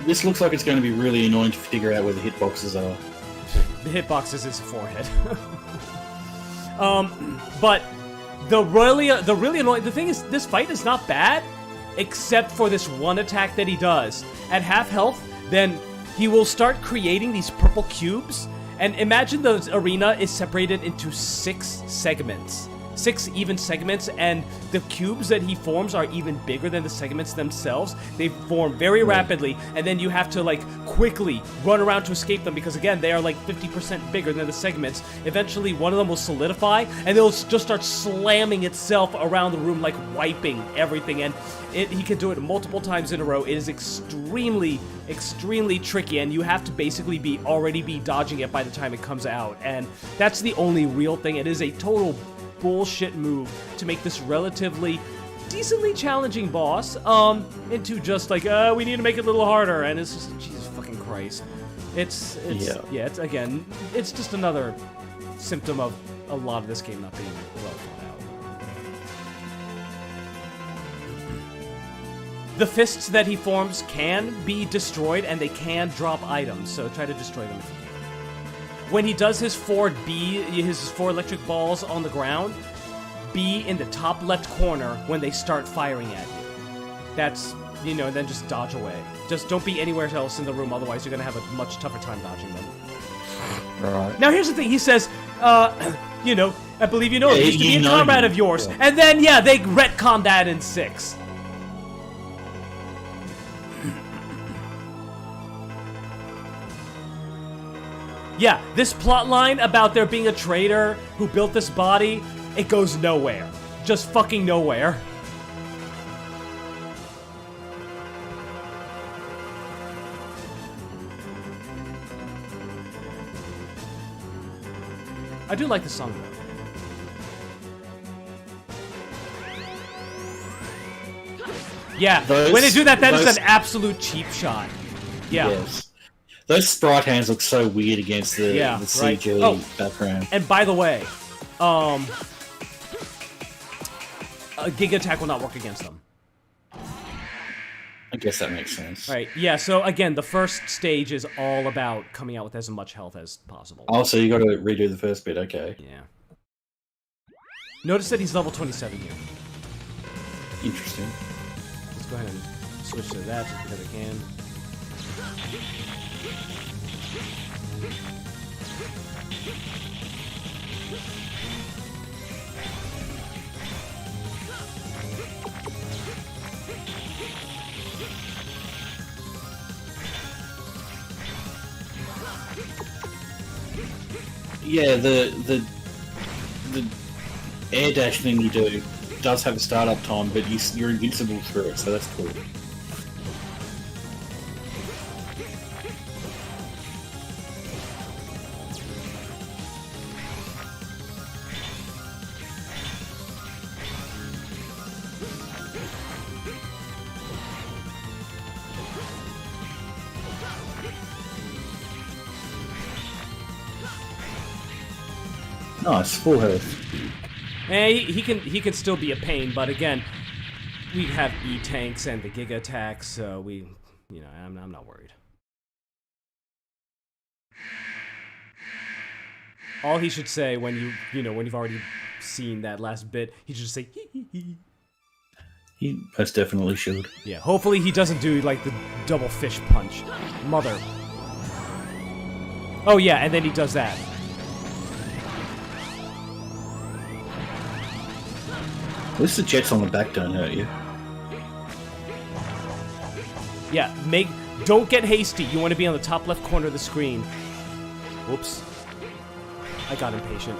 This looks like it's going to be really annoying to figure out where the hitboxes are. The hitbox is his forehead. But the really annoying. The thing is, this fight is not bad, except for this one attack that he does at half health. Then he will start creating these purple cubes, and imagine the arena is separated into 6 segments. 6 even segments, and the cubes that he forms are even bigger than the segments themselves. They form very rapidly, and then you have to, like, quickly run around to escape them, because again, they are like 50% bigger than the segments. Eventually, one of them will solidify, and it'll just start slamming itself around the room, like wiping everything, and he can do it multiple times in a row. It is extremely tricky, and you have to basically already be dodging it by the time it comes out, and that's the only real thing. It is a total bullshit move to make this relatively decently challenging boss into just like we need to make it a little harder, and it's just Jesus fucking Christ. It's again, it's just another symptom of a lot of this game not being well thought out. The fists that he forms can be destroyed, and they can drop items, so try to destroy them if you can. When he does his 4B, his 4 electric balls on the ground, be in the top left corner when they start firing at you. That's, you know, then just dodge away. Just don't be anywhere else in the room, otherwise you're gonna have a much tougher time dodging them. Right. Now here's the thing, he says, you know, I believe you know, Yeah, it used to be you a know comrade him. of yours. Yeah. And then, yeah, they retconned that in 6. Yeah, this plot line about there being a traitor who built this body, it goes nowhere. Just fucking nowhere. I do like the song though. Yeah, when they do that, that is an absolute cheap shot. Yeah. Yes. Those sprite hands look so weird against the CG background. And by the way, a Giga Attack will not work against them. I guess that makes sense. Right, yeah, so again, the first stage is all about coming out with as much health as possible. Oh, so you got to redo the first bit, okay. Yeah. Notice that he's level 27 here. Interesting. Let's go ahead and switch to that just because I can. Yeah, the air dash thing you do does have a startup time, but you're invincible through it, so that's cool. Nice, full health. And he can still be a pain, but again, we have E-tanks and the Giga Attacks, so I'm not worried. All he should say when when you've already seen that last bit, he should just say hee hee hee. He most definitely should. Yeah, hopefully he doesn't do like the double fish punch. Mother. Oh yeah, and then he does that. At least the jets on the back don't hurt you. Yeah, don't get hasty. You want to be on the top left corner of the screen. Whoops. I got impatient.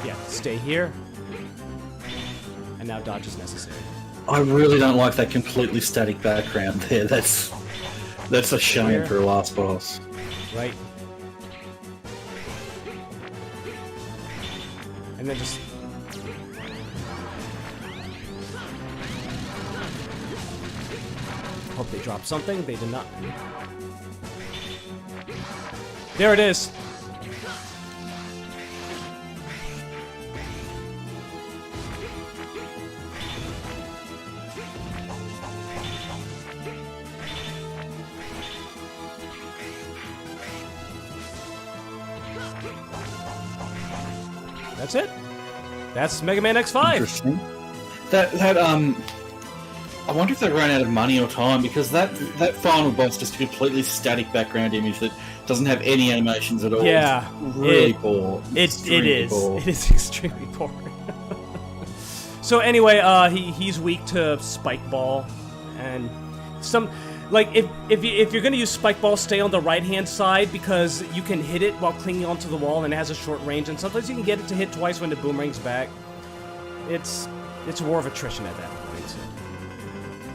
Yeah, stay here. And now dodge is necessary. I really don't like that completely static background there. That's a shame Here. for a last boss. Right. And then just... Hope they drop something. They did not. There it is. That's it. That's Mega Man X5. Interesting. I wonder if they ran out of money or time, because that final boss just a completely static background image that doesn't have any animations at all. Yeah, It's really poor. It is. It is extremely poor. So anyway, he's weak to Spike Ball, and if you're gonna use Spike Ball, stay on the right hand side because you can hit it while clinging onto the wall, and it has a short range, and sometimes you can get it to hit twice when it boomerangs back. It's a war of attrition at that point.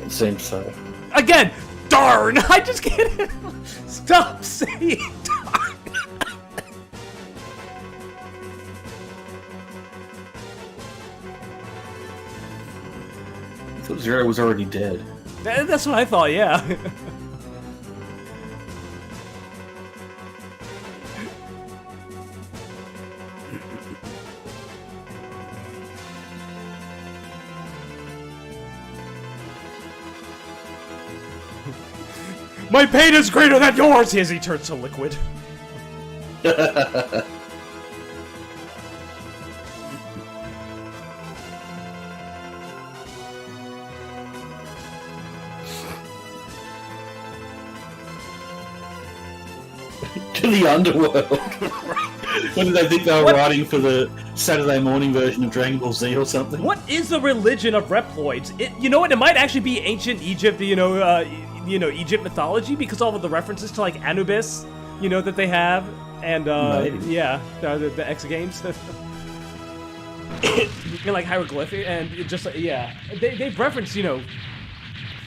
It seems so. Again, darn! I just can't stop saying darn. I thought Zero was already dead. That's what I thought, yeah. My pain is greater than yours as he turns to liquid. To the underworld. What did they think they were writing for the Saturday morning version of Dragon Ball Z or something? What is the religion of Reploids? You know what? It might actually be ancient Egypt. Egypt mythology, because all of the references to like Anubis, that they have, and yeah, the X Games, like hieroglyphic, and they've referenced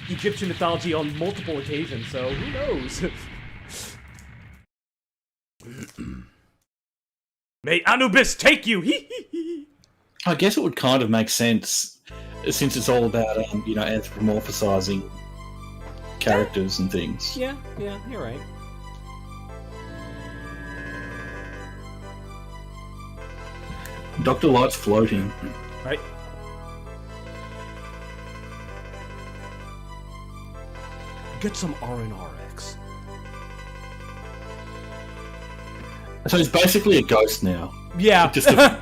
Egyptian mythology on multiple occasions. So who knows? May Anubis take you! Hee hee hee! I guess it would kind of make sense since it's all about, anthropomorphizing characters and things. Yeah, you're right. Dr. Light's floating. Right? Get some RNRX. So he's basically a ghost now. Yeah. Just an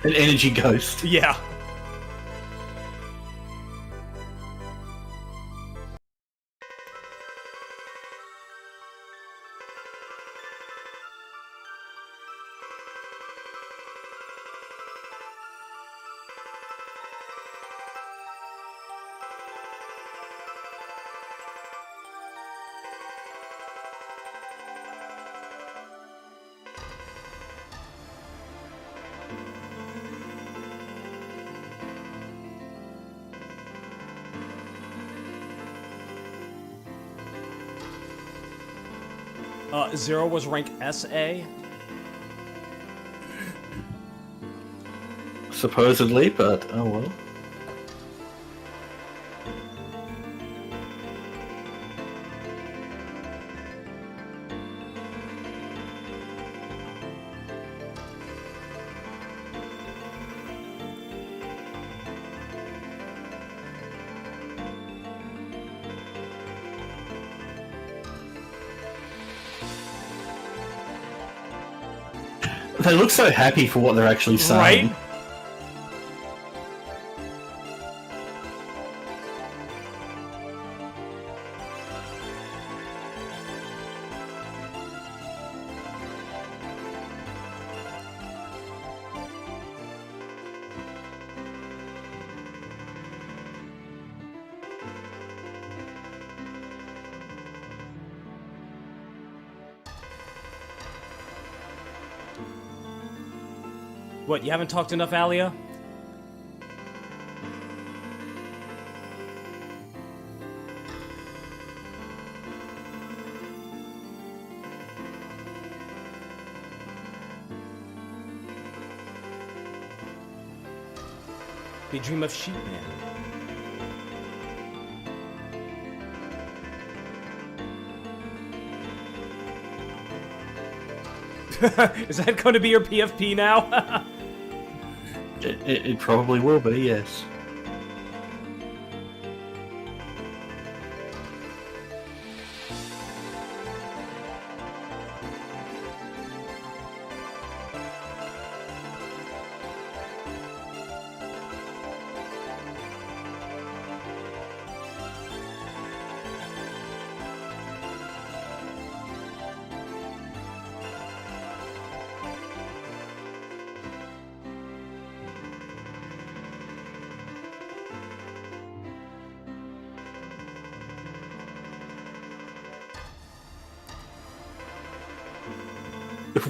energy ghost. Yeah. Zero was rank SA. Supposedly, but oh well. They look so happy for what they're actually saying. Right? What, you haven't talked enough, Alia? They dream of sheep man. Is that going to be your PFP now? It probably will be, yes.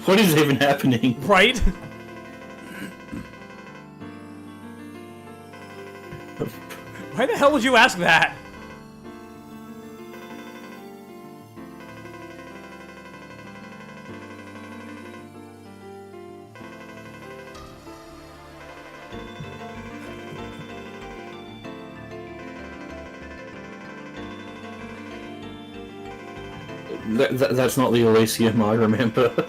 What is even happening? Right? Why the hell would you ask that? That's not the Elysium I remember.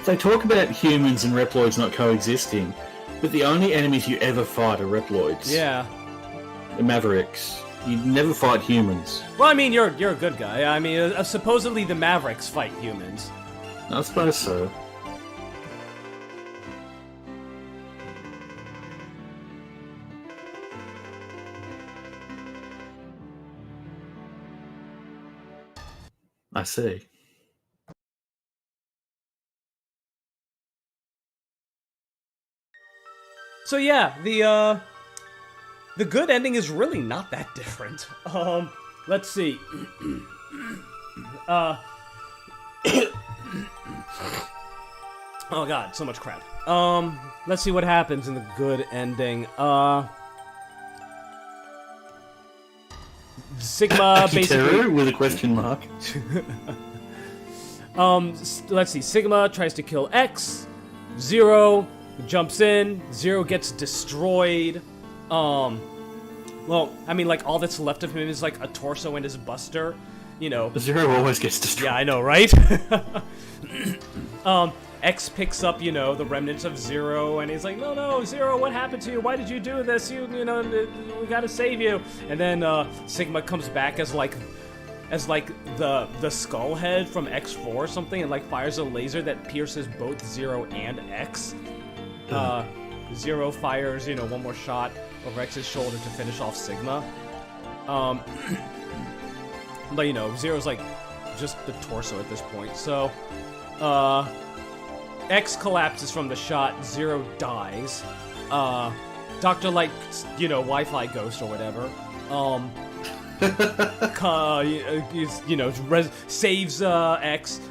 They talk about humans and Reploids not coexisting, but the only enemies you ever fight are Reploids. Yeah. The Mavericks. You never fight humans. Well, I mean, you're a good guy. I mean, supposedly the Mavericks fight humans. I suppose so. I see. So yeah, the good ending is really not that different. Let's see. Oh god, so much crap. Let's see what happens in the good ending. Sigma basically. Akiteru with a question mark. Let's see. Sigma tries to kill X. Zero jumps in. Zero gets destroyed. Well, I mean, like, all that's left of him is, like, a torso and his buster. You know. Zero always gets destroyed. Yeah, I know, right? X picks up, you know, the remnants of Zero, and he's like, no, Zero, what happened to you? Why did you do this? You know, we gotta save you. And then, Sigma comes back as the skull head from X4 or something, and, like, fires a laser that pierces both Zero and X. Zero fires, you know, one more shot over X's shoulder to finish off Sigma. But, you know, Zero's, like, just the torso at this point. So, X collapses from the shot, Zero dies. Dr. Light, you know, Wi-Fi ghost or whatever, saves, X.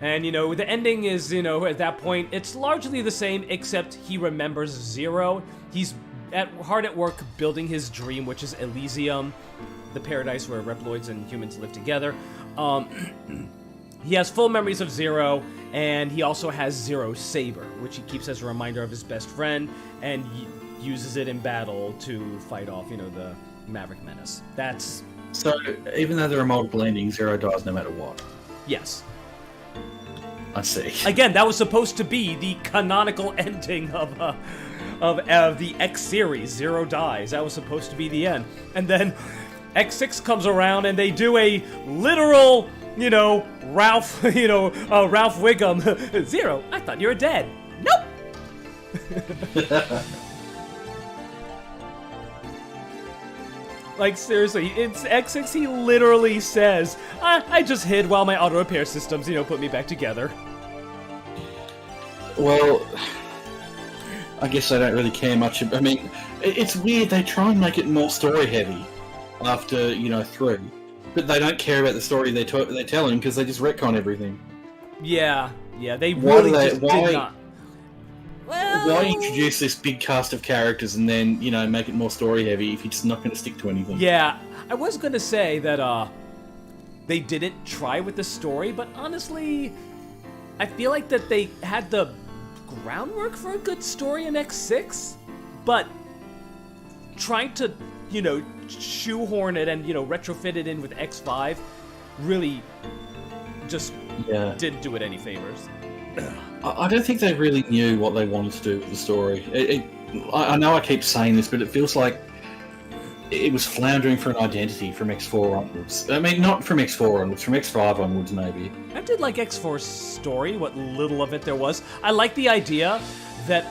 And, you know, the ending is, you know, at that point, it's largely the same, except he remembers Zero. He's hard at work building his dream, which is Elysium, the paradise where Reploids and humans live together. He has full memories of Zero, and he also has Zero's saber, which he keeps as a reminder of his best friend, and uses it in battle to fight off, you know, the Maverick Menace. That's... So, even though there are multiple endings, Zero dies no matter what. Yes. I see. Again, that was supposed to be the canonical ending of the X series. Zero dies. That was supposed to be the end. And then X6 comes around and they do a literal, you know, Ralph Wiggum. Zero, I thought you were dead. Nope. Like, seriously, it's X6, he literally says, I just hid while my auto repair systems, you know, put me back together. Well, I guess I don't really care much. I mean, it's weird, they try and make it more story-heavy after, you know, 3. But they don't care about the story they're telling because they just retcon everything. Yeah, they really did not. Well, why introduce this big cast of characters and then, you know, make it more story-heavy if you're just not going to stick to anything? Yeah, I was going to say that, they didn't try with the story, but honestly, I feel like that they had the groundwork for a good story in X6, but trying to, you know, shoehorn it and, you know, retrofit it in with X5 really just didn't do it any favors. I don't think they really knew what they wanted to do with the story. I know I keep saying this, but it feels like it was floundering for an identity from X4 onwards. I mean, not from X4 onwards, from X5 onwards, maybe. I did like X4's story, what little of it there was. I like the idea that,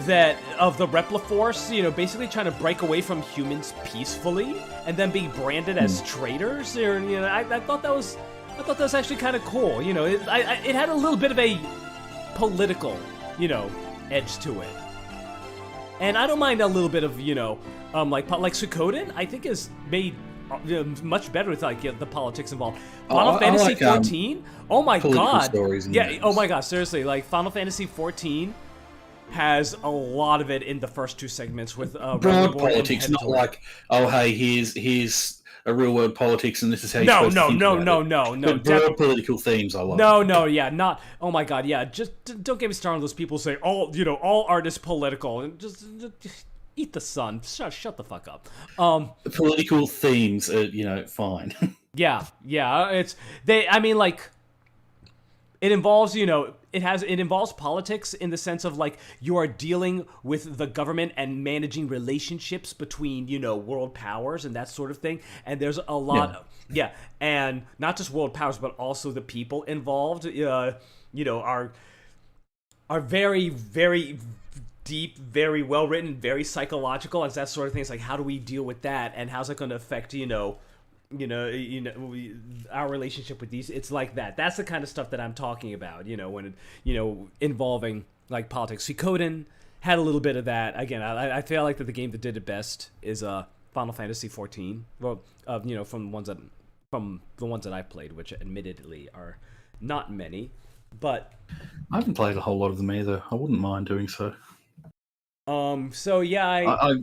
that of the Repliforce, you know, basically trying to break away from humans peacefully and then being branded as traitors. Or, you know, I thought that was actually kind of cool. You know, it had a little bit of a political, you know, edge to it. And I don't mind a little bit of, you know, like Suikoden, I think is made much better with, like, the politics involved. Final Fantasy XIV? Oh my god. Yeah, oh my god, seriously, like, Final Fantasy XIV has a lot of it in the first 2 segments with broad politics, not like, oh hey, here's a real world politics and this is how you're supposed to think about it. But broad political themes I love. Not. Oh my god, yeah. Just don't get me started on those people who say all art is political and just eat the sun. Shut the fuck up. Political themes are, you know, fine. yeah. I mean, like, it involves, you know, it involves politics in the sense of, like, you are dealing with the government and managing relationships between, you know, world powers and that sort of thing. And there's a lot of, and not just world powers, but also the people involved, you know, are very, very deep, very well written, very psychological, and that sort of thing. It's like, how do we deal with that, and how's it going to affect, you know, our relationship with these? It's like that. That's the kind of stuff that I'm talking about. You know, when involving, like, politics. Suikoden had a little bit of that. Again, I feel like that the game that did it best is Final Fantasy XIV. Well, you know, from the ones that I played, which admittedly are Not many, but I haven't played a whole lot of them either. I wouldn't mind doing so. so yeah,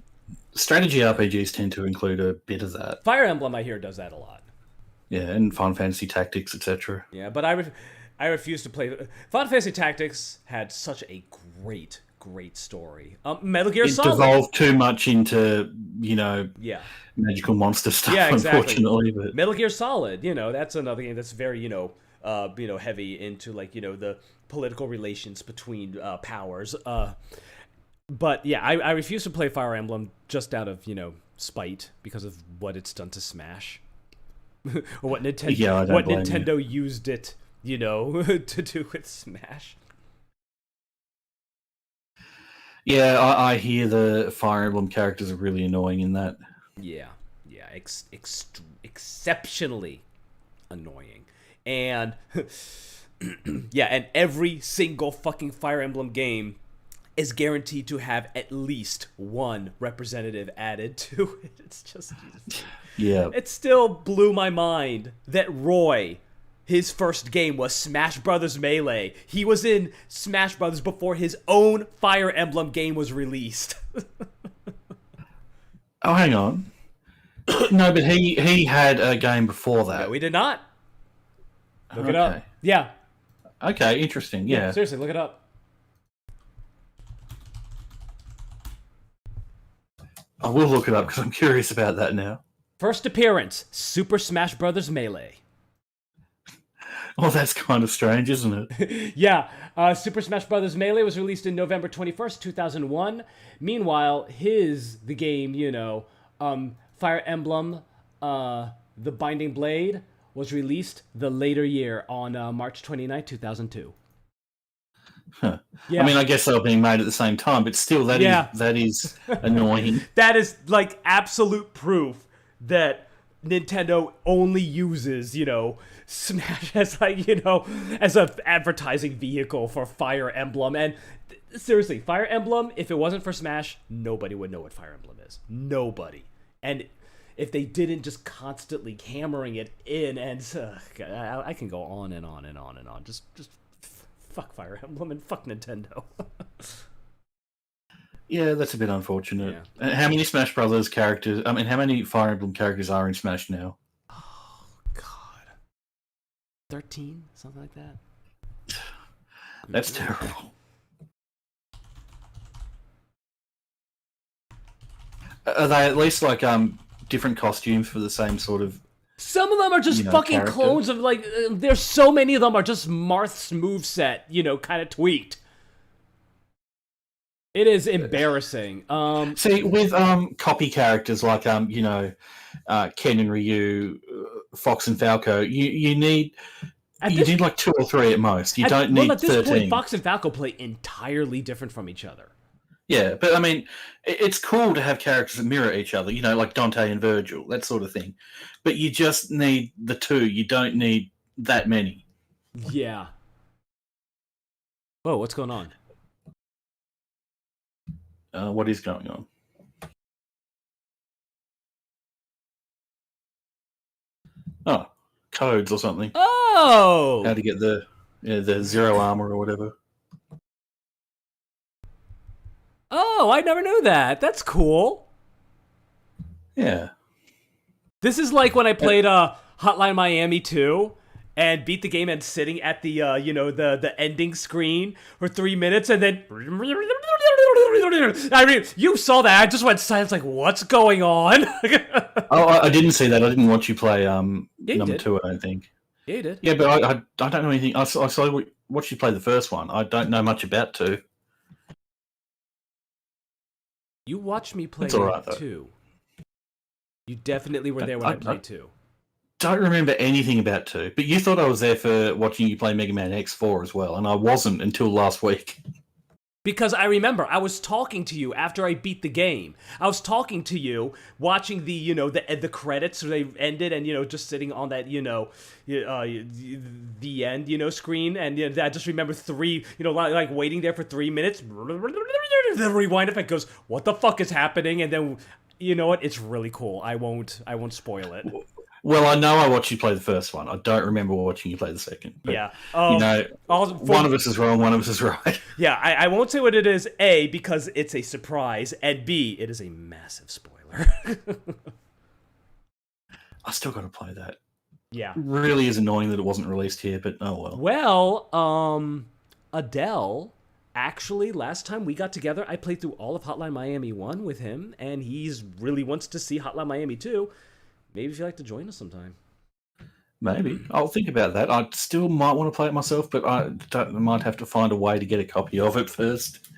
Strategy RPGs tend to include a bit of that. Fire Emblem I hear does that a lot. Yeah, and Final Fantasy Tactics, etc. Yeah, but I refuse to play. Final Fantasy Tactics had such a great story. Metal Gear It Solid. devolved too much into, Yeah. magical monster stuff, Yeah, exactly. unfortunately. But Metal Gear Solid, that's another game that's very, heavy into like, the political relations between powers. But yeah, I refuse to play Fire Emblem just out of, spite because of what it's done to Smash. Or what Nintendo Yeah, I don't blame you. Nintendo used it, to do with Smash. yeah, I hear the Fire Emblem characters are really annoying in that. Yeah, exceptionally annoying, and yeah, and every single fucking Fire Emblem game is guaranteed to have at least one representative added to it. It's just, Yeah. it still blew my mind that Roy, his first game was Smash Brothers Melee. He was in Smash Brothers before his own Fire Emblem game was released. Oh, hang on. No, but he had a game before that. No, we did not. Look it up. Okay. Yeah. Okay, interesting. Yeah. Seriously, look it up. I will look it up because I'm curious about that now. First appearance, Super Smash Brothers Melee. Oh, that's kind of strange, isn't it? Yeah, Super Smash Brothers Melee was released in November 21st, 2001. Meanwhile, the game, Fire Emblem, The Binding Blade, was released the later year on March 29th, 2002. Huh. Yeah. I mean, I guess they were being made at the same time, but still, that is annoying. That is like absolute proof that Nintendo only uses, Smash as like, as a advertising vehicle for Fire Emblem. And seriously, Fire Emblem, if it wasn't for Smash, nobody would know what Fire Emblem is. Nobody. And if they didn't just constantly hammering it in, and I can go on and on and on and on. Just fuck Fire Emblem and fuck Nintendo. Yeah, that's a bit unfortunate. Yeah. How many Smash Brothers characters? I mean, how many Fire Emblem characters are in Smash now? Oh, God. 13? Something like that? That's terrible. Are they at least like different costumes for the same sort of? Some of them are just fucking character? clones of, like, there's so many of them are just Marth's moveset, kind of tweaked. It is embarrassing. See, with copy characters like Ken and Ryu, Fox and Falco, you need like 2 or 3 at most. You don't need at this 13. point, Fox and Falco play entirely different from each other. Yeah, but I mean, it's cool to have characters that mirror each other, like Dante and Virgil, that sort of thing. But you just need the 2. You don't need that many. Yeah. Whoa, what's going on? What is going on? Oh, codes or something. Oh! How to get the zero armor or whatever. Oh, I never knew that. That's cool. Yeah. This is like when I played Hotline Miami 2 and beat the game and sitting at the the ending screen for 3 minutes and then I mean, you saw that. I just went silent like, what's going on? Oh, I didn't see that. I didn't watch you play you number did. 2, I don't think. Yeah, you did. Yeah, but I don't know anything. I saw watched you play the first one. I don't know much about 2. You watched me play It's all right, though. 2. You definitely were there when I played 2. Don't remember anything about 2, but you thought I was there for watching you play Mega Man X4 as well, and I wasn't until last week. Because I remember I was talking to you after I beat the game. I was talking to you, watching the the credits so they ended, and just sitting on that the end screen, and I just remember 3 like waiting there for 3 minutes. The rewind effect goes, what the fuck is happening? And then you know what? It's really cool. I won't spoil it. Well, I know I watched you play the first one. I don't remember watching you play the second. But, Yeah. you know, Also, one of us is wrong, one of us is right. Yeah, I won't say what it is, A, because it's a surprise, and B, it is a massive spoiler. I still got to play that. Yeah. It really is annoying that it wasn't released here, but oh well. Well, Adele, actually, last time we got together, I played through all of Hotline Miami 1 with him, and he's really wants to see Hotline Miami 2. Maybe if you'd like to join us sometime. Maybe. I'll think about that. I still might want to play it myself, but I might have to find a way to get a copy of it first.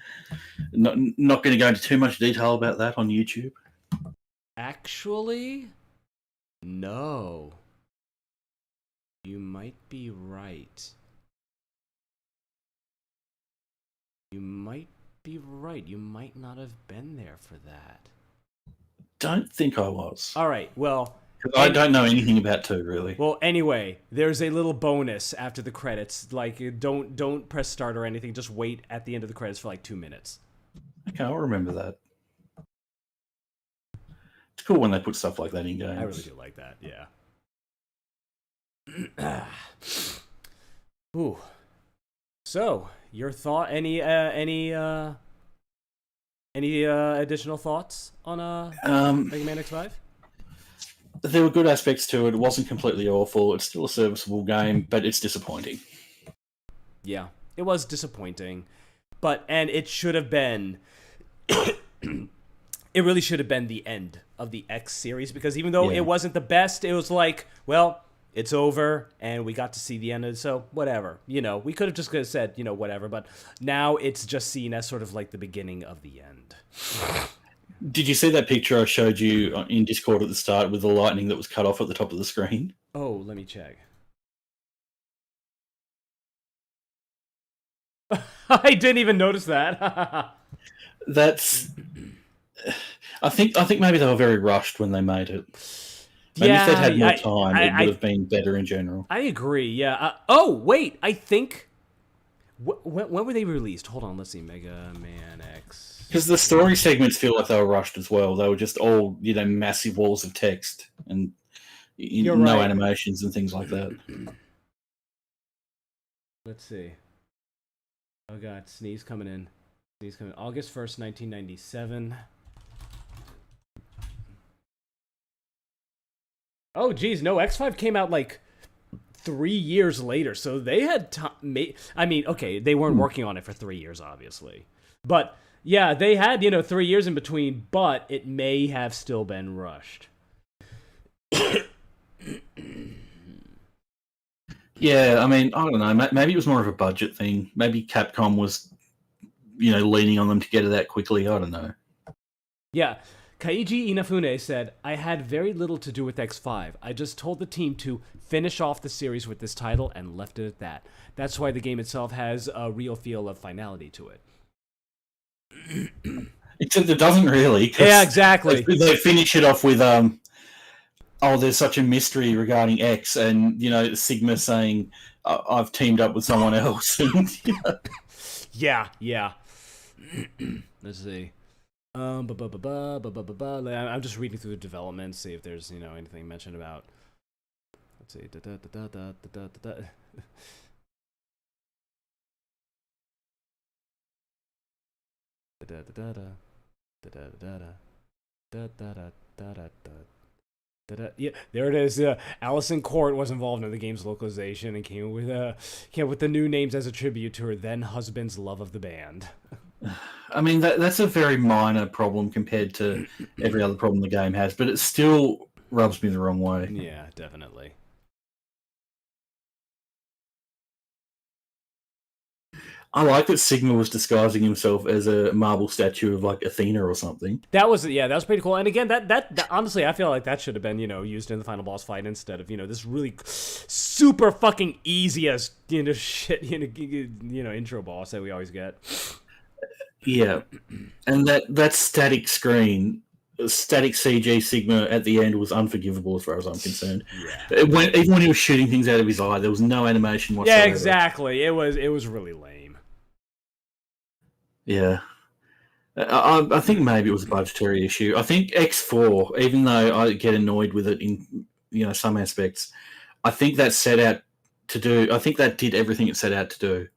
Not going to go into too much detail about that on YouTube. Actually, no. You might be right. You might be right. You might not have been there for that. Don't think I was. All right, well... I don't know anything about 2, really. Well, anyway, there's a little bonus after the credits. Like, don't press start or anything. Just wait at the end of the credits for like 2 minutes. Okay, I'll remember that. It's cool when they put stuff like that in games. I really do like that. Yeah. Ooh. So, your thought? Any additional thoughts on Mega Man X5? There were good aspects to it. It wasn't completely awful. It's still a serviceable game, but it's disappointing. Yeah, it was disappointing. And it should have been... it really should have been the end of the X series, because even though it wasn't the best, it was like, well, it's over, and we got to see the end of it, so whatever. You know, we could have just said, you know, whatever, but now it's just seen as sort of like the beginning of the end. Did you see that picture I showed you in Discord at the start with the lightning that was cut off at the top of the screen? Oh, let me check. I didn't even notice that. That's... I think maybe they were very rushed when they made it. Maybe if they'd had more time, it would have been better in general. I agree, yeah. Oh, wait, I think... When were they released? Hold on, let's see. Mega Man X... Because the story segments feel like they were rushed as well. They were just all, you know, massive walls of text and no animations and things like that. Let's see. Oh god, sneeze coming in. Sneeze coming in. August 1st, 1997. Oh geez, no, X5 came out like 3 years later, so they had time. I mean, okay, they weren't working on it for 3 years, obviously. But... yeah, they had, 3 years in between, but it may have still been rushed. Yeah, I mean, I don't know. Maybe it was more of a budget thing. Maybe Capcom was, leaning on them to get it that quickly. I don't know. Yeah, Kaiji Inafune said, I had very little to do with X5. I just told the team to finish off the series with this title and left it at that. That's why the game itself has a real feel of finality to it. Except it doesn't really. Yeah, exactly. They finish it off with, there's such a mystery regarding X, and, Sigma saying, I've teamed up with someone else. Yeah. Let's see. I'm just reading through the development, see if there's, anything mentioned about... Let's see. Yeah, there it is. Allison Court was involved in the game's localization and came with the new names as a tribute to her then husband's love of the band. I mean, that's a very minor problem compared to every other problem the game has, but it still rubs me the wrong way. Yeah, definitely. I like that Sigma was disguising himself as a marble statue of like Athena or something. That was pretty cool. And again, that honestly, I feel like that should have been used in the final boss fight instead of this really super fucking easy as shit intro boss that we always get. Yeah, and that static screen, static CG Sigma at the end was unforgivable as far as I'm concerned. Yeah. Even when he was shooting things out of his eye, there was no animation whatsoever. Yeah, exactly. It was really lame. Yeah. I think maybe it was a budgetary issue. I think X4, even though I get annoyed with it in some aspects. I think that set out to do. I think that did everything it set out to do.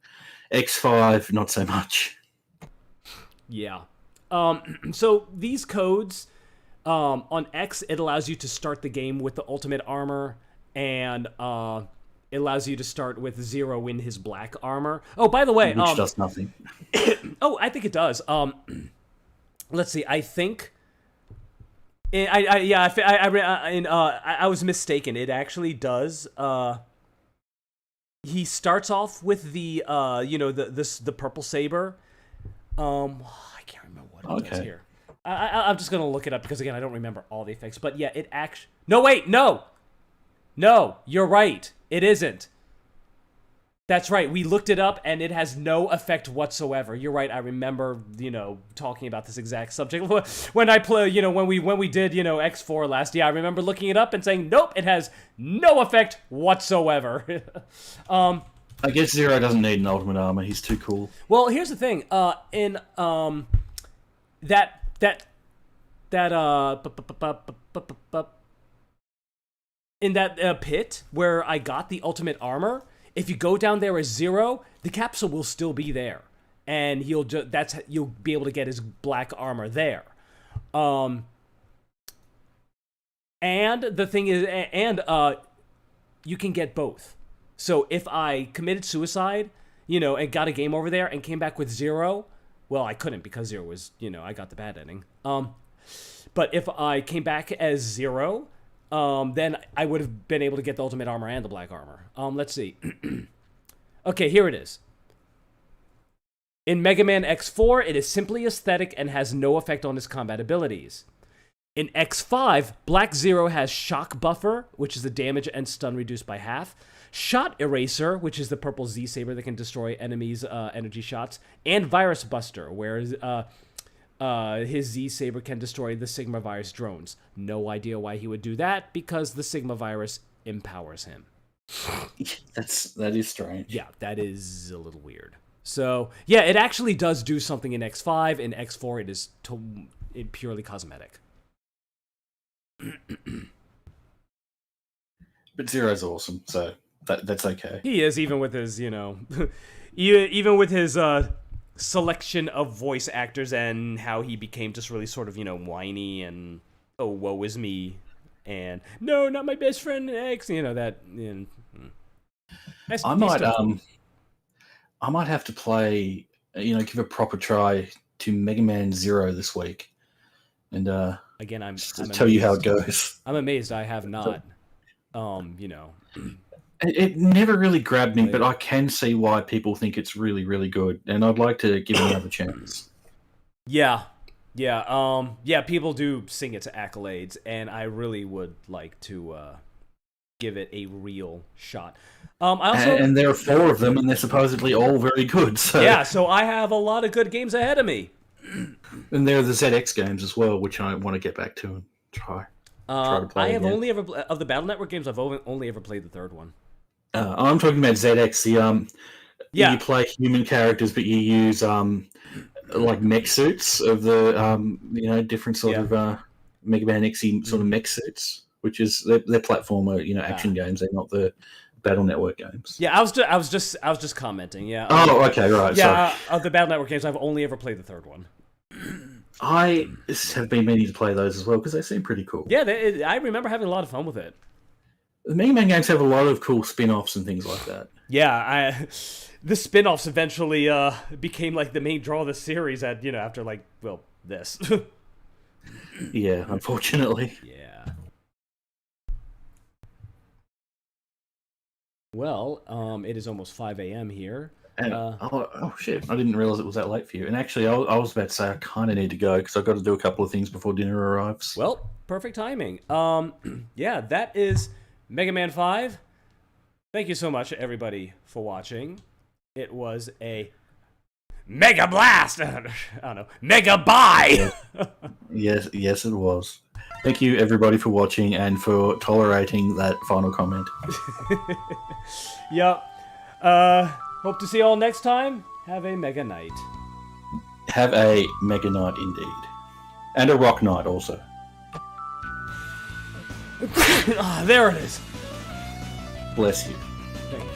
X5, not so much. Yeah. So these codes on X, it allows you to start the game with the ultimate armor, and it allows you to start with Zero in his black armor. Oh, by the way, Which does nothing. Oh, I think it does. Let's see. I think. I was mistaken. It actually does. He starts off with the the purple saber. I can't remember what it does here. I'm just gonna look it up because again I don't remember all the effects. But yeah, it actually. No, wait, no, you're right. It isn't. That's right. We looked it up, and it has no effect whatsoever. You're right. I remember, talking about this exact subject when I play. When we did, X4 last year. I remember looking it up and saying, nope, it has no effect whatsoever. I guess Zero doesn't need an ultimate armor. He's too cool. Well, here's the thing. In that pit where I got the ultimate armor. If you go down there as Zero, the capsule will still be there, and you'll be able to get his black armor there. And the thing is, you can get both. So if I committed suicide, and got a game over there and came back with Zero, well, I couldn't because Zero was, I got the bad ending. But if I came back as Zero. Then I would have been able to get the ultimate armor and the black armor. Let's see. Okay, here it is. In Mega Man X4, it is simply aesthetic and has no effect on his combat abilities. In X5, Black Zero has Shock Buffer, which is the damage and stun reduced by half. Shot Eraser, which is the purple Z-Saber that can destroy enemies' energy shots. And Virus Buster, where his Z-Saber can destroy the Sigma Virus drones. No idea why he would do that, because the Sigma Virus empowers him. That is strange. Yeah, that is a little weird. So, yeah, it actually does do something in X5. In X4, it is purely cosmetic. But Zero's awesome, so that's okay. He is, even with his, even with his selection of voice actors and how he became just really sort of, whiny and, oh, woe is me, and, no, not my best friend X, that, I might have to play, give a proper try to Mega Man Zero this week, and again, I'm tell you how it goes. I'm amazed I have not, It never really grabbed me, but I can see why people think it's really, really good, and I'd like to give it another chance. Yeah, people do sing its accolades, and I really would like to give it a real shot. And there are 4 of them, and they're supposedly all very good. So. Yeah, so I have a lot of good games ahead of me. And there are the ZX games as well, which I want to get back to and try to play. I have only ever of the Battle Network games. I've only ever played the third one. I'm talking about ZX. You play human characters, but you use like mech suits of the different sort of Mega Man X-y sort of mech suits, which is they're platformer action games. They're not the Battle Network games. Yeah, I was just commenting. Yeah. Oh, okay, right. Yeah, of the Battle Network games, I've only ever played the third one. I have been meaning to play those as well because they seem pretty cool. Yeah, I remember having a lot of fun with it. The Mega Man games have a lot of cool spin-offs and things like that. Yeah, the spin-offs eventually became like the main draw of the series after this. Yeah, unfortunately. Yeah. Well, it is almost 5 a.m. here. And, oh shit! I didn't realize it was that late for you. And actually, I was about to say I kind of need to go because I've got to do a couple of things before dinner arrives. Well, perfect timing. Yeah, that is Mega Man 5. Thank you so much, everybody, for watching. It was a Mega Blast! I don't know. Mega Buy! Yes, it was. Thank you, everybody, for watching and for tolerating that final comment. Yep. Hope to see you all next time. Have a Mega Night. Have a Mega Night indeed. And a Rock Night also. There it is. Bless you. Thank you.